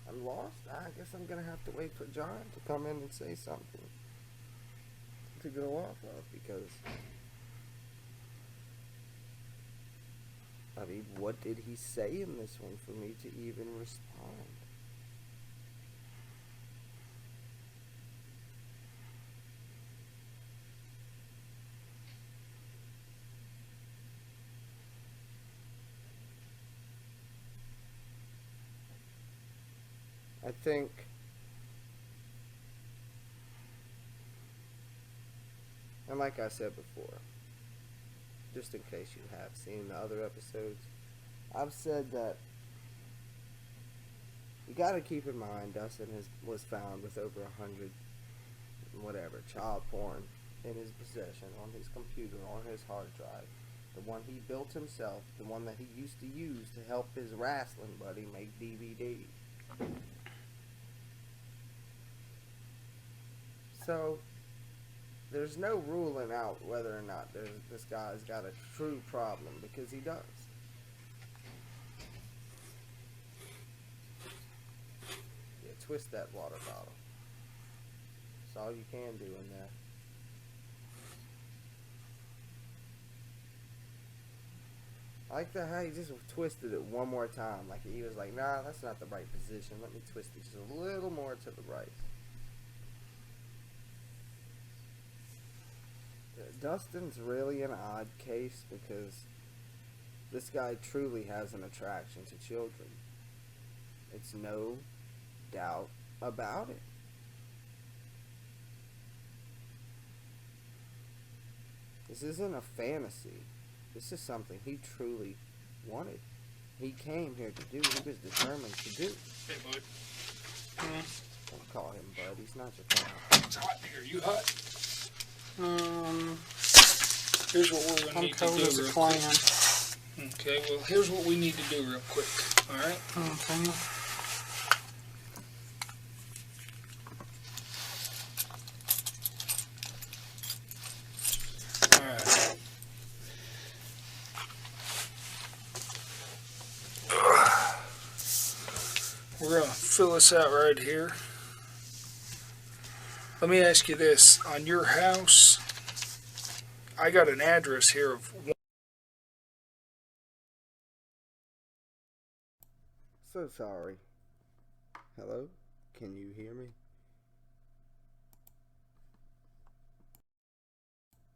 I'm lost. I guess I'm going to have to wait for John to come in and say something to go off of, because I mean, what did he say in this one for me to even respond? I think and like I said before, just in case you have seen the other episodes, I've said that you gotta keep in mind Dustin was found with over 100 whatever child porn in his possession, on his computer, on his hard drive, the one he built himself, the one that he used to use to help his wrestling buddy make DVDs. So there's no ruling out whether or not this guy's got a true problem, because he does. Yeah, twist that water bottle. That's all you can do in there. I like how he just twisted it one more time. Like he was like, nah, that's not the right position. Let me twist it just a little more to the right. Dustin's really an odd case, because this guy truly has an attraction to children. It's no doubt about it. This isn't a fantasy. This is something he truly wanted. He came here to do. He was determined to do. Hey, bud. Don't call him bud. He's not your friend. It's hot in here. You hot? Here's what we're going to need to do real quick. Okay, well, here's what we need to do real quick. Alright? Okay. Alright. We're going to fill this out right here. Let me ask you this. On your house, I got an address here of... So sorry. Hello? Can you hear me?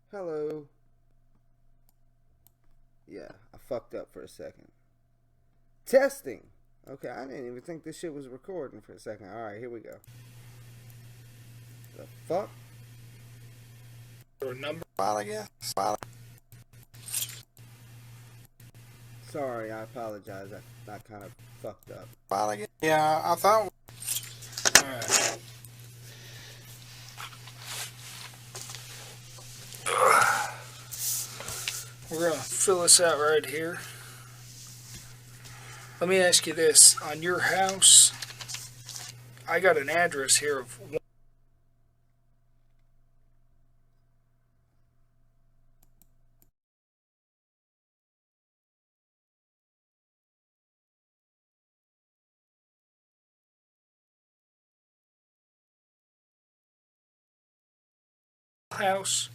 Hello? Yeah, I fucked up for a second. Testing! Okay, I didn't even think this shit was recording for a second. Alright, here we go. The fuck? Or number? I guess. Sorry, I apologize. I kind of fucked up. Yeah, I thought. Alright. We're going to fill this out right here. Let me ask you this. On your house, I got an address here of... house.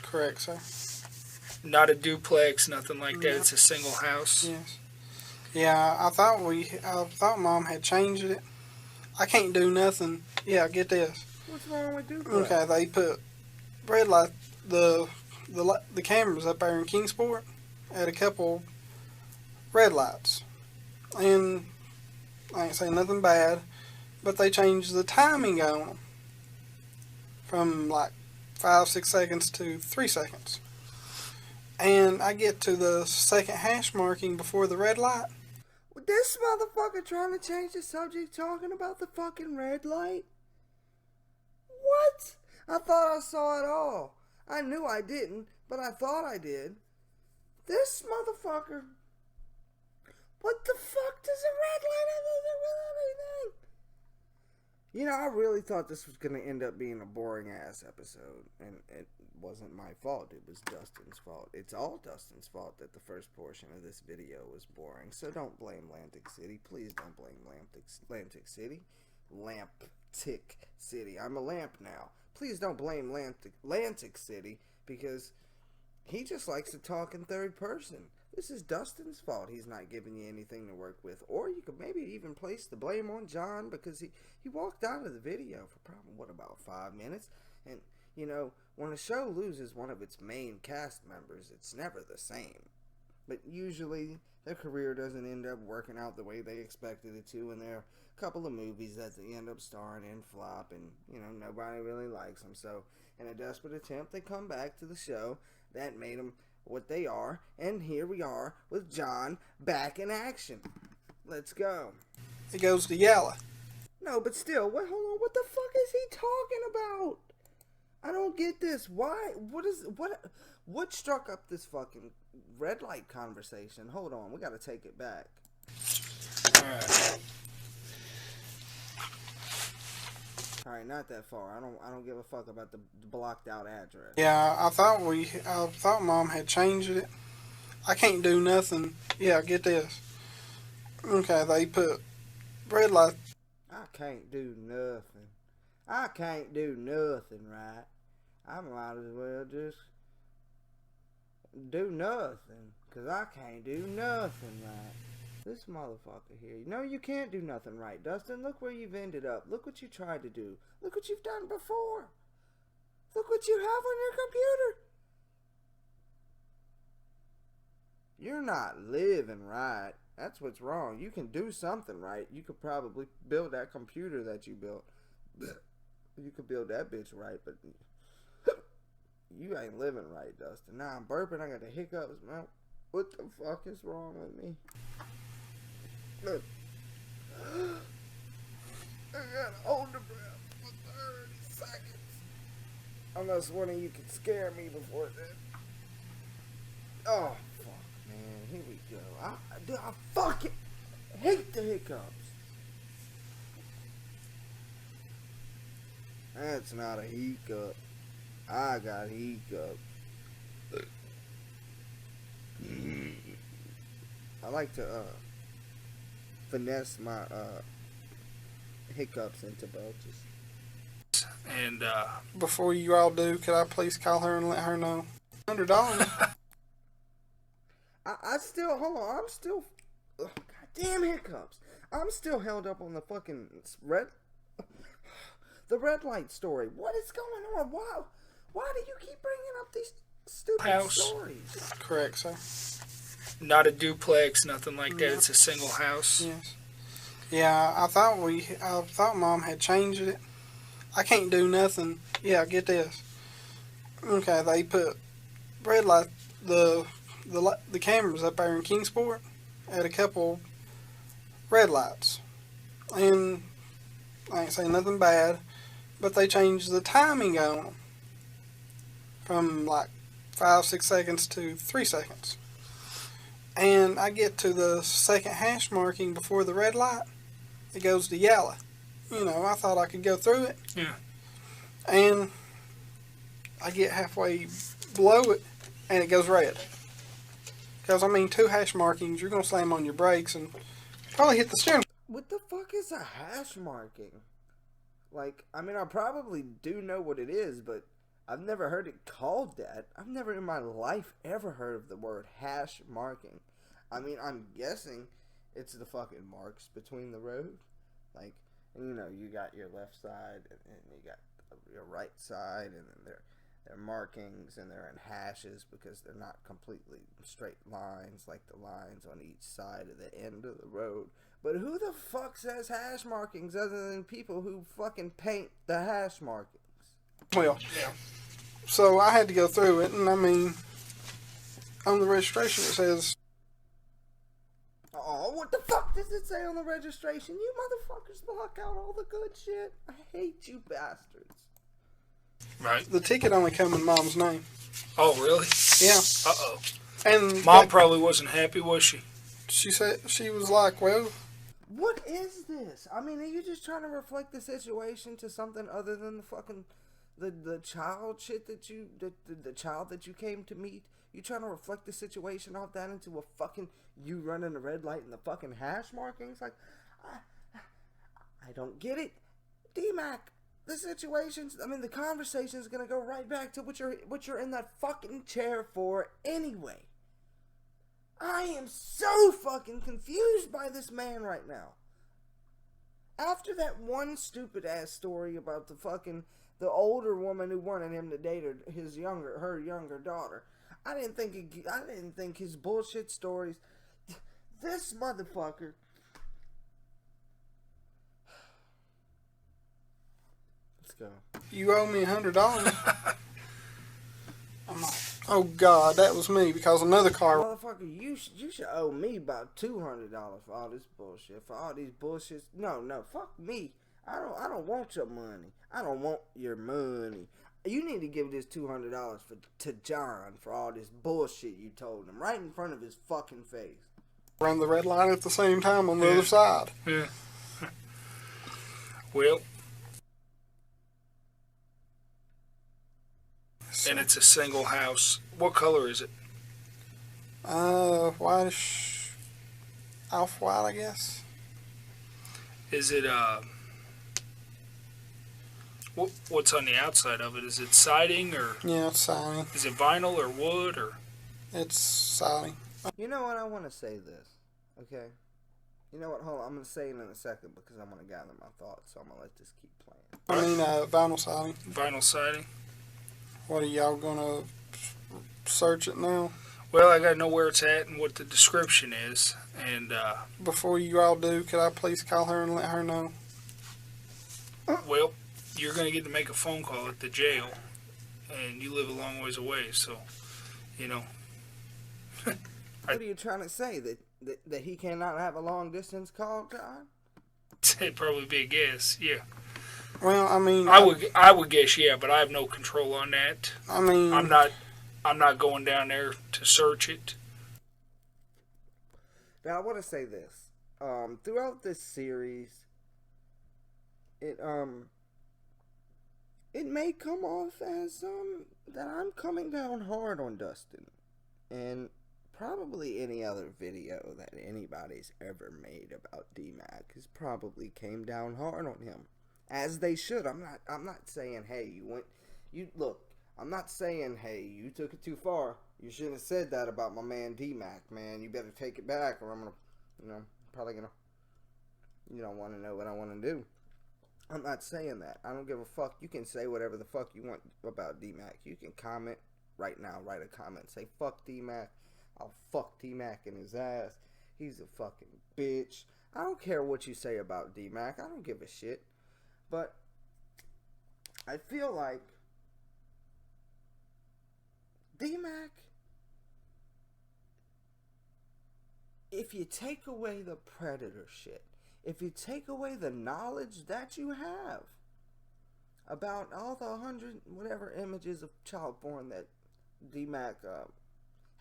Correct, sir. Not a duplex, nothing like that. It's a single house. Yes. Yeah, I thought Mom had changed it. I can't do nothing. Yeah, get this. What's wrong with duplex? Okay, they put red light, the cameras up there in Kingsport at a couple red lights. And I ain't saying nothing bad, but they changed the timing on them from like 5-6 seconds to 3 seconds. And I get to the second hash marking before the red light. This motherfucker trying to change the subject talking about the fucking red light? What? I thought I saw it all. I knew I didn't, but I thought I did. This motherfucker. What the fuck does a red light have to do with anything? You know, I really thought this was going to end up being a boring ass episode, and it wasn't my fault. It was Dustin's fault. It's all Dustin's fault that the first portion of this video was boring. So don't blame Lantic City. Please don't blame Lantic City. Lantic City. I'm a lamp now. Please don't blame Lantic City, because he just likes to talk in third person. This is Dustin's fault. He's not giving you anything to work with. Or you could maybe even place the blame on John, because he walked out of the video for probably, about 5 minutes. And, you know, when a show loses one of its main cast members, it's never the same. But usually, their career doesn't end up working out the way they expected it to, and there are a couple of movies that they end up starring in flop, and, you know, nobody really likes them. So, in a desperate attempt, they come back to the show that made them what they are, and here we are with John back in action. Let's go. It goes to Yalla. No, but still, hold on, what the fuck is he talking about? I don't get this. Why? What struck up this fucking red light conversation? Hold on, we gotta take it back. Alright, not that far. I don't give a fuck about the blocked out address. Yeah, I thought Mom had changed it. I can't do nothing. Yeah, get this. Okay, they put red light. I can't do nothing. I can't do nothing, right? I might as well just do nothing, because I can't do nothing right. This motherfucker here. No, you can't do nothing right, Dustin. Look where you've ended up. Look what you tried to do. Look what you've done before. Look what you have on your computer. You're not living right. That's what's wrong. You can do something right. You could probably build that computer that you built. You could build that bitch right, but you ain't living right, Dustin. Now I'm burping. I got the hiccups, man. What the fuck is wrong with me? Look. I gotta hold the breath for 30 seconds. Unless one of you can scare me before then. Oh, fuck, man. Here we go. I fucking hate the hiccups. That's not a hiccup. I got hiccups. I like to finesse my hiccups into belches. And before you all do, could I please call her and let her know? $100. I still, hold on, I'm still, goddamn hiccups. I'm still held up on the fucking the red light story. What is going on? Why do you keep bringing up these stupid stories? Correct, sir. Not a duplex, nothing like that. It's a single house. Yes. Yeah, I thought Mom had changed it. I can't do nothing. Yeah, get this. Okay, they put red light, the cameras up there in Kingsport at a couple red lights. And I ain't saying nothing bad, but they changed the timing on them from like 5-6 seconds to 3 seconds. And I get to the second hash marking before the red light. It goes to Yalla. You know, I thought I could go through it. Yeah. And I get halfway below it, and it goes red. Because, I mean, 2 hash markings, you're going to slam on your brakes and probably hit the steering. What the fuck is a hash marking? Like, I mean, I probably do know what it is, but I've never heard it called that. I've never in my life ever heard of the word hash marking. I mean, I'm guessing it's the fucking marks between the road. Like, and you know, you got your left side and you got your right side, and then they're markings and they're in hashes because they're not completely straight lines like the lines on each side of the end of the road. But who the fuck says hash markings other than people who fucking paint the hash markings? Well, yeah. So I had to go through it, and I mean, on the registration it says... Oh, what the fuck does it say on the registration? You motherfuckers block out all the good shit. I hate you bastards. Right. The ticket only come in Mom's name. Oh, really? Yeah. Uh-oh. And Mom probably wasn't happy, was she? She said, she was like, well... What is this? I mean, are you just trying to reflect the situation to something other than the fucking... The child shit that you... The child that you came to meet? You trying to reflect the situation off that into a fucking... You running a red light and the fucking hash markings? Like, I don't get it. D-Mac, the situation's... I mean, the conversation's gonna go right back to what you're in that fucking chair for anyway. I am so fucking confused by this man right now. After that one stupid ass story about the older woman who wanted him to date her younger daughter, I didn't think his bullshit stories. This motherfucker. Let's go. You owe me $100. I'm like, oh God, that was me because another car. Motherfucker, you should owe me about $200 for all this bullshit. For all these bullshits. No, fuck me. I don't want your money. I don't want your money. You need to give this $200 to John for all this bullshit you told him right in front of his fucking face. Run the red light at the same time on the other side. Yeah. Well. And it's a single house. What color is it? Whitish, off-white, I guess. Is it, what's on the outside of it? Is it siding or? Yeah, it's siding. Is it vinyl or wood or? It's siding. You know what? I want to say this, okay? You know what? Hold on. I'm going to say it in a second because I'm going to gather my thoughts, so I'm going to let this keep playing. I mean, vinyl siding. Vinyl siding. What, are y'all gonna search it now? Well, I gotta know where it's at and what the description is. And before you all do, could I please call her and let her know? Well, you're gonna get to make a phone call at the jail, and you live a long ways away, so you know. What are you trying to say? That he cannot have a long distance call, John? It'd probably be a guess, yeah. Well, I mean, I would guess, yeah, but I have no control on that. I mean, I'm not going down there to search it. Now I want to say this. Throughout this series, it may come off as that I'm coming down hard on Dustin, and probably any other video that anybody's ever made about D-Mac has probably came down hard on him. As they should. I'm not saying, hey, I'm not saying, hey, you took it too far. You shouldn't have said that about my man D-Mac, man. You better take it back, or I'm gonna, probably gonna, you don't want to know what I want to do. I'm not saying that. I don't give a fuck. You can say whatever the fuck you want about D-Mac. You can comment right now. Write a comment. Say, fuck D-Mac. I'll fuck D-Mac in his ass. He's a fucking bitch. I don't care what you say about D-Mac. I don't give a shit. But I feel like D-Mac, if you take away the predator shit, if you take away the knowledge that you have about all the 100 whatever images of child porn that D-Mac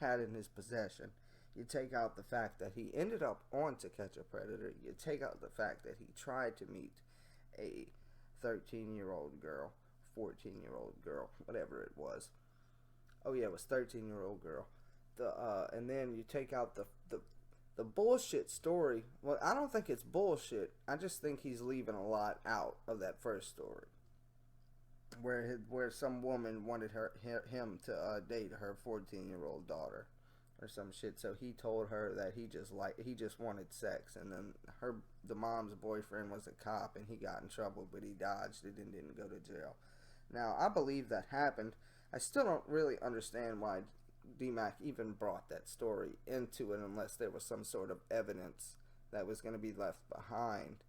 had in his possession, you take out the fact that he ended up on To Catch a Predator, you take out the fact that he tried to meet a 13-year-old girl, 14-year-old girl, whatever it was. Oh yeah, it was 13-year-old girl. And then you take out the bullshit story. Well, I don't think it's bullshit. I just think he's leaving a lot out of that first story. where some woman wanted him to date her 14-year-old daughter or some shit. So he told her that he just wanted sex, and then the mom's boyfriend was a cop, and he got in trouble, but he dodged it and didn't go to jail. Now, I believe that happened. I still don't really understand why D-Mac even brought that story into it, unless there was some sort of evidence that was going to be left behind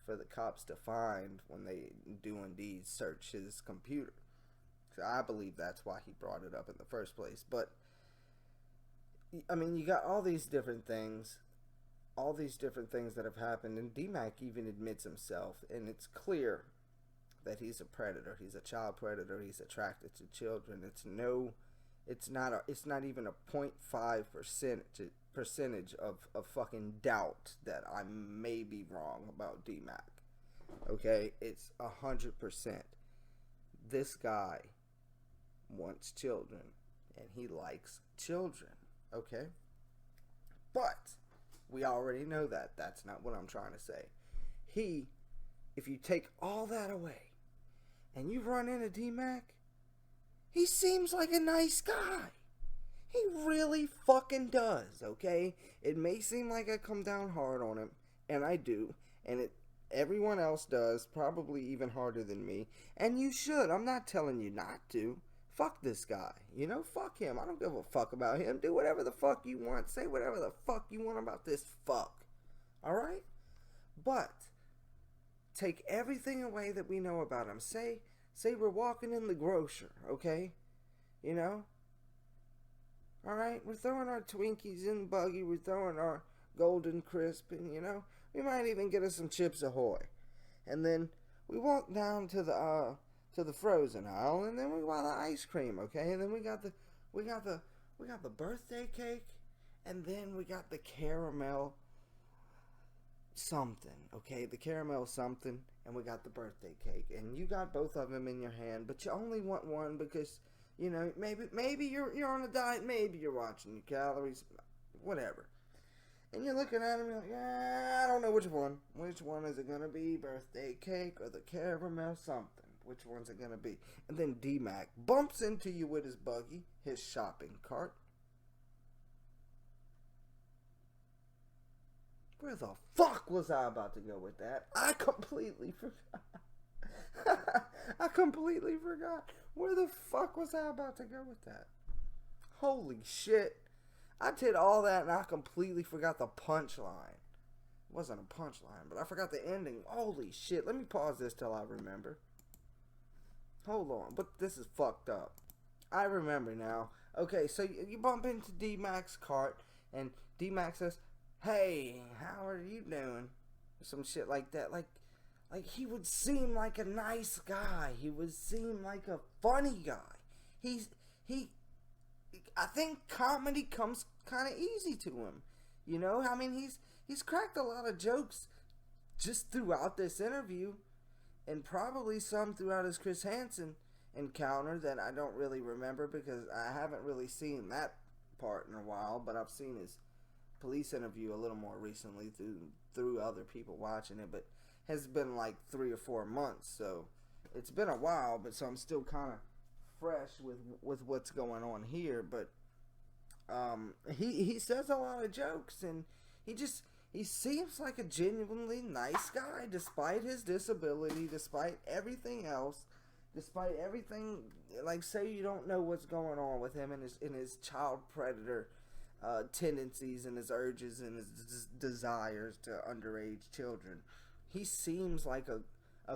for the cops to find when they do indeed search his computer. So I believe that's why he brought it up in the first place. But I mean, you got all these different things that have happened, and D-Mac even admits himself, and it's clear that he's a predator. He's a child predator. He's attracted to children. It's not even a 0.5% percentage of fucking doubt that I may be wrong about D-Mac. Okay, it's 100%. This guy wants children, and he likes children. Okay, but we already know that. That's not what I'm trying to say. If you take all that away, and you run into D-Mac, he seems like a nice guy. He really fucking does, okay? It may seem like I come down hard on him, and I do, and everyone else does, probably even harder than me, and you should. I'm not telling you not to. Fuck this guy, fuck him. I don't give a fuck about him. Do whatever the fuck you want. Say whatever the fuck you want about this fuck. Alright? But take everything away that we know about him. Say we're walking in the grocer, okay? Alright? We're throwing our Twinkies in the buggy. We're throwing our Golden Crisp, and we might even get us some Chips Ahoy. And then we walk down to the frozen aisle, and then we buy the ice cream, okay? And then we got the birthday cake, and then we got the caramel something, okay? The caramel something, and we got the birthday cake, and you got both of them in your hand, but you only want one because maybe you're on a diet, maybe you're watching your calories, whatever. And you're looking at him, you're like, I don't know which one. Which one is it gonna be? Birthday cake or the caramel something? Which one's it gonna be? And then D-Mac bumps into you with his buggy, his shopping cart. Where the fuck was I about to go with that? I completely forgot. I completely forgot. Where the fuck was I about to go with that? Holy shit. I did all that and I completely forgot the punchline. It wasn't a punchline, but I forgot the ending. Holy shit. Let me pause this till I remember. Hold on. But this is fucked up. I remember now. Okay, so you bump into D-Mac's cart and D-Mac says, hey, how are you doing? Some shit like that. Like he would seem like a nice guy. He would seem like a funny guy. I think comedy comes kind of easy to him. I mean, he's cracked a lot of jokes just throughout this interview, and probably some throughout his Chris Hansen encounter that I don't really remember because I haven't really seen that part in a while, but I've seen his police interview a little more recently through other people watching it, but has been like 3 or 4 months, so it's been a while, but so I'm still kind of fresh with what's going on here. But he says a lot of jokes, and he seems like a genuinely nice guy despite his disability, despite everything else, despite everything. Like, say you don't know what's going on with him and his child predator tendencies and his urges and his desires to underage children. He seems like a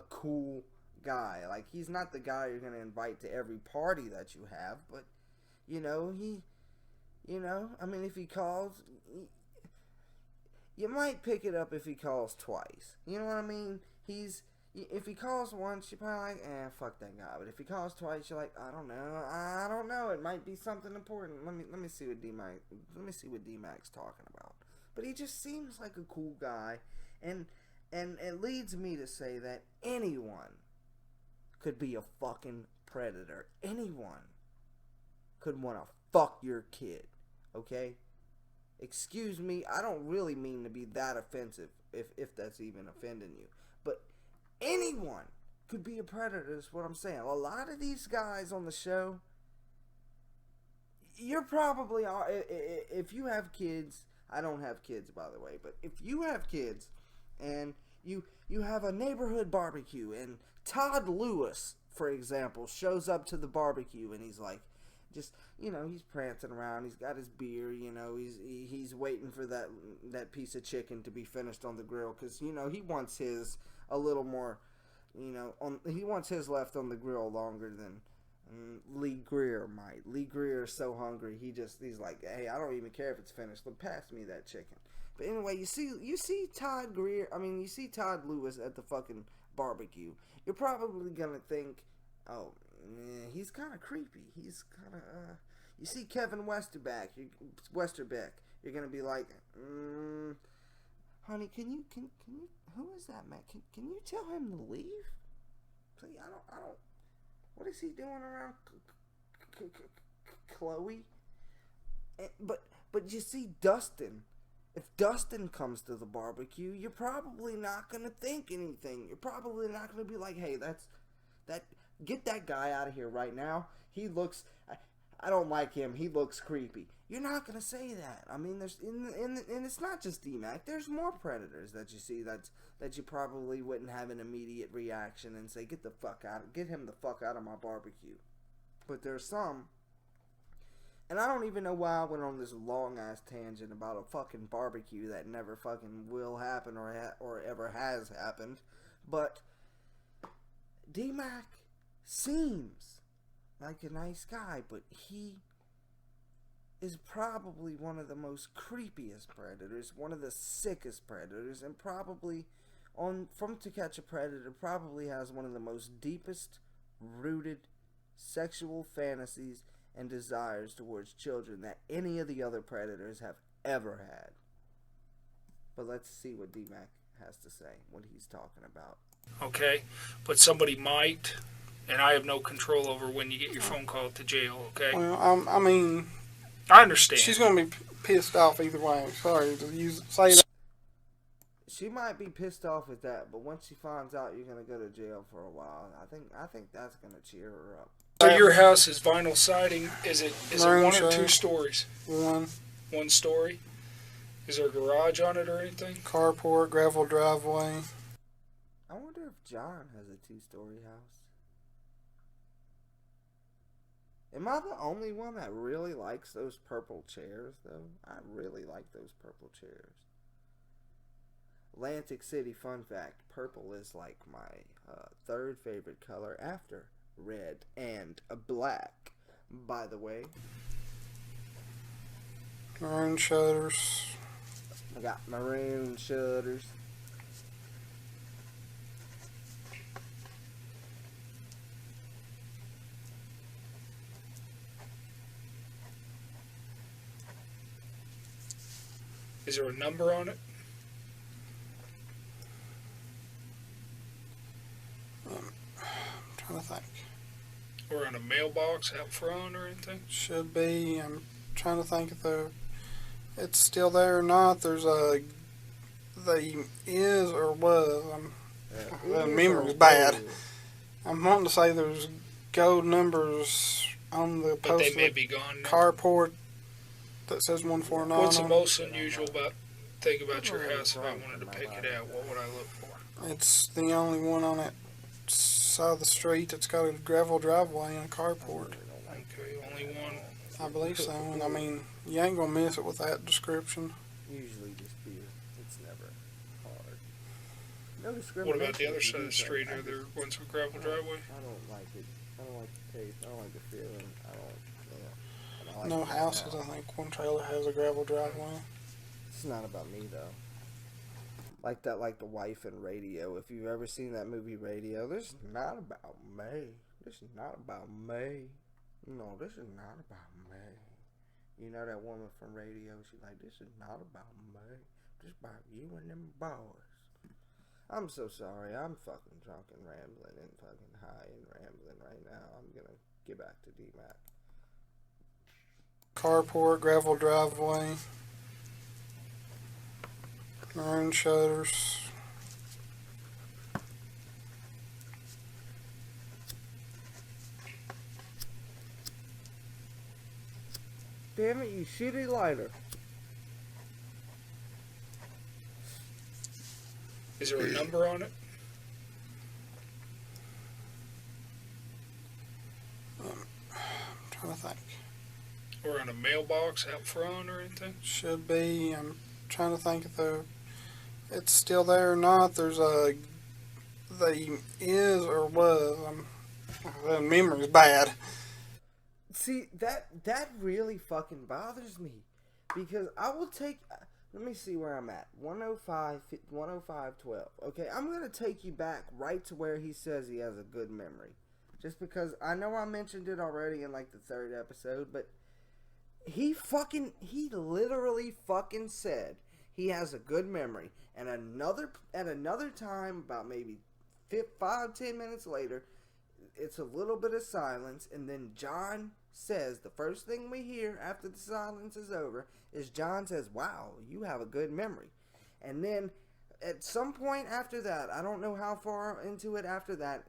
cool guy. Like, he's not the guy you're gonna invite to every party that you have, but I mean, if he calls, you might pick it up if he calls twice. You know what I mean? If he calls once, you're probably like, fuck that guy. But if he calls twice, you're like, I don't know. It might be something important. Let me see what D-Mac's talking about. But he just seems like a cool guy, and it leads me to say that anyone could be a fucking predator. Anyone could want to fuck your kid. Okay? Excuse me, I don't really mean to be that offensive, if that's even offending you. But anyone could be a predator, is what I'm saying. A lot of these guys on the show, you're probably, if you have kids, I don't have kids, by the way, but if you have kids and you have a neighborhood barbecue and Todd Lewis, for example, shows up to the barbecue and he's like, just, he's prancing around, he's got his beer, he's waiting for that piece of chicken to be finished on the grill, because, he wants his a little more, he wants his left on the grill longer than Lee Greer might. Lee Greer is so hungry, he's like, hey, I don't even care if it's finished, but pass me that chicken. But anyway, you see Todd Lewis at the fucking barbecue. You're probably gonna think, oh, he's kind of creepy. He's kind of, you see Kevin Westerbeck, you're gonna be like, honey, can you, who is that man? Can you tell him to leave? Please, I don't, what is he doing around Chloe? But you see Dustin. If Dustin comes to the barbecue, you're probably not going to think anything. You're probably not going to be like, hey, get that guy out of here right now. He looks, I don't like him. He looks creepy. You're not going to say that. I mean, and it's not just D-Mac. There's more predators that you see that you probably wouldn't have an immediate reaction and say, get him the fuck out of my barbecue. But there's some. And I don't even know why I went on this long-ass tangent about a fucking barbecue that never fucking will happen or ever has happened. But D-Mac seems like a nice guy, but he is probably one of the most creepiest predators, one of the sickest predators, and probably, from To Catch a Predator, probably has one of the most deepest rooted sexual fantasies and desires towards children that any of the other predators have ever had. But let's see what D-Mac has to say, what he's talking about. Okay, but somebody might, and I have no control over when you get your phone call to jail, okay? Well, I mean, I understand. She's going to be pissed off either way. Sorry to say that. She might be pissed off with that, but once she finds out you're going to go to jail for a while, I think that's going to cheer her up. So your house is vinyl siding. Is it one or two stories? One. One story? Is there a garage on it or anything? Carport, gravel driveway. I wonder if John has a 2-story house. Am I the only one that really likes those purple chairs, though? I really like those purple chairs. Lantic City fun fact, purple is like my third favorite color after red and black, by the way. Maroon shutters. I got maroon shutters. Is there a number on it? Trying to think. Or on a mailbox out front or anything? Should be. I'm trying to think if it's still there or not. There's a is or was. The memory's bad. I'm wanting to say there's gold numbers on the But post they may be gone now. carport that says 149. What's the most unusual thing about your house if I wanted to pick it out? What would I look for? It's the only one on that side of the street that's got a gravel driveway and a carport. Okay, only one. I believe so. And I mean, you ain't gonna miss it with that description. Usually just beer. It's never hard. No discrimination. What about the other side of the street? Are there ones with gravel driveway? I don't like it. I don't like the taste. I don't like the feeling. I don't like No it houses. now. I think one trailer has a gravel driveway. It's not about me though. Like the wife in Radio. If you've ever seen that movie Radio, this is not about me. This is not about me. No, this is not about me. You know that woman from Radio? She's like, this is not about me. This is about you and them boys. I'm so sorry. I'm fucking drunk and rambling and fucking high and rambling right now. I'm gonna get back to D-Mac. Carport, gravel driveway. Maroon shutters. damn it, you shitty lighter. Is there a number on it? I'm trying to think. Or in a mailbox out front or anything? Should be. I'm trying to think if it's still there or not. There's a... The is or was. The memory's bad. See, that really fucking bothers me. Because I will take... Let me see where I'm at. 105.12. Okay, I'm going to take you back right to where he says he has a good memory. Just because I know I mentioned it already in like the 3rd episode, but he literally fucking said he has a good memory. And at another time, about maybe 5-10 minutes later, it's a little bit of silence, and then John says, the first thing we hear after the silence is over is John says, wow, you have a good memory. And then at some point after that, I don't know how far into it after that,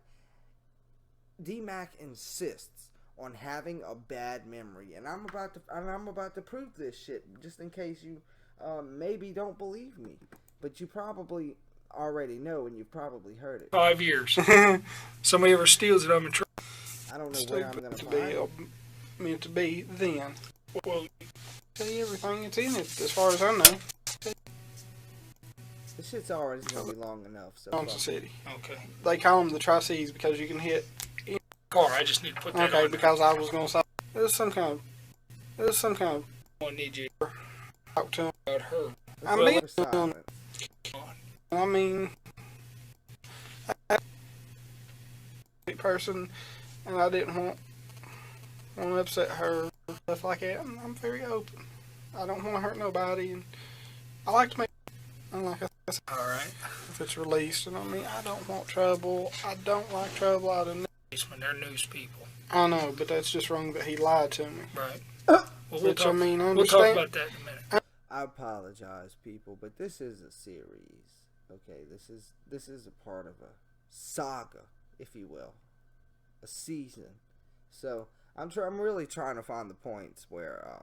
D-Mac insists on having a bad memory, and I'm about to prove this shit, just in case you maybe don't believe me, but you probably already know, and you've probably heard it. 5 years. Somebody ever steals it, I'm in trouble. I don't know where I'm gonna find it. Meant to be then. Well, tell you everything that's in it, as far as I know. This shit's already gonna be long enough. So Johnson City. Okay. They call them the Tri-Cities because you can hit. Car. I just need to put that on. Okay, because I was gonna say there's some kind of. I need you to talk to him about her. I mean, person, and I didn't want to upset her, stuff like that. I'm very open. I don't want to hurt nobody, and I like to make. Like I said, all right. If it's released, and I mean, I don't want trouble. I don't like trouble. I don't. When they're news people. I know, but that's just wrong that he lied to me. Right. Well, we'll talk about that in a minute. I apologize, people, but this is a series. Okay, this is a part of a saga, if you will, a season. So I'm really trying to find the points where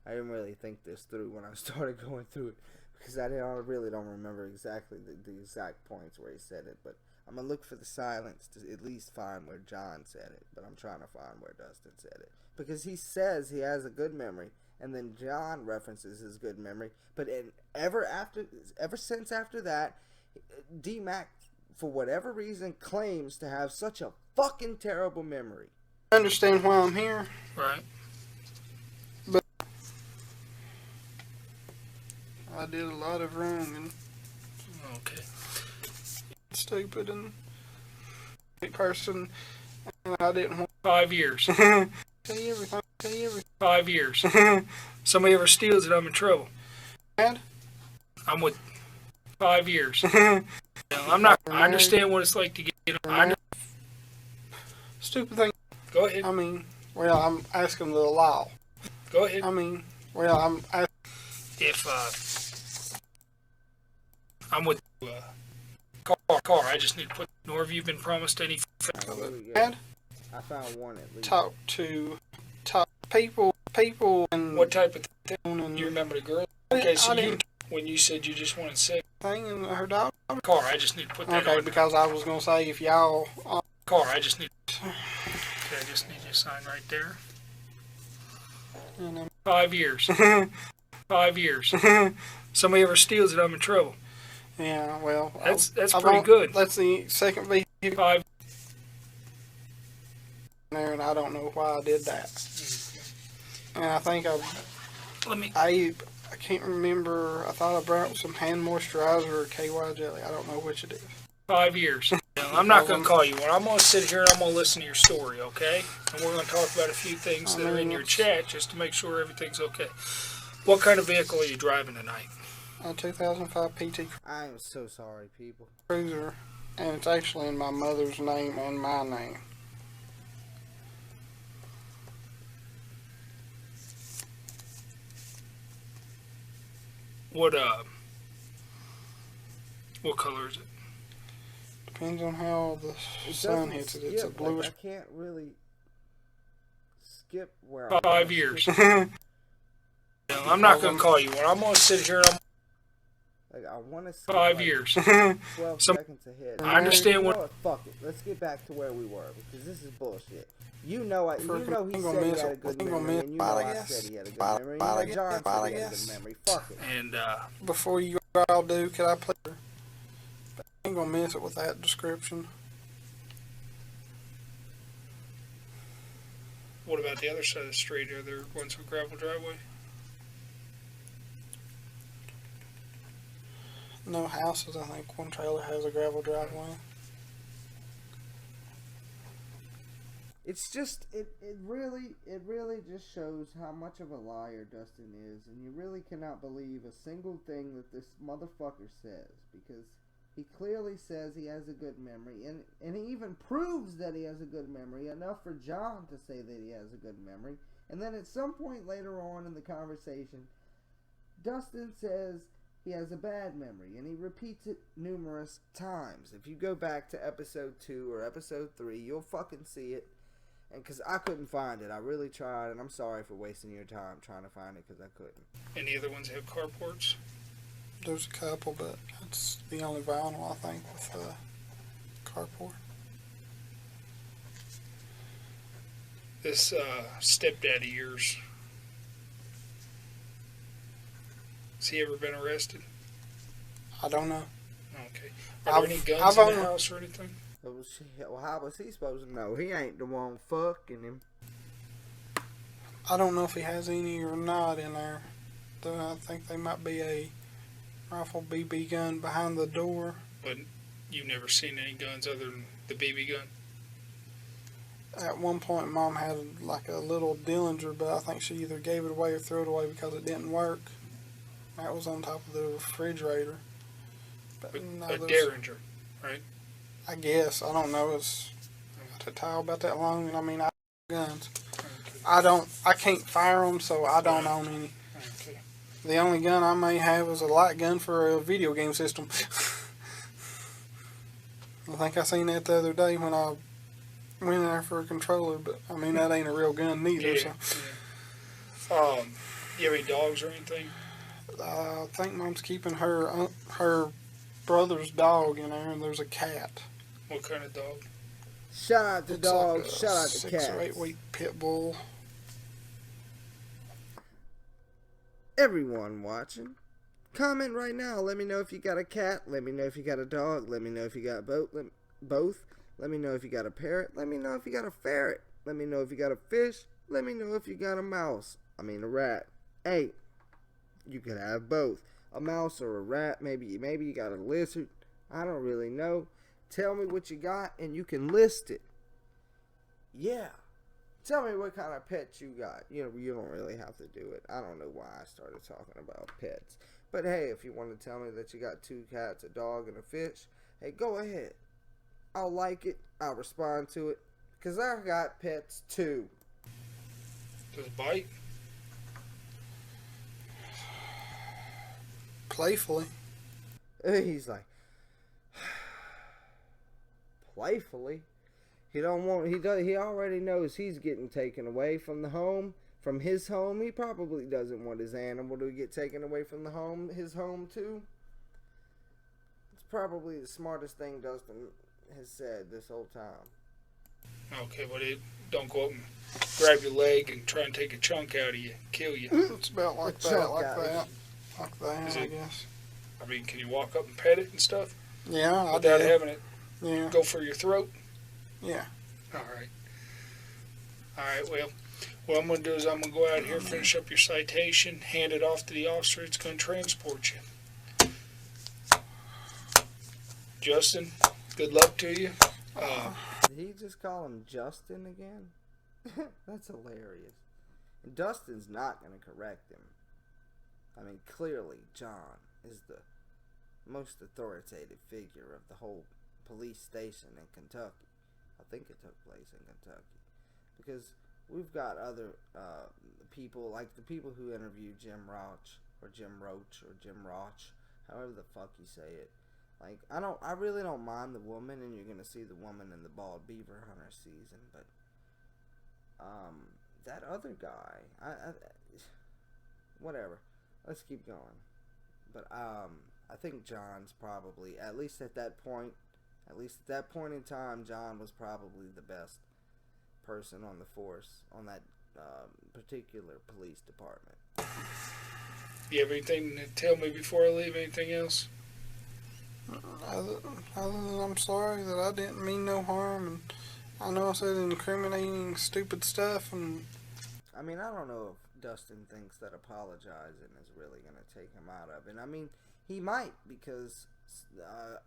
I didn't really think this through when I started going through it, because I really don't remember exactly the exact points where he said it, but I'm going to look for the silence to at least find where John said it, but I'm trying to find where Dustin said it. Because he says he has a good memory, and then John references his good memory, but ever since after that, D-Mac, for whatever reason, claims to have such a fucking terrible memory. I understand why I'm here. Right. But I did a lot of wrong, and okay. Stupid and person, and I didn't want 5 years. Tell you everything. 5 years. Somebody ever steals it, I'm in trouble. Dad? I'm with 5 years. I'm not. I understand what it's like to get. Stupid thing. Go ahead. I mean, well, I'm asking the law. Go ahead. I mean, well, I'm asking. If I'm with car, I just need to put. Nor have you been promised any. Dad? I found one at least. Talk people, and what type of thing? You remember the girl? Okay, so when you said you just wanted sex. Thing and her dog. Car, I just need to put that okay, on. because I was gonna say if y'all. Car, I just need. Okay, I just need you to sign right there. 5 years. 5 years. Somebody ever steals it, I'm in trouble. Yeah, well, that's pretty good. That's the second vehicle. 5. There, and I don't know why I did that. And I think I can't remember. I thought I brought some hand moisturizer or KY jelly. I don't know which it is. 5 years. I'm not going to call you one. I'm going to sit here and I'm going to listen to your story, okay? And we're going to talk about a few things that are in your chat just to make sure everything's okay. What kind of vehicle are you driving tonight? A 2005 PT. I am so sorry, people. Cruiser, and it's actually in my mother's name and my name. What color is it? Depends on how the sun hits it. It's a bluish. I can't really skip where 5 years. I'm not going to call you one. I'm going to sit here and Like, I want to see 5 years. 12 seconds ahead. I understand you what. know what? Fuck it. Let's get back to where we were because this is bullshit. You know, he said he had a good memory, and you know I said he had a good memory. You know John said he had a good memory. Fuck it. And before you all do, could I play? I ain't gonna miss it with that description. What about the other side of the street? Are there ones with gravel driveway? No houses. I think one trailer has a gravel driveway. It's just it really just shows how much of a liar Dustin is, and you really cannot believe a single thing that this motherfucker says, because he clearly says he has a good memory, and he even proves that he has a good memory, enough for John to say that he has a good memory. And then at some point later on in the conversation, Dustin says he has a bad memory, and he repeats it numerous times. If you go back to episode 2 or episode 3, you'll fucking see it. And because I couldn't find it, I really tried, and I'm sorry for wasting your time trying to find it because I couldn't. Any other ones have carports? There's a couple, but that's the only vinyl I think with carport. This stepdad of yours, has he ever been arrested? I don't know. Okay. Are there any guns in the house or anything? Well, how was he supposed to know? He ain't the one fucking him. I don't know if he has any or not in there. Though I think they might be a rifle BB gun behind the door. But you've never seen any guns other than the BB gun? At one point, Mom had like a little Dillinger, but I think she either gave it away or threw it away because it didn't work. That was on top of the refrigerator. But a Derringer, right? I guess. I don't know. It's a tile about that long, and I mean, I have guns. Okay. I can't fire them, so I don't own any. Okay. The only gun I may have is a light gun for a video game system. I think I seen that the other day when I went in there for a controller, but I mean, that ain't a real gun neither. Yeah, so. You have any dogs or anything? I think Mom's keeping her brother's dog in there, and there's a cat. What kind of dog? Shout out to Looks dogs, like a shout out to 6 cats. or 8 week pit bull. Everyone watching, comment right now. Let me know if you got a cat. Let me know if you got a dog. Let me know if you got both. Let me know if you got a parrot. Let me know if you got a ferret. Let me know if you got a fish. Let me know if you got a mouse. I mean a rat. Hey, you could have both. A mouse or a rat. Maybe you got a lizard. I don't really know. Tell me what you got and you can list it. Yeah. Tell me what kind of pets you got. You know, you don't really have to do it. I don't know why I started talking about pets. But hey, if you want to tell me that you got 2 cats, a dog, and a fish, hey, go ahead. I'll like it. I'll respond to it. Because I got pets too. Does it bite? Playfully. He's like, playfully. He already knows he's getting taken away from the home, from his home. He probably doesn't want his animal to get taken away from the home, his home too. It's probably the smartest thing Dustin has said this whole time. Okay, but don't go up and grab your leg and try and take a chunk out of you, kill you. It's about like that, like that, I guess. I mean, can you walk up and pet it and stuff? Yeah, without having it Yeah. go for your throat? Yeah. All right, well, what I'm going to do is I'm going to go out here, finish up your citation, hand it off to the officer that's going to transport you. Justin, good luck to you. Did he just call him Justin again? That's hilarious. And Dustin's not going to correct him. I mean, clearly, John is the most authoritative figure of the whole police station in Kentucky. I think it took place in Kentucky. Because we've got other people, like the people who interviewed Jim Roach, or Jim Roach, or Jim Roch, however the fuck you say it. Like, I really don't mind the woman, and you're gonna see the woman in the Bald Beaver Hunter season, but that other guy, whatever. Let's keep going. But I think John's probably, at least at that point in time, John was probably the best person on the force, on that particular police department. You have anything to tell me before I leave? Anything else? Other than I'm sorry that I didn't mean no harm, and I know I said incriminating, stupid stuff, and I mean, I don't know if Dustin thinks that apologizing is really going to take him out of it. I mean, he might, because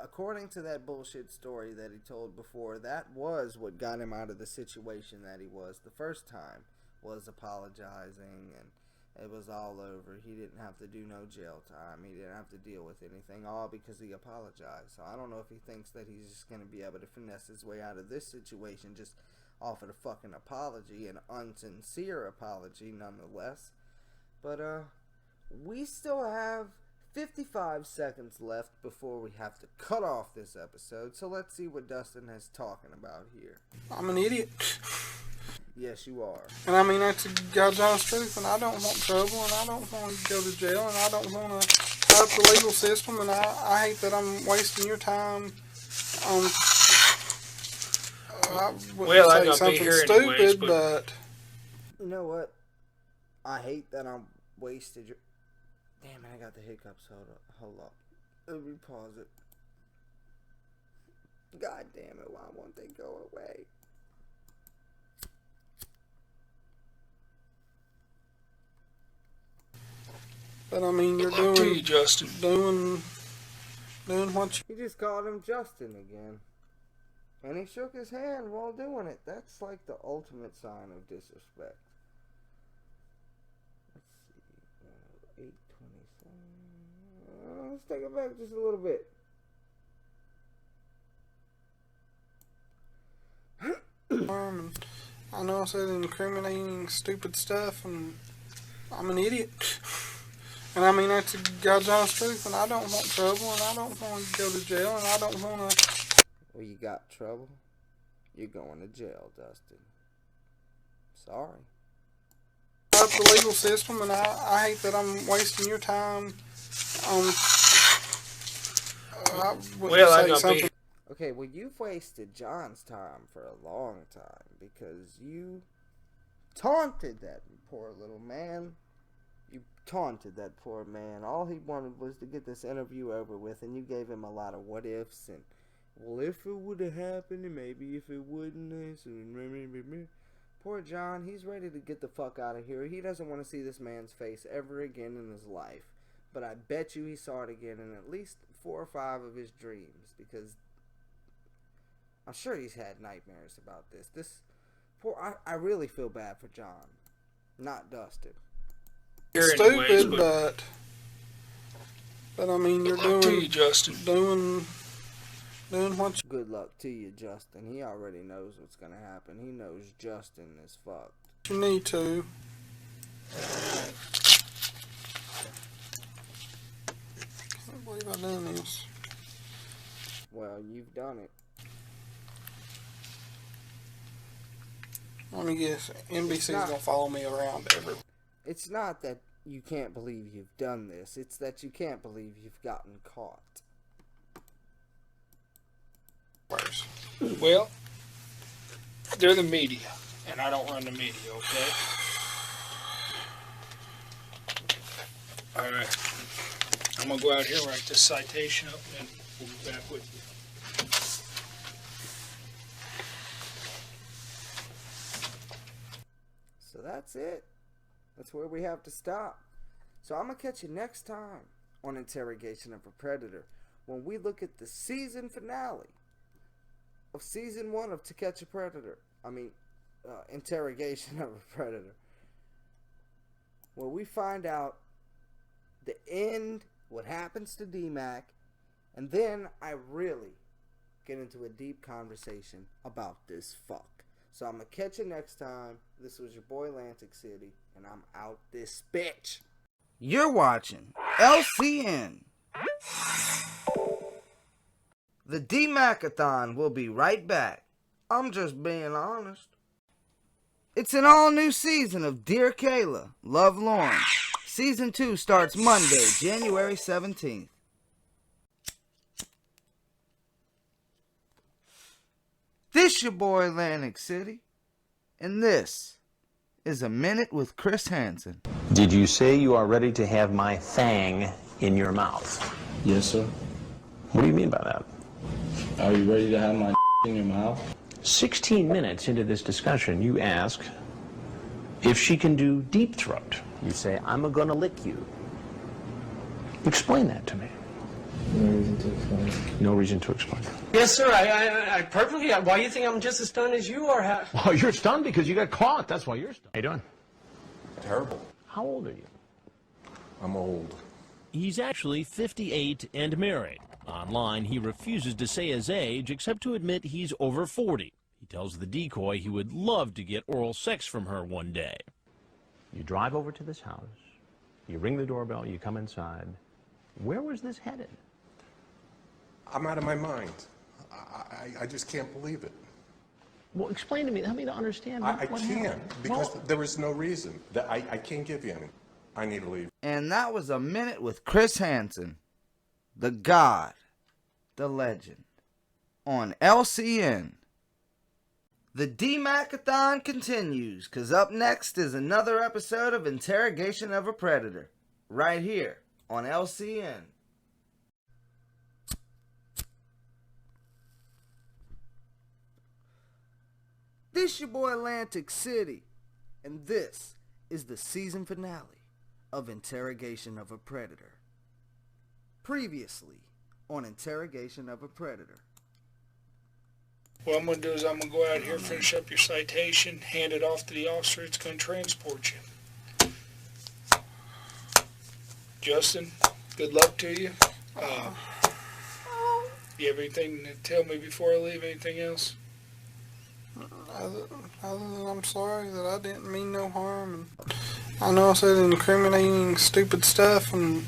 according to that bullshit story that he told before, that was what got him out of the situation that he was the first time, was apologizing, and it was all over. He didn't have to do no jail time. He didn't have to deal with anything, all because he apologized. So I don't know if he thinks that he's just going to be able to finesse his way out of this situation just off of a fucking apology, an unsincere apology nonetheless. But we still have 55 seconds left before we have to cut off this episode. So let's see what Dustin is talking about here. I'm an idiot. Yes, you are. And I mean, that's God's honest truth, and I don't want trouble, and I don't want to go to jail, and I don't want to tie up the legal system, and I hate that I'm wasting your time. I wouldn't say something stupid, but you know what? I hate that I'm wasted your... Damn it, I got the hiccups. Hold up. Let me pause it. God damn it, why won't they go away? But I mean, you're doing what you just called him Justin again. And he shook his hand while doing it. That's like the ultimate sign of disrespect. Let's see. 8:27. Let's take it back just a little bit. I know I said incriminating, stupid stuff, and I'm an idiot. And I mean, that's God's honest truth, and I don't want trouble, and I don't want to go to jail, and I don't want to... Well, you got trouble? You're going to jail, Dustin. Sorry. Up the legal system, and I hate that I'm wasting your time. Okay, well, you've wasted John's time for a long time because you taunted that poor little man. You taunted that poor man. All he wanted was to get this interview over with, and you gave him a lot of what ifs and, well, if it would have happened, and maybe if it wouldn't. Poor John, he's ready to get the fuck out of here. He doesn't want to see this man's face ever again in his life. But I bet you he saw it again in at least 4 or 5 of his dreams, because I'm sure he's had nightmares about this. I really feel bad for John, not Dustin. Stupid, but I mean, you're doing what you... Good luck to you, Justin. He already knows what's gonna happen. He knows Justin is fucked. You need to. I can't believe I've done this. Well, you've done it. Let me guess, NBC's gonna follow me around everywhere. It's not that you can't believe you've done this. It's that you can't believe you've gotten caught. Well, they're the media, and I don't run the media, okay? Alright. I'm gonna go out here and write this citation up, and we'll be back with you. So that's it. That's where we have to stop. So I'm going to catch you next time on Interrogation of a Predator, when we look at the season finale of season 1 of To Catch a Predator. Interrogation of a Predator. Where we find out the end, what happens to D-Mac, and then I really get into a deep conversation about this fuck. So I'm going to catch you next time. This was your boy Lantic City, and I'm out this bitch. You're watching LCN. The D-MAC-ATHON will be right back. I'm just being honest. It's an all-new season of Dear Kayla, Love Lorne, Season 2 starts Monday, January 17th. This your boy Atlantic City, and this is A Minute with Chris Hansen. Did you say you are ready to have my thang in your mouth? Yes, sir. What do you mean by that? Are you ready to have my in your mouth? 16 minutes into this discussion, you ask if she can do deep throat. You say, I'm gonna lick you. Explain that to me. No reason to explain. No reason to explain. Yes, sir. I perfectly. Why do you think I'm just as stunned as you are? Oh, you're stunned because you got caught. That's why you're stunned. How you doing? Terrible. How old are you? I'm old. He's actually 58 and married. Online, he refuses to say his age except to admit he's over 40. He tells the decoy he would love to get oral sex from her one day. You drive over to this house, you ring the doorbell, you come inside. Where was this headed? I'm out of my mind. I just can't believe it. Well, explain to me. Help me to understand. I what can't, happened. because Well, there was no reason. I can't give you any. I need to leave. And that was A Minute with Chris Hansen, the God, the legend, on LCN. The D-MAC-ATHON continues, because up next is another episode of Interrogation of a Predator, right here on LCN. This your boy Lantic City, and this is the season finale of Interrogation of a Predator. Previously on Interrogation of a Predator. What I'm going to do is I'm going to go out here, finish up your citation, hand it off to the officer that's going to transport you. Justin, good luck to you. You have anything to tell me before I leave? Anything else? Other than I'm sorry that I didn't mean no harm, and I know I said incriminating stupid stuff, and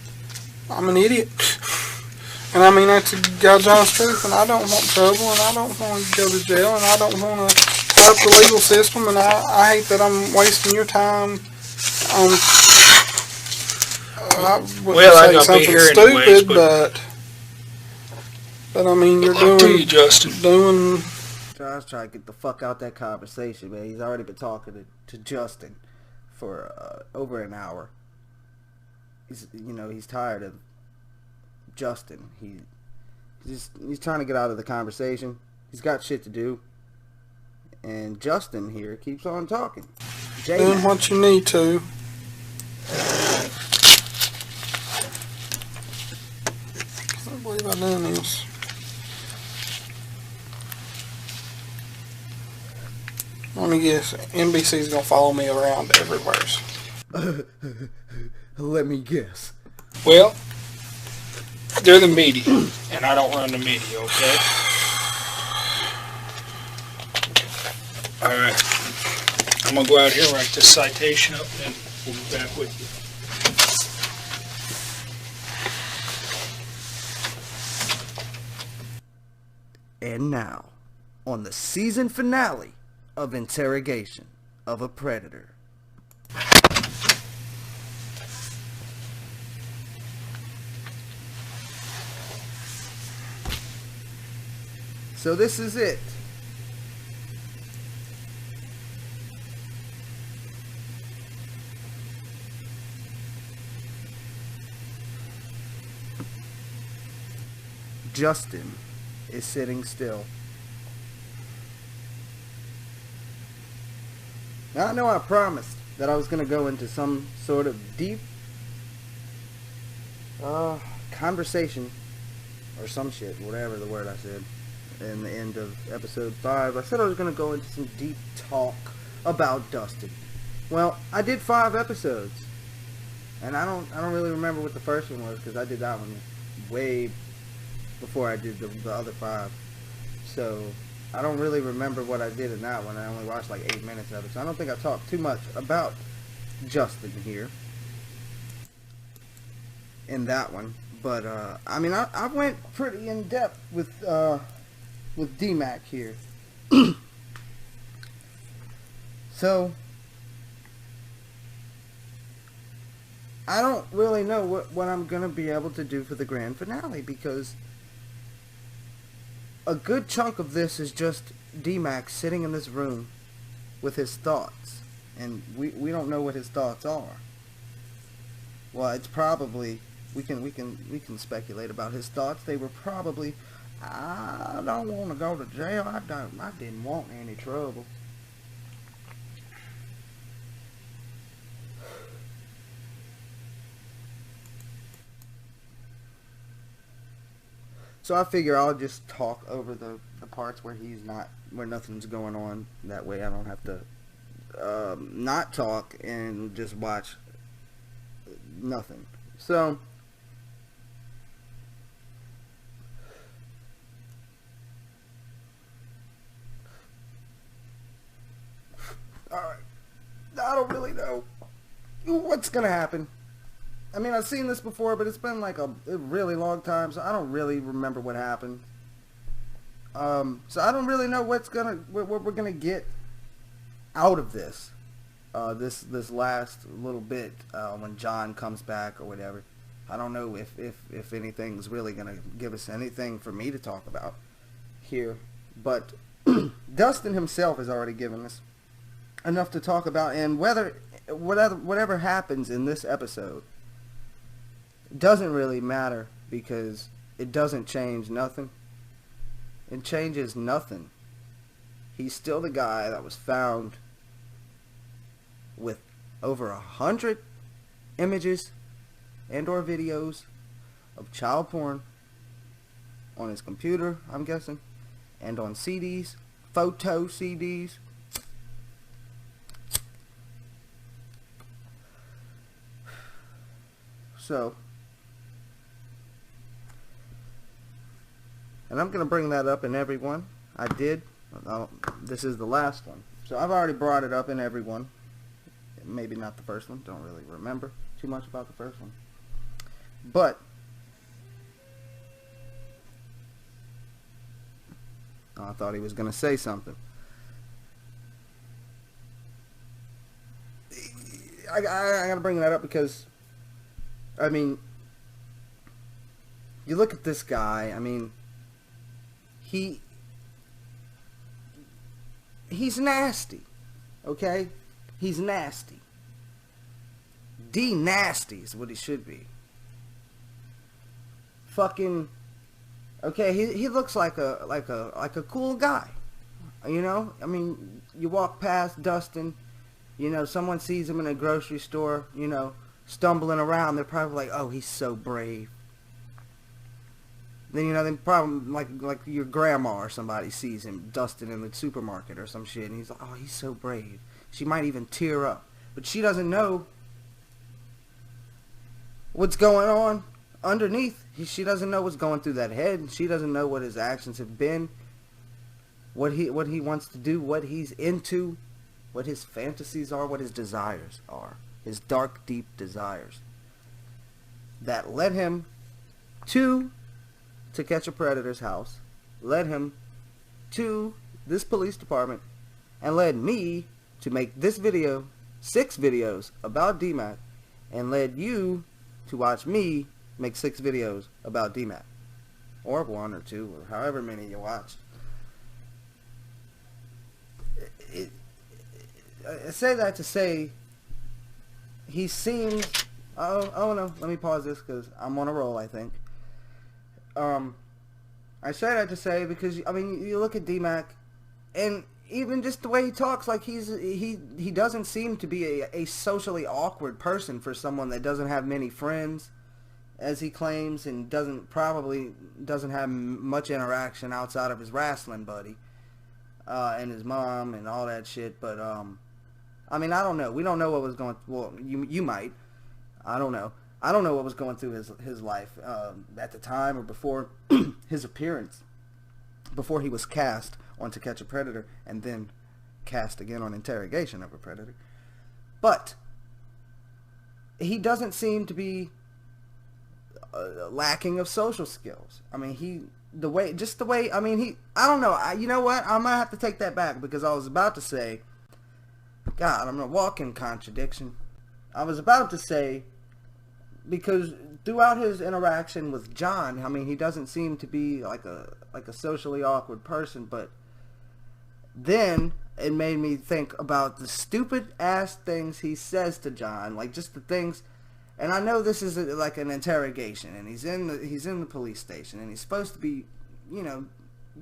I'm an idiot. And I mean, that's God's honest truth, and I don't want trouble, and I don't want to go to jail, and I don't want to hurt the legal system, and I hate that I'm wasting your time on, I wouldn't say something stupid, anyways, but I mean, you're doing, I was trying to get the fuck out that conversation, man. He's already been talking to Justin for over an hour. He's tired of Justin. He's trying to get out of the conversation. He's got shit to do, and Justin here keeps on talking. Doing what you need to. I can't believe I done this. Let me guess, NBC's gonna follow me around everywhere. Let me guess. Well, they're the media, and I don't run the media, okay? Alright. I'm gonna go out here and write this citation up, and we'll be back with you. And now, on the season finale of Interrogation of a Predator. So this is it. Justin is sitting still. Now, I know I promised that I was going to go into some sort of deep conversation or some shit, whatever the word I said in the end of episode 5. I said I was going to go into some deep talk about Dustin. Well, I did 5 episodes, and I don't really remember what the first one was, because I did that one way before I did the other 5. So I don't really remember what I did in that one. I only watched like 8 minutes of it, so I don't think I talked too much about Justin here in that one. But I mean, I went pretty in depth with D-Mac here. So I don't really know what I'm going to be able to do for the grand finale, because a good chunk of this is just D-Mac sitting in this room with his thoughts, and we don't know what his thoughts are. Well, it's probably, we can speculate about his thoughts. They were probably, I don't want to go to jail. I didn't want any trouble. So I figure I'll just talk over the parts where where nothing's going on. That way I don't have to not talk and just watch nothing. So alright, I don't really know what's gonna happen. I mean, I've seen this before, but it's been like a really long time, so I don't really remember what happened. So I don't really know what we're gonna get out of this. This last little bit when John comes back or whatever. I don't know if anything's really gonna give us anything for me to talk about here, but Dustin himself has already given us enough to talk about, and whatever happens in this episode doesn't really matter, because it doesn't change nothing. It changes nothing. He's still the guy that was found with over 100 images and or videos of child porn on his computer, I'm guessing, and on CDs, photo CDs. So, and I'm going to bring that up in every one. I did. This is the last one. So I've already brought it up in every one. Maybe not the first one. Don't really remember too much about the first one. But I thought he was going to say something. I got to bring that up because, I mean, you look at this guy, I mean, he's nasty, okay? He's nasty. D-nasty is what he should be. Fucking, okay, he looks like a cool guy, you know? I mean, you walk past Dustin, you know, someone sees him in a grocery store, you know, stumbling around, they're probably like, oh, he's so brave. Then, you know, then probably like your grandma or somebody sees him dusting in the supermarket or some shit, and he's like, oh, he's so brave. She might even tear up, but she doesn't know what's going on underneath. She doesn't know what's going through that head. She doesn't know what his actions have been, what he wants to do, what he's into, what his fantasies are, what his desires are, his dark, deep desires that led him to Catch a Predator's house, led him to this police department, and led me to make this video, 6 videos about D-Mac, and led you to watch me make 6 videos about D-Mac, or 1 or 2 or however many you watched. I say that to say he seems, oh no, let me pause this because I'm on a roll, I think. I say that to say because, I mean, you look at D-Mac, and even just the way he talks, like he doesn't seem to be a socially awkward person for someone that doesn't have many friends, as he claims, and probably doesn't have much interaction outside of his wrestling buddy, and his mom and all that shit. But I mean, I don't know. We don't know what was going. Well, you might. I don't know. I don't know what was going through his life at the time or before his appearance, before he was cast on To Catch a Predator and then cast again on Interrogation of a Predator. But he doesn't seem to be lacking of social skills. I mean, I don't know. You know what? I might have to take that back, because I was about to say, God, I'm a walking contradiction. I was about to say, because throughout his interaction with John, I mean, he doesn't seem to be like a socially awkward person, but then it made me think about the stupid ass things he says to John, like just the things. And I know this is like an interrogation, and he's in the police station, and he's supposed to be, you know,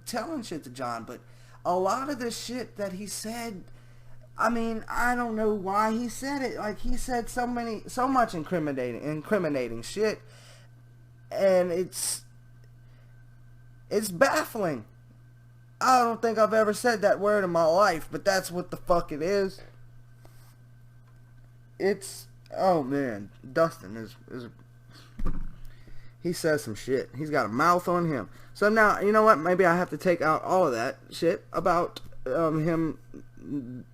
telling shit to John, but a lot of the shit that he said, I mean, I don't know why he said it. Like, he said so much incriminating shit, and it's baffling. I don't think I've ever said that word in my life, but that's what the fuck it is. It's, oh man, Dustin is he says some shit. He's got a mouth on him. So now, you know what? Maybe I have to take out all of that shit about him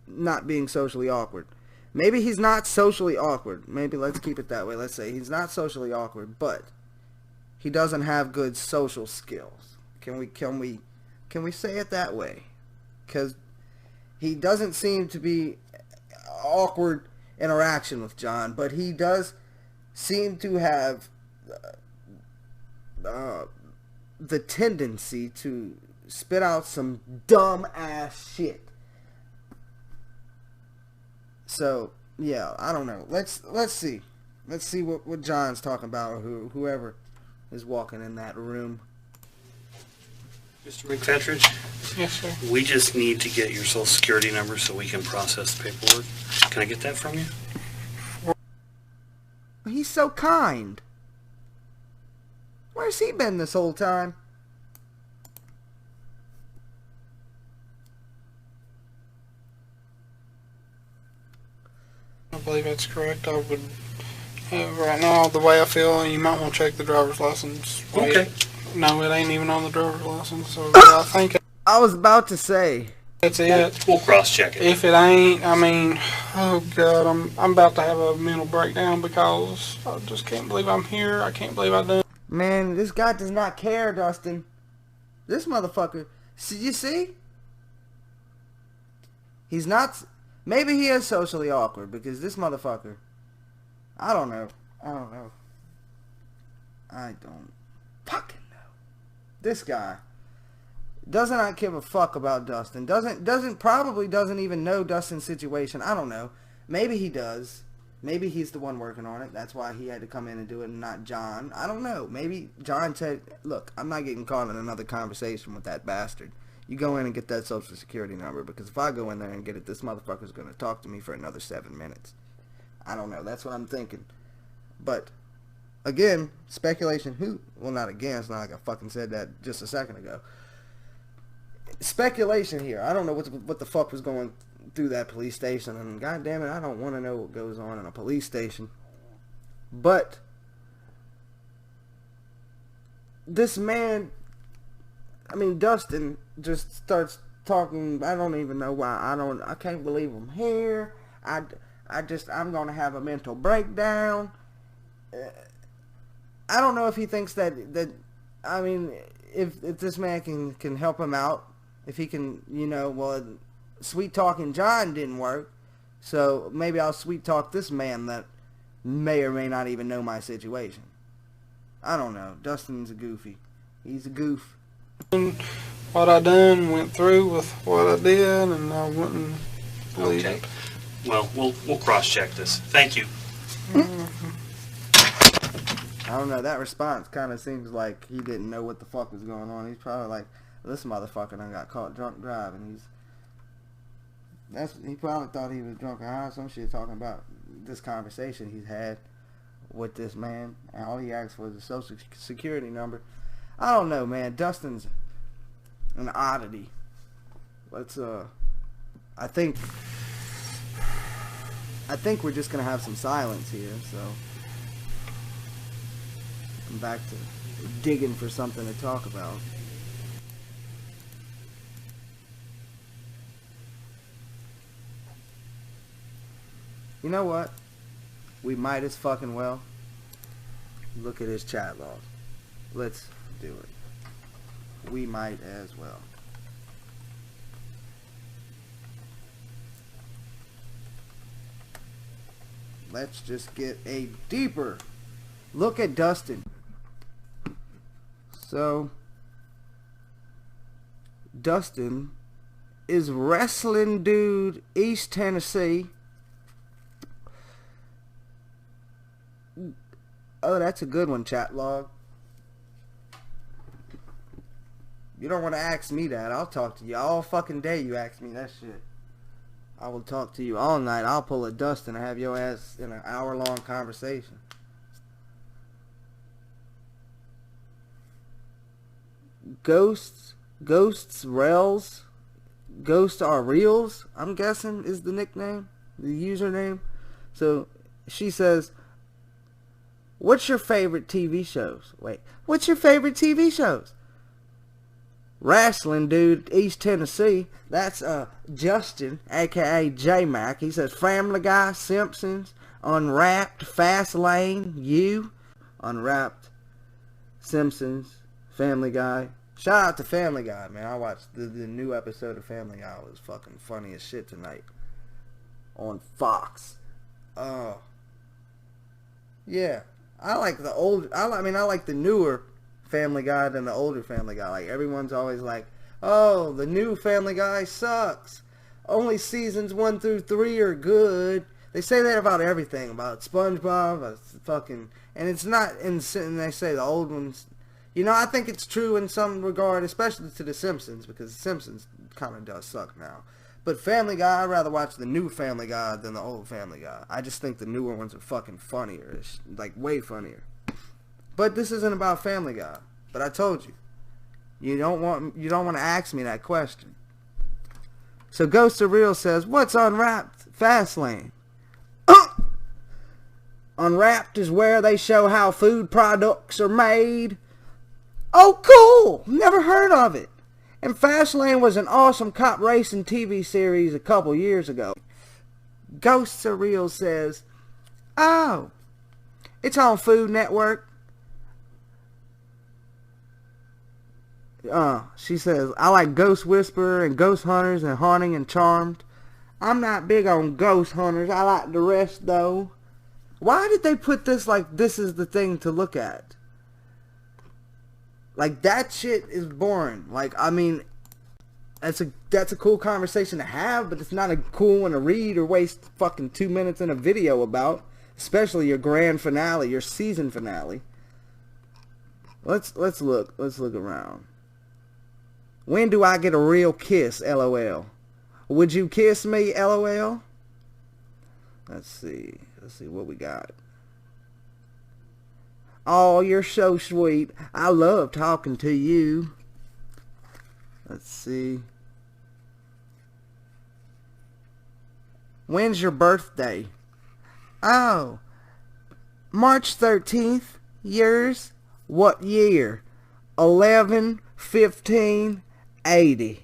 not being socially awkward. Maybe he's not socially awkward. Maybe let's keep it that way. Let's say he's not socially awkward, but he doesn't have good social skills. Can we say it that way? Because he doesn't seem to be awkward interaction with John, but he does seem to have the tendency to spit out some dumb ass shit. So yeah, I don't know. Let's see what John's talking about, or whoever is walking in that room. Mr. McFetridge? Yes, sir. We just need to get your social security number so we can process the paperwork. Can I get that from you? He's so kind. Where's he been this whole time? I believe that's correct. I would, right now, the way I feel, you might want to check the driver's license. Okay. No, it ain't even on the driver's license, so I think I was about to say that's it. We'll cross-check it. If it ain't, I mean, oh God, I'm about to have a mental breakdown because I just can't believe I'm here. I can't believe I done. Man, this guy does not care, Dustin. This motherfucker. See, you see? He's not. Maybe he is socially awkward because this motherfucker. I don't know. I don't fucking know. This guy does not give a fuck about Dustin. Probably doesn't even know Dustin's situation. I don't know. Maybe he does. Maybe he's the one working on it. That's why he had to come in and do it and not John. I don't know. Maybe John said, look, I'm not getting caught in another conversation with that bastard. You go in and get that social security number, because if I go in there and get it, this motherfucker's going to talk to me for another 7 minutes. I don't know. That's what I'm thinking. But, again, speculation. Well, not again. It's not like I fucking said that just a second ago. Speculation here. I don't know what the fuck was going through that police station, and god damn it, I don't want to know what goes on in a police station. But this man, I mean, Dustin just starts talking. I don't even know why. I can't believe I'm here. I'm gonna have a mental breakdown. I don't know if he thinks that I mean, if this man can help him out, if he can, you know, well, sweet talking John didn't work, so maybe I'll sweet talk this man that may or may not even know my situation. I don't know. Dustin's a goofy. He's a goof. What I done, went through with what I did, and I wouldn't believe Okay. it. Well, we'll cross-check this. Thank you. I don't know. That response kind of seems like he didn't know what the fuck was going on. He's probably like, this motherfucker done got caught drunk driving. He probably thought he was drunk or high, some shit, talking about this conversation he's had with this man, and all he asked for is a social security number. I don't know, man. Dustin's an oddity. I think we're just gonna have some silence here, so I'm back to digging for something to talk about. You know what? We might as fucking well look at his chat log. Let's do it. We might as well. Let's just get a deeper Look at Dustin. So, Dustin is wrestling dude, East Tennessee. Oh, that's a good one, chat log. You don't want to ask me that. I'll talk to you all fucking day. You ask me that shit. I will talk to you all night. I'll pull a Dustin and have your ass in an hour-long conversation. Ghosts, Rels, Ghosts Are Reals, I'm guessing is the nickname, the username. So she says, what's your favorite TV shows? Wait, what's your favorite TV shows? Wrestling dude, East Tennessee. That's Justin, aka D-MAC. He says Family Guy, Simpsons, Unwrapped, Fast Lane, You, Unwrapped, Simpsons, Family Guy. Shout out to Family Guy, man. I watched the new episode of Family Guy. It was fucking funny as shit tonight on Fox. Oh, yeah. I like the old. I like the newer Family Guy than the older Family Guy. Like, everyone's always like, oh, the new Family Guy sucks. Only seasons 1 through 3 are good. They say that about everything, about SpongeBob, about fucking, and it's not. And they say the old ones. You know, I think it's true in some regard, especially to The Simpsons, because The Simpsons kind of does suck now. But Family Guy, I'd rather watch the new Family Guy than the old Family Guy. I just think the newer ones are fucking funnier. It's, like, way funnier. But this isn't about Family Guy. But I told you. You don't want to ask me that question. So Ghost of Real says, what's Unwrapped? Fastlane. Unwrapped is where they show how food products are made. Oh, cool! Never heard of it. And Fastlane was an awesome cop racing TV series a couple years ago. Ghosts Are Real says, oh, it's on Food Network. She says, I like Ghost Whisperer and Ghost Hunters and Haunting and Charmed. I'm not big on Ghost Hunters. I like the rest, though. Why did they put this like this is the thing to look at? Like, that shit is boring. Like, I mean, that's a cool conversation to have, but it's not a cool one to read or waste fucking 2 minutes in a video about. Especially your grand finale, your season finale. Let's look around. When do I get a real kiss? LOL. Would you kiss me? LOL. Let's see what we got. Oh, you're so sweet. I love talking to you. Let's see. When's your birthday? Oh, March 13th. Yours? What year? 11/15/80.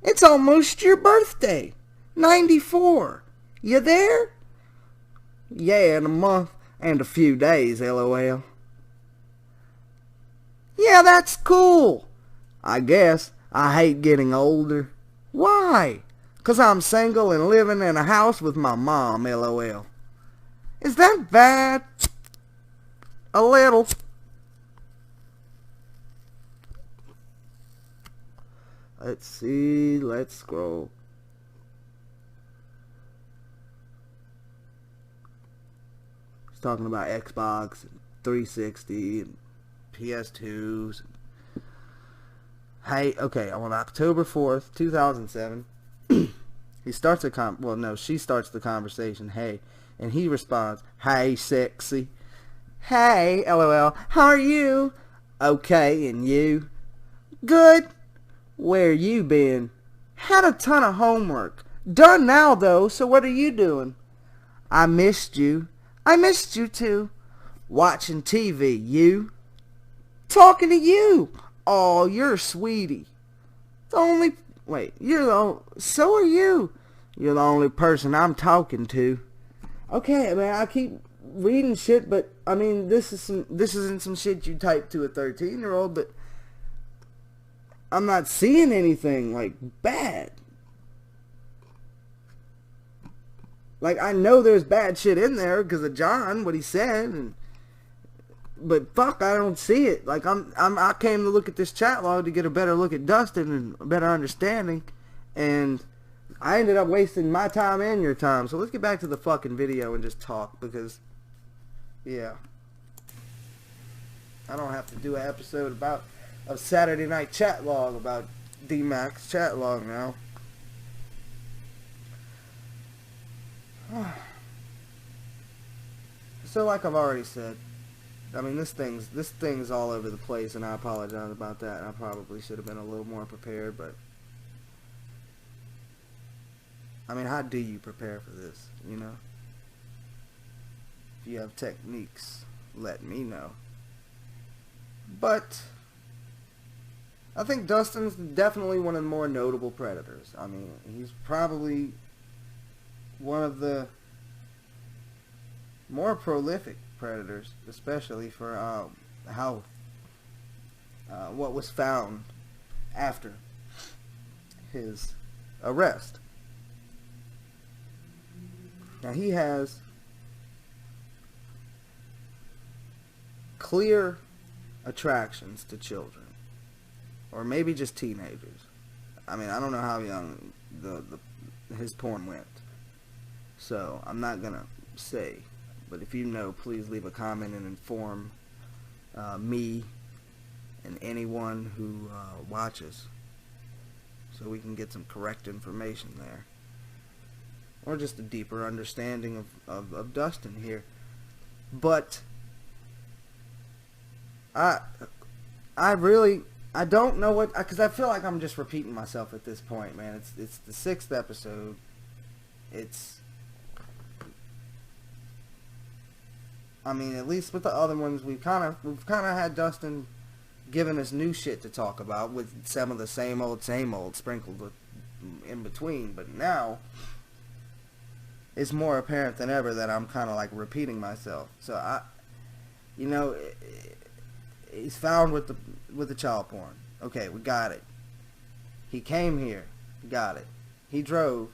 It's almost your birthday. 94. You there? Yeah, in a month and a few days, LOL. Yeah, that's cool. I guess I hate getting older. Why? 'Cause I'm single and living in a house with my mom, LOL. Is that bad? A little. Let's see. Let's scroll. It's talking about Xbox and 360 and PS2s. Hey, okay, on October 4th, 2007, she starts the conversation, hey, and he responds, hey, sexy. Hey, LOL, how are you? Okay, and you? Good. Where you been? Had a ton of homework. Done now, though, so what are you doing? I missed you. I missed you, too. Watching TV, you? Talking to you. Oh, you're a sweetie. So are you. You're the only person I'm talking to. Okay, man, I keep reading shit, but, I mean, this isn't some shit you type to a 13-year-old, but I'm not seeing anything, like, bad. Like, I know there's bad shit in there because of John, what he said, and But fuck, I don't see it. Like I came to look at this chat log to get a better look at Dustin and a better understanding, and I ended up wasting my time and your time. So let's get back to the fucking video and just talk, because yeah, I don't have to do an episode about a Saturday night chat log about D-Mac's chat log now. So like I've already said, I mean, this thing's all over the place, and I apologize about that. I probably should have been a little more prepared, but I mean, how do you prepare for this, you know? If you have techniques, let me know. But I think Dustin's definitely one of the more notable predators. I mean, he's probably one of the more prolific predators, especially for what was found after his arrest. Now, he has clear attractions to children, or maybe just teenagers. I mean, I don't know how young his porn went, so I'm not gonna say. But if you know, please leave a comment and inform me and anyone who watches, so we can get some correct information there, or just a deeper understanding of Dustin here. But I don't know what, because I feel like I'm just repeating myself at this point, man. It's the 6th episode. I mean, at least with the other ones, we've kind of had Dustin giving us new shit to talk about, with some of the same old sprinkled in between. But now it's more apparent than ever that I'm kind of like repeating myself. So he's found with the child porn. Okay, we got it. He came here, got it. He drove,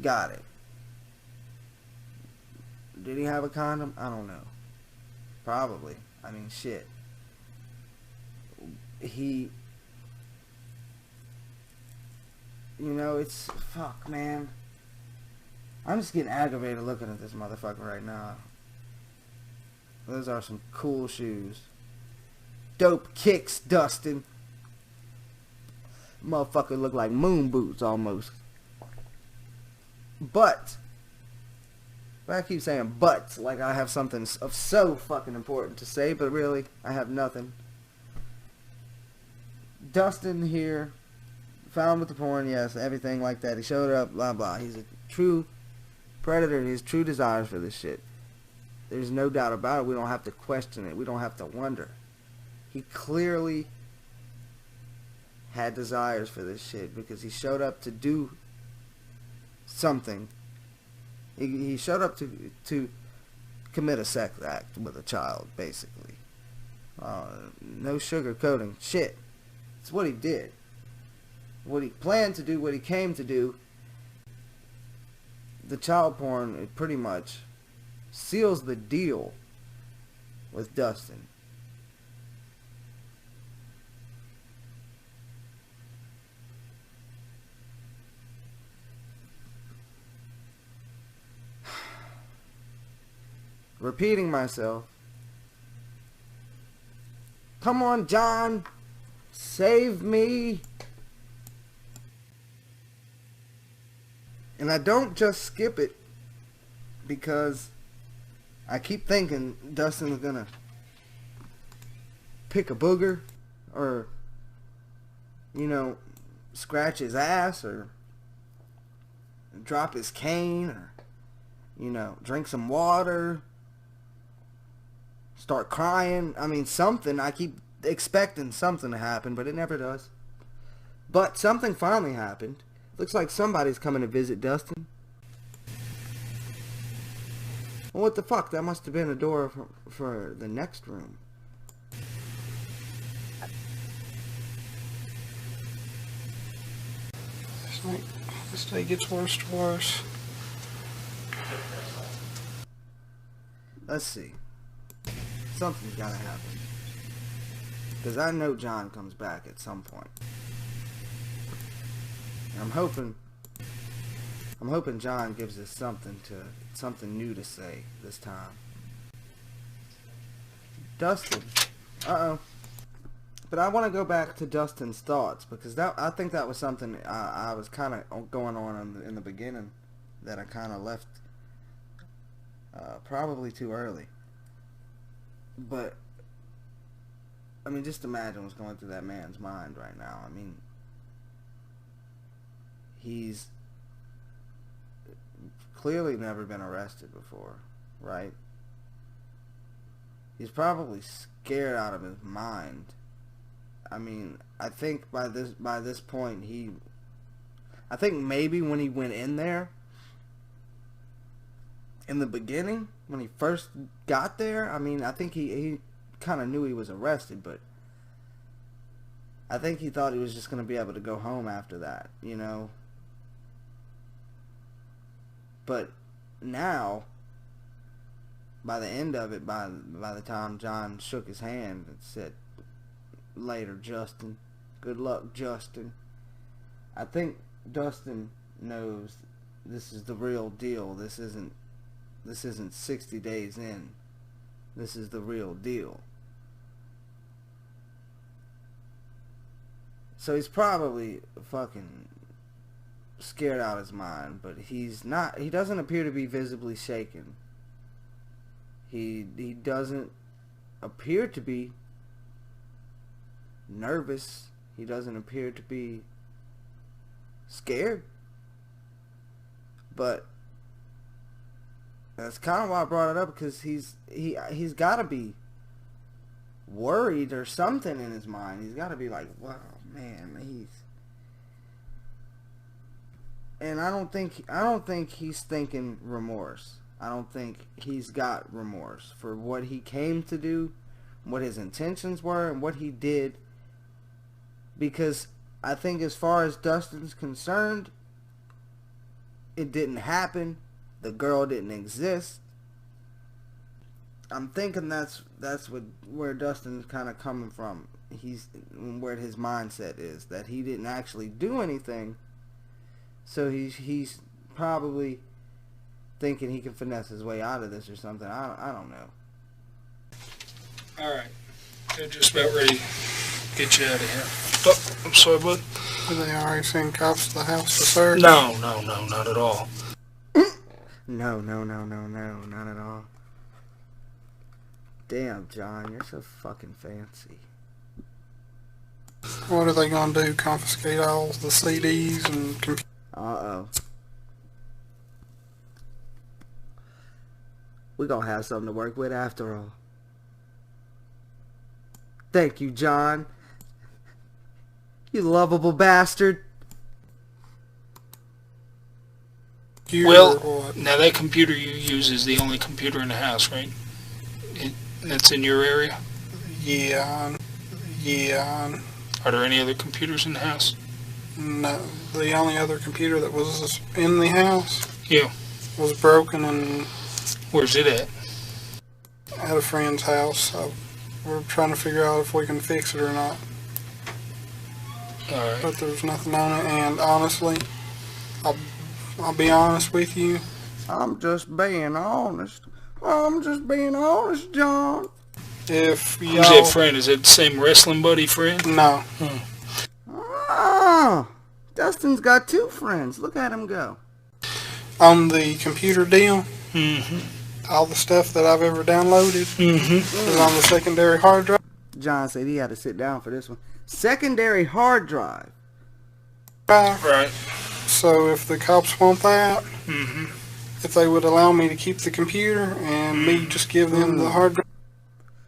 got it. Did he have a condom? I don't know. Probably. I mean, shit. It's, fuck, man. I'm just getting aggravated looking at this motherfucker right now. Those are some cool shoes. Dope kicks, Dustin. Motherfucker look like moon boots almost. But I keep saying but, like I have something of so fucking important to say, but really, I have nothing. Dustin here, found with the porn, yes, everything like that. He showed up, blah, blah. He's a true predator. He has true desires for this shit. There's no doubt about it. We don't have to question it. We don't have to wonder. He clearly had desires for this shit, because he showed up to do something. He showed up to commit a sex act with a child, basically. No sugarcoating shit. It's what he did. What he planned to do, what he came to do. The child porn, it pretty much seals the deal with Dustin. Repeating myself. Come on, John. Save me. And I don't just skip it because I keep thinking Dustin's gonna pick a booger, or scratch his ass, or drop his cane, or drink some water, start crying. I mean, something. I keep expecting something to happen, but it never does. But something finally happened. Looks like somebody's coming to visit Dustin. Well, what the fuck? That must have been a door for the next room. This day gets worse to worse. Let's see. Something's gotta happen. Because I know John comes back at some point. And I'm hoping John gives us something new to say this time. Dustin. Uh-oh. But I want to go back to Dustin's thoughts, because I think that was something I was kind of going on in the beginning that I kind of left probably too early. But, I mean, just imagine what's going through that man's mind right now. I mean, he's clearly never been arrested before, right? He's probably scared out of his mind. I mean, I think by this point I think maybe when he went in there in the beginning, when he first got there, I mean, I think he kind of knew he was arrested, but I think he thought he was just going to be able to go home after that, you know. But now, by the end of it, by the time John shook his hand and said, "Later, Justin. Good luck, Justin," I think Dustin knows this is the real deal. This isn't 60 days in. This is the real deal. So he's probably fucking scared out of his mind, but he's not. He doesn't appear to be visibly shaken. He doesn't appear to be nervous. He doesn't appear to be scared. But that's kind of why I brought it up, because he's got to be worried or something in his mind. He's got to be like, wow, man, and I don't think he's thinking remorse. I don't think he's got remorse for what he came to do, what his intentions were, and what he did. Because I think as far as Dustin's concerned, it didn't happen. The girl didn't exist. I'm thinking that's where Dustin's kind of coming from. He's where his mindset is, that he didn't actually do anything. So he's probably thinking he can finesse his way out of this or something. I don't know. All right, they're just about ready to get you out of here. Oh, I'm sorry, bud. Have they already sent cops to the house to search? No, not at all. No, not at all. Damn, John, you're so fucking fancy. What are they gonna do? Confiscate all the CDs and computers? Uh-oh. We're gonna have something to work with after all. Thank you, John. You lovable bastard. Well, now that computer you use is the only computer in the house, right? That's in your area? Yeah. Are there any other computers in the house? No, the only other computer that was in the house was broken, and where's it at? At a friend's house. So we're trying to figure out if we can fix it or not. All right. But there's nothing on it, and honestly, I'll be honest with you. I'm just being honest. John. If y'all... Who's that friend? Is it the same wrestling buddy friend? No. Ah, Dustin's got two friends. Look at him go. On the computer deal, all the stuff that I've ever downloaded is on the secondary hard drive. John said he had to sit down for this one. Secondary hard drive. Right. So if the cops want that, if they would allow me to keep the computer and me just give them the hard drive.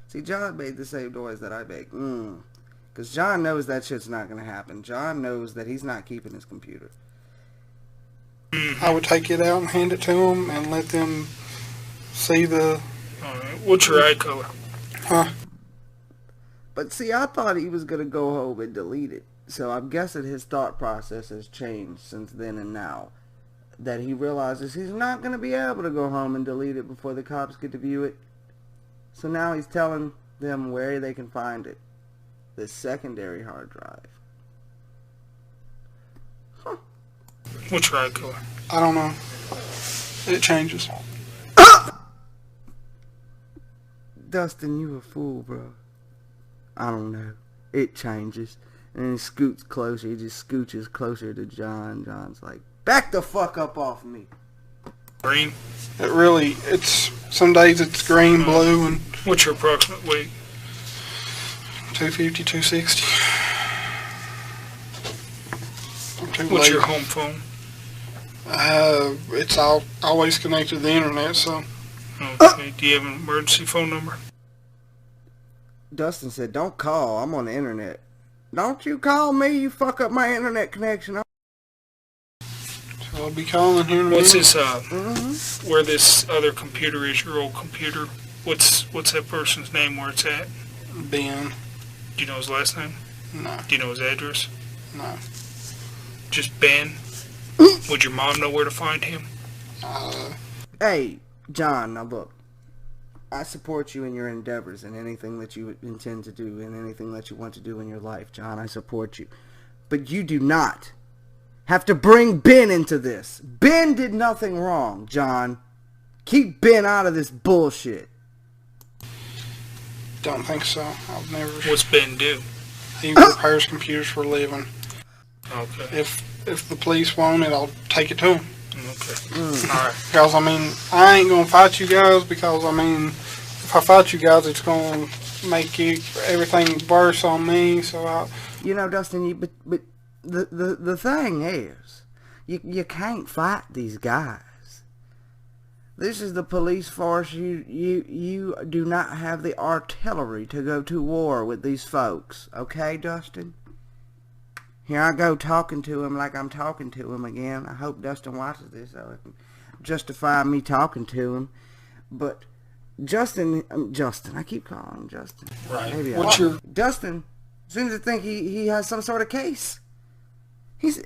See, John made the same noise that I make. Because John knows that shit's not going to happen. John knows that he's not keeping his computer. I would take it out and hand it to them and let them see the... Alright, what's your eye color? Huh? But see, I thought he was going to go home and delete it. So I'm guessing his thought process has changed since then and now. That he realizes he's not going to be able to go home and delete it before the cops get to view it. So now he's telling them where they can find it. This secondary hard drive. Huh. Which ride color? I don't know. It changes. Dustin, you a fool, bro. I don't know. It changes. And he scoots closer. He just scooches closer to John. John's like, back the fuck up off me. Green? It's some days it's green, blue, and... What's your approximate weight? 250, 260. What's your home phone? It's always connected to the internet, so... Okay, do you have an emergency phone number? Dustin said, don't call. I'm on the internet. Don't you call me, you fuck up my internet connection. So I'll be calling here in a minute. What's this, where this other computer is, your old computer? What's that person's name where it's at? Ben. Do you know his last name? No. Do you know his address? No. Just Ben? Would your mom know where to find him? Hey, John, now look. I support you in your endeavors and anything that you intend to do and anything that you want to do in your life, John. I support you. But you do not have to bring Ben into this. Ben did nothing wrong, John. Keep Ben out of this bullshit. Don't think so. I'll never... What's Ben do? He repairs computers for a living. Okay. If the police want it, I'll take it to him. Okay. Alright. Because, I mean, I ain't going to fight you guys because, I mean, if I fight you guys, it's going to make everything worse on me, so I... You know, Dustin, but the thing is, you can't fight these guys. This is the police force. You do not have the artillery to go to war with these folks. Okay, Dustin? Here I go talking to him like I'm talking to him again. I hope Dustin watches this so it can justify me talking to him. But Justin, I keep calling him Justin. Right. Maybe Dustin seems to think he has some sort of case. This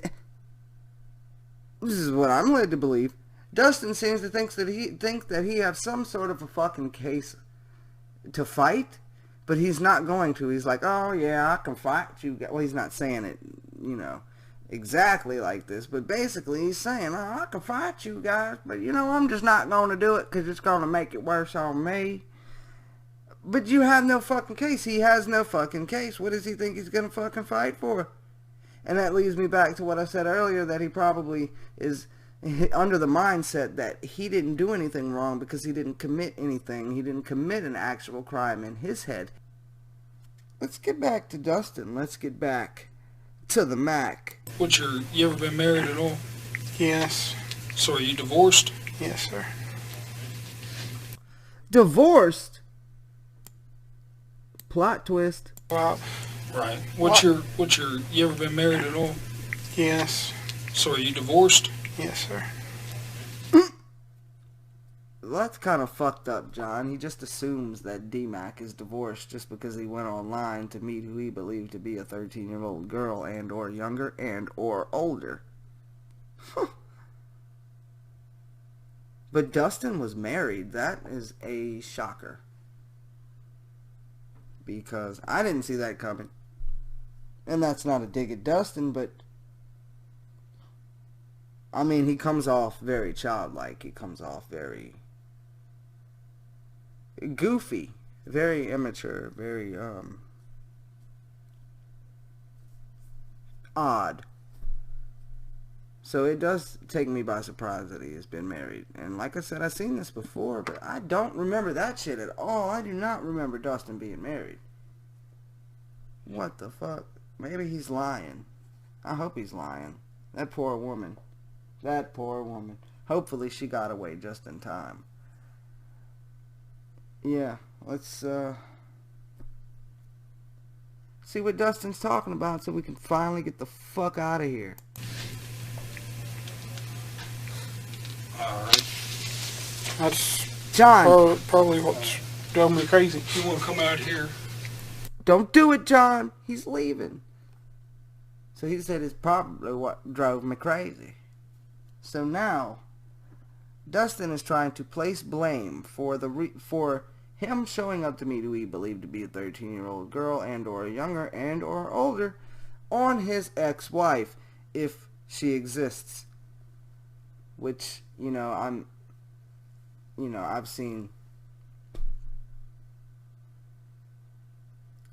is what I'm led to believe. Dustin seems to think that he has some sort of a fucking case to fight, but he's not going to. He's like, oh yeah, I can fight you. Well, he's not saying it, you know, exactly like this, but basically he's saying, oh, I can fight you guys, but you know, I'm just not going to do it because it's going to make it worse on me. But you have no fucking case. He has no fucking case. What does he think he's going to fucking fight for? And that leads me back to what I said earlier, that he probably is under the mindset that he didn't do anything wrong because he didn't commit anything. He didn't commit an actual crime in his head. Let's get back to Dustin. Let's get back to the Mac. You ever been married at all? Yes. So are you divorced? Yes, sir. Divorced? Plot twist. Right. You ever been married at all? Yes. So are you divorced? Yes, sir. That's kind of fucked up, John. He just assumes that D-Mac is divorced just because he went online to meet who he believed to be a 13-year-old girl and or younger and or older. But Dustin was married. That is a shocker. Because I didn't see that coming. And that's not a dig at Dustin, but I mean, he comes off very childlike. He comes off very goofy, very immature, very odd. So it does take me by surprise that he has been married. And like I said, I've seen this before, but I don't remember that shit at all. I do not remember Dustin being married. What the fuck? Maybe he's lying. I hope he's lying. That poor woman. That poor woman. Hopefully she got away just in time. Yeah, let's see what Dustin's talking about so we can finally get the fuck out of here. Alright. That's John. Probably what's drove me crazy. You want to come out here? Don't do it, John. He's leaving. So he said it's probably what drove me crazy. So now, Dustin is trying to place blame for him showing up to meet who he believed to be a 13-year-old girl and or younger and or older on his ex-wife, if she exists. Which, I've seen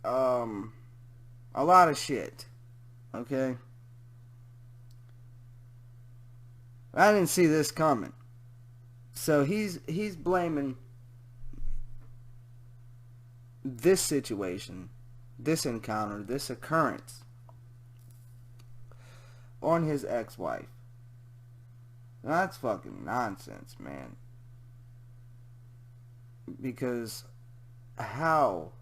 a lot of shit. Okay? I didn't see this coming. So he's blaming this situation, this encounter, this occurrence on his ex-wife. That's fucking nonsense, man. Because how?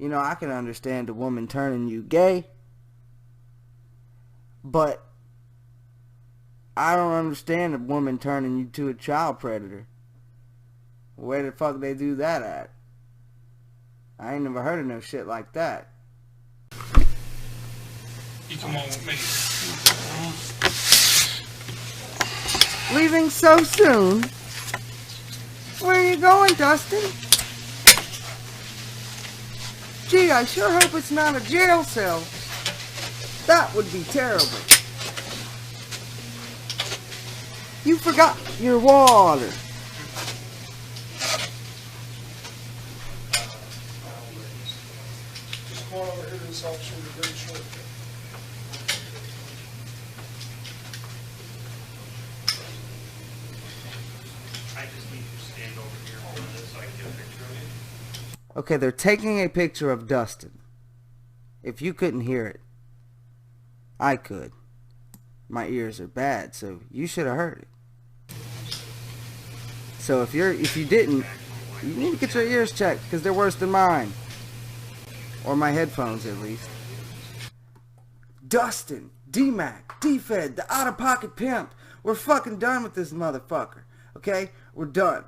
I can understand a woman turning you gay, but I don't understand a woman turning you to a child predator. Where the fuck they do that at? I ain't never heard of no shit like that. You come on with me. Leaving so soon? Where are you going, Dustin? Gee, I sure hope it's not a jail cell. That would be terrible. You forgot your water. Just go on over here to this officer in the green shirt. I just need you to stand over here in front of this so I can get a picture of you. Okay, they're taking a picture of Dustin. If you couldn't hear it, I could. My ears are bad, so you should have heard it. So if you didn't, you need to get your ears checked, because they're worse than mine. Or my headphones, at least. Dustin, D-Mac, D-Fed, the out-of-pocket pimp. We're fucking done with this motherfucker. Okay? We're done.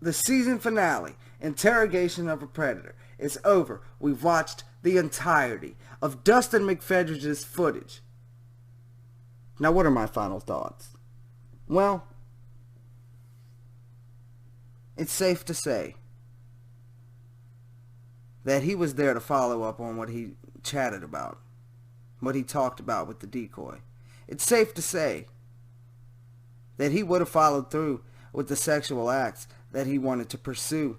The season finale, Interrogation of a Predator, is over. We've watched the entirety of Dustin McFedridge's footage. Now, what are my final thoughts? Well, it's safe to say that he was there to follow up on what he chatted about, what he talked about with the decoy. It's safe to say that he would have followed through with the sexual acts that he wanted to pursue.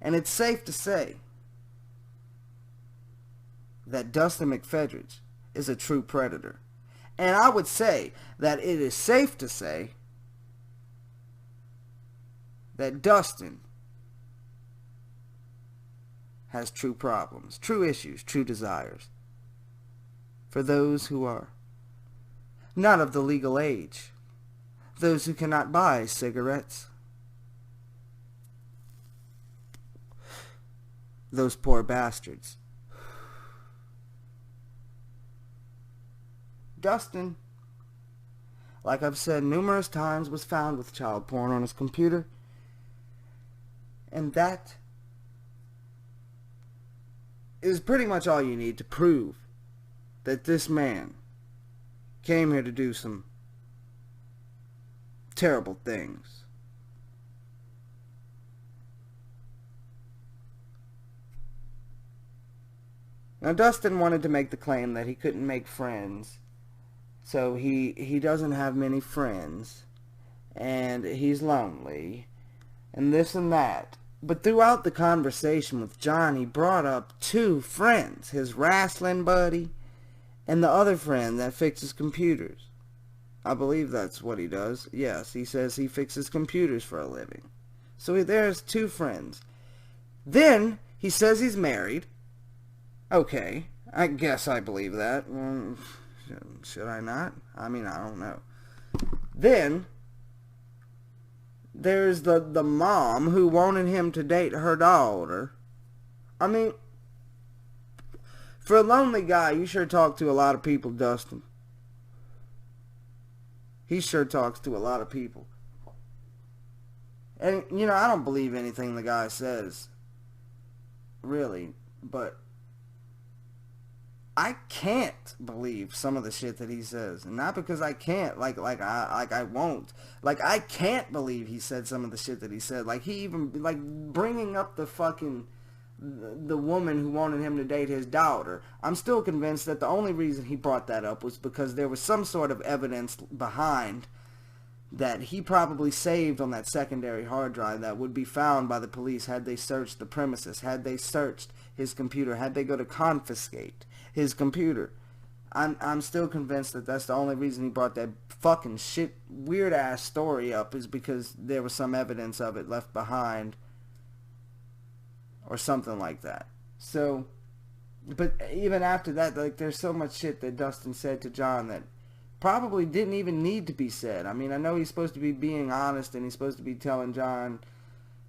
And it's safe to say that Dustin McFedridge is a true predator. And I would say that it is safe to say that Dustin has true problems, true issues, true desires. For those who are not of the legal age, those who cannot buy cigarettes, those poor bastards. Dustin, like I've said numerous times, was found with child porn on his computer. And that is pretty much all you need to prove that this man came here to do some terrible things. Now, Dustin wanted to make the claim that he couldn't make friends. So he doesn't have many friends, and he's lonely, and this and that. But throughout the conversation with John, he brought up two friends, his wrestling buddy and the other friend that fixes computers. I believe that's what he does. Yes, he says he fixes computers for a living. So there's two friends. Then he says he's married. Okay, I guess I believe that. Should I not? I mean, I don't know. Then there's the mom who wanted him to date her daughter. I mean, for a lonely guy, you sure talk to a lot of people, Dustin. He sure talks to a lot of people. And, I don't believe anything the guy says, really, but I can't believe some of the shit that he says. And not because I can't, I won't. Like, I can't believe he said some of the shit that he said. Like, he even, like, bringing up the fucking, the woman who wanted him to date his daughter. I'm still convinced that the only reason he brought that up was because there was some sort of evidence behind that he probably saved on that secondary hard drive that would be found by the police had they searched the premises, had they searched his computer, had they go to confiscate his computer. I'm still convinced that that's the only reason he brought that fucking shit, weird ass story up, is because there was some evidence of it left behind or something like that. So, but even after that, like, there's so much shit that Dustin said to John that probably didn't even need to be said. I mean, I know he's supposed to be being honest and he's supposed to be telling John,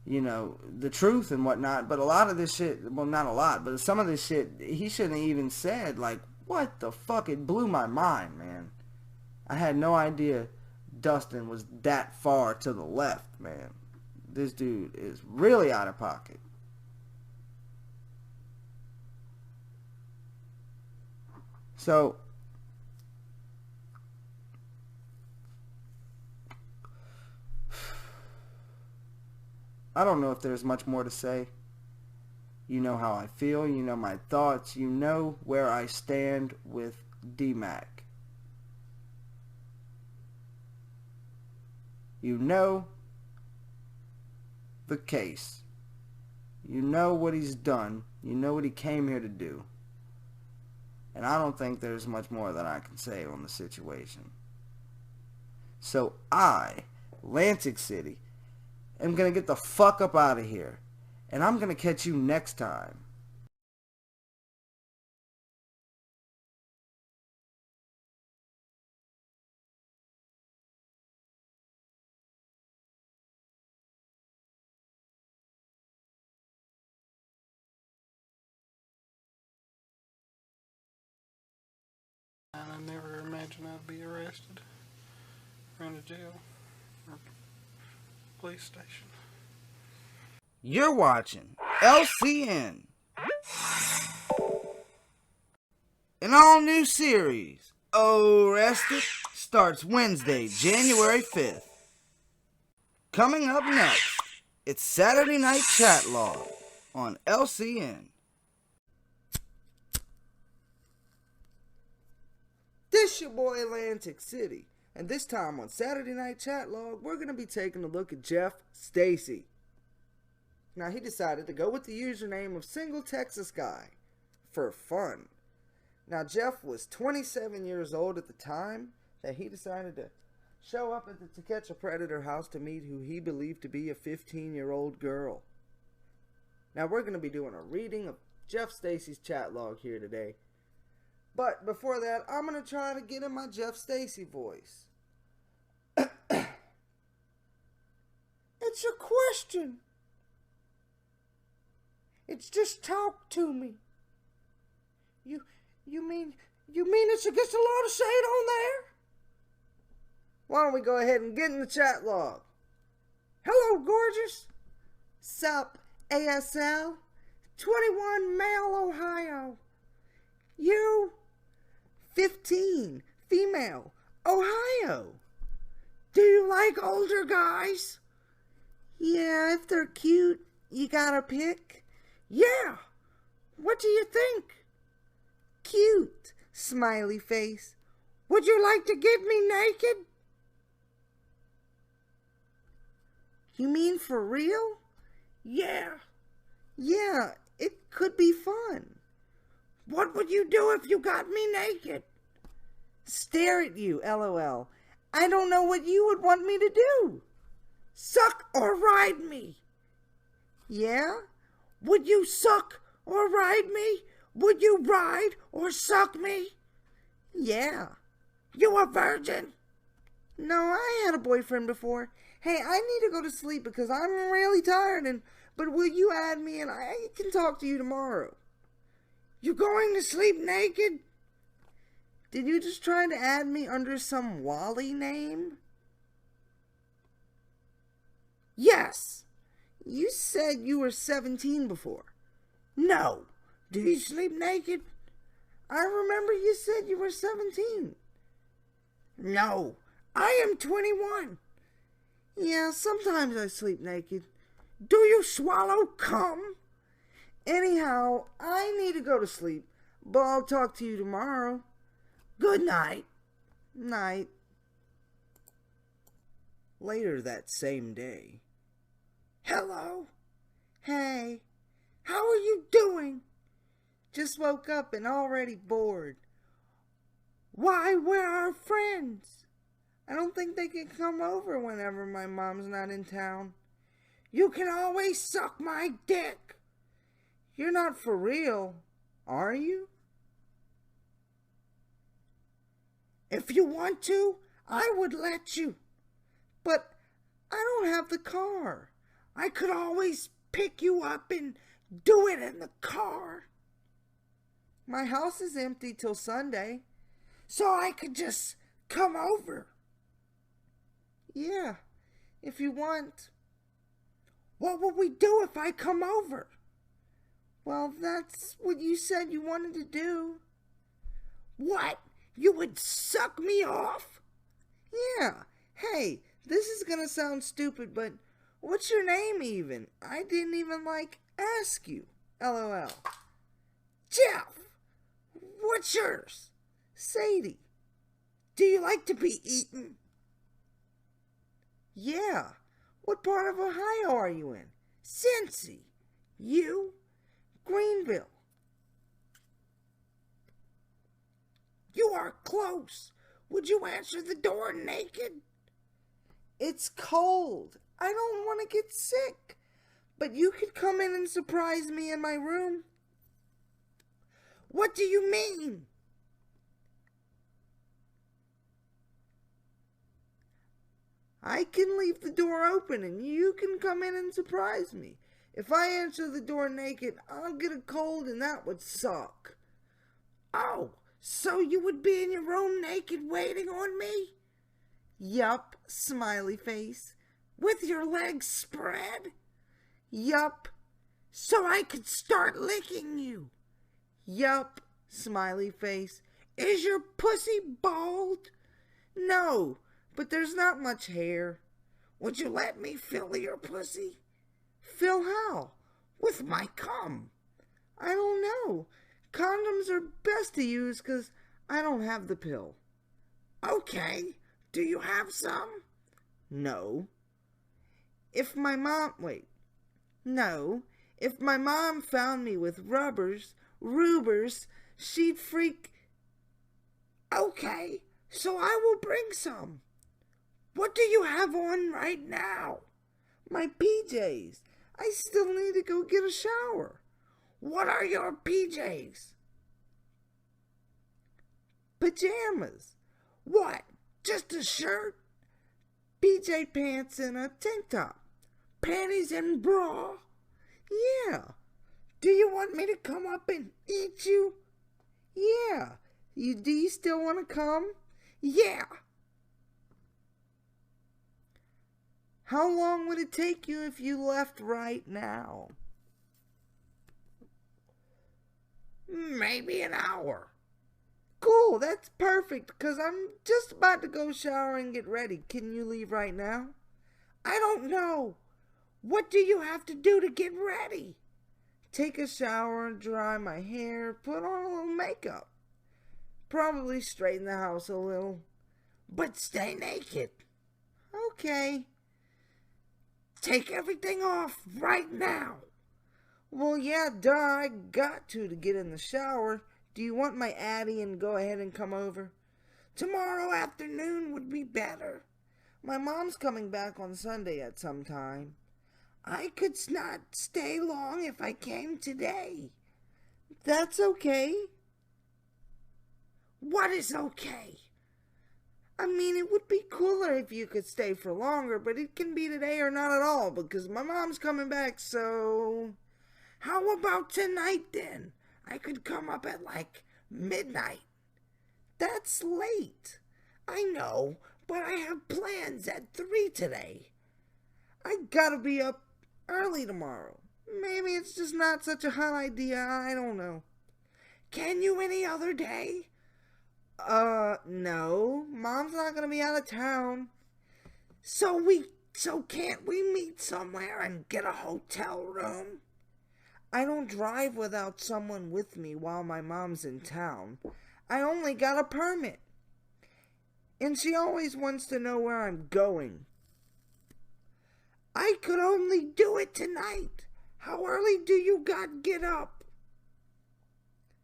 you know, the truth and whatnot, but a lot of this shit, well, not a lot, but some of this shit, he shouldn't have even said. Like, what the fuck? It blew my mind, man. I had no idea Dustin was that far to the left, man. This dude is really out of pocket. So, I don't know if there's much more to say. You know how I feel. You know my thoughts. You know where I stand with D-Mac. You know the case. You know what he's done. You know what he came here to do. And I don't think there's much more that I can say on the situation. So I, Lantic City, am going to get the fuck up out of here. And I'm going to catch you next time. And I never imagined I'd be arrested or in a jail or police station. You're watching LCN. An all-new series, ORRESTED, starts Wednesday, January 5th. Coming up next, it's Saturday Night Chat Log on LCN. This your boy Lantic City, and this time on Saturday Night Chat Log, we're going to be taking a look at Jeff Stacy. Now, he decided to go with the username of Single Texas Guy for fun. Now, Jeff was 27 years old at the time that he decided to show up at the To Catch a Predator house to meet who he believed to be a 15-year-old girl. Now, we're going to be doing a reading of Jeff Stacy's chat log here today. But before that, I'm going to try to get in my Jeff Stacy voice. It's a question. It's just talk to me. You mean it's against a lot of shade on there? Why don't we go ahead and get in the chat log? Hello, gorgeous. Sup, ASL? 21, male, Ohio. You, 15, female, Ohio. Do you like older guys? Yeah, if they're cute, you gotta pick. Yeah. What do you think? Cute. Smiley face. Would you like to get me naked? You mean for real? Yeah. Yeah, it could be fun. What would you do if you got me naked? Stare at you, LOL. I don't know what you would want me to do. Suck or ride me? Yeah? Would you suck or ride me? Would you ride or suck me? Yeah. You a virgin? No, I had a boyfriend before. Hey, I need to go to sleep because I'm really tired, but will you add me and I can talk to you tomorrow? You going to sleep naked? Did you just try to add me under some Wally name? Yes. You said you were 17 before. No. Do you sleep naked? I remember you said you were 17. No, I am 21. Yeah, sometimes I sleep naked. Do you swallow cum? Anyhow, I need to go to sleep, but I'll talk to you tomorrow. Good night. Night. Later that same day. Hello? Hey, how are you doing? Just woke up and already bored. Why, where are our friends? I don't think they can come over whenever my mom's not in town. You can always suck my dick. You're not for real, are you? If you want to, I would let you. But I don't have the car. I could always pick you up and do it in the car. My house is empty till Sunday, so I could just come over. Yeah, if you want. What would we do if I come over? Well, that's what you said you wanted to do. What? You would suck me off? Yeah. Hey, this is gonna sound stupid, but what's your name even? I didn't even, ask you. LOL. Jeff! What's yours? Sadie. Do you like to be eaten? Yeah. What part of Ohio are you in? Cincy. You? Greenville. You are close. Would you answer the door naked? It's cold. I don't want to get sick. But you could come in and surprise me in my room. What do you mean? I can leave the door open and you can come in and surprise me. If I answer the door naked, I'll get a cold and that would suck. Oh, so you would be in your room naked waiting on me? Yup, smiley face. With your legs spread? Yup. So I could start licking you? Yup, smiley face. Is your pussy bald? No, but there's not much hair. Would you let me fill your pussy? Fill how? With my cum. I don't know. Condoms are best to use because I don't have the pill. Okay. Do you have some? No. If my mom... Wait. No. If my mom found me with rubers, she'd freak... Okay. So I will bring some. What do you have on right now? My PJs. I still need to go get a shower. What are your PJs? Pajamas. What? Just a shirt? PJ pants and a tank top. Panties and bra? Yeah. Do you want me to come up and eat you? Yeah. Do you still want to come? Yeah. How long would it take you if you left right now? Maybe an hour. Cool, that's perfect, because I'm just about to go shower and get ready. Can you leave right now? I don't know. What do you have to do to get ready? Take a shower, dry my hair, put on a little makeup. Probably straighten the house a little. But stay naked. Okay. Take everything off right now. Well, yeah, duh, I got to get in the shower. Do you want my Addy and go ahead and come over? Tomorrow afternoon would be better. My mom's coming back on Sunday at some time. I could not stay long if I came today. That's okay. What is okay? I mean, it would be cooler if you could stay for longer, but it can be today or not at all because my mom's coming back, so... How about tonight then? I could come up at midnight. That's late. I know, but I have plans at 3 today. I gotta be up early tomorrow. Maybe it's just not such a hot idea, I don't know. Can you any other day? No. Mom's not gonna be out of town. So can't we meet somewhere and get a hotel room? I don't drive without someone with me while my mom's in town. I only got a permit. And she always wants to know where I'm going. I could only do it tonight. How early do you got get up?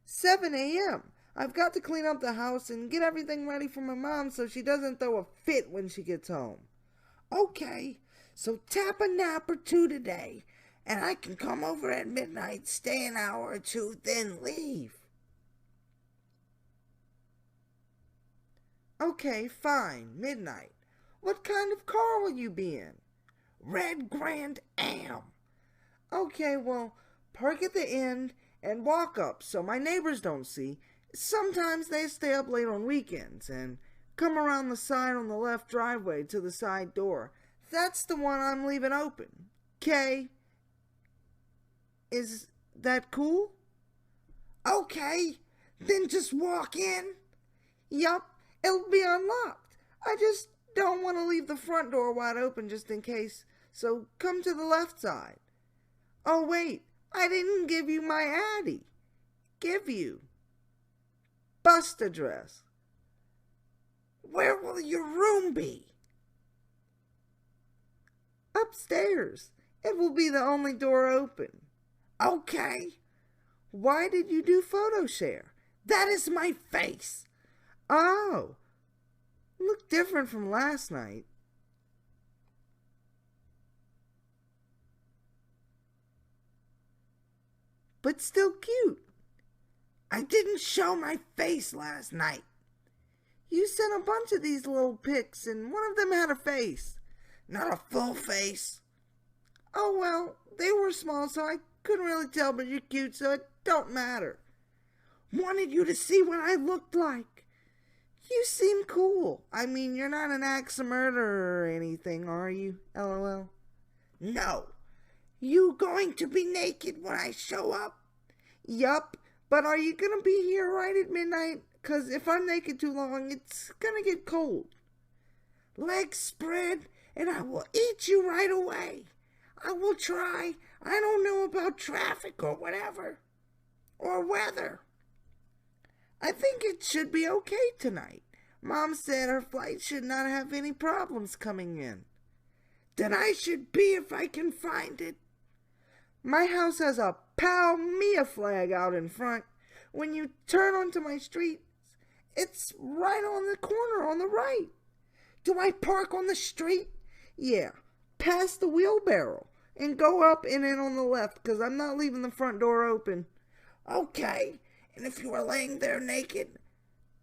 7 a.m. I've got to clean up the house and get everything ready for my mom so she doesn't throw a fit when she gets home. Okay, so tap a nap or two today, and I can come over at midnight, stay an hour or two, then leave. Okay, fine, midnight. What kind of car will you be in? Red Grand Am. Okay, well, park at the end and walk up so my neighbors don't see. Sometimes they stay up late on weekends, and come around the side on the left driveway to the side door. That's the one I'm leaving open. Okay? Is that cool? Okay, then just walk in. Yup, it'll be unlocked. I just don't want to leave the front door wide open just in case, so come to the left side. Oh wait, I didn't give you my Addy. Give you. Bust address. Where will your room be? Upstairs. It will be the only door open. Okay. Why did you do photo share? That is my face. Oh. Look different from last night. But still cute. I didn't show my face last night. You sent a bunch of these little pics, and one of them had a face. Not a full face. Oh well, they were small, so I couldn't really tell, but you're cute, so it don't matter. Wanted you to see what I looked like. You seem cool. I mean, you're not an axe murderer or anything, are you? LOL. No. You going to be naked when I show up? Yup. But are you gonna be here right at midnight? 'Cause if I'm naked too long, it's gonna get cold. Legs spread, and I will eat you right away. I will try. I don't know about traffic or whatever. Or weather. I think it should be okay tonight. Mom said her flight should not have any problems coming in. Then I should be if I can find it. My house has a Palmia flag out in front. When you turn onto my street, it's right on the corner on the right. Do I park on the street? Yeah, past the wheelbarrow and go up and in on the left because I'm not leaving the front door open. Okay, and if you are laying there naked,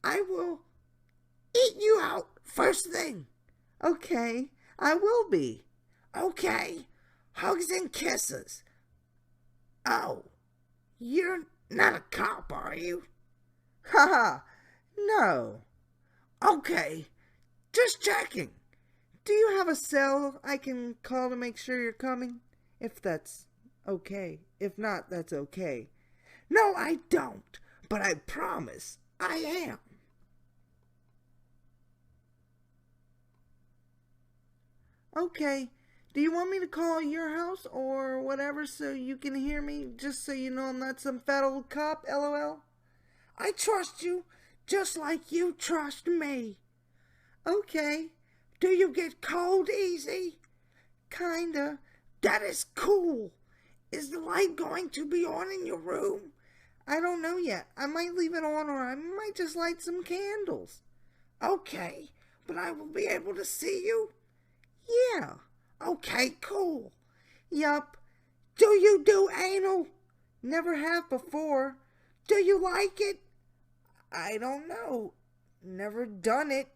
I will eat you out first thing. Okay, I will be. Okay, hugs and kisses. Oh, you're not a cop, are you? Haha, no. Okay, just checking. Do you have a cell I can call to make sure you're coming? If that's okay. If not, that's okay. No, I don't, but I promise I am. Okay. Do you want me to call your house or whatever so you can hear me, just so you know I'm not some fat old cop, LOL? I trust you just like you trust me. Okay. Do you get cold easy? Kinda. That is cool. Is the light going to be on in your room? I don't know yet. I might leave it on or I might just light some candles. Okay, but I will be able to see you? Yeah. Okay, cool. Yup. Do you do anal? Never have before. Do you like it? I don't know. Never done it.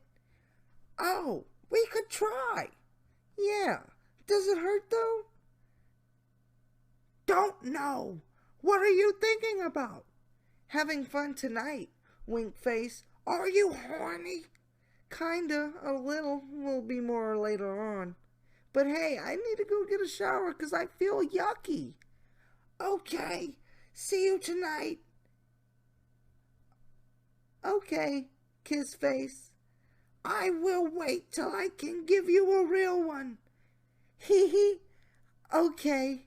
Oh, we could try. Yeah. Does it hurt though? Don't know. What are you thinking about? Having fun tonight, wink face. Are you horny? Kinda, a little. Will be more later on. But hey, I need to go get a shower because I feel yucky. Okay, see you tonight. Okay, kiss face. I will wait till I can give you a real one. Hee hee. Okay.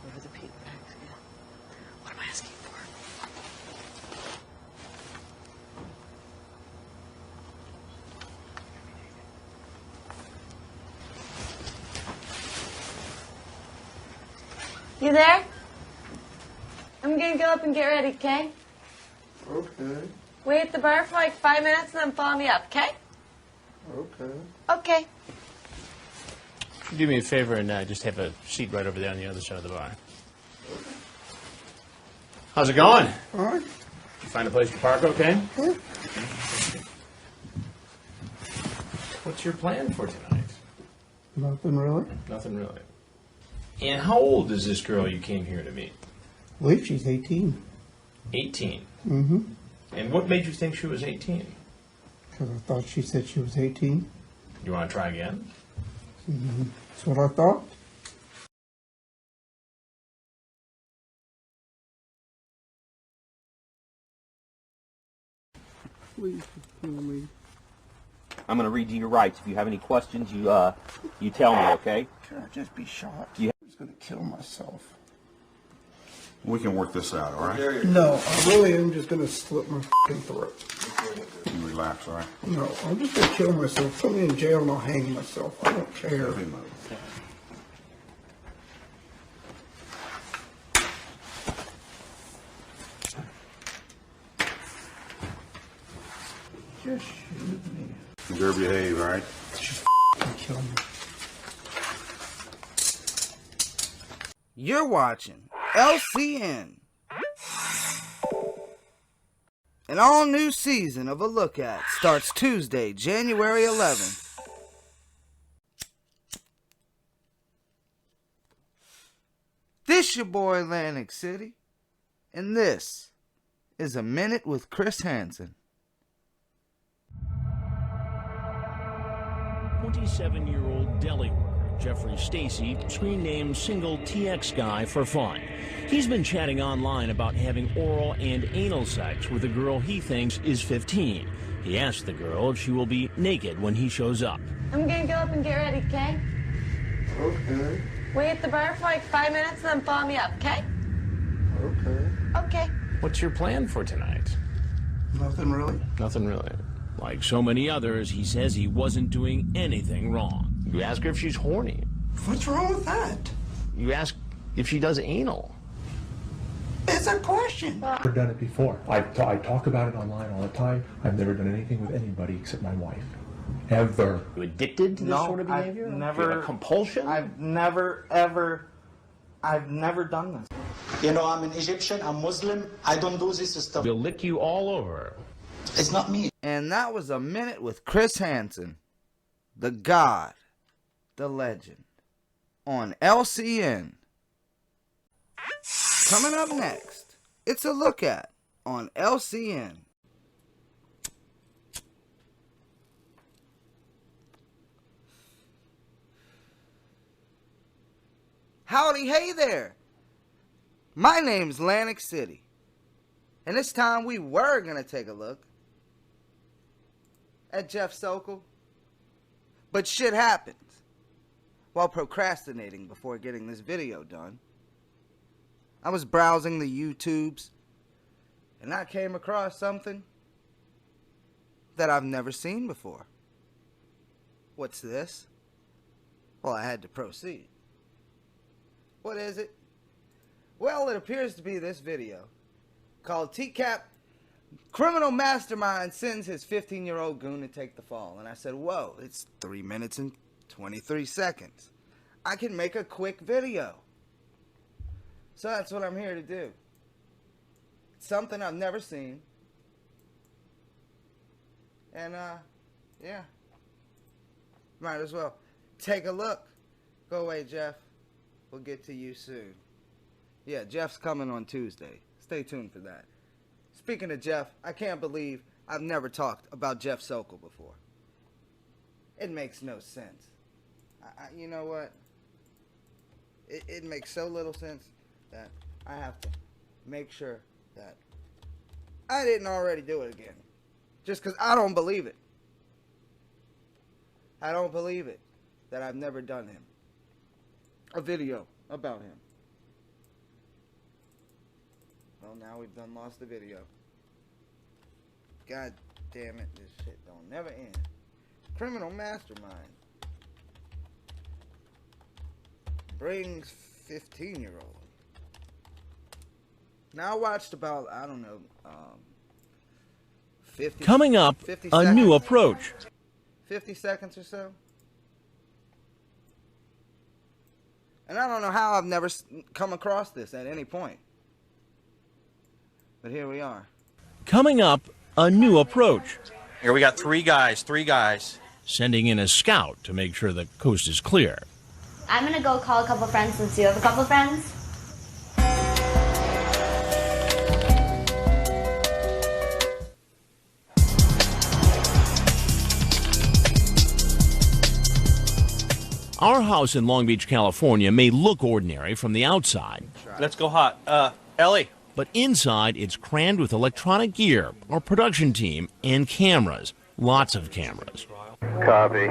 Over the peak bags, yeah. What am I asking for? You there? I'm gonna go up and get ready, okay? Okay. Wait at the bar for like 5 minutes and then follow me up, okay? Okay. Okay. Do me a favor and just have a seat right over there on the other side of the bar. How's it going? All right. You find a place to park okay? Yeah. What's your plan for tonight? Nothing really. Nothing really. And how old is this girl you came here to meet? I believe she's 18. 18. Mm-hmm. And what made you think she was 18? Because I thought she said she was 18. You want to try again? Mm-hmm. That's what I thought. Please kill me. I'm going to read you your rights. If you have any questions, you tell me, okay? Can I just be shot? You I was going to kill myself. We can work this out, all right? No, I really am just going to slit my f***ing throat. You relax, all right? No, I'm just going to kill myself. Put me in jail and I'll hang myself. I don't care. Just shoot me. You better behave, all right? Just kill me. You're watching LCN. An all-new season of A Look At starts Tuesday, January 11th. This your boy, Lantic City. And this is A Minute with Chris Hansen. 27-year-old deli worker Jeffrey Stacy, screen name Single TX Guy for fun. He's been chatting online about having oral and anal sex with a girl he thinks is 15. He asked the girl if she will be naked when he shows up. I'm gonna go up and get ready, okay? Okay. Wait at the bar for like 5 minutes and then follow me up, okay? Okay. Okay. What's your plan for tonight? Nothing really. Nothing really. Like so many others, he says he wasn't doing anything wrong. You ask her if she's horny. What's wrong with that? You ask if she does anal. It's a question. I've never done it before. I talk about it online all the time. I've never done anything with anybody except my wife. Ever. You addicted to this sort of behavior? Do you have a compulsion? I've never done this. You know, I'm an Egyptian, I'm Muslim, I don't do this stuff. They'll lick you all over. It's not me. And that was A Minute with Chris Hansen, the God, the legend, on LCN. Coming up next, it's A Look At on LCN. Howdy, hey there. My name's Lantic City. And this time we were going to take a look at Jeff Sokol. But shit happens. While procrastinating before getting this video done, I was browsing the YouTubes and I came across something that I've never seen before. What's this? Well, I had to proceed. What is it? Well, it appears to be this video called TCAP Criminal Mastermind Sends His 15-Year-Old Goon to Take the Fall. And I said, whoa, it's 3 minutes and 23 seconds. I can make a quick video. So that's what I'm here to do. It's something I've never seen. And, yeah. Might as well take a look. Go away, Jeff. We'll get to you soon. Yeah, Jeff's coming on Tuesday. Stay tuned for that. Speaking of Jeff, I can't believe I've never talked about Jeff Sokol before. It makes no sense. You know what? It makes so little sense that I have to make sure that I didn't already do it again. Just because I don't believe it. I don't believe it that I've never done him. A video about him. Well, now we've done lost the video. God damn it, this shit don't never end. Criminal mastermind brings 15-year-old. Now I watched about, I don't know, 50. Coming up, 50 a new seconds? approach. 50 seconds or so. And I don't know how I've never come across this at any point. But here we are. Coming up, a new approach. Here we got three guys. Sending in a scout to make sure the coast is clear. I'm gonna go call a couple friends since you have a couple friends. Our house in Long Beach, California may look ordinary from the outside. Let's go hot. Ellie. But inside, it's crammed with electronic gear, our production team, and cameras. Lots of cameras. Copy.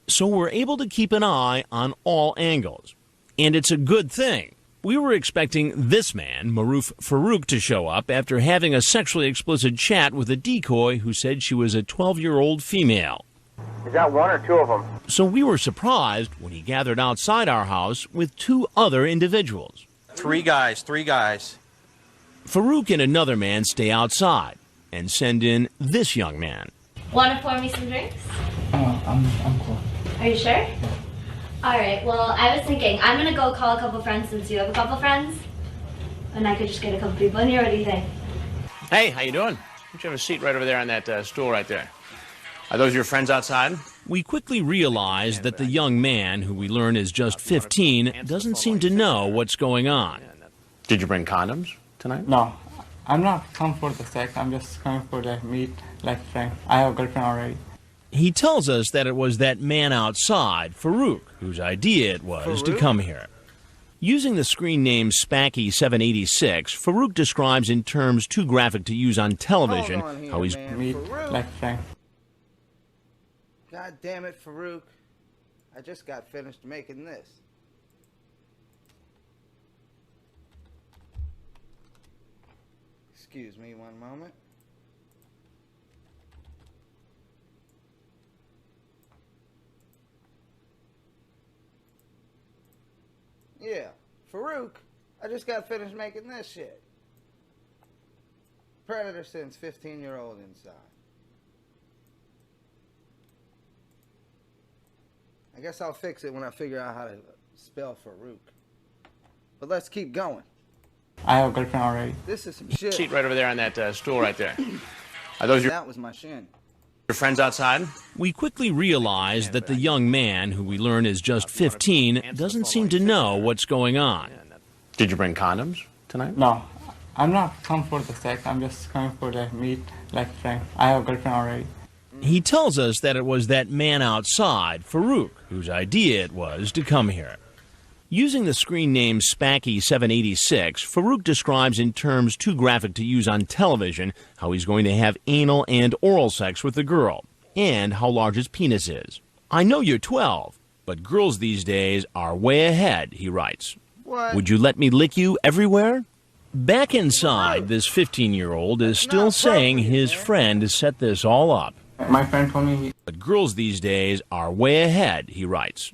So we're able to keep an eye on all angles. And it's a good thing. We were expecting this man, Maruf Farouk, to show up after having a sexually explicit chat with a decoy who said she was a 12-year-old female. Is that one or two of them? So we were surprised when he gathered outside our house with two other individuals. Three guys. Farouk and another man stay outside and send in this young man. Wanna pour me some drinks? I'm cool. Are you sure? Alright, well, I was thinking, I'm gonna go call a couple friends since you have a couple friends. And I could just get a couple people in here. What do you think? Hey, how you doing? Why don't you have a seat right over there on that stool right there? Are those your friends outside? We quickly realized that the young man, who we learn is just 15, doesn't seem to know what's going on. Did you bring condoms tonight? No, I'm not come for the sex. I'm just coming for the meet like friend. I have a girlfriend already. He tells us that it was that man outside, Farouk, whose idea it was to come here. Using the screen name Spacky786, Farouk describes in terms too graphic to use on television how he's meet like friend. God damn it, Farouk. I just got finished making this. Excuse me one moment. Yeah, Farouk, I just got finished making this shit. Predator sends 15-year-old inside. I guess I'll fix it when I figure out how to spell Farouk. But let's keep going. I have a girlfriend already. This is some shit. Seat right over there on that stool right there. Are those your That was my shin. friends outside? We quickly realized that the young man, who we learn is just 15, doesn't seem to know what's going on. Did you bring condoms tonight? No, I'm not come for the sex. I'm just coming for the meet like friend. I have a girlfriend already. He tells us that it was that man outside, Farouk, whose idea it was to come here. Using the screen name Spacky786, Farouk describes in terms too graphic to use on television how he's going to have anal and oral sex with the girl, and how large his penis is. I know you're 12, but girls these days are way ahead, he writes. What? Would you let me lick you everywhere? Back inside, this 15-year-old is still saying his friend set this all up. My friend told me But girls these days are way ahead, he writes.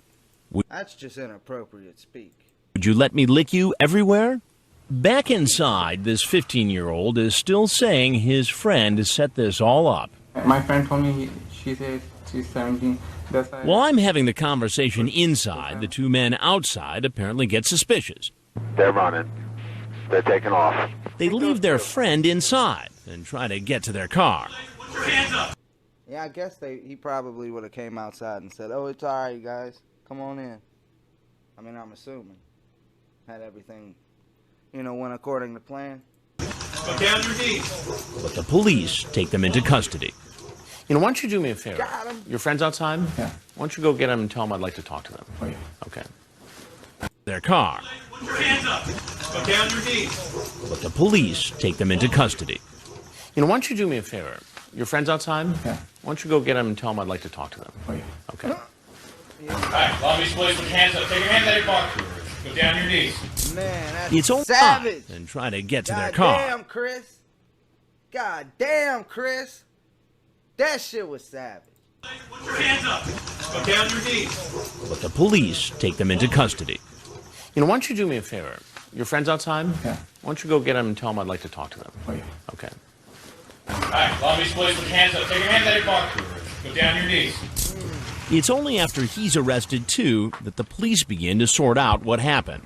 That's just inappropriate speak. Would you let me lick you everywhere? Back inside, this 15-year-old is still saying his friend set this all up. my friend told me she said she's 17. That's why. While I'm having the conversation inside, the two men outside apparently get suspicious. They're running. They're taking off. They leave their friend inside and try to get to their car. Yeah, I guess he probably would have came outside and said, "Oh, it's all right, guys. Come on in." I mean, I'm assuming. Had everything, went according to plan. Go down your knees. But the police take them into custody. You know, why don't you do me a favor? Got him. Your friends outside? Yeah. Why don't you go get them and tell them I'd like to talk to them? Oh, yeah. Okay. Their car. Put your hands up. Go down your knees. But the police take them into custody. You know, why don't you do me a favor? Your friends outside? Yeah. Why don't you go get them and tell them I'd like to talk to them? Oh, yeah. Okay. All right, Long Beach Police, put your hands up. Take your hands out of your pocket. Go down your knees. Man, that's It's all savage. and try to get to their God car. damn, Chris. God damn, Chris. That shit was savage. Put your hands up. Go down your knees. But the police take them into custody. You know, why don't you do me a favor? Your friends outside? Yeah. Why don't you go get them and tell them I'd like to talk to them? Oh, yeah. Okay. All right, Long Beach Police, put your hands up. Take your hands out of your pocket. Go down your knees. It's only after he's arrested, too, that the police begin to sort out what happened.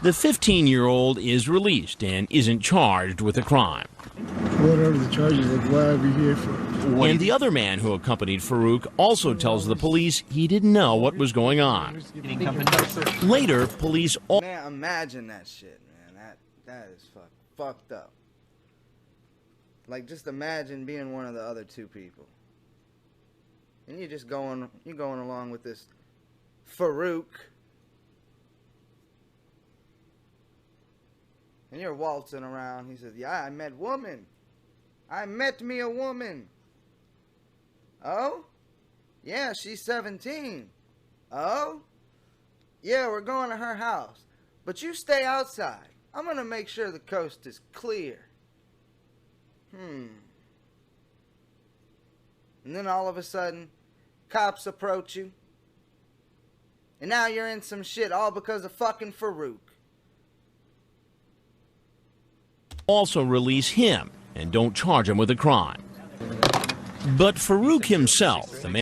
The 15-year-old is released and isn't charged with a crime. Whatever the charges, like, why are we here for? And the other man who accompanied Farouk also tells the police he didn't know what was going on. Later, police... Man, imagine that shit, man. That is fucked up. Like, just imagine being one of the other two people. And you're just going along with this Farouk. And you're waltzing around. He says, yeah, I met woman. I met me a woman. Oh? Yeah, she's 17. Oh? Yeah, we're going to her house. But you stay outside. I'm going to make sure the coast is clear. And then all of a sudden, cops approach you. And now you're in some shit all because of fucking Farouk. also release him and don't charge him with a crime. But Farouk himself, the man...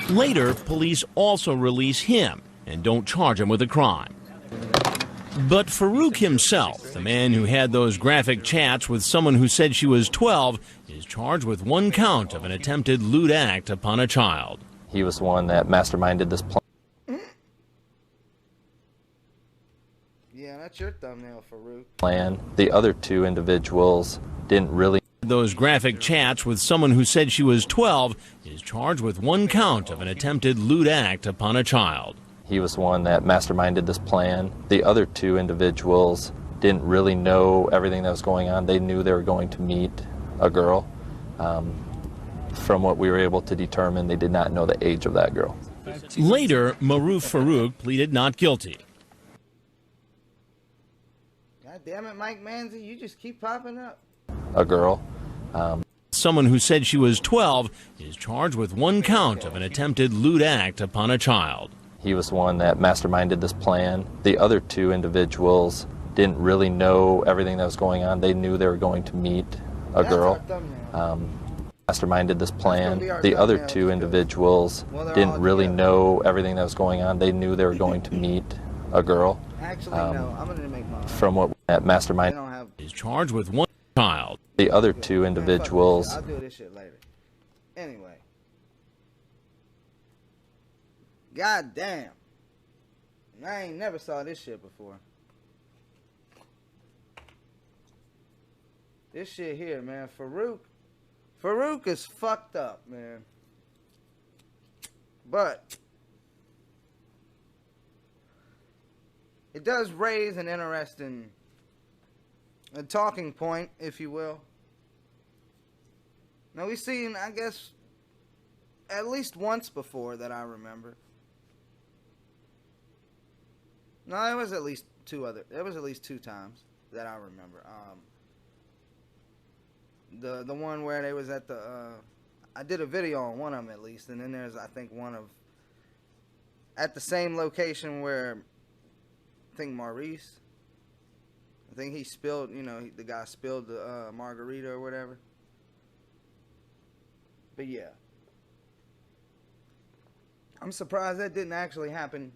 Later, police also release him and don't charge him with a crime. But Farouk himself, the man who had those graphic chats with someone who said she was 12, is charged with one count of an attempted lewd act upon a child. He was the one that masterminded this plan. Yeah, that's your thumbnail, Farouk. The other two individuals didn't really... Those graphic chats with someone who said she was 12 is charged with one count of an attempted lewd act upon a child. He was the one that masterminded this plan. The other two individuals didn't really know everything that was going on. They knew they were going to meet a girl. From what we were able to determine, they did not know the age of that girl. Later, Maruf Farouk pleaded not guilty. God damn it, Mike Manzi, you just keep popping up. A girl. Someone who said she was 12 is charged with one count of an attempted lewd act upon a child. He was the one that masterminded this plan. The other two individuals didn't really know everything that was going on. They knew they were going to meet a girl. Masterminded this plan. The other two individuals didn't really know everything that was going on. They knew they were going to meet a girl. Actually, no, I'm going to make mine. From what that mastermind is charged with one child. The other two individuals. I'll do this shit later. Anyway. God damn. I ain't never saw this shit before. This shit here, man. Farouk is fucked up, man. But it does raise an interesting talking point, if you will. Now, we've seen, I guess, at least once before that I remember. No, there was at least two times that I remember. The one where they was at the I did a video on one of them at least, and then there's, I think, one of at the same location where I think Maurice, I think he spilled, you know, the guy spilled the margarita or whatever. But yeah, I'm surprised that didn't actually happen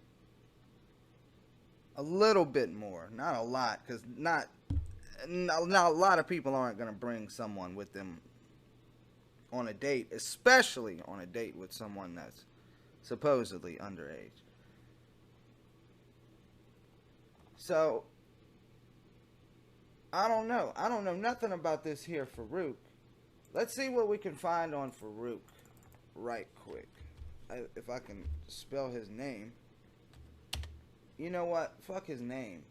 a little bit more, not a lot, because not a lot of people aren't going to bring someone with them on a date, especially on a date with someone that's supposedly underage. So I don't know. I don't know nothing about this here Farouk. Let's see what we can find on Farouk right quick. If I can spell his name. You know what? Fuck his name.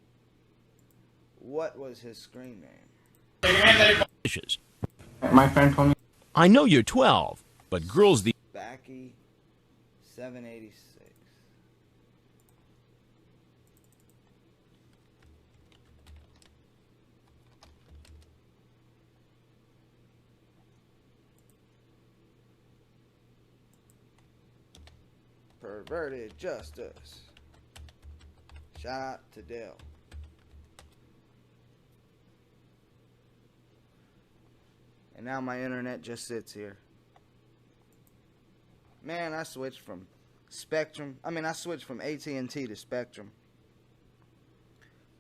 What was his screen name? My friend told me. I know you're 12, but girls the Backy 786. Perverted justice. Shout out to Dale. And now my internet just sits here. Man, I switched from Spectrum. I switched from AT&T to Spectrum.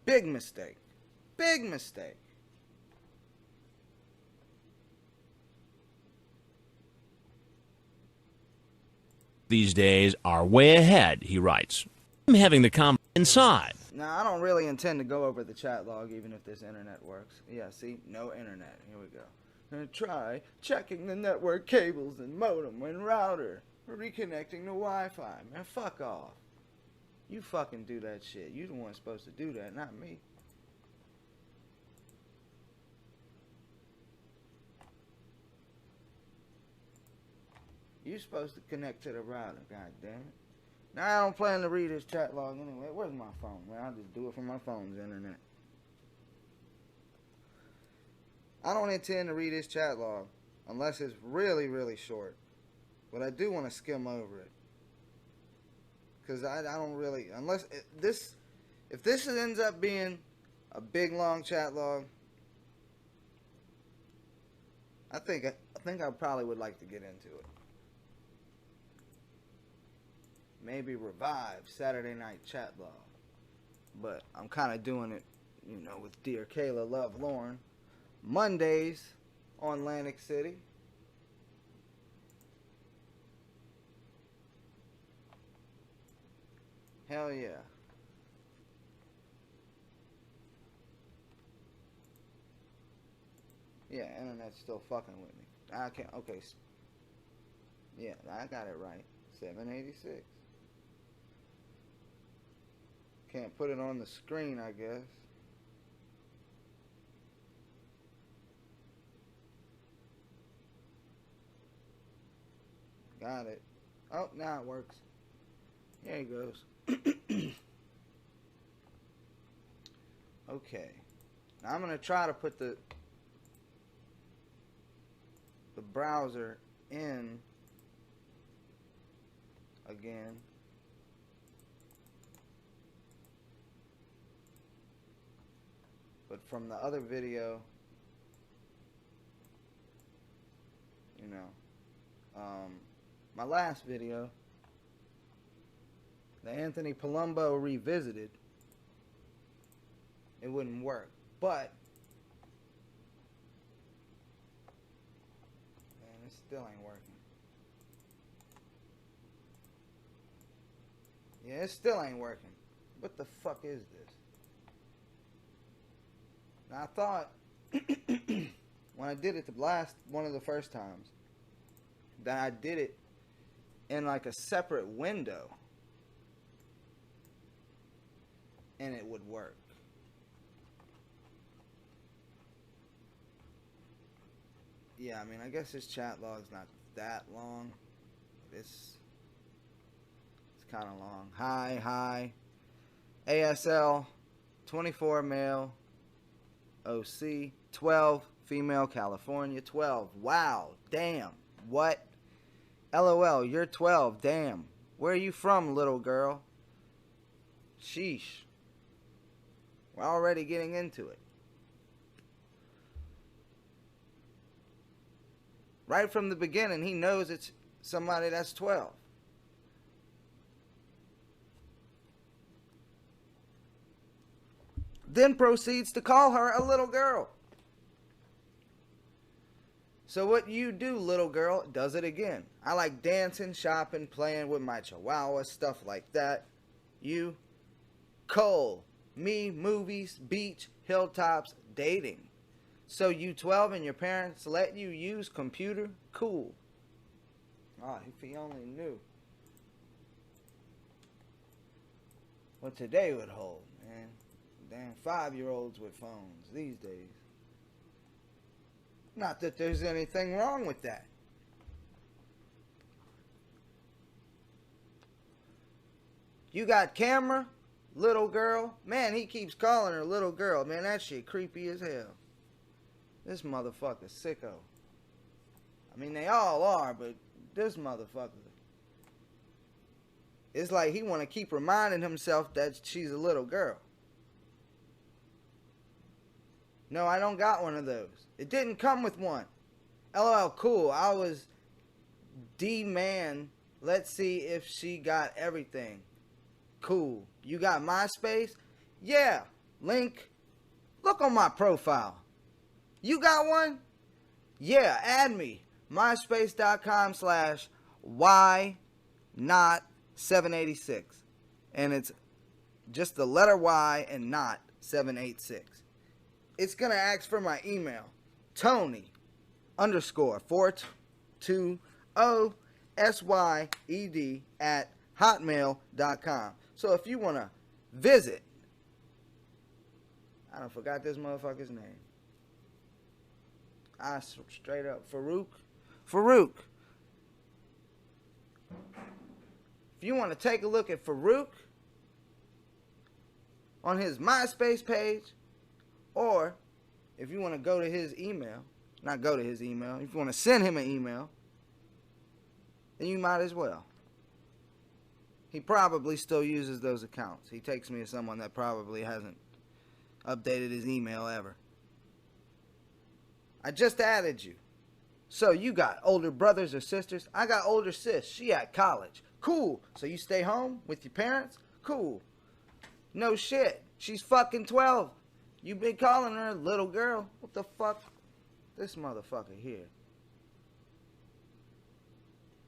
Big mistake. Big mistake. these days are way ahead, he writes. I'm having the conversation inside. Now, I don't really intend to go over the chat log, even if this internet works. Yeah, see? No internet. Here we go. And try checking the network cables and modem and router. Reconnecting to Wi-Fi. Man, fuck off. You fucking do that shit. You the one supposed to do that, not me. You supposed to connect to the router, god damn it. Now I don't plan to read this chat log anyway. Where's my phone? Well, I'll just do it from my phone's internet. I don't intend to read this chat log unless it's really, really short. But I do want to skim over it. Because I don't really, unless if this ends up being a big long chat log, I think I probably would like to get into it. Maybe revive Saturday night chat log. But I'm kind of doing it, you know, with Dear Kayla, Love Lorne. Mondays on Lantic City. Hell yeah. Yeah, internet's still fucking with me. I can't, okay. Yeah, I got it right. 786. Can't put it on the screen, I guess. Got it. Oh, now it works. Here it goes. Okay. Now I'm going to try to put the browser in again. But from the other video, you know, my last video, the Anthony Palumbo Revisited, it wouldn't work. But man, it still ain't working. Yeah, it still ain't working. What the fuck is this? Now I thought when I did it one of the first times, that I did it in like a separate window and it would work. Yeah, I mean, I guess this chat log's not that long. It's kind of long. Hi. ASL, 24 male, OC, 12 female, California, 12. Wow, damn. What? LOL, you're 12, damn. Where are you from, little girl? Sheesh. We're already getting into it. Right from the beginning, he knows it's somebody that's 12. Then proceeds to call her a little girl. So what you do, little girl, does it again. I like dancing, shopping, playing with my chihuahua, stuff like that. You, Cole, me, movies, beach, Hilltops Dating. So you 12 and your parents let you use computer? Cool. Oh, if he only knew what today would hold, man. Damn 5-year-olds with phones these days. Not that there's anything wrong with that. You got camera, little girl. Man, he keeps calling her little girl. Man, that shit creepy as hell. This motherfucker's sicko. I mean, they all are, but this motherfucker. It's like he want to keep reminding himself that she's a little girl. No, I don't got one of those. It didn't come with one. LOL, cool. I was D-man. Let's see if she got everything. Cool. You got MySpace? Yeah. Link. Look on my profile. You got one? Yeah, add me. MySpace.com/why-not-786. And it's just the letter Y and not 786. It's going to ask for my email. Tony_420SYED@hotmail.com. So if you want to visit, I done forgot this motherfucker's name. I straight up, Farouk. If you want to take a look at Farouk on his MySpace page, or if you want to go to his email, not go to his email, if you want to send him an email, then you might as well. He probably still uses those accounts. He takes me as someone that probably hasn't updated his email ever. I just added you. So you got older brothers or sisters? I got older sis. She at college. Cool. So you stay home with your parents? Cool. No shit. She's fucking 12. You been calling her little girl. What the fuck? This motherfucker here.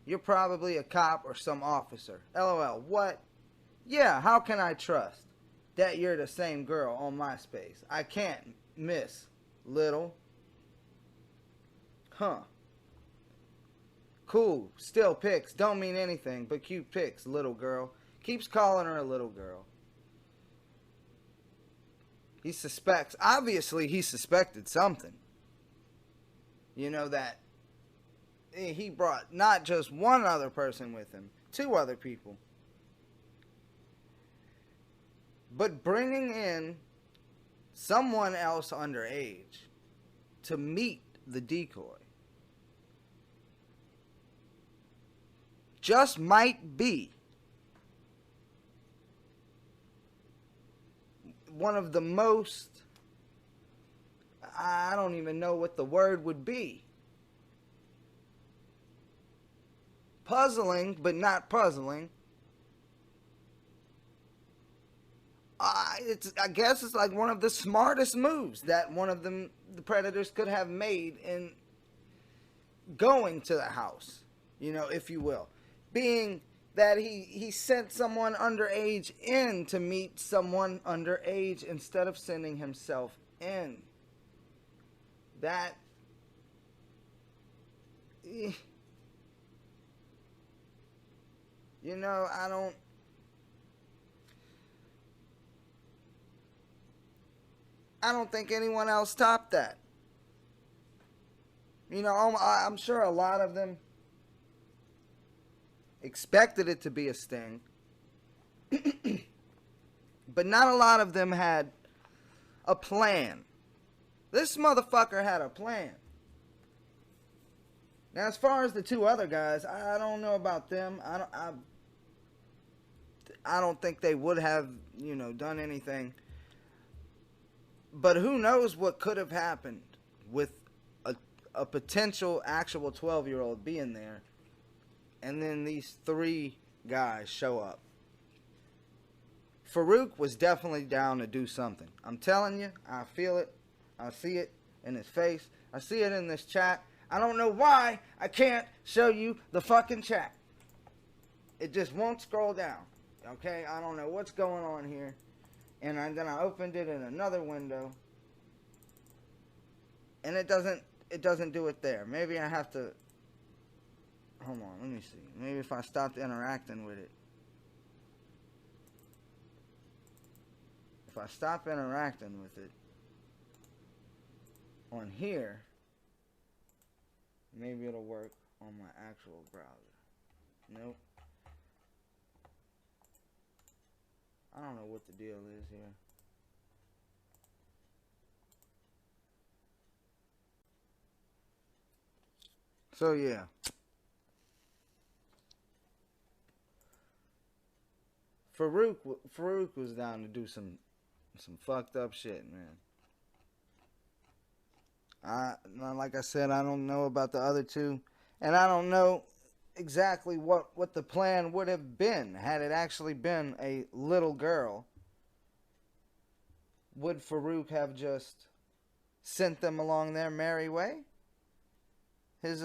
You're probably a cop or some officer. LOL. What? Yeah, how can I trust that you're the same girl on MySpace? I can't miss little. Huh. Cool. Still pics. Don't mean anything, but cute pics, little girl. Keeps calling her a little girl. He suspects. Obviously, he suspected something. You know that he brought not just one other person with him, 2 other people. But bringing in someone else underage to meet the decoy just might be one of the most, I don't even know what the word would be, puzzling, but not puzzling. I guess it's like one of the smartest moves that one of the predators could have made in going to the house, you know, if you will. Being that he sent someone underage in to meet someone underage instead of sending himself in. That, you know, I don't think anyone else topped that. You know, I'm sure a lot of them expected it to be a sting. But not a lot of them had a plan. This motherfucker had a plan. Now, as far as the 2 other guys, I don't know about them. I don't think they would have, you know, done anything. But who knows what could have happened with a potential actual 12-year-old being there. And then these 3 guys show up. Farouk was definitely down to do something. I'm telling you, I feel it. I see it in his face. I see it in this chat. I don't know why I can't show you the fucking chat. It just won't scroll down. Okay? I don't know what's going on here. And then I opened it in another window. And it doesn't do it there. Maybe I have to, hold on, let me see. Maybe if I stopped interacting with it. If I stop interacting with it on here, maybe it'll work on my actual browser. Nope. I don't know what the deal is here. So yeah. Farouk was down to do some fucked up shit, man. Like I said, I don't know about the other two, and I don't know exactly what the plan would have been had it actually been a little girl. Would Farouk have just sent them along their merry way? His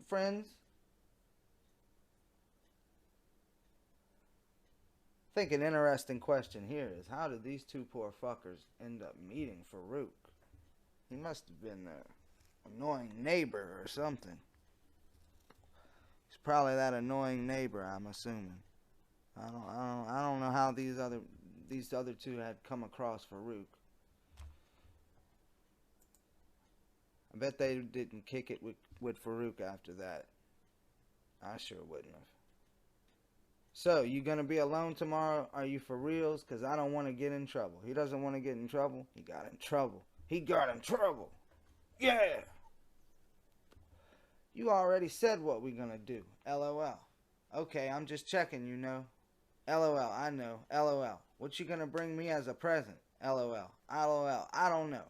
friends? I think an interesting question here is, how did these two poor fuckers end up meeting Farouk? He must have been an annoying neighbor or something. He's probably that annoying neighbor, I'm assuming. I don't know how these other two had come across Farouk. I bet they didn't kick it with Farouk after that. I sure wouldn't have. So, you gonna be alone tomorrow? Are you for reals? Because I don't want to get in trouble. He doesn't want to get in trouble. He got in trouble. He got in trouble. Yeah! You already said what we're gonna do. LOL. Okay, I'm just checking, you know. LOL, I know. LOL. What you gonna bring me as a present? LOL. LOL. I don't know.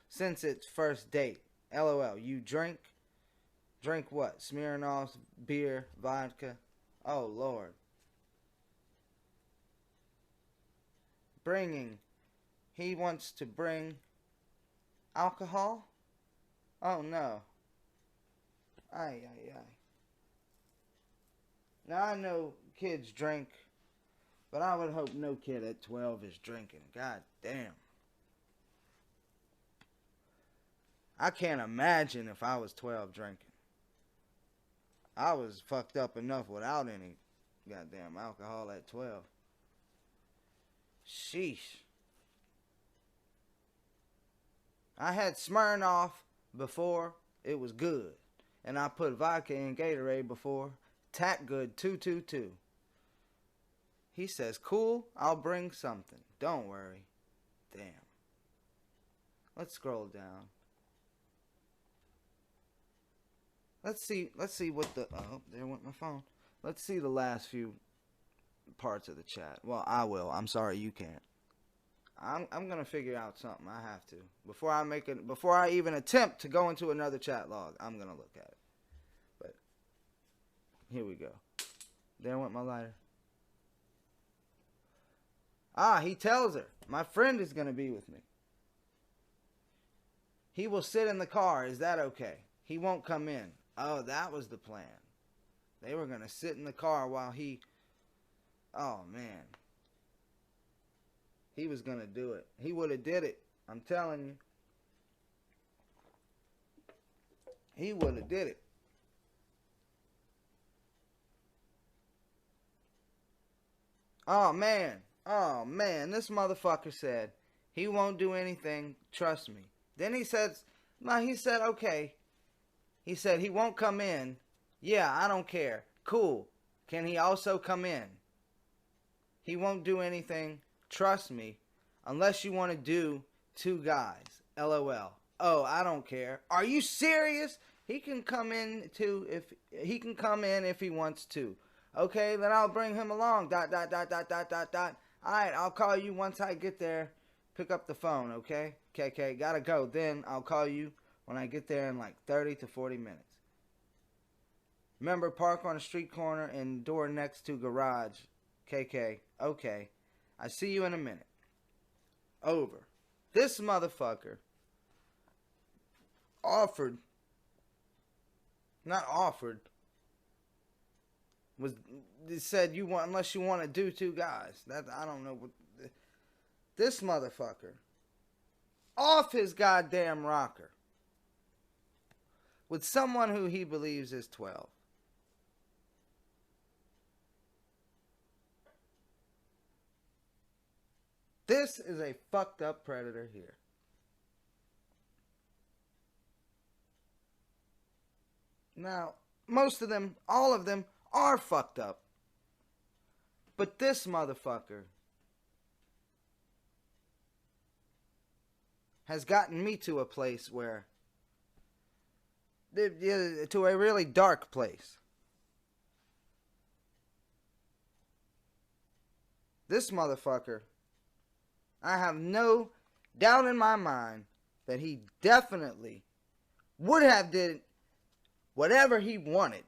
Since it's first date. LOL. You drink? Drink what? Smirnoff's, beer, vodka? Oh, Lord. Bringing. He wants to bring alcohol? Oh, no. Ay, ay, ay. Now, I know kids drink, but I would hope no kid at 12 is drinking. God damn. I can't imagine if I was 12 drinking. I was fucked up enough without any goddamn alcohol at 12. Sheesh. I had Smirnoff before. It was good. And I put vodka in Gatorade before. Tack good 222. He says, cool, I'll bring something. Don't worry. Damn. Let's scroll down. Let's see what the... Oh, there went my phone. Let's see the last few parts of the chat. Well, I will. I'm sorry you can't. I'm gonna figure out something. I have to. Before I even attempt to go into another chat log, I'm gonna look at it. But here we go. There went my lighter. Ah, he tells her, my friend is gonna be with me. He will sit in the car. Is that okay? He won't come in. Oh, that was the plan. They were gonna sit in the car while he... Oh, man. He was gonna do it. He would have did it. I'm telling you. He would have did it. Oh, man. Oh, man. This motherfucker said he won't do anything. Trust me. Then he says... No, he said, okay. He said he won't come in. Yeah, I don't care. Cool. Can he also come in? He won't do anything. Trust me. Unless you want to do two guys. LOL. Oh, I don't care. Are you serious? He can come in too if he can come in if he wants to. Okay, then I'll bring him along. ... Alright, I'll call you once I get there. Pick up the phone, okay? KK, gotta go. Then I'll call you when I get there in like 30 to 40 minutes. Remember, park on a street corner and door next to garage. KK, okay. I see you in a minute. Over. This motherfucker offered, not offered, was said you want, unless you want to do two guys. That I don't know what this motherfucker off his goddamn rocker with someone who he believes is 12. This is a fucked up predator here. Now, most of them, all of them, are fucked up. But this motherfucker has gotten me to a place where, to a really dark place. This motherfucker, I have no doubt in my mind that he definitely would have did whatever he wanted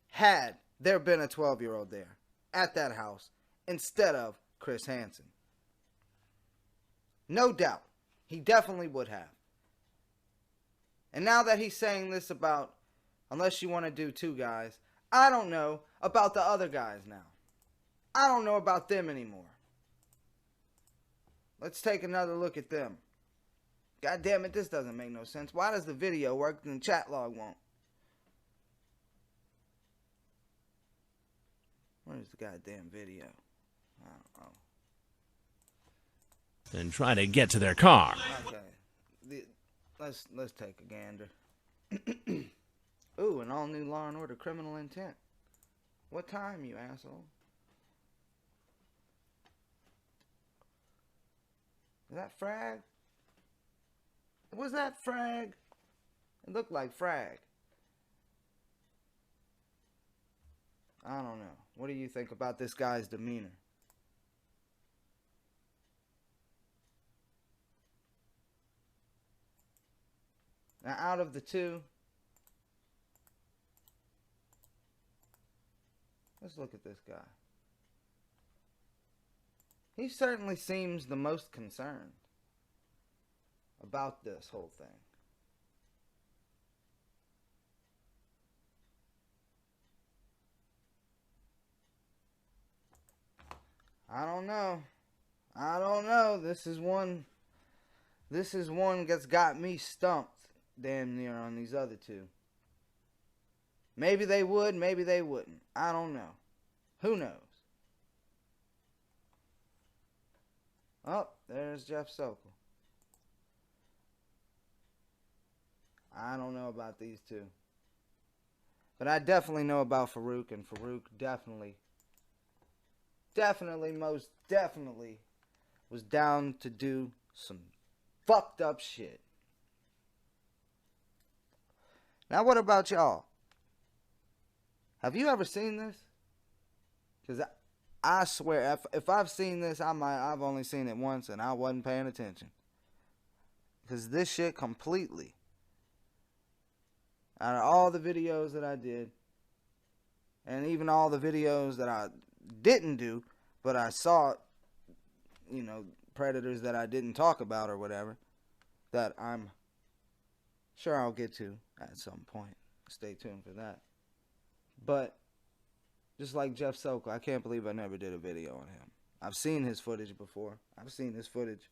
had there been a 12-year-old there at that house instead of Chris Hansen. No doubt. He definitely would have. And now that he's saying this about, unless you want to do 2 guys, I don't know about the other guys now. I don't know about them anymore. Let's take another look at them. God damn it, this doesn't make no sense. Why does the video work and the chat log won't? Where's the goddamn video? I don't know. And try to get to their car. Okay. Let's take a gander. Ooh, an all-new Law and Order Criminal Intent. What time, you asshole? Is that Frag? Was that Frag? It looked like Frag. I don't know. What do you think about this guy's demeanor? Now, out of the 2, let's look at this guy. He certainly seems the most concerned about this whole thing. I don't know. I don't know. This is one that's got me stumped damn near on these other 2. Maybe they would, maybe they wouldn't. I don't know. Who knows? Oh, there's Jeff Sokol. I don't know about these 2. But I definitely know about Farouk, and Farouk definitely, most definitely was down to do some fucked up shit. Now, what about y'all? Have you ever seen this? Because I swear, if I've seen this, I've only seen it once, and I wasn't paying attention. Because this shit completely, out of all the videos that I did, and even all the videos that I didn't do, but I saw, you know, predators that I didn't talk about or whatever, that I'm sure I'll get to at some point. Stay tuned for that. But just like Jeff Sokol, I can't believe I never did a video on him. I've seen his footage before. I've seen his footage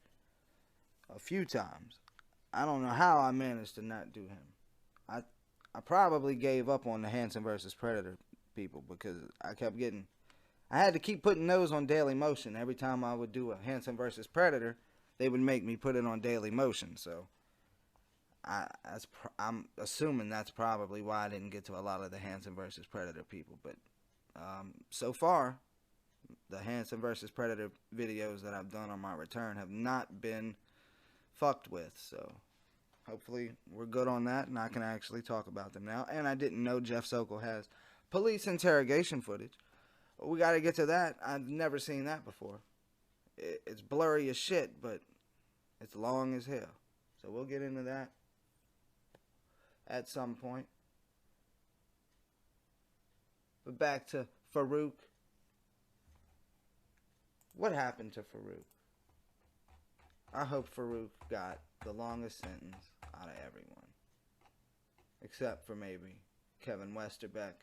a few times. I don't know how I managed to not do him. I probably gave up on the Hansen versus Predator people because I had to keep putting those on Daily Motion. Every time I would do a Hansen versus Predator, they would make me put it on Daily Motion. So I'm assuming that's probably why I didn't get to a lot of the Hansen versus Predator people. But so far, the Hansen versus Predator videos that I've done on my return have not been fucked with. So hopefully we're good on that, and I can actually talk about them now. And I didn't know Jeff Sokol has police interrogation footage. We got to get to that. I've never seen that before. It's blurry as shit, but it's long as hell. So we'll get into that at some point. But back to Farouk. What happened to Farouk? I hope Farouk got the longest sentence out of everyone. Except for maybe Kevin Westerbeck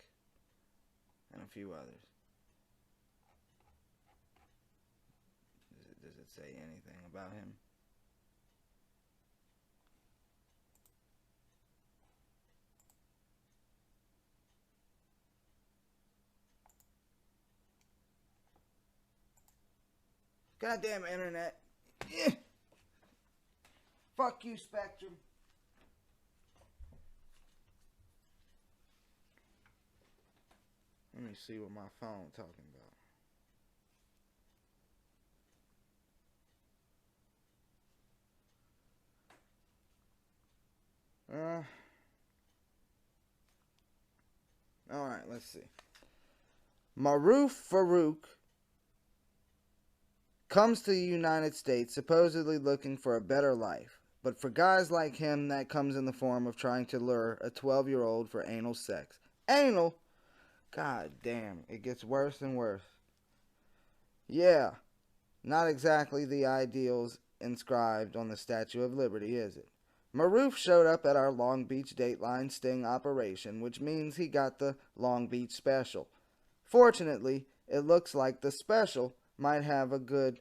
and a few others. Does it say anything about him? Goddamn internet. Yeah. Fuck you, Spectrum. Let me see what my phone talking about. Alright, let's see. Maruf Farouk comes to the United States supposedly looking for a better life. But for guys like him, that comes in the form of trying to lure a 12-year-old for anal sex. Anal? God damn, it gets worse and worse. Yeah, not exactly the ideals inscribed on the Statue of Liberty, is it? Maruf showed up at our Long Beach Dateline sting operation, which means he got the Long Beach special. Fortunately, it looks like the special might have a good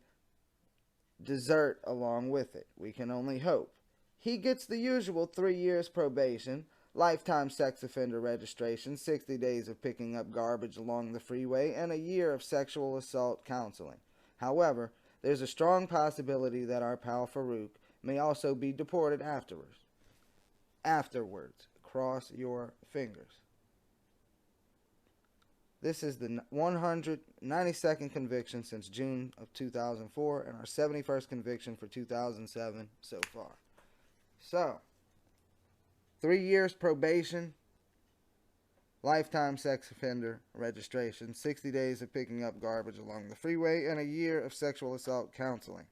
dessert along with it. We can only hope. He gets the usual 3 years probation, lifetime sex offender registration, 60 days of picking up garbage along the freeway, and a year of sexual assault counseling. However, there's a strong possibility that our pal Farouk may also be deported afterwards. Cross your fingers. This is the 192nd conviction since June of 2004 and our 71st conviction for 2007 so far. So, 3 years probation, lifetime sex offender registration, 60 days of picking up garbage along the freeway, and a year of sexual assault counseling.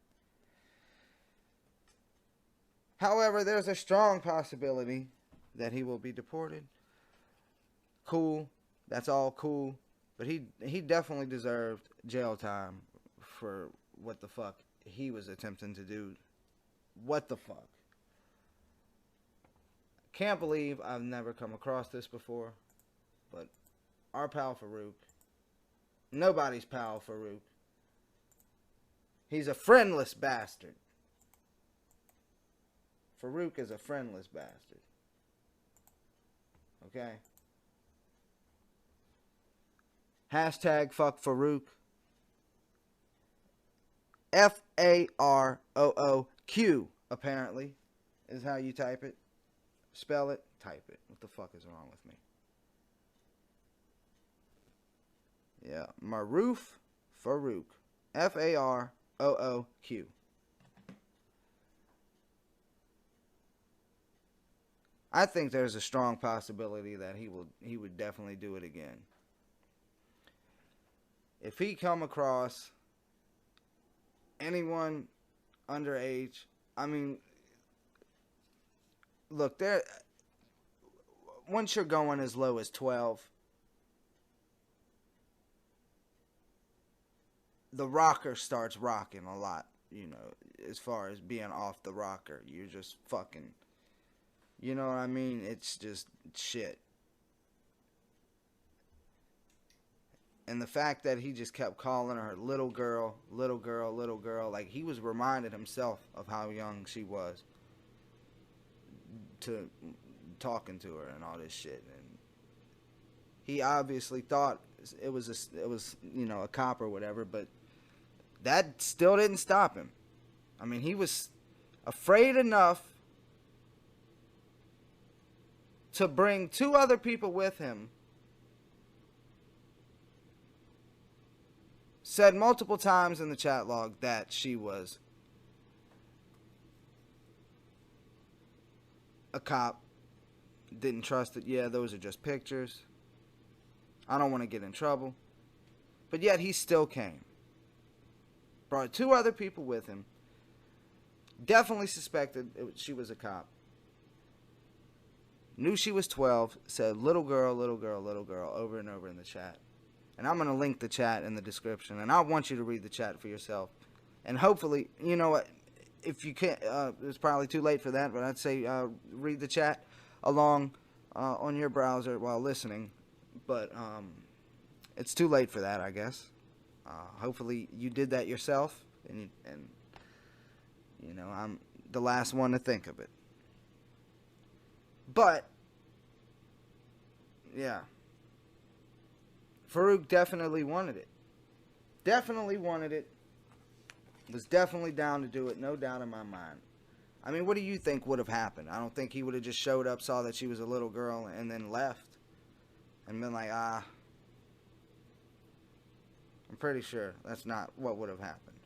However, there's a strong possibility that he will be deported. Cool. That's all cool. But he definitely deserved jail time for what the fuck he was attempting to do. What the fuck? Can't believe I've never come across this before. But our pal Farouk. Nobody's pal Farouk. He's a friendless bastard. Farouk is a friendless bastard. Okay? Hashtag fuck Farouk. F-A-R-O-O-Q, apparently, is how you type it. Spell it, type it. What the fuck is wrong with me? Yeah, Maruf Farouk. F-A-R-O-O-Q. I think there's a strong possibility that he would definitely do it again. If he come across anyone underage, I mean, look, once you're going as low as 12, the rocker starts rocking a lot, you know, as far as being off the rocker. You're just fucking, you know what I mean? It's just shit. And the fact that he just kept calling her little girl, little girl, little girl, like he was reminded himself of how young she was to talking to her and all this shit. And he obviously thought it was you know, a cop or whatever, but that still didn't stop him. I mean, he was afraid enough to bring 2 other people with him. Said multiple times in the chat log that she was a cop. Didn't trust it. Yeah, those are just pictures. I don't want to get in trouble. But yet he still came. Brought 2 other people with him. Definitely suspected she was a cop. Knew she was 12. Said little girl, little girl, little girl over and over in the chat. And I'm going to link the chat in the description. And I want you to read the chat for yourself. And hopefully, you know what, if you can't, it's probably too late for that, but I'd say read the chat along on your browser while listening. But it's too late for that, I guess. Hopefully you did that yourself. And you know, I'm the last one to think of it. But, yeah. Farouk definitely wanted it. Definitely wanted it. was definitely down to do it, no doubt in my mind. I mean, what do you think would have happened? I don't think he would have just showed up, saw that she was a little girl, and then left. And been like, I'm pretty sure that's not what would have happened.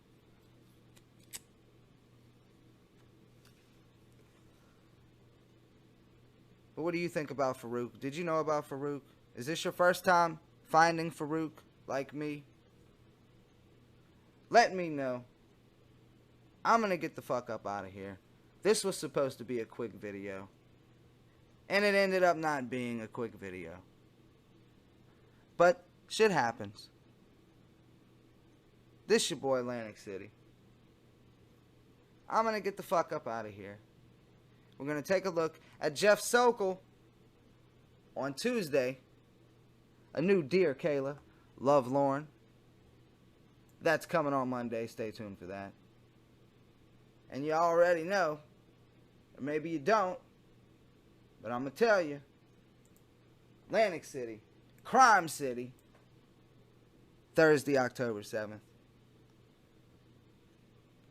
But what do you think about Farouk? Did you know about Farouk? Is this your first time finding Farouk like me? Let me know. I'm gonna get the fuck up out of here. This was supposed to be a quick video, and it ended up not being a quick video. But shit happens. This your boy Lantic City. I'm gonna get the fuck up out of here. We're gonna take a look at Jeff Sokol on Tuesday. A new Dear Kayla, Love Lorne. That's coming on Monday. Stay tuned for that. And you already know, or maybe you don't, but I'm going to tell you, Lantic City, Crime City, Thursday, October 7th.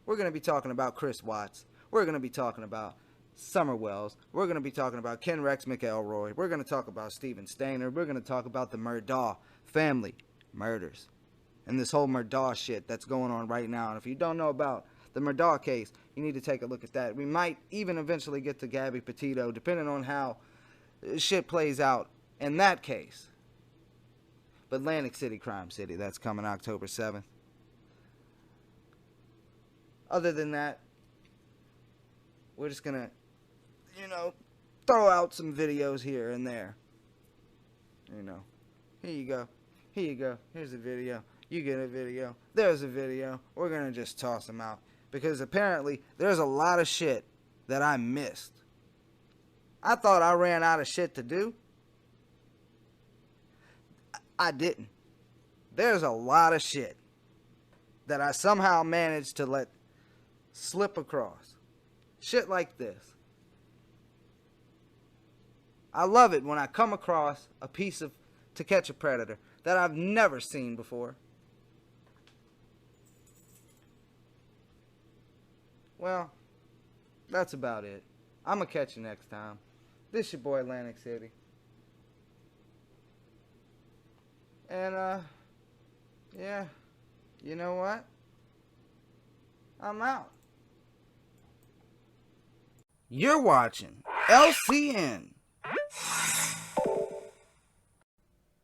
We're going to be talking about Chris Watts. We're going to be talking about Summer Wells. We're going to be talking about Ken Rex McElroy. We're going to talk about Steven Stainer. We're going to talk about the Murdaugh family murders and this whole Murdaugh shit that's going on right now. And if you don't know about the Murdaugh case, you need to take a look at that. We might even eventually get to Gabby Petito, depending on how shit plays out in that case. But Lantic City, Crime City, that's coming October 7th. Other than that, we're just gonna, throw out some videos here and there. Here you go. Here you go. Here's a video. You get a video. There's a video. We're gonna just toss them out. Because apparently, there's a lot of shit that I missed. I thought I ran out of shit to do. I didn't. There's a lot of shit that I somehow managed to let slip across. Shit like this. I love it when I come across a piece of To Catch a Predator that I've never seen before. Well, that's about it. I'm going to catch you next time. This your boy Lantic City. And, yeah, you know what? I'm out. You're watching LCN.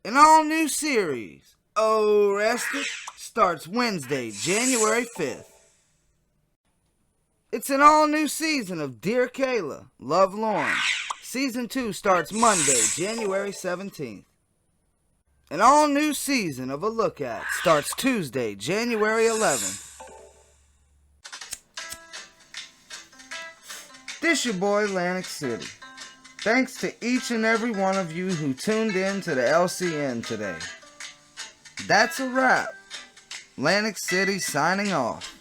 An all-new series, ORRESTED, starts Wednesday, January 5th. It's an all-new season of Dear Kayla, Love Lorne. Season 2 starts Monday, January 17th. An all-new season of A Look At starts Tuesday, January 11th. This your boy, Lantic City. Thanks to each and every one of you who tuned in to the LCN today. That's a wrap. Lantic City signing off.